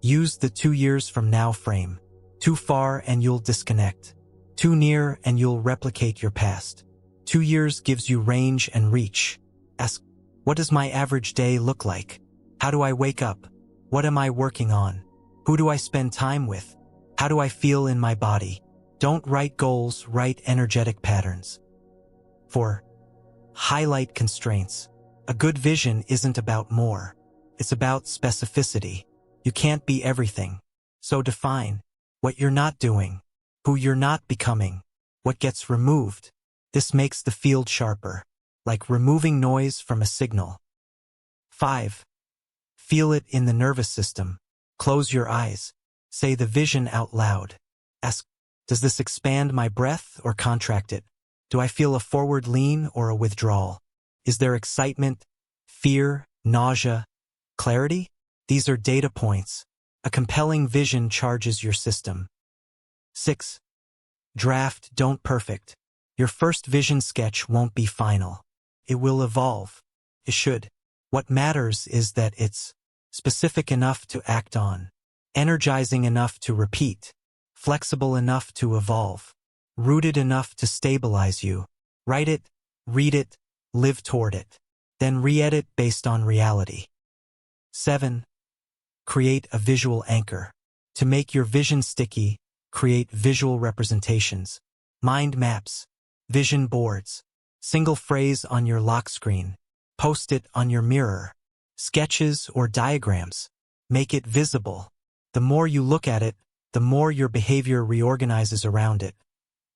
[SPEAKER 1] Use the 2 years from now frame. Too far and you'll disconnect. Too near and you'll replicate your past. 2 years gives you range and reach. Ask, what does my average day look like? How do I wake up? What am I working on? Who do I spend time with? How do I feel in my body? Don't write goals, write energetic patterns. 4. Highlight constraints. A good vision isn't about more. It's about specificity. You can't be everything. So define what you're not doing, who you're not becoming, what gets removed. This makes the field sharper, like removing noise from a signal. 5. Feel it in the nervous system. Close your eyes. Say the vision out loud. Ask, does this expand my breath or contract it? Do I feel a forward lean or a withdrawal? Is there excitement, fear, nausea, clarity? These are data points. A compelling vision charges your system. 6. Draft, don't perfect. Your first vision sketch won't be final. It will evolve. It should. What matters is that it's specific enough to act on, energizing enough to repeat, flexible enough to evolve, rooted enough to stabilize you. Write it, read it, live toward it. Then re-edit based on reality. 7. Create a visual anchor. To make your vision sticky, create visual representations, mind maps, vision boards, single phrase on your lock screen, post it on your mirror, sketches, or diagrams. Make it visible. The more you look at it, the more your behavior reorganizes around it.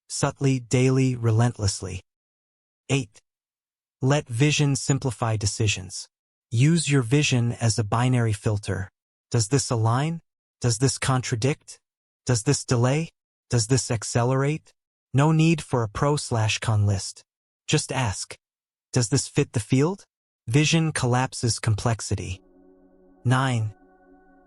[SPEAKER 1] Subtly, daily, relentlessly. 8. Let vision simplify decisions. Use your vision as a binary filter. Does this align? Does this contradict? Does this delay? Does this accelerate? No need for a pro/con list. Just ask. Does this fit the field? Vision collapses complexity. 9.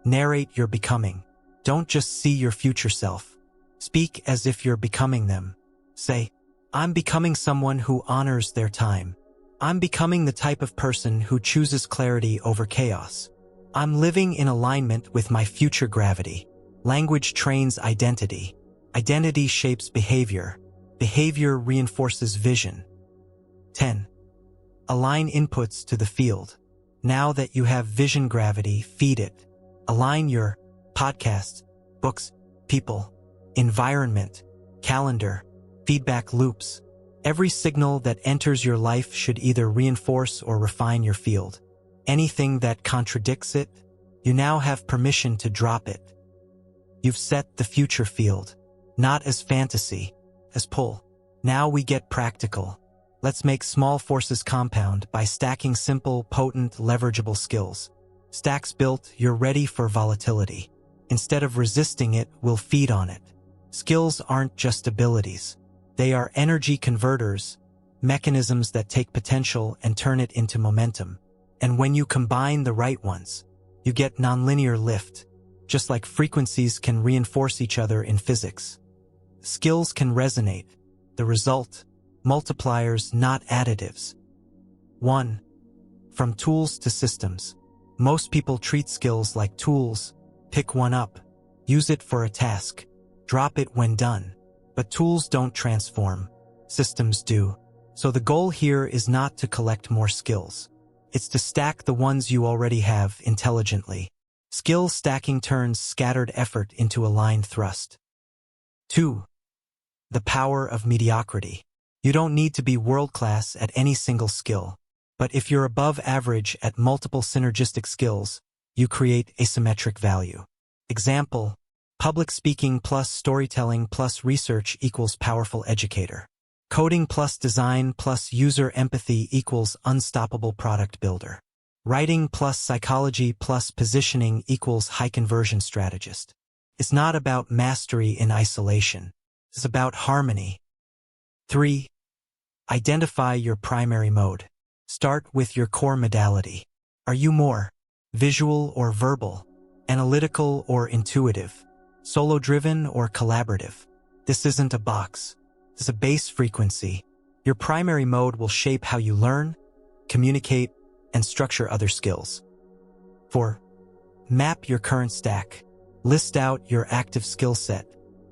[SPEAKER 1] Narrate your becoming. Don't just see your future self. Speak as if you're becoming them. Say, I'm becoming someone who honors their time. I'm becoming the type of person who chooses clarity over chaos. I'm living in alignment with my future gravity. Language trains identity. Identity shapes behavior. Behavior reinforces vision. 10. Align inputs to the field. Now that you have vision gravity, feed it. Align your podcasts, books, people, environment, calendar, feedback loops. Every signal that enters your life should either reinforce or refine your field. Anything that contradicts it, you now have permission to drop it. You've set the future field, not as fantasy, as pull. Now we get practical. Let's make small forces compound by stacking simple, potent, leverageable skills. Stacks built, you're ready for volatility. Instead of resisting it, we'll feed on it. Skills aren't just abilities. They are energy converters, mechanisms that take potential and turn it into momentum. And when you combine the right ones, you get nonlinear lift, just like frequencies can reinforce each other in physics. Skills can resonate. The result, multipliers, not additives. 1. From tools to systems. Most people treat skills like tools. Pick one up, use it for a task, drop it when done. But tools don't transform, systems do. So the goal here is not to collect more skills. It's to stack the ones you already have intelligently. Skill stacking turns scattered effort into aligned thrust. 2. The power of mediocrity. You don't need to be world-class at any single skill. But if you're above average at multiple synergistic skills, you create asymmetric value. Example, public speaking plus storytelling plus research equals powerful educator. Coding plus design plus user empathy equals unstoppable product builder. Writing plus psychology plus positioning equals high conversion strategist. It's not about mastery in isolation. It's about harmony. 3. Identify your primary mode. Start with your core modality. Are you more visual or verbal, analytical or intuitive, solo-driven or collaborative? This isn't a box. It's a base frequency. Your primary mode will shape how you learn, communicate, and structure other skills. 4. Map your current stack. List out your active skill set.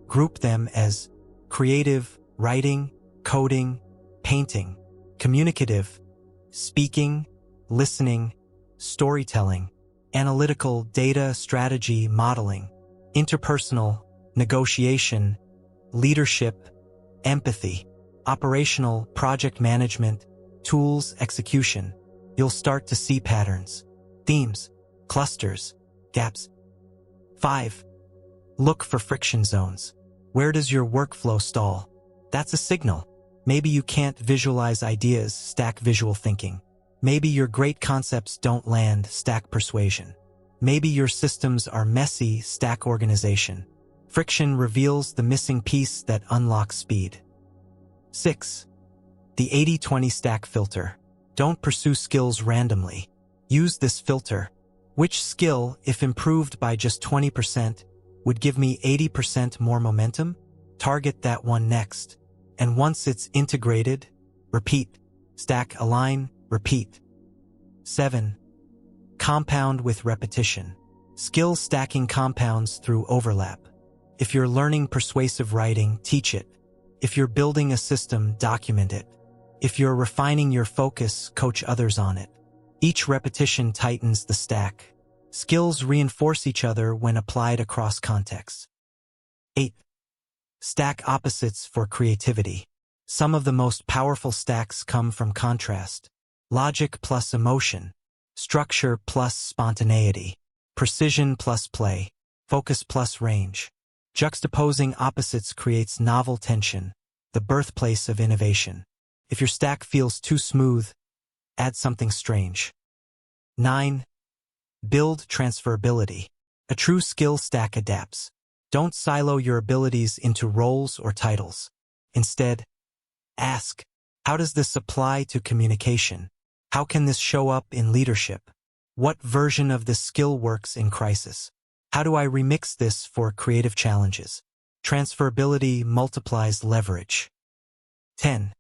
[SPEAKER 1] Group them as creative, writing, coding, painting, communicative, speaking, listening, storytelling, analytical, data, strategy, modeling, interpersonal, negotiation, leadership, empathy, operational, project management, tools, execution. You'll start to see patterns, themes, clusters, gaps. 5. Look for friction zones. Where does your workflow stall? That's a signal. Maybe you can't visualize ideas, stack visual thinking. Maybe your great concepts don't land, stack persuasion. Maybe your systems are messy, stack organization. Friction reveals the missing piece that unlocks speed. 6. The 80-20 stack filter. Don't pursue skills randomly. Use this filter. Which skill, if improved by just 20%, would give me 80% more momentum? Target that one next. And once it's integrated, repeat. Stack, align, repeat. 7. Compound with repetition. Skill stacking compounds through overlap. If you're learning persuasive writing, teach it. If you're building a system, document it. If you're refining your focus, coach others on it. Each repetition tightens the stack. Skills reinforce each other when applied across contexts. 8. Stack opposites for creativity. Some of the most powerful stacks come from contrast. Logic plus emotion. structure plus spontaneity, precision plus play, focus plus range. Juxtaposing opposites creates novel tension, the birthplace of innovation. If your stack feels too smooth, add something strange. 9. Build transferability. A true skill stack adapts. Don't silo your abilities into roles or titles. Instead, ask, how does this apply to communication? How can this show up in leadership? What version of this skill works in crisis? How do I remix this for creative challenges? Transferability multiplies leverage. 10.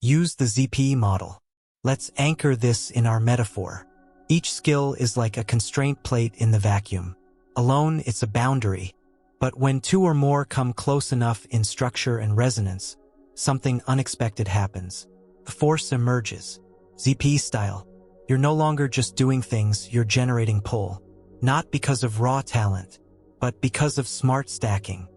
[SPEAKER 1] Use the ZPE model. Let's anchor this in our metaphor. Each skill is like a constraint plate in the vacuum. Alone, it's a boundary, but when two or more come close enough in structure and resonance, something unexpected happens. The force emerges. ZPE style. You're no longer just doing things, you're generating pull. Not because of raw talent, but because of smart stacking.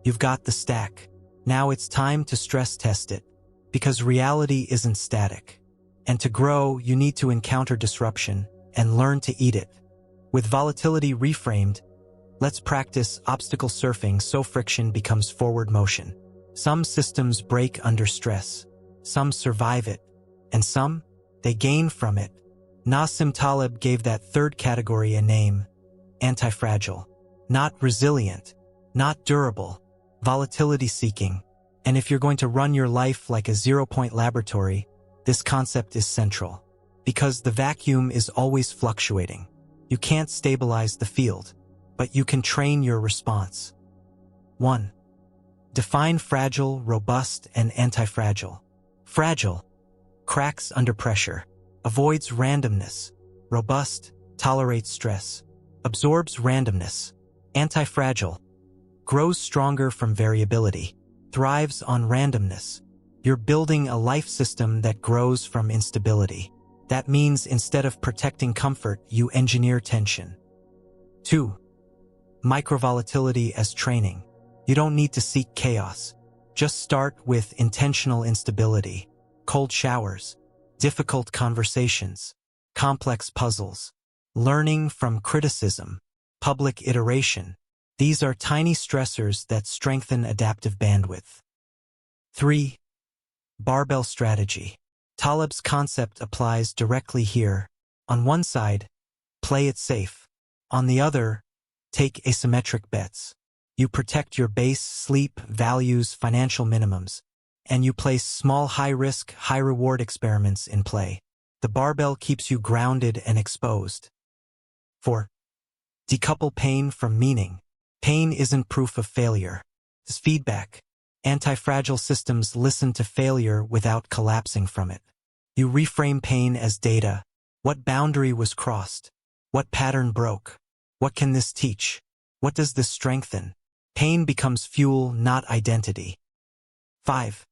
[SPEAKER 1] You've got the stack. Now it's time to stress test it, because reality isn't static. And to grow, you need to encounter disruption and learn to eat it. With volatility reframed, let's practice obstacle surfing so friction becomes forward motion. Some systems break under stress, some survive it, and some, they gain from it. Nassim Taleb gave that third category a name, anti-fragile. Not resilient, not durable, volatility-seeking. And if you're going to run your life like a zero-point laboratory, this concept is central. Because the vacuum is always fluctuating. You can't stabilize the field, but you can train your response. 1. Define fragile, robust, and anti-fragile. Fragile, cracks under pressure, avoids randomness. Robust, tolerates stress, absorbs randomness. Anti-fragile, grows stronger from variability, thrives on randomness. You're building a life system that grows from instability. That means instead of protecting comfort, you engineer tension. 2. Micro-volatility as training. You don't need to seek chaos. Just start with intentional instability, cold showers, difficult conversations, complex puzzles, learning from criticism, public iteration. These are tiny stressors that strengthen adaptive bandwidth. 3. Barbell strategy. Taleb's concept applies directly here. On one side, play it safe. On the other, take asymmetric bets. You protect your base, sleep, values, financial minimums, and you place small high-risk, high-reward experiments in play. The barbell keeps you grounded and exposed. 4. Decouple pain from meaning. Pain isn't proof of failure. It's feedback. Anti-fragile systems listen to failure without collapsing from it. You reframe pain as data. What boundary was crossed? What pattern broke? What can this teach? What does this strengthen? Pain becomes fuel, not identity. 5.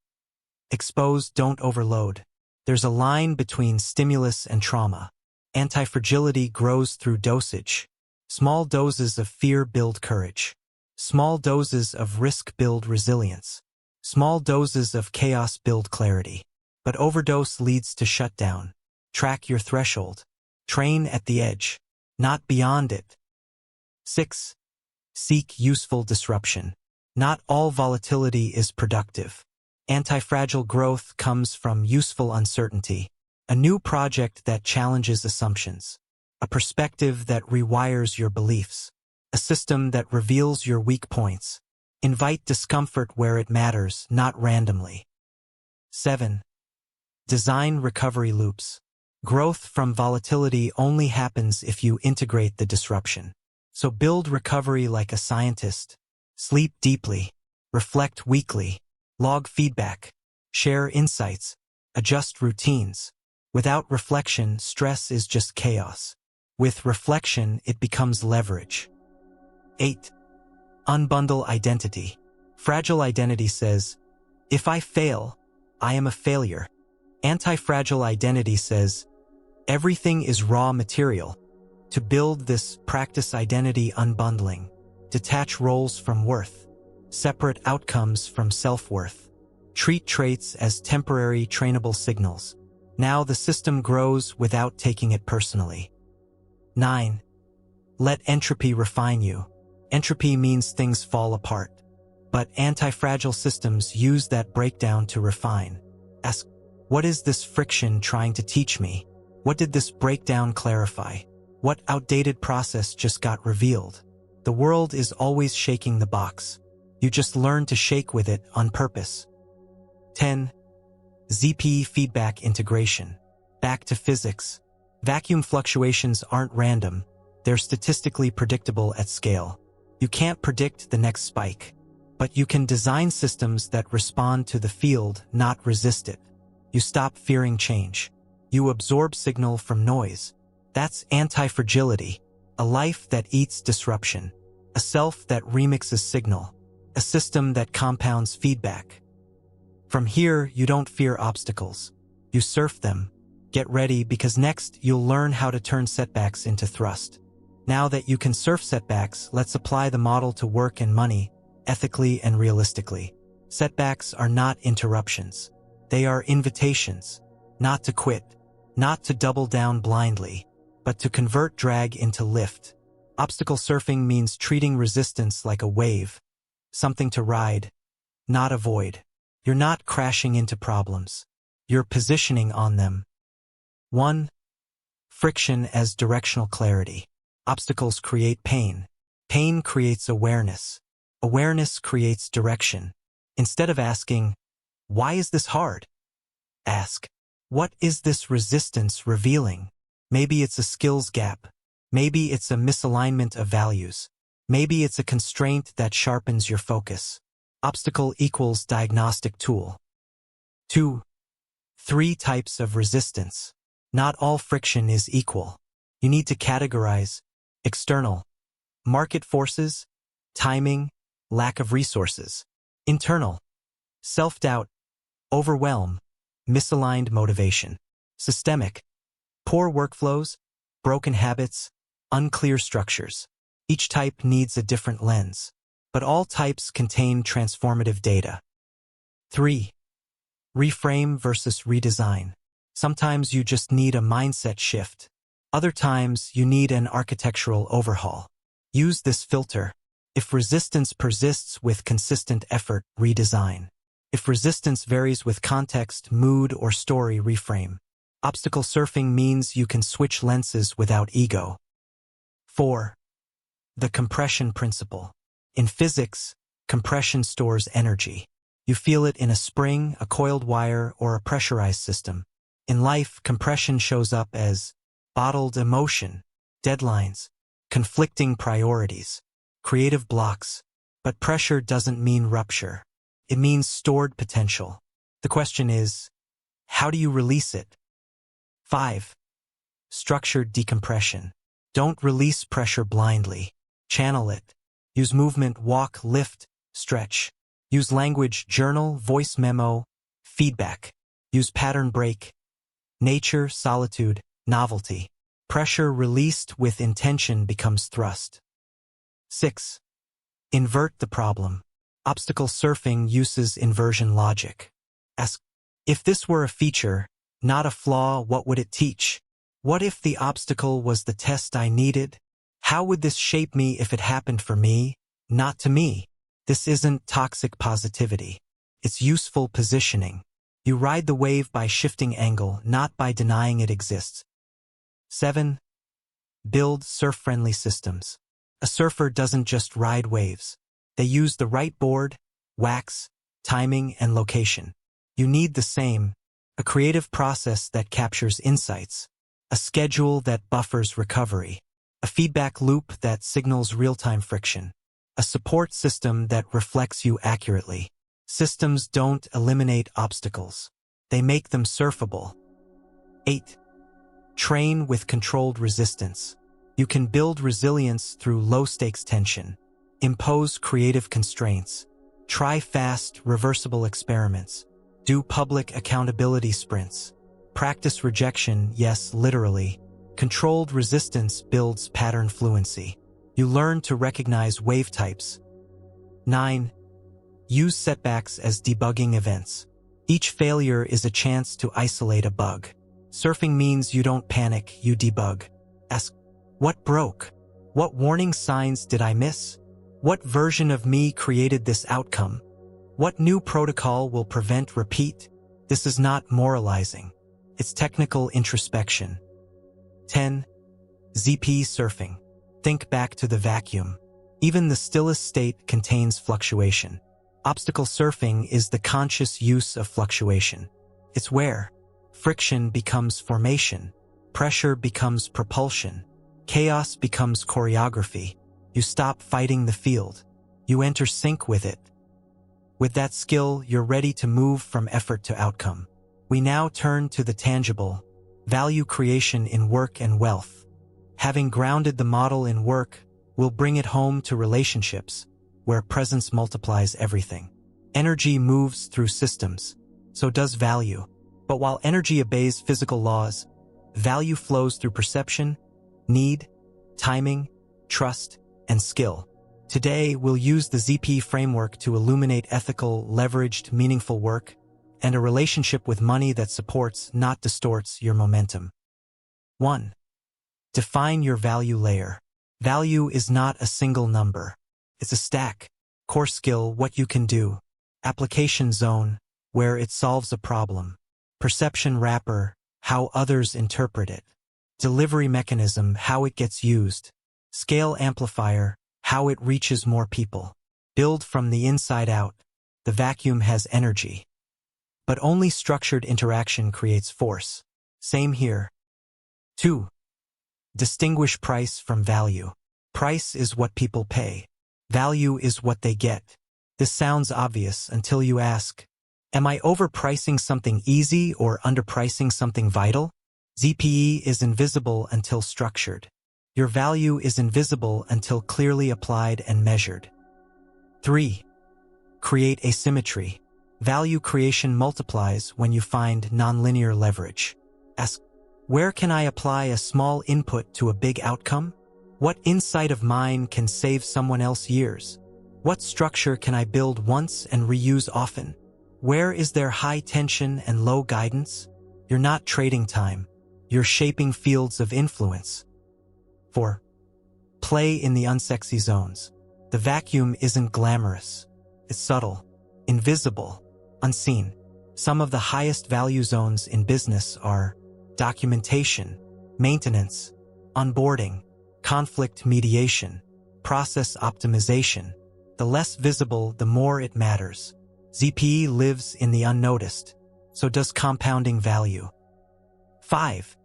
[SPEAKER 1] Expose, don't overload. There's a line between stimulus and trauma. Anti-fragility grows through dosage. Small doses of fear build courage. Small doses of risk build resilience. Small doses of chaos build clarity. But overdose leads to shutdown. Track your threshold. Train at the edge, not beyond it. 6. Seek useful disruption. Not all volatility is productive. Anti-fragile growth comes from useful uncertainty. A new project that challenges assumptions. A perspective that rewires your beliefs. A system that reveals your weak points. Invite discomfort where it matters, not randomly. 7. Design recovery loops. Growth from volatility only happens if you integrate the disruption. So build recovery like a scientist. Sleep deeply. Reflect weekly. Log feedback. Share insights. Adjust routines. Without reflection, stress is just chaos. With reflection, it becomes leverage. 8. Unbundle identity. Fragile identity says, if I fail, I am a failure. Anti-fragile identity says, everything is raw material. To build this, practice identity unbundling. Detach roles from worth. Separate outcomes from self-worth. Treat traits as temporary trainable signals, Now the system grows without taking it personally. 9. Let entropy refine you. Entropy means things fall apart. But anti-fragile systems use that breakdown to refine. Ask, what is this friction trying to teach me? What did this breakdown clarify? What outdated process just got revealed? The world is always shaking the box. You just learn to shake with it on purpose. 10. ZP feedback integration. Back to physics. Vacuum fluctuations aren't random. They're statistically predictable at scale. You can't predict the next spike, but you can design systems that respond to the field, not resist it. You stop fearing change. You absorb signal from noise. That's anti-fragility, a life that eats disruption, a self that remixes signal, a system that compounds feedback. From here, you don't fear obstacles. You surf them. Get ready, because next you'll learn how to turn setbacks into thrust. Now that you can surf setbacks, let's apply the model to work and money, ethically and realistically. Setbacks are not interruptions. They are invitations, not to quit, not to double down blindly, but to convert drag into lift. Obstacle surfing means treating resistance like a wave, something to ride, not avoid. You're not crashing into problems. You're positioning on them. 1. Friction as directional clarity. Obstacles create pain. Pain creates awareness. Awareness creates direction. Instead of asking, why is this hard? Ask, what is this resistance revealing? Maybe it's a skills gap. Maybe it's a misalignment of values. Maybe it's a constraint that sharpens your focus. Obstacle equals diagnostic tool. 2. 3 types of resistance. Not all friction is equal. You need to categorize: external, market forces, timing, lack of resources; internal, self-doubt, overwhelm, misaligned motivation; systemic, poor workflows, broken habits, unclear structures. Each type needs a different lens, but all types contain transformative data. 3. Reframe versus redesign. Sometimes you just need a mindset shift. Other times you need an architectural overhaul. Use this filter. If resistance persists with consistent effort, redesign. If resistance varies with context, mood, or story, reframe. Obstacle surfing means you can switch lenses without ego. 4. The compression principle. In physics, compression stores energy. You feel it in a spring, a coiled wire, or a pressurized system. In life, compression shows up as bottled emotion, deadlines, conflicting priorities, creative blocks. But pressure doesn't mean rupture. It means stored potential. The question is, how do you release it? 5. Structured decompression. Don't release pressure blindly. Channel it. Use movement, walk, lift, stretch. Use language, journal, voice memo, feedback. Use pattern break. Nature, solitude, novelty. Pressure released with intention becomes thrust. 6. Invert the problem. Obstacle surfing uses inversion logic. Ask, if this were a feature, not a flaw, what would it teach? What if the obstacle was the test I needed? How would this shape me if it happened for me, not to me? This isn't toxic positivity. It's useful positioning. You ride the wave by shifting angle, not by denying it exists. 7. Build surf-friendly systems. A surfer doesn't just ride waves. They use the right board, wax, timing, and location. You need the same: a creative process that captures insights, a schedule that buffers recovery, a feedback loop that signals real-time friction, a support system that reflects you accurately. Systems don't eliminate obstacles. They make them surfable. 8. Train with controlled resistance. You can build resilience through low-stakes tension. Impose creative constraints. Try fast, reversible experiments. Do public accountability sprints. Practice rejection, yes, literally. Controlled resistance builds pattern fluency. You learn to recognize wave types. 9. Use setbacks as debugging events. Each failure is a chance to isolate a bug. Surfing means you don't panic, you debug. Ask, what broke? What warning signs did I miss? What version of me created this outcome? What new protocol will prevent repeat? This is not moralizing. It's technical introspection. 10. ZP surfing. Think back to the vacuum. Even the stillest state contains fluctuation. Obstacle surfing is the conscious use of fluctuation. It's where friction becomes formation, pressure becomes propulsion, chaos becomes choreography. You stop fighting the field. You enter sync with it. With that skill, you're ready to move from effort to outcome. We now turn to the tangible, value creation in work and wealth. Having grounded the model in work, we'll bring it home to relationships, where presence multiplies everything. Energy moves through systems, so does value. But while energy obeys physical laws, value flows through perception, need, timing, trust, and skill. Today, we'll use the ZP framework to illuminate ethical, leveraged, meaningful work and a relationship with money that supports, not distorts, your momentum. 1. Define your value layer. Value is not a single number. It's a stack. Core skill, what you can do. Application zone, where it solves a problem. Perception wrapper, how others interpret it. Delivery mechanism, how it gets used. Scale amplifier, how it reaches more people. Build from the inside out. The vacuum has energy. But only structured interaction creates force. Same here. 2. Distinguish price from value. Price is what people pay. Value is what they get. This sounds obvious until you ask, am I overpricing something easy or underpricing something vital? ZPE is invisible until structured. Your value is invisible until clearly applied and measured. 3. Create asymmetry. Value creation multiplies when you find nonlinear leverage. Ask, where can I apply a small input to a big outcome? What insight of mine can save someone else years? What structure can I build once and reuse often? Where is there high tension and low guidance? You're not trading time. You're shaping fields of influence. 4. Play in the unsexy zones. The vacuum isn't glamorous. It's subtle, invisible, unseen. Some of the highest value zones in business are documentation, maintenance, onboarding, conflict mediation, process optimization. The less visible, the more it matters. ZPE lives in the unnoticed. So does compounding value. 5.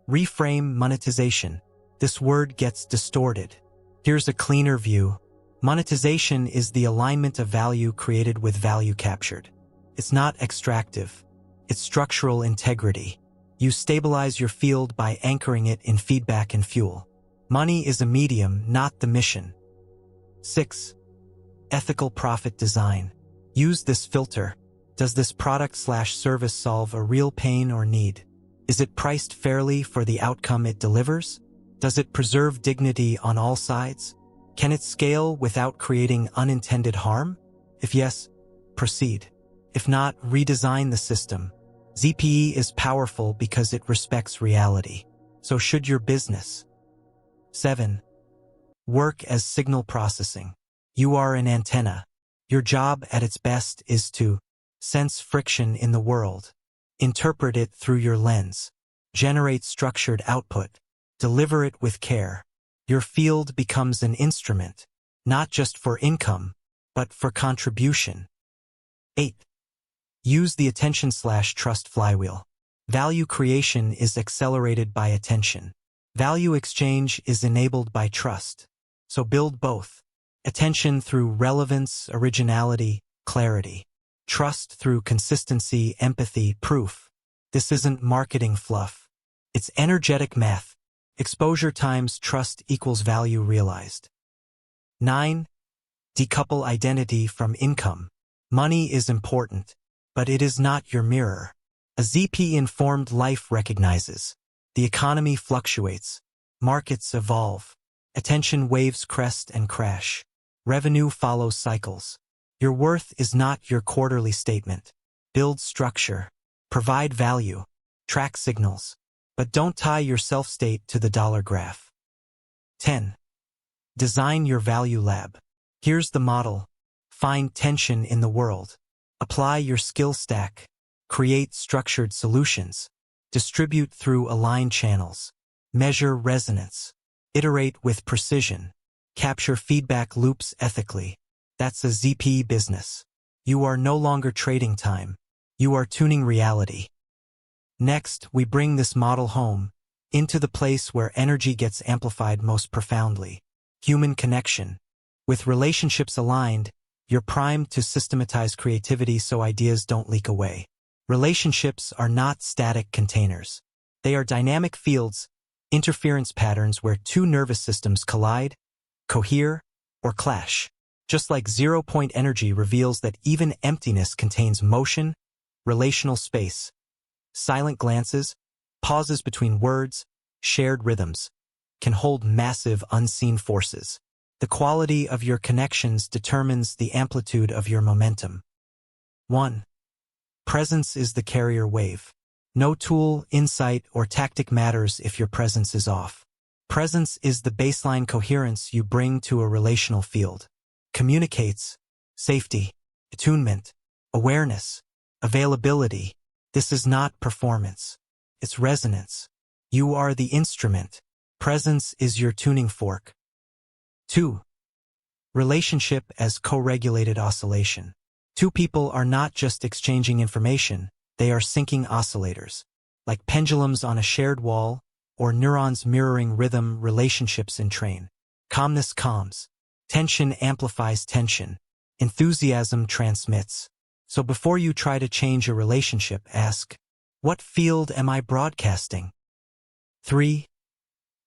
[SPEAKER 1] Reframe monetization. This word gets distorted. Here's a cleaner view. Monetization is the alignment of value created with value captured. It's not extractive. It's structural integrity. You stabilize your field by anchoring it in feedback and fuel. Money is a medium, not the mission. 6. Ethical profit design. Use this filter. Does this product/service solve a real pain or need? Is it priced fairly for the outcome it delivers? Does it preserve dignity on all sides? Can it scale without creating unintended harm? If yes, proceed. If not, redesign the system. ZPE is powerful because it respects reality. So should your business. 7. Work as signal processing. You are an antenna. Your job at its best is to sense friction in the world, interpret it through your lens, generate structured output, deliver it with care. Your field becomes an instrument, not just for income, but for contribution. 8. Use the attention/trust flywheel. Value creation is accelerated by attention. Value exchange is enabled by trust. So build both. Attention through relevance, originality, clarity. Trust through consistency, empathy, proof. This isn't marketing fluff. It's energetic math. Exposure times trust equals value realized. 9. Decouple identity from income. Money is important, but it is not your mirror. A ZP-informed life recognizes. The economy fluctuates. Markets evolve. Attention waves crest and crash. Revenue follows cycles. Your worth is not your quarterly statement. Build structure. Provide value. Track signals. But don't tie your self-state to the dollar graph. 10. Design your value lab. Here's the model. Find tension in the world. Apply your skill stack. Create structured solutions. Distribute through aligned channels. Measure resonance. Iterate with precision. Capture feedback loops ethically. That's a ZPE business. You are no longer trading time. You are tuning reality. Next, we bring this model home, into the place where energy gets amplified most profoundly. Human connection. With relationships aligned, you're primed to systematize creativity so ideas don't leak away. Relationships are not static containers. They are dynamic fields, interference patterns where two nervous systems collide, cohere, or clash. Just like zero-point energy reveals that even emptiness contains motion, relational space, silent glances, pauses between words, shared rhythms, can hold massive unseen forces. The quality of your connections determines the amplitude of your momentum. 1. Presence is the carrier wave. No tool, insight, or tactic matters if your presence is off. Presence is the baseline coherence you bring to a relational field. Communicates safety, attunement, awareness, availability. This is not performance. It's resonance. You are the instrument. Presence is your tuning fork. 2. Relationship as co-regulated oscillation. Two people are not just exchanging information, they are syncing oscillators. Like pendulums on a shared wall, or neurons mirroring rhythm, relationships entrain. Calmness calms. Tension amplifies tension. Enthusiasm transmits. So before you try to change a relationship, ask, what field am I broadcasting? 3.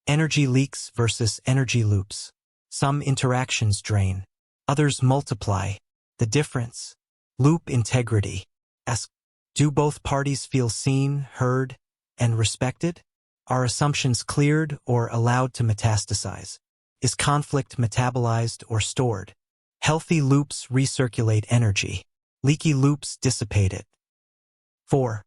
[SPEAKER 1] Energy leaks versus energy loops. Some interactions drain. Others multiply. The difference? Loop integrity. Ask, do both parties feel seen, heard, and respected? Are assumptions cleared or allowed to metastasize? Is conflict metabolized or stored? Healthy loops recirculate energy. Leaky loops dissipate it. 4.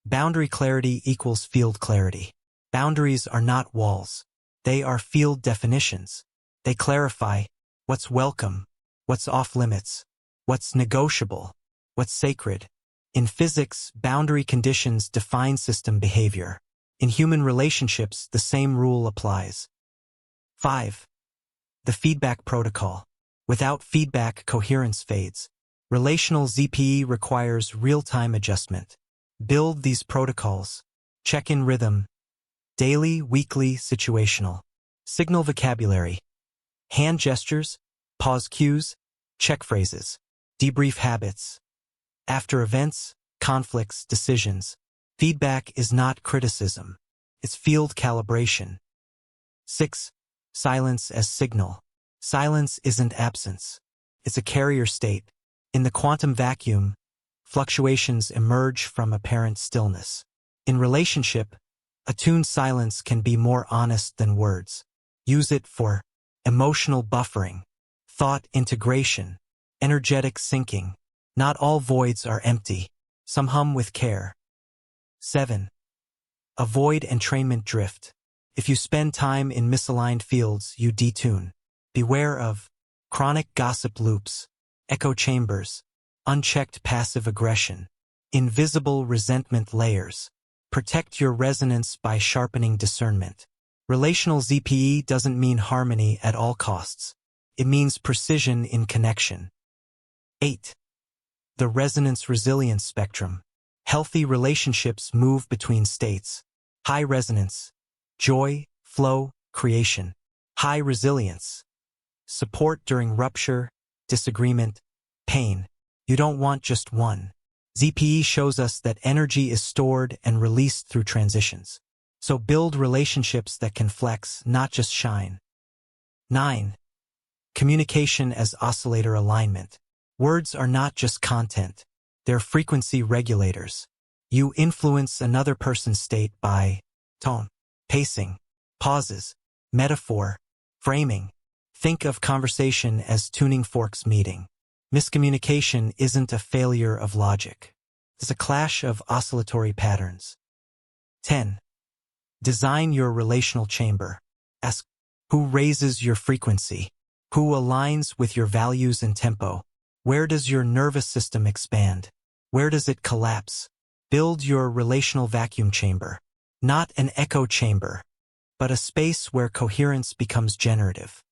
[SPEAKER 1] Boundary clarity equals field clarity. Boundaries are not walls. They are field definitions. They clarify what's welcome, what's off limits, what's negotiable, what's sacred. In physics, boundary conditions define system behavior. In human relationships, the same rule applies. 5. The feedback protocol. Without feedback, coherence fades. Relational ZPE requires real-time adjustment. Build these protocols. Check-in rhythm. Daily, weekly, situational. Signal vocabulary. Hand gestures, pause cues, check phrases. Debrief habits. After events, conflicts, decisions. Feedback is not criticism. It's field calibration. 6. Silence as signal. Silence isn't absence. It's a carrier state. In the quantum vacuum, fluctuations emerge from apparent stillness. In relationship, attuned silence can be more honest than words. Use it for emotional buffering, thought integration, energetic syncing. Not all voids are empty. Some hum with care. 7. Avoid entrainment drift. If you spend time in misaligned fields, you detune. Beware of chronic gossip loops, echo chambers, unchecked passive aggression, invisible resentment layers. Protect your resonance by sharpening discernment. Relational ZPE doesn't mean harmony at all costs. It means precision in connection. 8. The resonance resilience spectrum. Healthy relationships move between states. High resonance, joy, flow, creation. High resilience, support during rupture, disagreement, pain. You don't want just one. ZPE shows us that energy is stored and released through transitions. So build relationships that can flex, not just shine. 9. Communication as oscillator alignment. Words are not just content. They're frequency regulators. You influence another person's state by tone, pacing, pauses, metaphor, framing. Think of conversation as tuning forks meeting. Miscommunication isn't a failure of logic. It's a clash of oscillatory patterns. 10. Design your relational chamber. Ask, who raises your frequency? Who aligns with your values and tempo? Where does your nervous system expand? Where does it collapse? Build your relational vacuum chamber. Not an echo chamber, but a space where coherence becomes generative.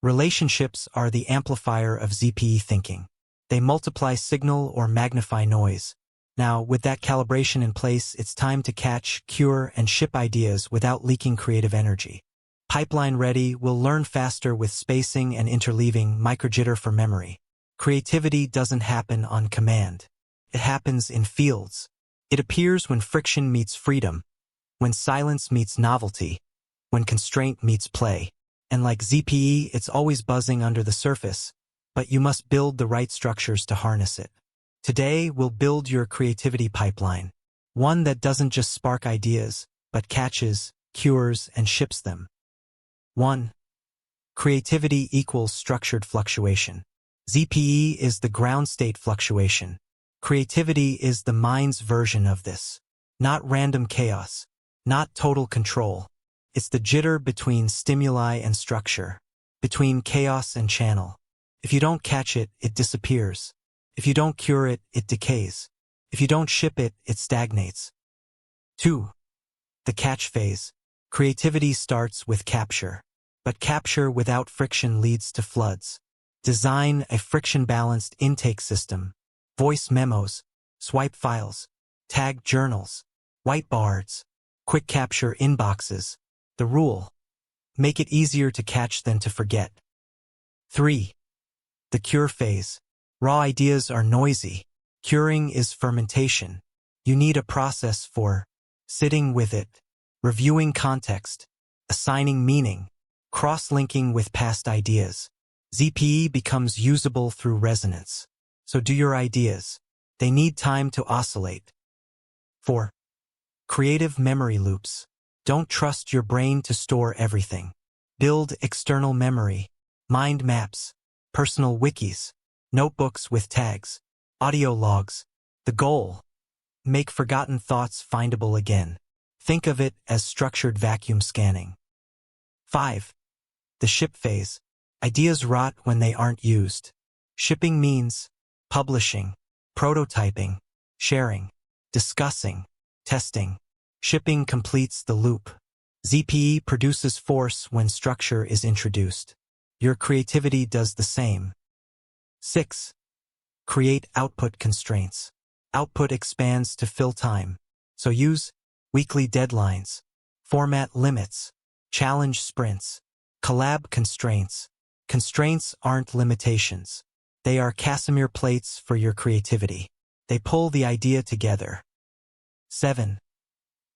[SPEAKER 1] Relationships are the amplifier of ZPE thinking. They multiply signal or magnify noise. Now, with that calibration in place, it's time to catch, cure, and ship ideas without leaking creative energy. Pipeline ready, we'll learn faster with spacing and interleaving, microjitter for memory. Creativity doesn't happen on command. It happens in fields. It appears when friction meets freedom, when silence meets novelty, when constraint meets play. And like ZPE, it's always buzzing under the surface, but you must build the right structures to harness it. Today, we'll build your creativity pipeline, one that doesn't just spark ideas, but catches, cures, and ships them. 1. Creativity equals structured fluctuation. ZPE is the ground state fluctuation. Creativity is the mind's version of this. Not random chaos, not total control. It's the jitter between stimuli and structure, between chaos and channel. If you don't catch it, it disappears. If you don't cure it, it decays. If you don't ship it, it stagnates. 2. The catch phase. Creativity starts with capture. But capture without friction leads to floods. Design a friction-balanced intake system. Voice memos, swipe files, tag journals, whiteboards, quick capture inboxes. The rule: make it easier to catch than to forget. 3. The cure phase. Raw ideas are noisy. Curing is fermentation. You need a process for sitting with it, reviewing context, assigning meaning, cross-linking with past ideas. ZPE becomes usable through resonance. So do your ideas. They need time to oscillate. 4. Creative memory loops. Don't trust your brain to store everything. Build external memory, mind maps, personal wikis, notebooks with tags, audio logs. The goal: make forgotten thoughts findable again. Think of it as structured vacuum scanning. 5. The ship phase. Ideas rot when they aren't used. Shipping means publishing, prototyping, sharing, discussing, testing. Shipping completes the loop. ZPE produces force when structure is introduced. Your creativity does the same. 6. Create output constraints. Output expands to fill time. So use weekly deadlines, format limits, challenge sprints, collab constraints. Constraints aren't limitations. They are Casimir plates for your creativity. They pull the idea together. 7.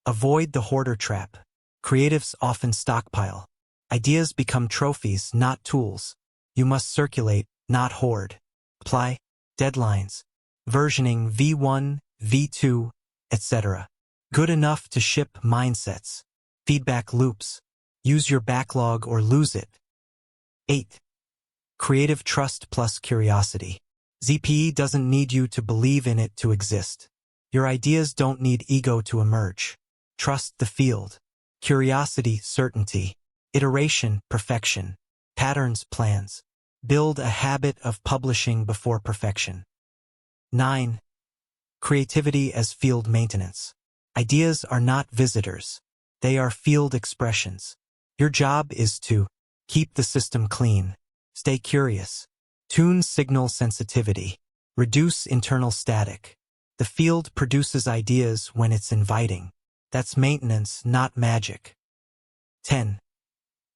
[SPEAKER 1] Avoid the hoarder trap. Creatives often stockpile. Ideas become trophies, not tools. You must circulate, not hoard. Apply deadlines, versioning V1, V2, etc. Good enough to ship mindsets. Feedback loops. Use your backlog or lose it. 8. Creative trust plus curiosity. ZPE doesn't need you to believe in it to exist. Your ideas don't need ego to emerge. Trust the field. Curiosity, certainty. Iteration, perfection. Patterns, plans. Build a habit of publishing before perfection. 9. Creativity as field maintenance. Ideas are not visitors. They are field expressions. Your job is to keep the system clean. Stay curious. Tune signal sensitivity. Reduce internal static. The field produces ideas when it's inviting. That's maintenance, not magic. 10.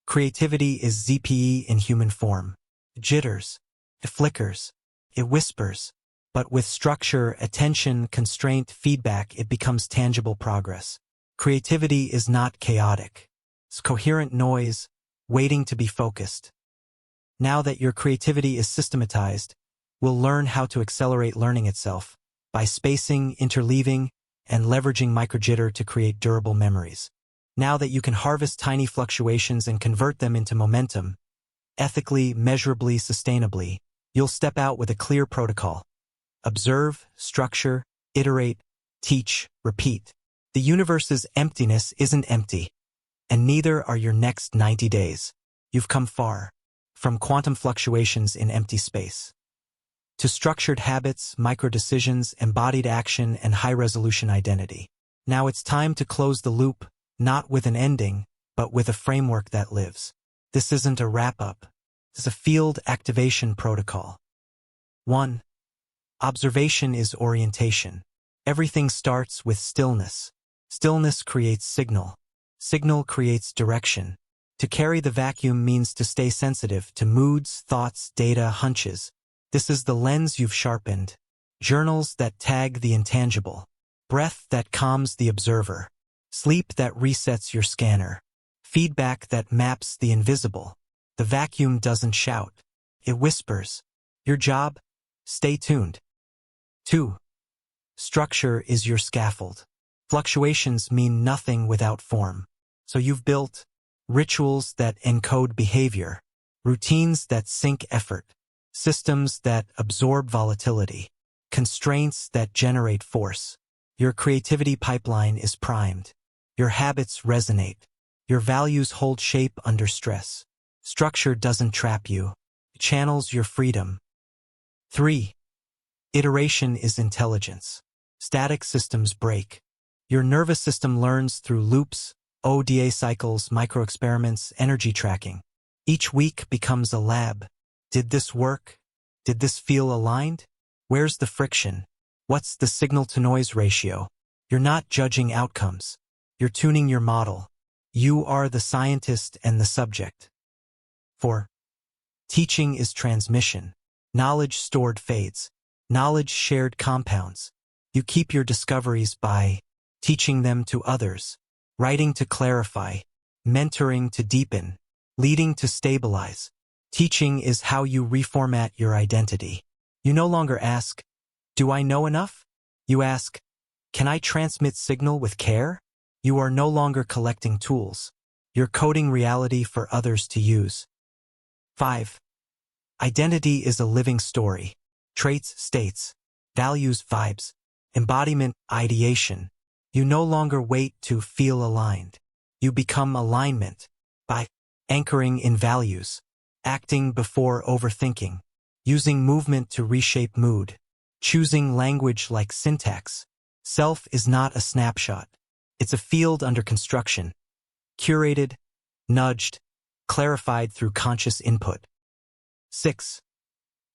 [SPEAKER 1] Creativity is ZPE in human form. It jitters. It flickers. It whispers. But with structure, attention, constraint, feedback, it becomes tangible progress. Creativity is not chaotic. It's coherent noise, waiting to be focused. Now that your creativity is systematized, we'll learn how to accelerate learning itself by spacing, interleaving, and leveraging microjitter to create durable memories. Now that you can harvest tiny fluctuations and convert them into momentum, ethically, measurably, sustainably, you'll step out with a clear protocol. Observe, structure, iterate, teach, repeat. The universe's emptiness isn't empty, and neither are your next 90 days. You've come far, from quantum fluctuations in empty space to structured habits, micro-decisions, embodied action, and high-resolution identity. Now it's time to close the loop, not with an ending, but with a framework that lives. This isn't a wrap-up. It's a field activation protocol. 1. Observation is orientation. Everything starts with stillness. Stillness creates signal. Signal creates direction. To carry the vacuum means to stay sensitive to moods, thoughts, data, hunches. This is the lens you've sharpened. Journals that tag the intangible. Breath that calms the observer. Sleep that resets your scanner. Feedback that maps the invisible. The vacuum doesn't shout. It whispers. Your job? Stay tuned. 2. Structure is your scaffold. Fluctuations mean nothing without form. So you've built rituals that encode behavior, routines that sync effort, systems that absorb volatility, constraints that generate force. Your creativity pipeline is primed. Your habits resonate. Your values hold shape under stress. Structure doesn't trap you. It channels your freedom. 3. Iteration is intelligence. Static systems break. Your nervous system learns through loops, ODA cycles, micro-experiments, energy tracking. Each week becomes a lab. Did this work? Did this feel aligned? Where's the friction? What's the signal-to-noise ratio? You're not judging outcomes. You're tuning your model. You are the scientist and the subject. 4. Teaching is transmission. Knowledge stored fades. Knowledge shared compounds. You keep your discoveries by teaching them to others, writing to clarify, mentoring to deepen, leading to stabilize. Teaching is how you reformat your identity. You no longer ask, do I know enough? You ask, can I transmit signal with care? You are no longer collecting tools. You're coding reality for others to use. 5. Identity is a living story. Traits, states, values, vibes, embodiment, ideation. You no longer wait to feel aligned. You become alignment by anchoring in values, acting before overthinking, using movement to reshape mood, choosing language like syntax. Self is not a snapshot. It's a field under construction, curated, nudged, clarified through conscious input. 6.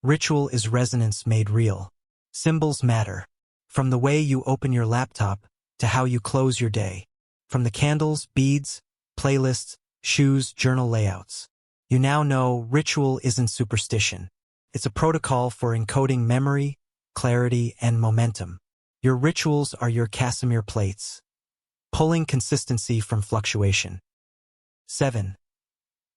[SPEAKER 1] Ritual is resonance made real. Symbols matter. From the way you open your laptop to how you close your day. From the candles, beads, playlists, shoes, journal layouts. You now know ritual isn't superstition. It's a protocol for encoding memory, clarity, and momentum. Your rituals are your Casimir plates, pulling consistency from fluctuation. 7.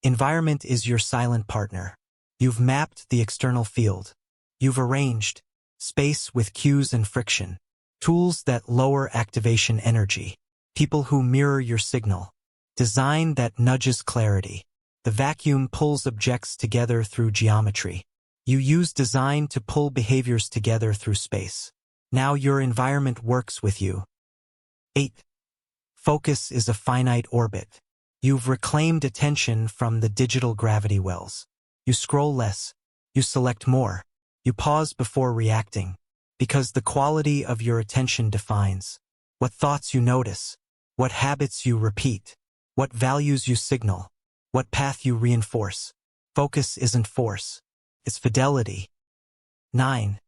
[SPEAKER 1] Environment is your silent partner. You've mapped the external field. You've arranged space with cues and friction, tools that lower activation energy, people who mirror your signal, design that nudges clarity. The vacuum pulls objects together through geometry. You use design to pull behaviors together through space. Now your environment works with you. 8. Focus is a finite orbit. You've reclaimed attention from the digital gravity wells. You scroll less. You select more. You pause before reacting, because the quality of your attention defines what thoughts you notice, what habits you repeat, what values you signal, what path you reinforce. Focus isn't force. It's fidelity. 9.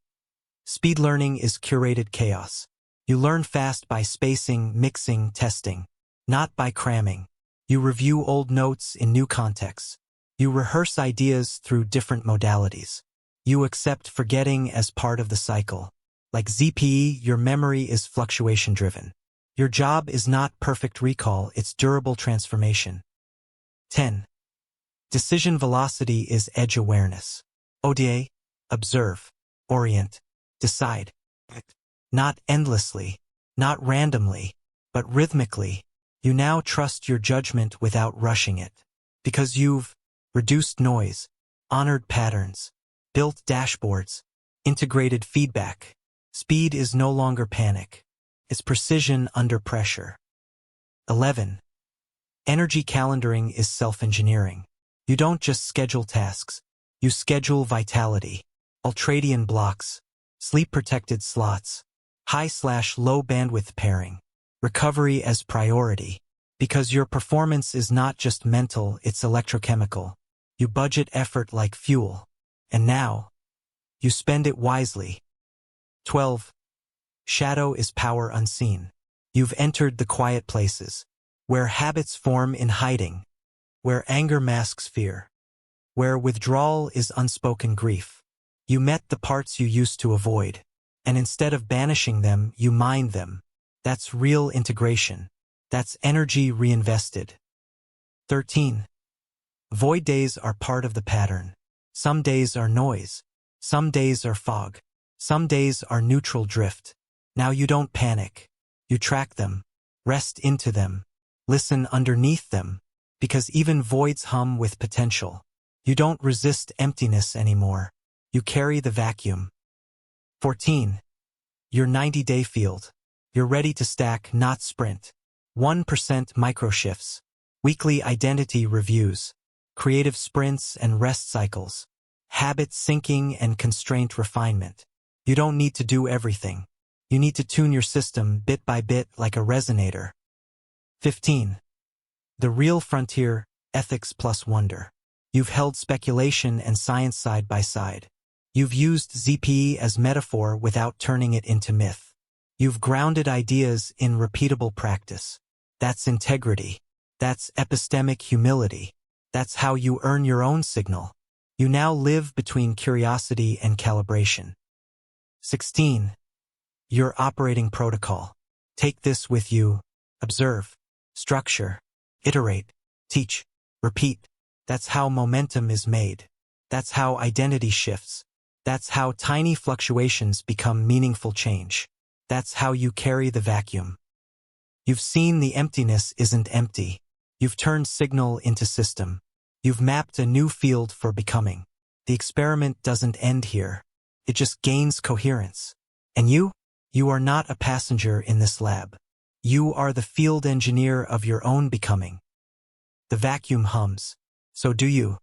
[SPEAKER 1] Speed learning is curated chaos. You learn fast by spacing, mixing, testing, not by cramming. You review old notes in new contexts. You rehearse ideas through different modalities. You accept forgetting as part of the cycle. Like ZPE, your memory is fluctuation-driven. Your job is not perfect recall, it's durable transformation. 10. Decision velocity is edge awareness. ODA, observe, orient, decide. Not endlessly, not randomly, but rhythmically. You now trust your judgment without rushing it. Because you've reduced noise, honored patterns, built dashboards, integrated feedback. Speed is no longer panic. It's precision under pressure. 11. Energy calendaring is self-engineering. You don't just schedule tasks. You schedule vitality, ultradian blocks, sleep-protected slots, high/low bandwidth pairing, recovery as priority. Because your performance is not just mental, it's electrochemical. You budget effort like fuel. And now, you spend it wisely. 12. Shadow is power unseen. You've entered the quiet places, where habits form in hiding, where anger masks fear, where withdrawal is unspoken grief. You met the parts you used to avoid, and instead of banishing them, you mined them. That's real integration. That's energy reinvested. 13. Void days are part of the pattern. Some days are noise. Some days are fog. Some days are neutral drift. Now you don't panic. You track them, rest into them, listen underneath them, because even voids hum with potential. You don't resist emptiness anymore. You carry the vacuum. 14. Your 90-day field. You're ready to stack, not sprint. 1% microshifts, weekly identity reviews, creative sprints and rest cycles, habit syncing and constraint refinement. You don't need to do everything. You need to tune your system bit by bit like a resonator. 15. The real frontier, ethics plus wonder. You've held speculation and science side by side. You've used ZPE as metaphor without turning it into myth. You've grounded ideas in repeatable practice. That's integrity. That's epistemic humility. That's how you earn your own signal. You now live between curiosity and calibration. 16. Your operating protocol. Take this with you. Observe, structure, iterate, teach, repeat. That's how momentum is made. That's how identity shifts. That's how tiny fluctuations become meaningful change. That's how you carry the vacuum. You've seen the emptiness isn't empty. You've turned signal into system. You've mapped a new field for becoming. The experiment doesn't end here. It just gains coherence. And you? You are not a passenger in this lab. You are the field engineer of your own becoming. The vacuum hums. So do you.